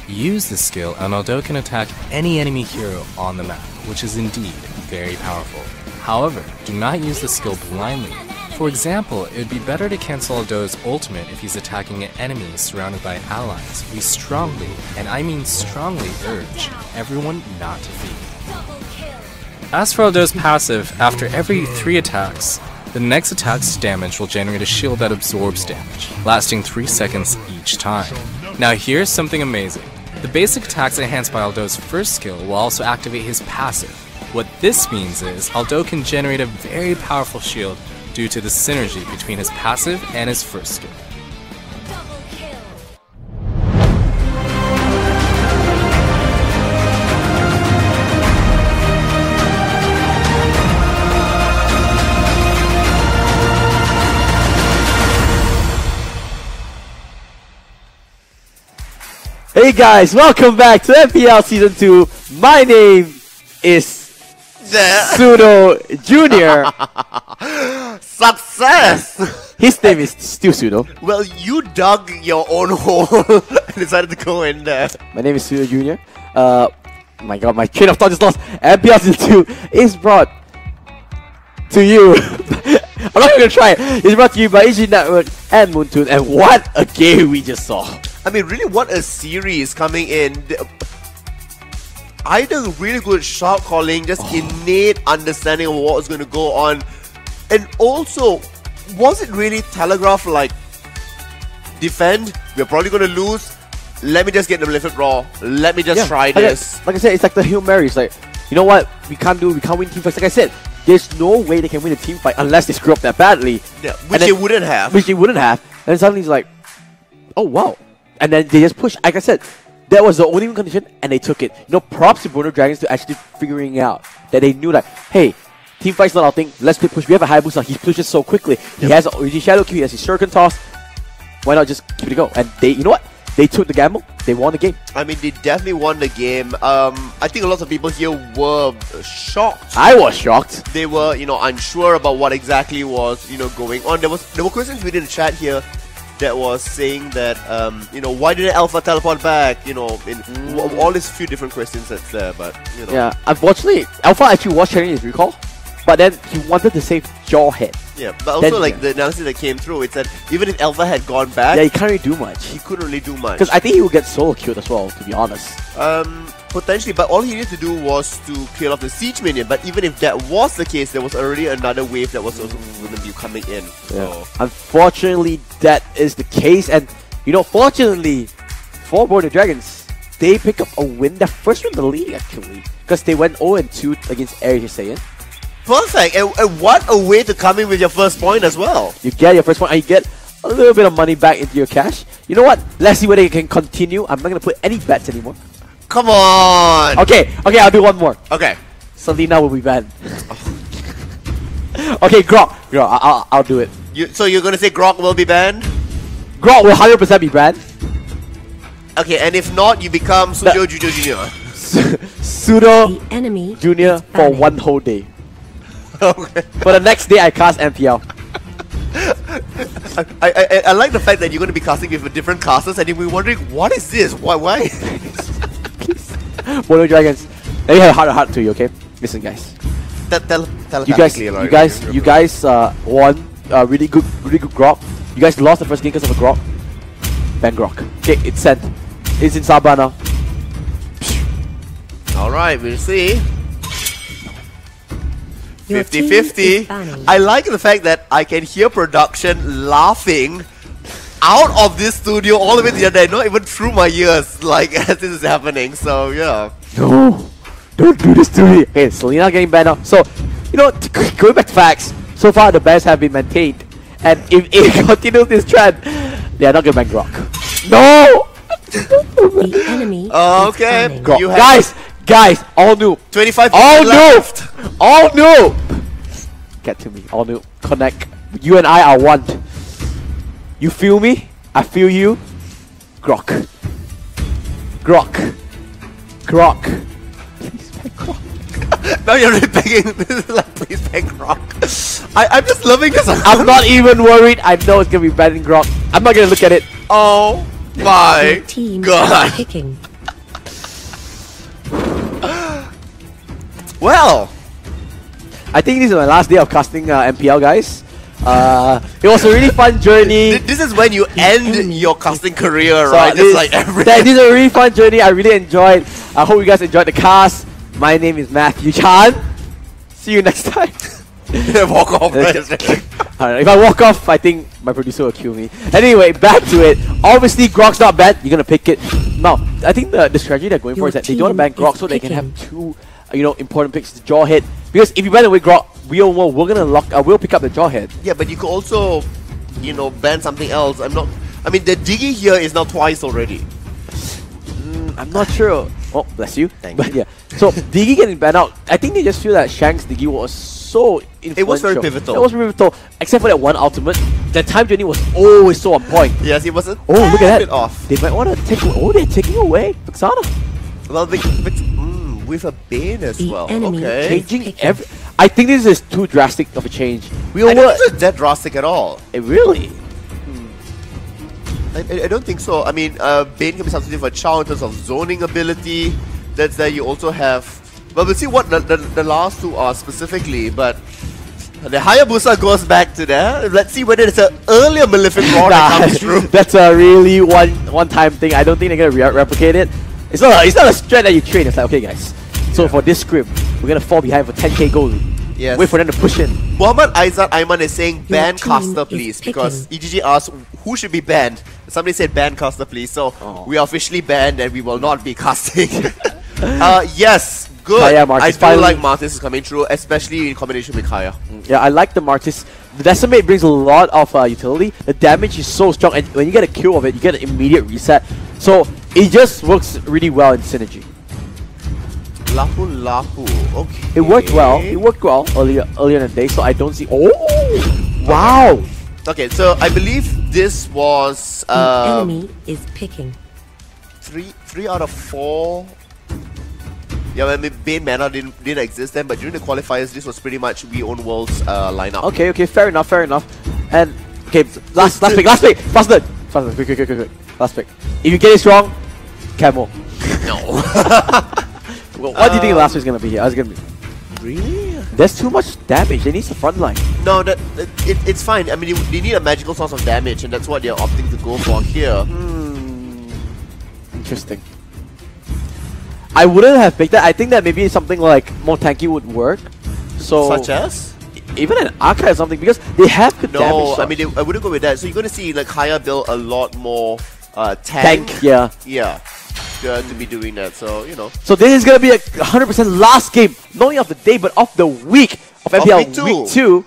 Use this skill and Aldo can attack any enemy hero on the map, which is indeed very powerful. However, do not use the skill blindly. For example, it would be better to cancel Aldo's ultimate if he's attacking an enemy surrounded by allies. We strongly, and I mean strongly, urge everyone not to feed. As for Aldo's passive, after every 3 attacks, the next attack's damage will generate a shield that absorbs damage, lasting 3 seconds each time. Now here's something amazing. The basic attacks enhanced by Aldo's first skill will also activate his passive. What this means is Aldo can generate a very powerful shield due to the synergy between his passive and his first skill. Hey guys, welcome back to MPL Season 2. My name is Sudo Jr. Success! His name is still Sudo. Well, you dug your own hole and decided to go in there. My name is Sudo Jr. My god, my train of thought just lost. MPL Season 2 is brought to you. I'm not even gonna try it. It's brought to you by EG Network and Moontoon. And what a game we just saw. I mean, really, what a series coming in. Either really good shot calling, just innate understanding of what was going to go on. And also, was it really telegraphed like, defend, we're probably going to lose, let me just get them lifted raw, let me just try this. Like I said, it's like the Hail Mary. It's like, you know what, we can't win team fights. Like I said, there's no way they can win a team fight unless they screw up that badly. Yeah, which they wouldn't have. Which they wouldn't have. And suddenly it's like, oh wow. And then they just push. Like I said, that was the only condition, and they took it. You know, props to Bruno Dragons to actually figuring out that they knew that, hey, team fight's not our thing. Let's push. We have a Hayabusa. He pushes so quickly. He has a Shadow Q. He has his Shuriken Toss. Why not just keep it go? And they, you know what? They took the gamble. They won the game. I mean, they definitely won the game. I think a lot of people here were shocked. I was shocked. They were, you know, unsure about what exactly was, you know, going on. There were questions within the chat here that was saying that, you know, why didn't Alpha teleport back? You know, all these few different questions that's there, but, you know. Yeah, unfortunately, Alpha actually was sharing his recall, but then he wanted to save Jawhead. Yeah, but also, like, the analysis that came through, it said even if Alpha had gone back, yeah, he can't really do much. He couldn't really do much. Because I think he would get solo killed as well, to be honest. Potentially, but all he needed to do was to kill off the siege minion. But even if that was the case, there was already another wave that was also going to be coming in. So. Unfortunately, that is the case. And, you know, fortunately for Bruno Dragons, they pick up a win, their first win in the league, actually. Because they went 0-2 against Air Saiyan. Perfect. And what a way to come in with your first point as well. You get your first point and you get a little bit of money back into your cash. You know what? Let's see whether you can continue. I'm not going to put any bets anymore. Come on! Okay, I'll do one more. Okay. Selena will be banned. Okay, Grok, I'll do it. So you're gonna say Grok will be banned? Grok will 100% be banned. Okay, and if not, you become Sudo Jr. Sudo Jr. for one whole day. Okay. For the next day, I cast MPL. I like the fact that you're going to be casting with different casters, and you'll be wondering, what is this? Why? Bruno Dragons, let me have a heart to you, okay? Listen, guys. You guys won really good Grok. You guys lost the first game because of a Grok. Ban Grok. Okay, it's sent. It's in Sabah now. Alright, we'll see. 50-50. I like the fact that I can hear production laughing out of this studio all the way to the other end, not even through my ears, like, as this is happening. So yeah. No, don't do this to me. Okay, Selena getting banned now. So, you know, going back to facts, so far the bans have been maintained, and if it continues this trend, they are not going to ban Grok. No. The enemy. Okay. Guys, all new. 25. All left. All new. Get to me. All new. Connect. You and I are one. You feel me? I feel you. Grok. Please ban Grok. Now you're really begging. This is like, please ban Grok. I'm just loving this. I'm not even worried. I know it's gonna be banning Grok. I'm not gonna look at it. Oh my god. Well, I think this is my last day of casting MPL, guys. It was a really fun journey. This is when you end your casting career, right? Just like this is a really fun journey. I really enjoyed. I hope you guys enjoyed the cast. My name is Matthew Chan. See you next time. Walk off. Alright, if I walk off, I think my producer will kill me. Anyway, back to it. Obviously, Grok's not bad. You're gonna pick it. Now, I think the strategy they're going for is that they don't want to ban Grok so they can have two, important picks. Jawhead. Because if you ban away Grok, we're gonna we'll pick up the Jawhead. Yeah, but you could also, ban something else. I mean, the Diggy here is now twice already. I'm not sure. Oh, bless you. Thank but you. yeah, so Diggy getting banned out. I think they just feel that Shanks Diggy was so influential. It was very pivotal. It was pivotal, except for that one ultimate. That time journey was always so on point. Yes, it was a look at that. bit off. They might want to take. Oh, they're taking away Vixana. Well, with a Bane as well. Okay. Changing every. I think this is too drastic of a change. I don't think it's that drastic at all. Really? I don't think so. I mean, Bane can be substituted for Chao in terms of zoning ability. That's there. You also have. Well, we'll see what the last two are specifically, but the Hayabusa goes back to there. Let's see whether it's an earlier Malefic Roar that comes through. That's a really one-time thing. I don't think they're gonna replicate it. It's not a strat that you train. It's like, okay, guys. So for this script, we're gonna fall behind for 10k gold. Yes. Wait for them to push in. Muhammad Aizat Aiman is saying ban caster please, because EGG asked who should be banned. Somebody said ban caster please, so we are officially banned and we will not be casting. Yes, good. Kaya, I do finally. like Martis is coming through, especially in combination with Kaya. Yeah, I like the Martis. The Decimate brings a lot of utility. The damage is so strong, and when you get a kill of it, you get an immediate reset. So it just works really well in synergy. Lapu Lapu, okay. It worked well. It worked well earlier in the day, so I don't see. Oh, wow. Okay, so I believe this was enemy is picking. 3 out of 4. Yeah, I mean, Bane Mana didn't exist then, but during the qualifiers, this was pretty much We Own World's lineup. Okay, fair enough. And okay, last pick, faster, quick. Last pick. If you get it wrong, Camo. No. Well, what do you think the last pick's gonna be here? I was gonna be. Really? There's too much damage. They need the front line. No, it's fine. I mean, they need a magical source of damage, and that's what they're opting to go for here. Interesting. I wouldn't have picked that. I think that maybe something like more tanky would work. So such as? Even an Arca or something, because they have good damage. No, I mean, I wouldn't go with that. So you're going to see like Kaya build a lot more tank. Yeah. To be doing that, so So this is gonna be a 100% last game, not only of the day but of the week of MPL week 2.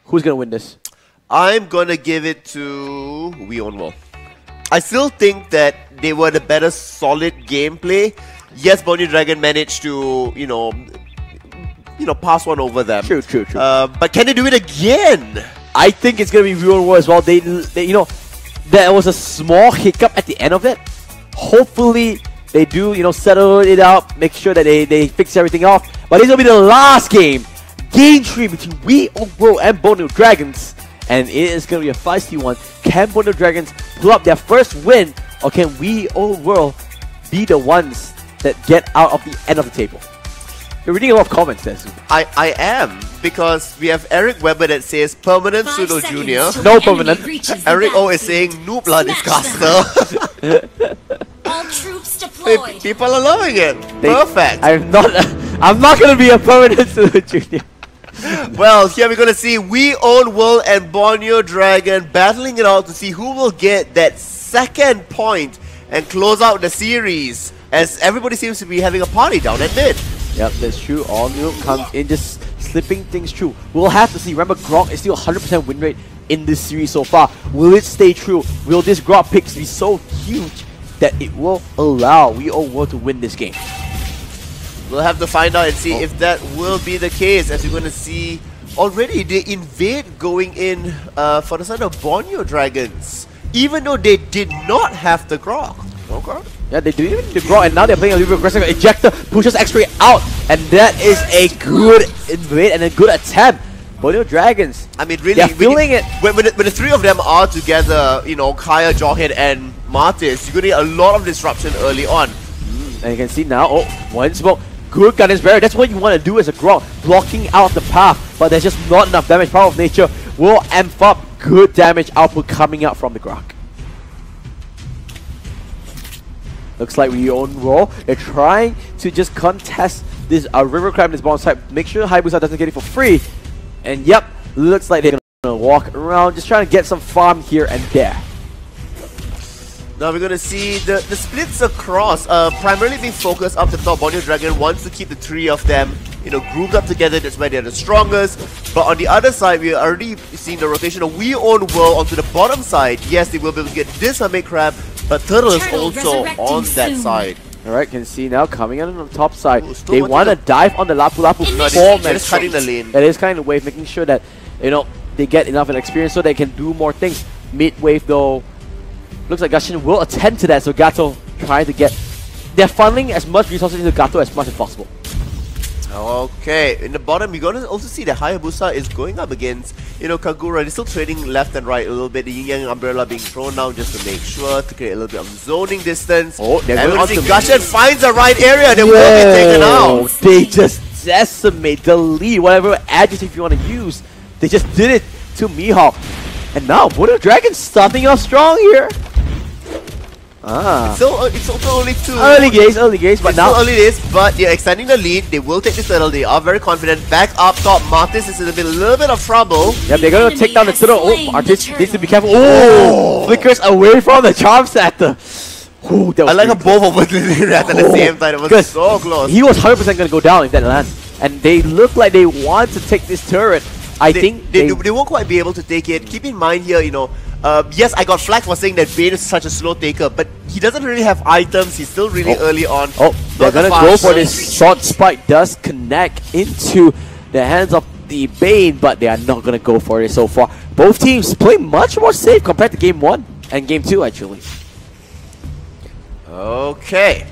Who's gonna win this? I'm gonna give it to We Own World. I still think that they were the better solid gameplay. Yes, Bonnie Dragon managed to pass one over them. True. But can they do it again? I think it's gonna be We Own World as well. They there was a small hiccup at the end of it. Hopefully they do, settle it out, make sure that they fix everything off. But this will be the last game. Game 3 between We Own World and Borneo Dragons. And it is going to be a feisty one. Can Borneo Dragons pull up their first win? Or can We Own World be the ones that get out of the end of the table? You're reading a lot of comments there, Su. I am, because we have Eric Weber that says permanent Pseudo Junior. No permanent. Eric O is saying Noobla Discaster. All troops deployed. People are loving it. Perfect. I'm not gonna be a permanent Pseudo Junior. Well, here we're gonna see We Own World and Borneo Dragon battling it out to see who will get that second point and close out the series, as everybody seems to be having a party down at mid. Yep, that's true. All new comes in, just slipping things through. We'll have to see. Remember, Grok is still 100% win rate in this series so far. Will it stay true? Will this Grok picks be so huge that it will allow We Own World to win this game? We'll have to find out and see if that will be the case, as you're going to see already the invade going in for the side of Borneo Dragons, even though they did not have the Grok. Okay. Yeah, they do even the Grok, and now they're playing a little bit aggressive. Ejector pushes X-Ray out, and that is a good invade and a good attempt. Borneo Dragons, I mean, really, they're feeling it. When the three of them are together, Kaya, Jawhead, and Martis, you're going to get a lot of disruption early on. And you can see now, one smoke. Good guidance barrier. That's what you want to do as a Grok, blocking out the path, but there's just not enough damage. Power of Nature will amp up good damage output coming out from the Grok. Looks like We Own World. They're trying to just contest this River Crab, this bomb site. Make sure Hayabusa doesn't get it for free. And yep, looks like they're Gonna walk around, just trying to get some farm here and there. Now we're gonna see the splits across, primarily being focused up the top. Borneo Dragon wants to keep the three of them, grouped up together. That's where they're the strongest. But on the other side, we're already seeing the rotation of We Own World onto the bottom side. Yes, they will be able to get this Hermit Crab, but Turtle is also on that side. Alright, can see now coming in on the top side. They want to dive on the Lapu Lapu They're just cutting the lane. That is kind of wave, making sure that, they get enough of experience so they can do more things. Mid wave though, looks like Gashin will attend to that, so Gato trying to get... They're funneling as much resources into Gato as much as possible. Okay, in the bottom, we're going to also see that Hayabusa is going up against, Kagura. They're still trading left and right a little bit. The Yin Yang Umbrella being thrown down just to make sure to create a little bit of zoning distance. Oh, they're and going we're going to see on Gashin finds the right area. They will be taken out. They just decimate the lead, whatever adjective you want to use. They just did it to Mihawk. And now, Borneo Dragon starting off strong here. It's also only two. Early gaze, but it's now... still early days, but they're extending the lead. They will take this turtle. They are very confident. Back up top, Martis is in a little bit of trouble. Yep, they're going to take down the turtle. Oh, Martis needs to be careful. Oh! Flickers away from the Charm Scepter. Oh, that was I like how both of us at the same time. It was so close. He was 100% going to go down if that lands. And they look like they want to take this turret. I think they won't quite be able to take it. Keep in mind here, yes, I got flagged for saying that Bane is such a slow taker, but he doesn't really have items. He's still really early on. Oh, they're gonna go for this short spike. Does connect into the hands of the Bane, but they are not gonna go for it so far. Both teams play much more safe compared to Game 1 and Game 2 actually. Okay.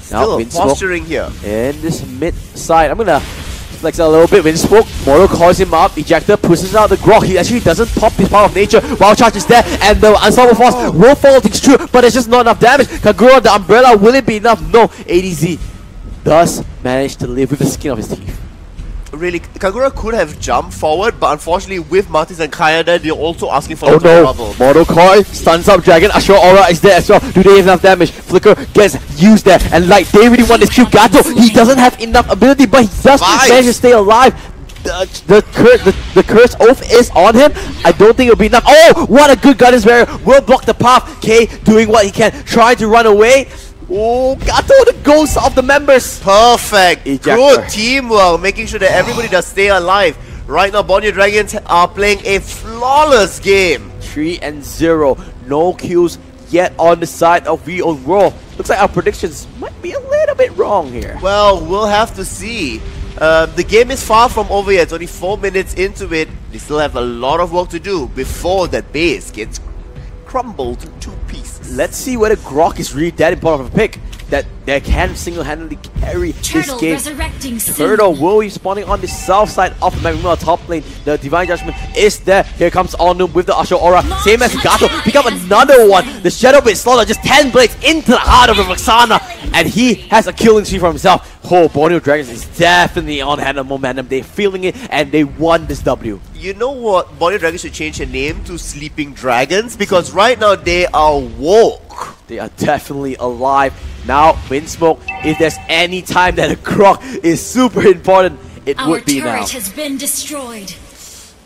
Now Still posturing here. In this mid side, I'm gonna flex a little bit. Windsmoke, Moro calls him up. Ejector pushes out the Grok. He actually doesn't pop his Power of Nature. Wild Charge is there, and the Unstoppable Force will follow things true, but there's just not enough damage. Kagura, the Umbrella, will it be enough? No. ADZ does manage to live with the skin of his teeth. Really, Kagura could have jumped forward, but unfortunately with Martis and Kayada, they're also asking for trouble. Mortal Coil stuns up Dragon. Ashura Aura is there as well. Do they have enough damage? Flicker gets used there, and like they really want this kill. Gato, he doesn't have enough ability, but he does manage to stay alive. The curse oath is on him. I don't think it'll be enough. Oh, what a good guidance barrier. Will block the path. K doing what he can, trying to run away. Oh, Gato, the ghost of the members. Perfect. Good teamwork, making sure that everybody does stay alive. Right now, Borneo Dragons are playing a flawless game. 3-0. No kills yet on the side of We Own World. Looks like our predictions might be a little bit wrong here. Well, we'll have to see. The game is far from over yet. It's only 4 minutes into it. They still have a lot of work to do before that base gets crumbled to pieces. Let's see whether Grok is really that important of a pick that can single-handedly carry this game. Turtle will be spawning on the south side of the map. Meanwhile, top lane, the Divine Judgment is there. Here comes Onum with the Ashura Aura. Same as Gato. Pick up another one. The Shadow Blade Slaughter just 10 blades into the heart of the Roxana. And he has a killing streak for himself. Oh, Borneo Dragons is definitely on hand of momentum. They're feeling it and they won this W. You know what? Borneo Dragons should change their name to Sleeping Dragons because right now they are woke. They are definitely alive. Now, Windsmoke, if there's any time that a Grok is super important, it would be now. Our turret has been destroyed.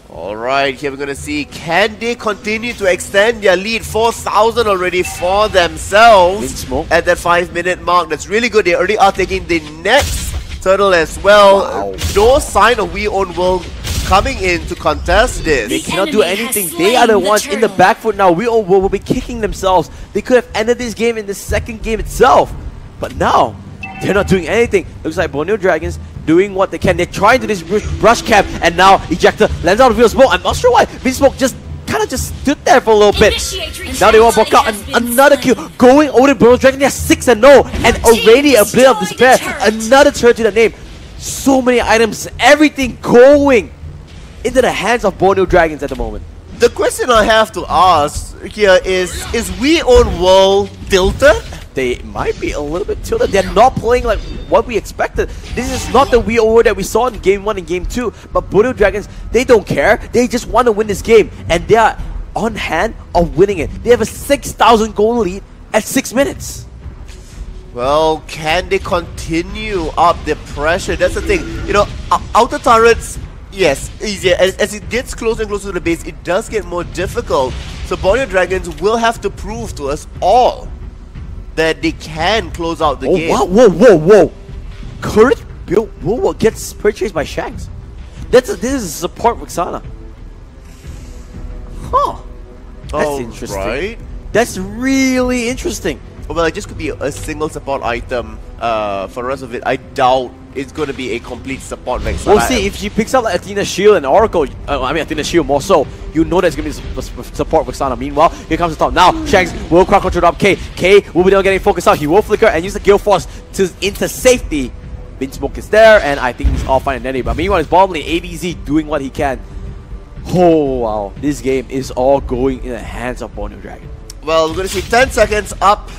Alright, here we're going to see, can they continue to extend their lead? 4,000 already for themselves at that 5-minute mark. That's really good. They already are taking the next turtle as well. Wow. No sign of We Own World coming in to contest this. They cannot do anything. They are the ones in the back foot now. We Own World will be kicking themselves. They could have ended this game in the second game itself. But now, they're not doing anything. Looks like Borneo Dragons doing what they can. They're trying to this brush cap, and now Ejector lands out of Windsmoke. I'm not sure why. Windsmoke just kind of just stood there for a little bit. Now they want to block out another kill. Going over to Borneo Dragon, they're 6-0, and already a Blade of Despair. Another turret to the name. So many items, everything going into the hands of Borneo Dragons at the moment. The question I have to ask here is We Own World tilted? They might be a little bit tilted. They're not playing like what we expected. This is not the We Own World that we saw in Game 1 and Game 2. But Borneo Dragons, they don't care. They just want to win this game. And they are on hand of winning it. They have a 6,000 goal lead at 6 minutes. Well, can they continue up the pressure? That's the thing. You know, outer turrets, Yes, easier. As it gets closer and closer to the base, it does get more difficult. So Borneo Dragons will have to prove to us all that they can close out the game. Wow, whoa. Courage built Woolworth gets purchased by Shanks. This is a support Vexana. Huh. That's interesting. Right. That's really interesting. Well, it just could be a single support item. For the rest of it, I doubt it's going to be a complete support Vexana. We'll see. If she picks up like Athena Shield and Oracle, Athena Shield more so, you know there's going to be support Vexana. Meanwhile, here comes the top. Now, Shanks will crowd control up K. K will be now getting focused out. He will flicker and use the Gale Force into safety. Vinsmoke is there, and I think he's all fine and dandy. But meanwhile, it's Bombly ADZ doing what he can. Oh, wow. This game is all going in the hands of Borneo Dragon. Well, we're going to see 10 seconds up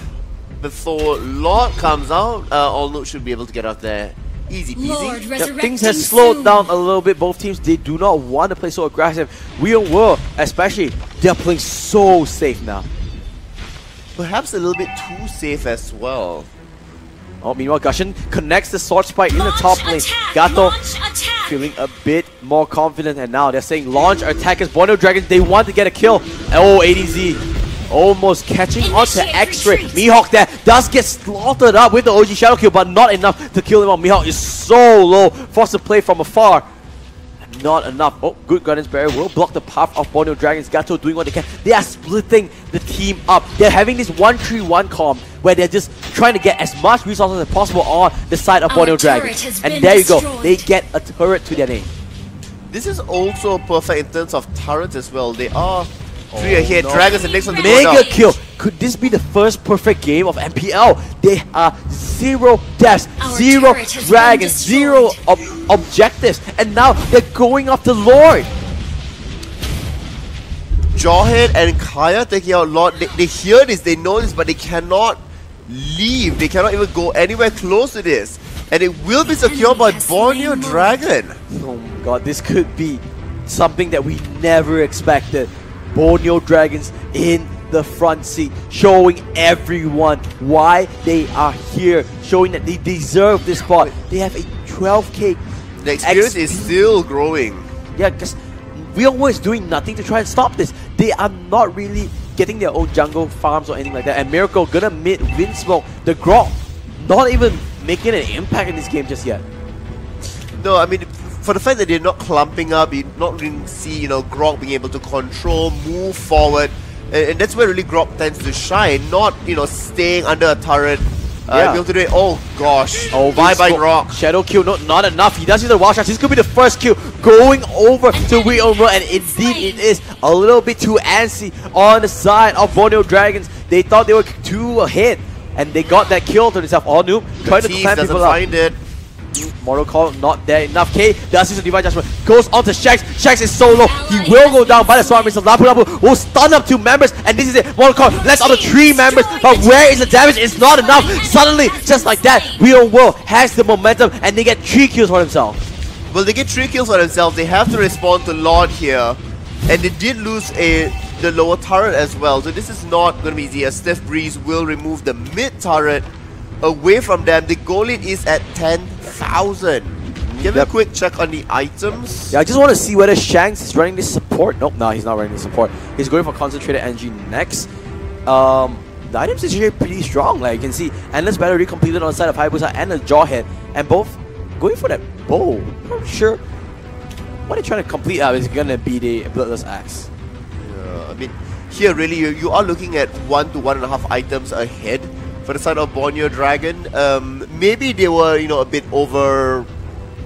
before Lord comes out. All Note should be able to get out there. Easy peasy. Yep, things have slowed down a little bit. Both teams, they do not want to play so aggressive. Real World, especially, they're playing so safe now. Perhaps a little bit too safe as well. Oh, meanwhile, Gushin connects the sword spike in the top lane. Gato feeling a bit more confident, and now they're saying launch attackers. Borneo Dragons, they want to get a kill. Oh, ADZ almost catching onto X-Ray. Mihawk there does get slaughtered up with the OG Shadow Kill, but not enough to kill him off. Mihawk is so low, forced to play from afar. Not enough. Oh, good Guardian's Barrier will block the path of Borneo Dragons. Gato doing what they can. They are splitting the team up. They're having this 1-3-1 comp where they're just trying to get as much resources as possible on the side of Borneo Dragons. And there you go. They get a turret to their name. This is also perfect in terms of turrets as well. They are 3 ahead. No. Dragons and next one to go Mega down. kill. Could this be the first perfect game of MPL? They are 0 deaths, 0 dragons, 0 objectives, and now they're going after Lord. Jawhead and Kaya taking out Lord. They hear this, they know this, but they cannot leave. They cannot even go anywhere close to this. And it will be secured by Borneo Dragon. Oh my god, this could be something that we never expected. Borneo Dragons in the front seat, showing everyone why they are here, showing that they deserve this spot. They have a 12k. The experience is still growing. Yeah, because Real World is doing nothing to try and stop this. They are not really getting their own jungle farms or anything like that. And Miracle gonna mid Vinsmoke. The Grok not even making an impact in this game just yet. No, I mean, for the fact that they're not clumping up, you not really see, Grok being able to control, move forward. And that's where really Grok tends to shine, not, staying under a turret. Be able to do it. Oh gosh. Oh, bye-bye Grok. Shadow kill, not enough. He does use the wild shot. This could be the first kill going over to Real World, and indeed it is a little bit too antsy on the side of Borneo Dragons. They thought they were too ahead, and they got that kill to themselves. All noob trying to clamp people up. Find it. Mortal Call not there enough. K does use a Divine Judgment, goes on to Shanks. Shanks is so low, he will go down by the Sword Missile. Lapu Lapu will stun up 2 members, and this is it. Mortal Call lets out the 3 members, but where is the damage? It's not enough. Suddenly, just like that, Real World has the momentum, and they get 3 kills for themselves. Well, they get 3 kills for themselves. They have to respond to Lord here, and they did lose the lower turret as well. So this is not going to be easy. A Stiff Breeze will remove the mid turret away from them. The goal lead is at 10,000. Give me a quick check on the items. Yeah, I just want to see whether Shanks is running this support. Nope, no, he's not running this support. He's going for Concentrated Energy next. The items is actually pretty strong. Like you can see, Endless Battery completed on the side of Hayabusa and a Jawhead, and both going for that bow. I'm not sure what they're trying to complete is going to be the Bloodless Axe. Yeah, I mean, here really you are looking at 1 to 1.5 items ahead for the side of Borneo Dragon. Maybe they were a bit over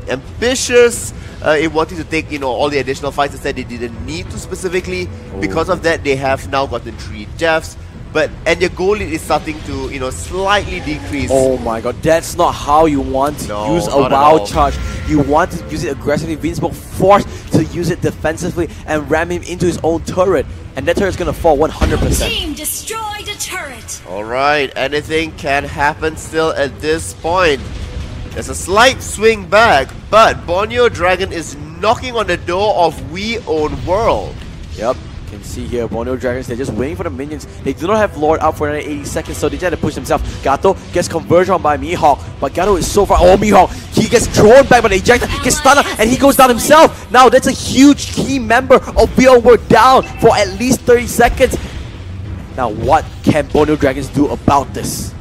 ambitious in wanting to take all the additional fights. Instead, they didn't need to specifically. Because of that, they have now gotten 3 deaths. And their goal lead is starting to slightly decrease. Oh my god, that's not how you want to use a wild charge. You want to use it aggressively. Vinsmoke forced to use it defensively and ram him into his own turret, and that turret's gonna fall 100%. Team destroyed a turret. Alright, anything can happen still at this point. There's a slight swing back, but Borneo Dragon is knocking on the door of We Own World. Yep. Can see here, Borneo Dragons, they're just waiting for the minions. They do not have Lord out for another 80 seconds, so they try to push themselves. Gato gets conversion on by Mihawk, but Gato is so far. Oh, Mihawk, he gets thrown back by the ejector, gets stunned, and he goes down himself. Now that's a huge key member of Beyond World down for at least 30 seconds. Now what can Borneo Dragons do about this?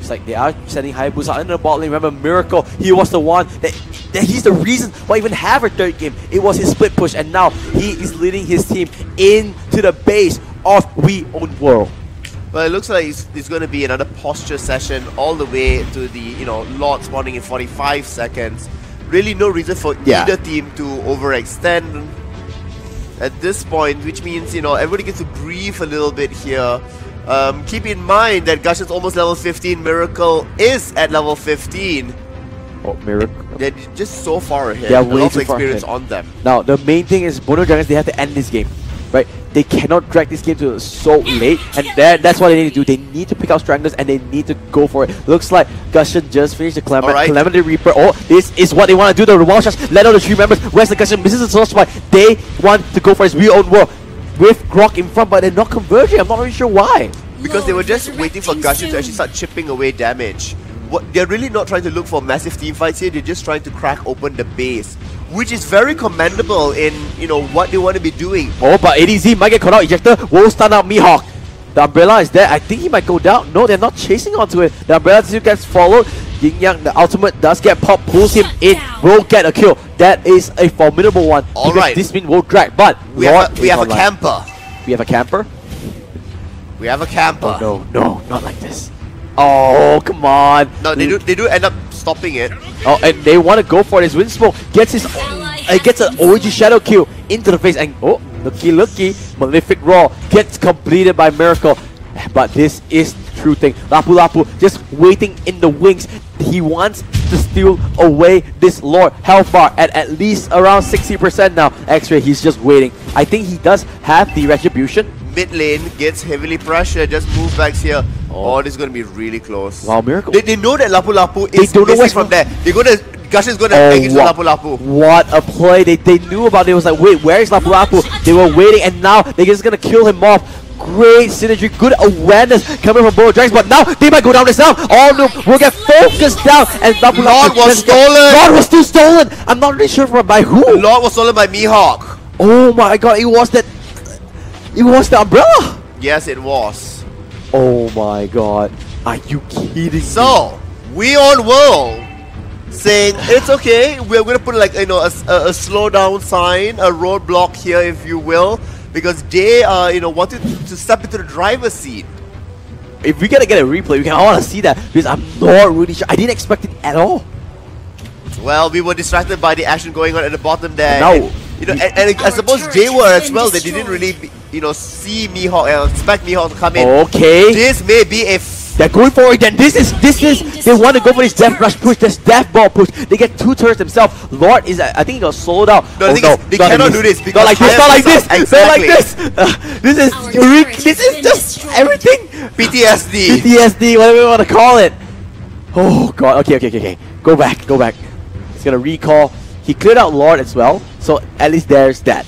It's like they are sending Hayabusa under the bot lane. Remember Miracle, he was the one that he's the reason why even have a third game. It was his split push, and now he is leading his team into the base of We Own World. Well, it looks like it's going to be another posture session all the way to the Lord spawning in 45 seconds. Really no reason for either team to overextend at this point, which means everybody gets to breathe a little bit here. Keep in mind that Gushion's almost level 15. Miracle is at level 15. Oh, Miracle. They're just so far ahead. Yeah, a lot of way too far experience ahead on them. Now, the main thing is Borneo Dragons, they have to end this game, right? They cannot drag this game to so late, and that's what they need to do. They need to pick out Stranglers, and they need to go for it. Looks like Gushion just finished the Calamity Reaper. Oh, this is what they want to do. The wild shots, let out the 3 members. Where's the Gushion? Misses the source spot. They want to go for his We Own World with Grok in front, but they're not converging. I'm not really sure why. Because they were just waiting for Gushion to actually start chipping away damage. They're really not trying to look for massive team fights here. They're just trying to crack open the base, which is very commendable in what they want to be doing. Oh, but ADZ might get caught out. Ejector will stun out Mihawk. The umbrella is there. I think he might go down. No, they're not chasing onto it. The umbrella still gets followed. Yin Yang, the ultimate does get popped, pulls him in, will get a kill. That is a formidable one. Alright. This min will drag, but we have a camper. We have a camper? We have a camper. Oh, no, not like this. Oh, come on. No, they do end up stopping it. Oh, and they want to go for it. His Windsmoke gets gets an OG Shadow Kill into the face, and oh, looky, Malefic Roar gets completed by Miracle. But this is the true thing. Lapu Lapu just waiting in the wings. He wants to steal away this Lord. Hellfire at least around 60% now. X-Ray, he's just waiting. I think he does have the Retribution. Mid lane gets heavily pressured, just move backs here. Oh, this is going to be really close. Wow, Miracle. They know that Lapu Lapu is missing from there. They're going to... Gushin's going to engage with Lapu Lapu. What a play. They knew about it. It was like, wait, where is Lapu Lapu? They were waiting, and now they're just going to kill him off. Great synergy, good awareness coming from Borneo Dragons, but now they might go down themselves. All Noob will get focused down, and Lapu Lapu was stolen. Lord was still stolen. I'm not really sure by who. Lord was stolen by Mihawk. Oh my god, it was the umbrella. Yes, it was. Oh my god. Are you kidding So, We Own World saying, it's okay, we're going to put like, a slow down sign, a roadblock here if you will, because they, wanted to step into the driver's seat. If we gotta get a replay, I want to see that, because I'm not really sure. I didn't expect it at all. Well, we were distracted by the action going on at the bottom there. No. And I suppose they were as well. They didn't really, see Mihawk and expect Mihawk to come in. Okay. This may be a... They're going for it then. This is, they want to go for this Death Rush push, this Death Ball push. They get 2 turrets themselves. Lord is, I think he got slowed out. No, they cannot do this. Not like this, not like this. Exactly. Not like this. This is just everything. PTSD. PTSD, whatever you want to call it. Oh god, okay. Go back. He's gonna recall. He cleared out Lord as well, so at least there's that.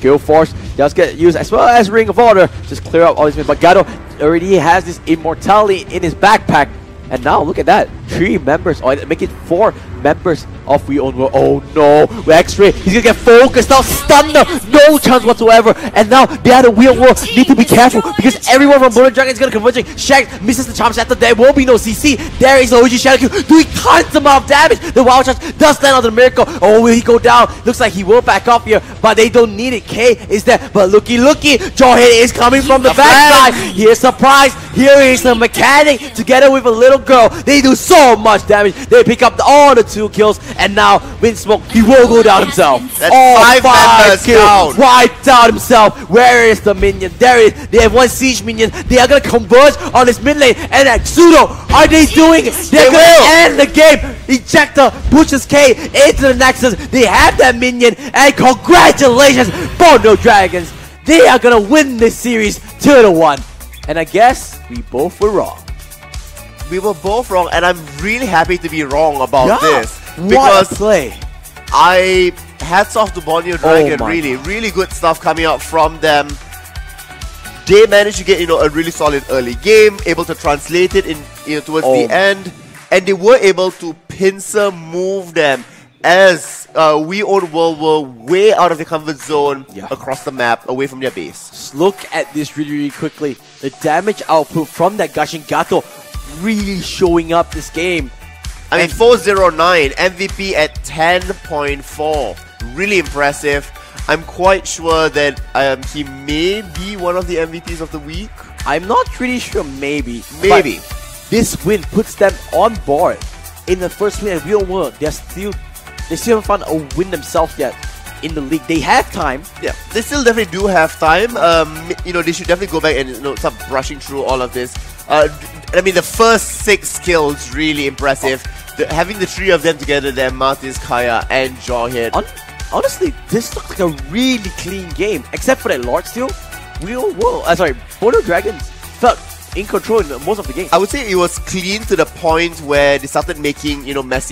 Gale Force just get used as well as Ring of Order. Just clear up all these men. But Gado already has this immortality in his backpack. And now look at that. 3 members. Oh, make it 4 members of We Own World. Oh no. X-Ray. He's gonna get focused now. Stunned. No chance whatsoever. And now the other We Own World need to be careful because everyone from Borneo Dragon is gonna converging. Shax misses the charm shatter. There will be no CC. There is the OG Shadow Kill doing tons amount of damage. The Wild Charge does land on the Miracle. Oh, will he go down? Looks like he will back up here, but they don't need it. K is there. But looky. Jawhead is coming from the backside. Here's surprise. Here is the mechanic together with a little girl. They do so much damage. They pick up all the 2 kills, and now Windsmoke, he will go down himself. That's 5 members down. Wiped out himself. Where is the minion? There is. They have 1 siege minion. They are gonna converge on this mid lane, and at Pseudo, are they doing it? They're gonna end the game. Ejector pushes K into the Nexus. They have that minion, and congratulations, Borneo Dragons. They are gonna win this series 2-1. And I guess we both were wrong. We were both wrong, and I'm really happy to be wrong about this. What a play. Hats off to Borneo Dragon. Really good stuff coming out from them. They managed to get a really solid early game, able to translate it in towards the end, and they were able to pincer move them as We Own World were way out of their comfort zone across the map, away from their base. Just look at this really quickly. The damage output from that Gashin Gato really showing up this game. I mean, 409, MVP at 10.4. Really impressive. I'm quite sure that he may be one of the MVPs of the week. I'm not really sure, maybe. Maybe. But this win puts them on board in the first win at Real World. They still haven't found a win themselves yet in the league. They have time. Yeah, they still definitely do have time. They should definitely go back and start brushing through all of this. I mean, the first 6 kills, really impressive. Having the 3 of them together there, Martis, Kaya, and Jawhead. Honestly, this looked like a really clean game, except for that Lord Steel. Bono Dragons felt in control in most of the game. I would say it was clean to the point where they started making, messy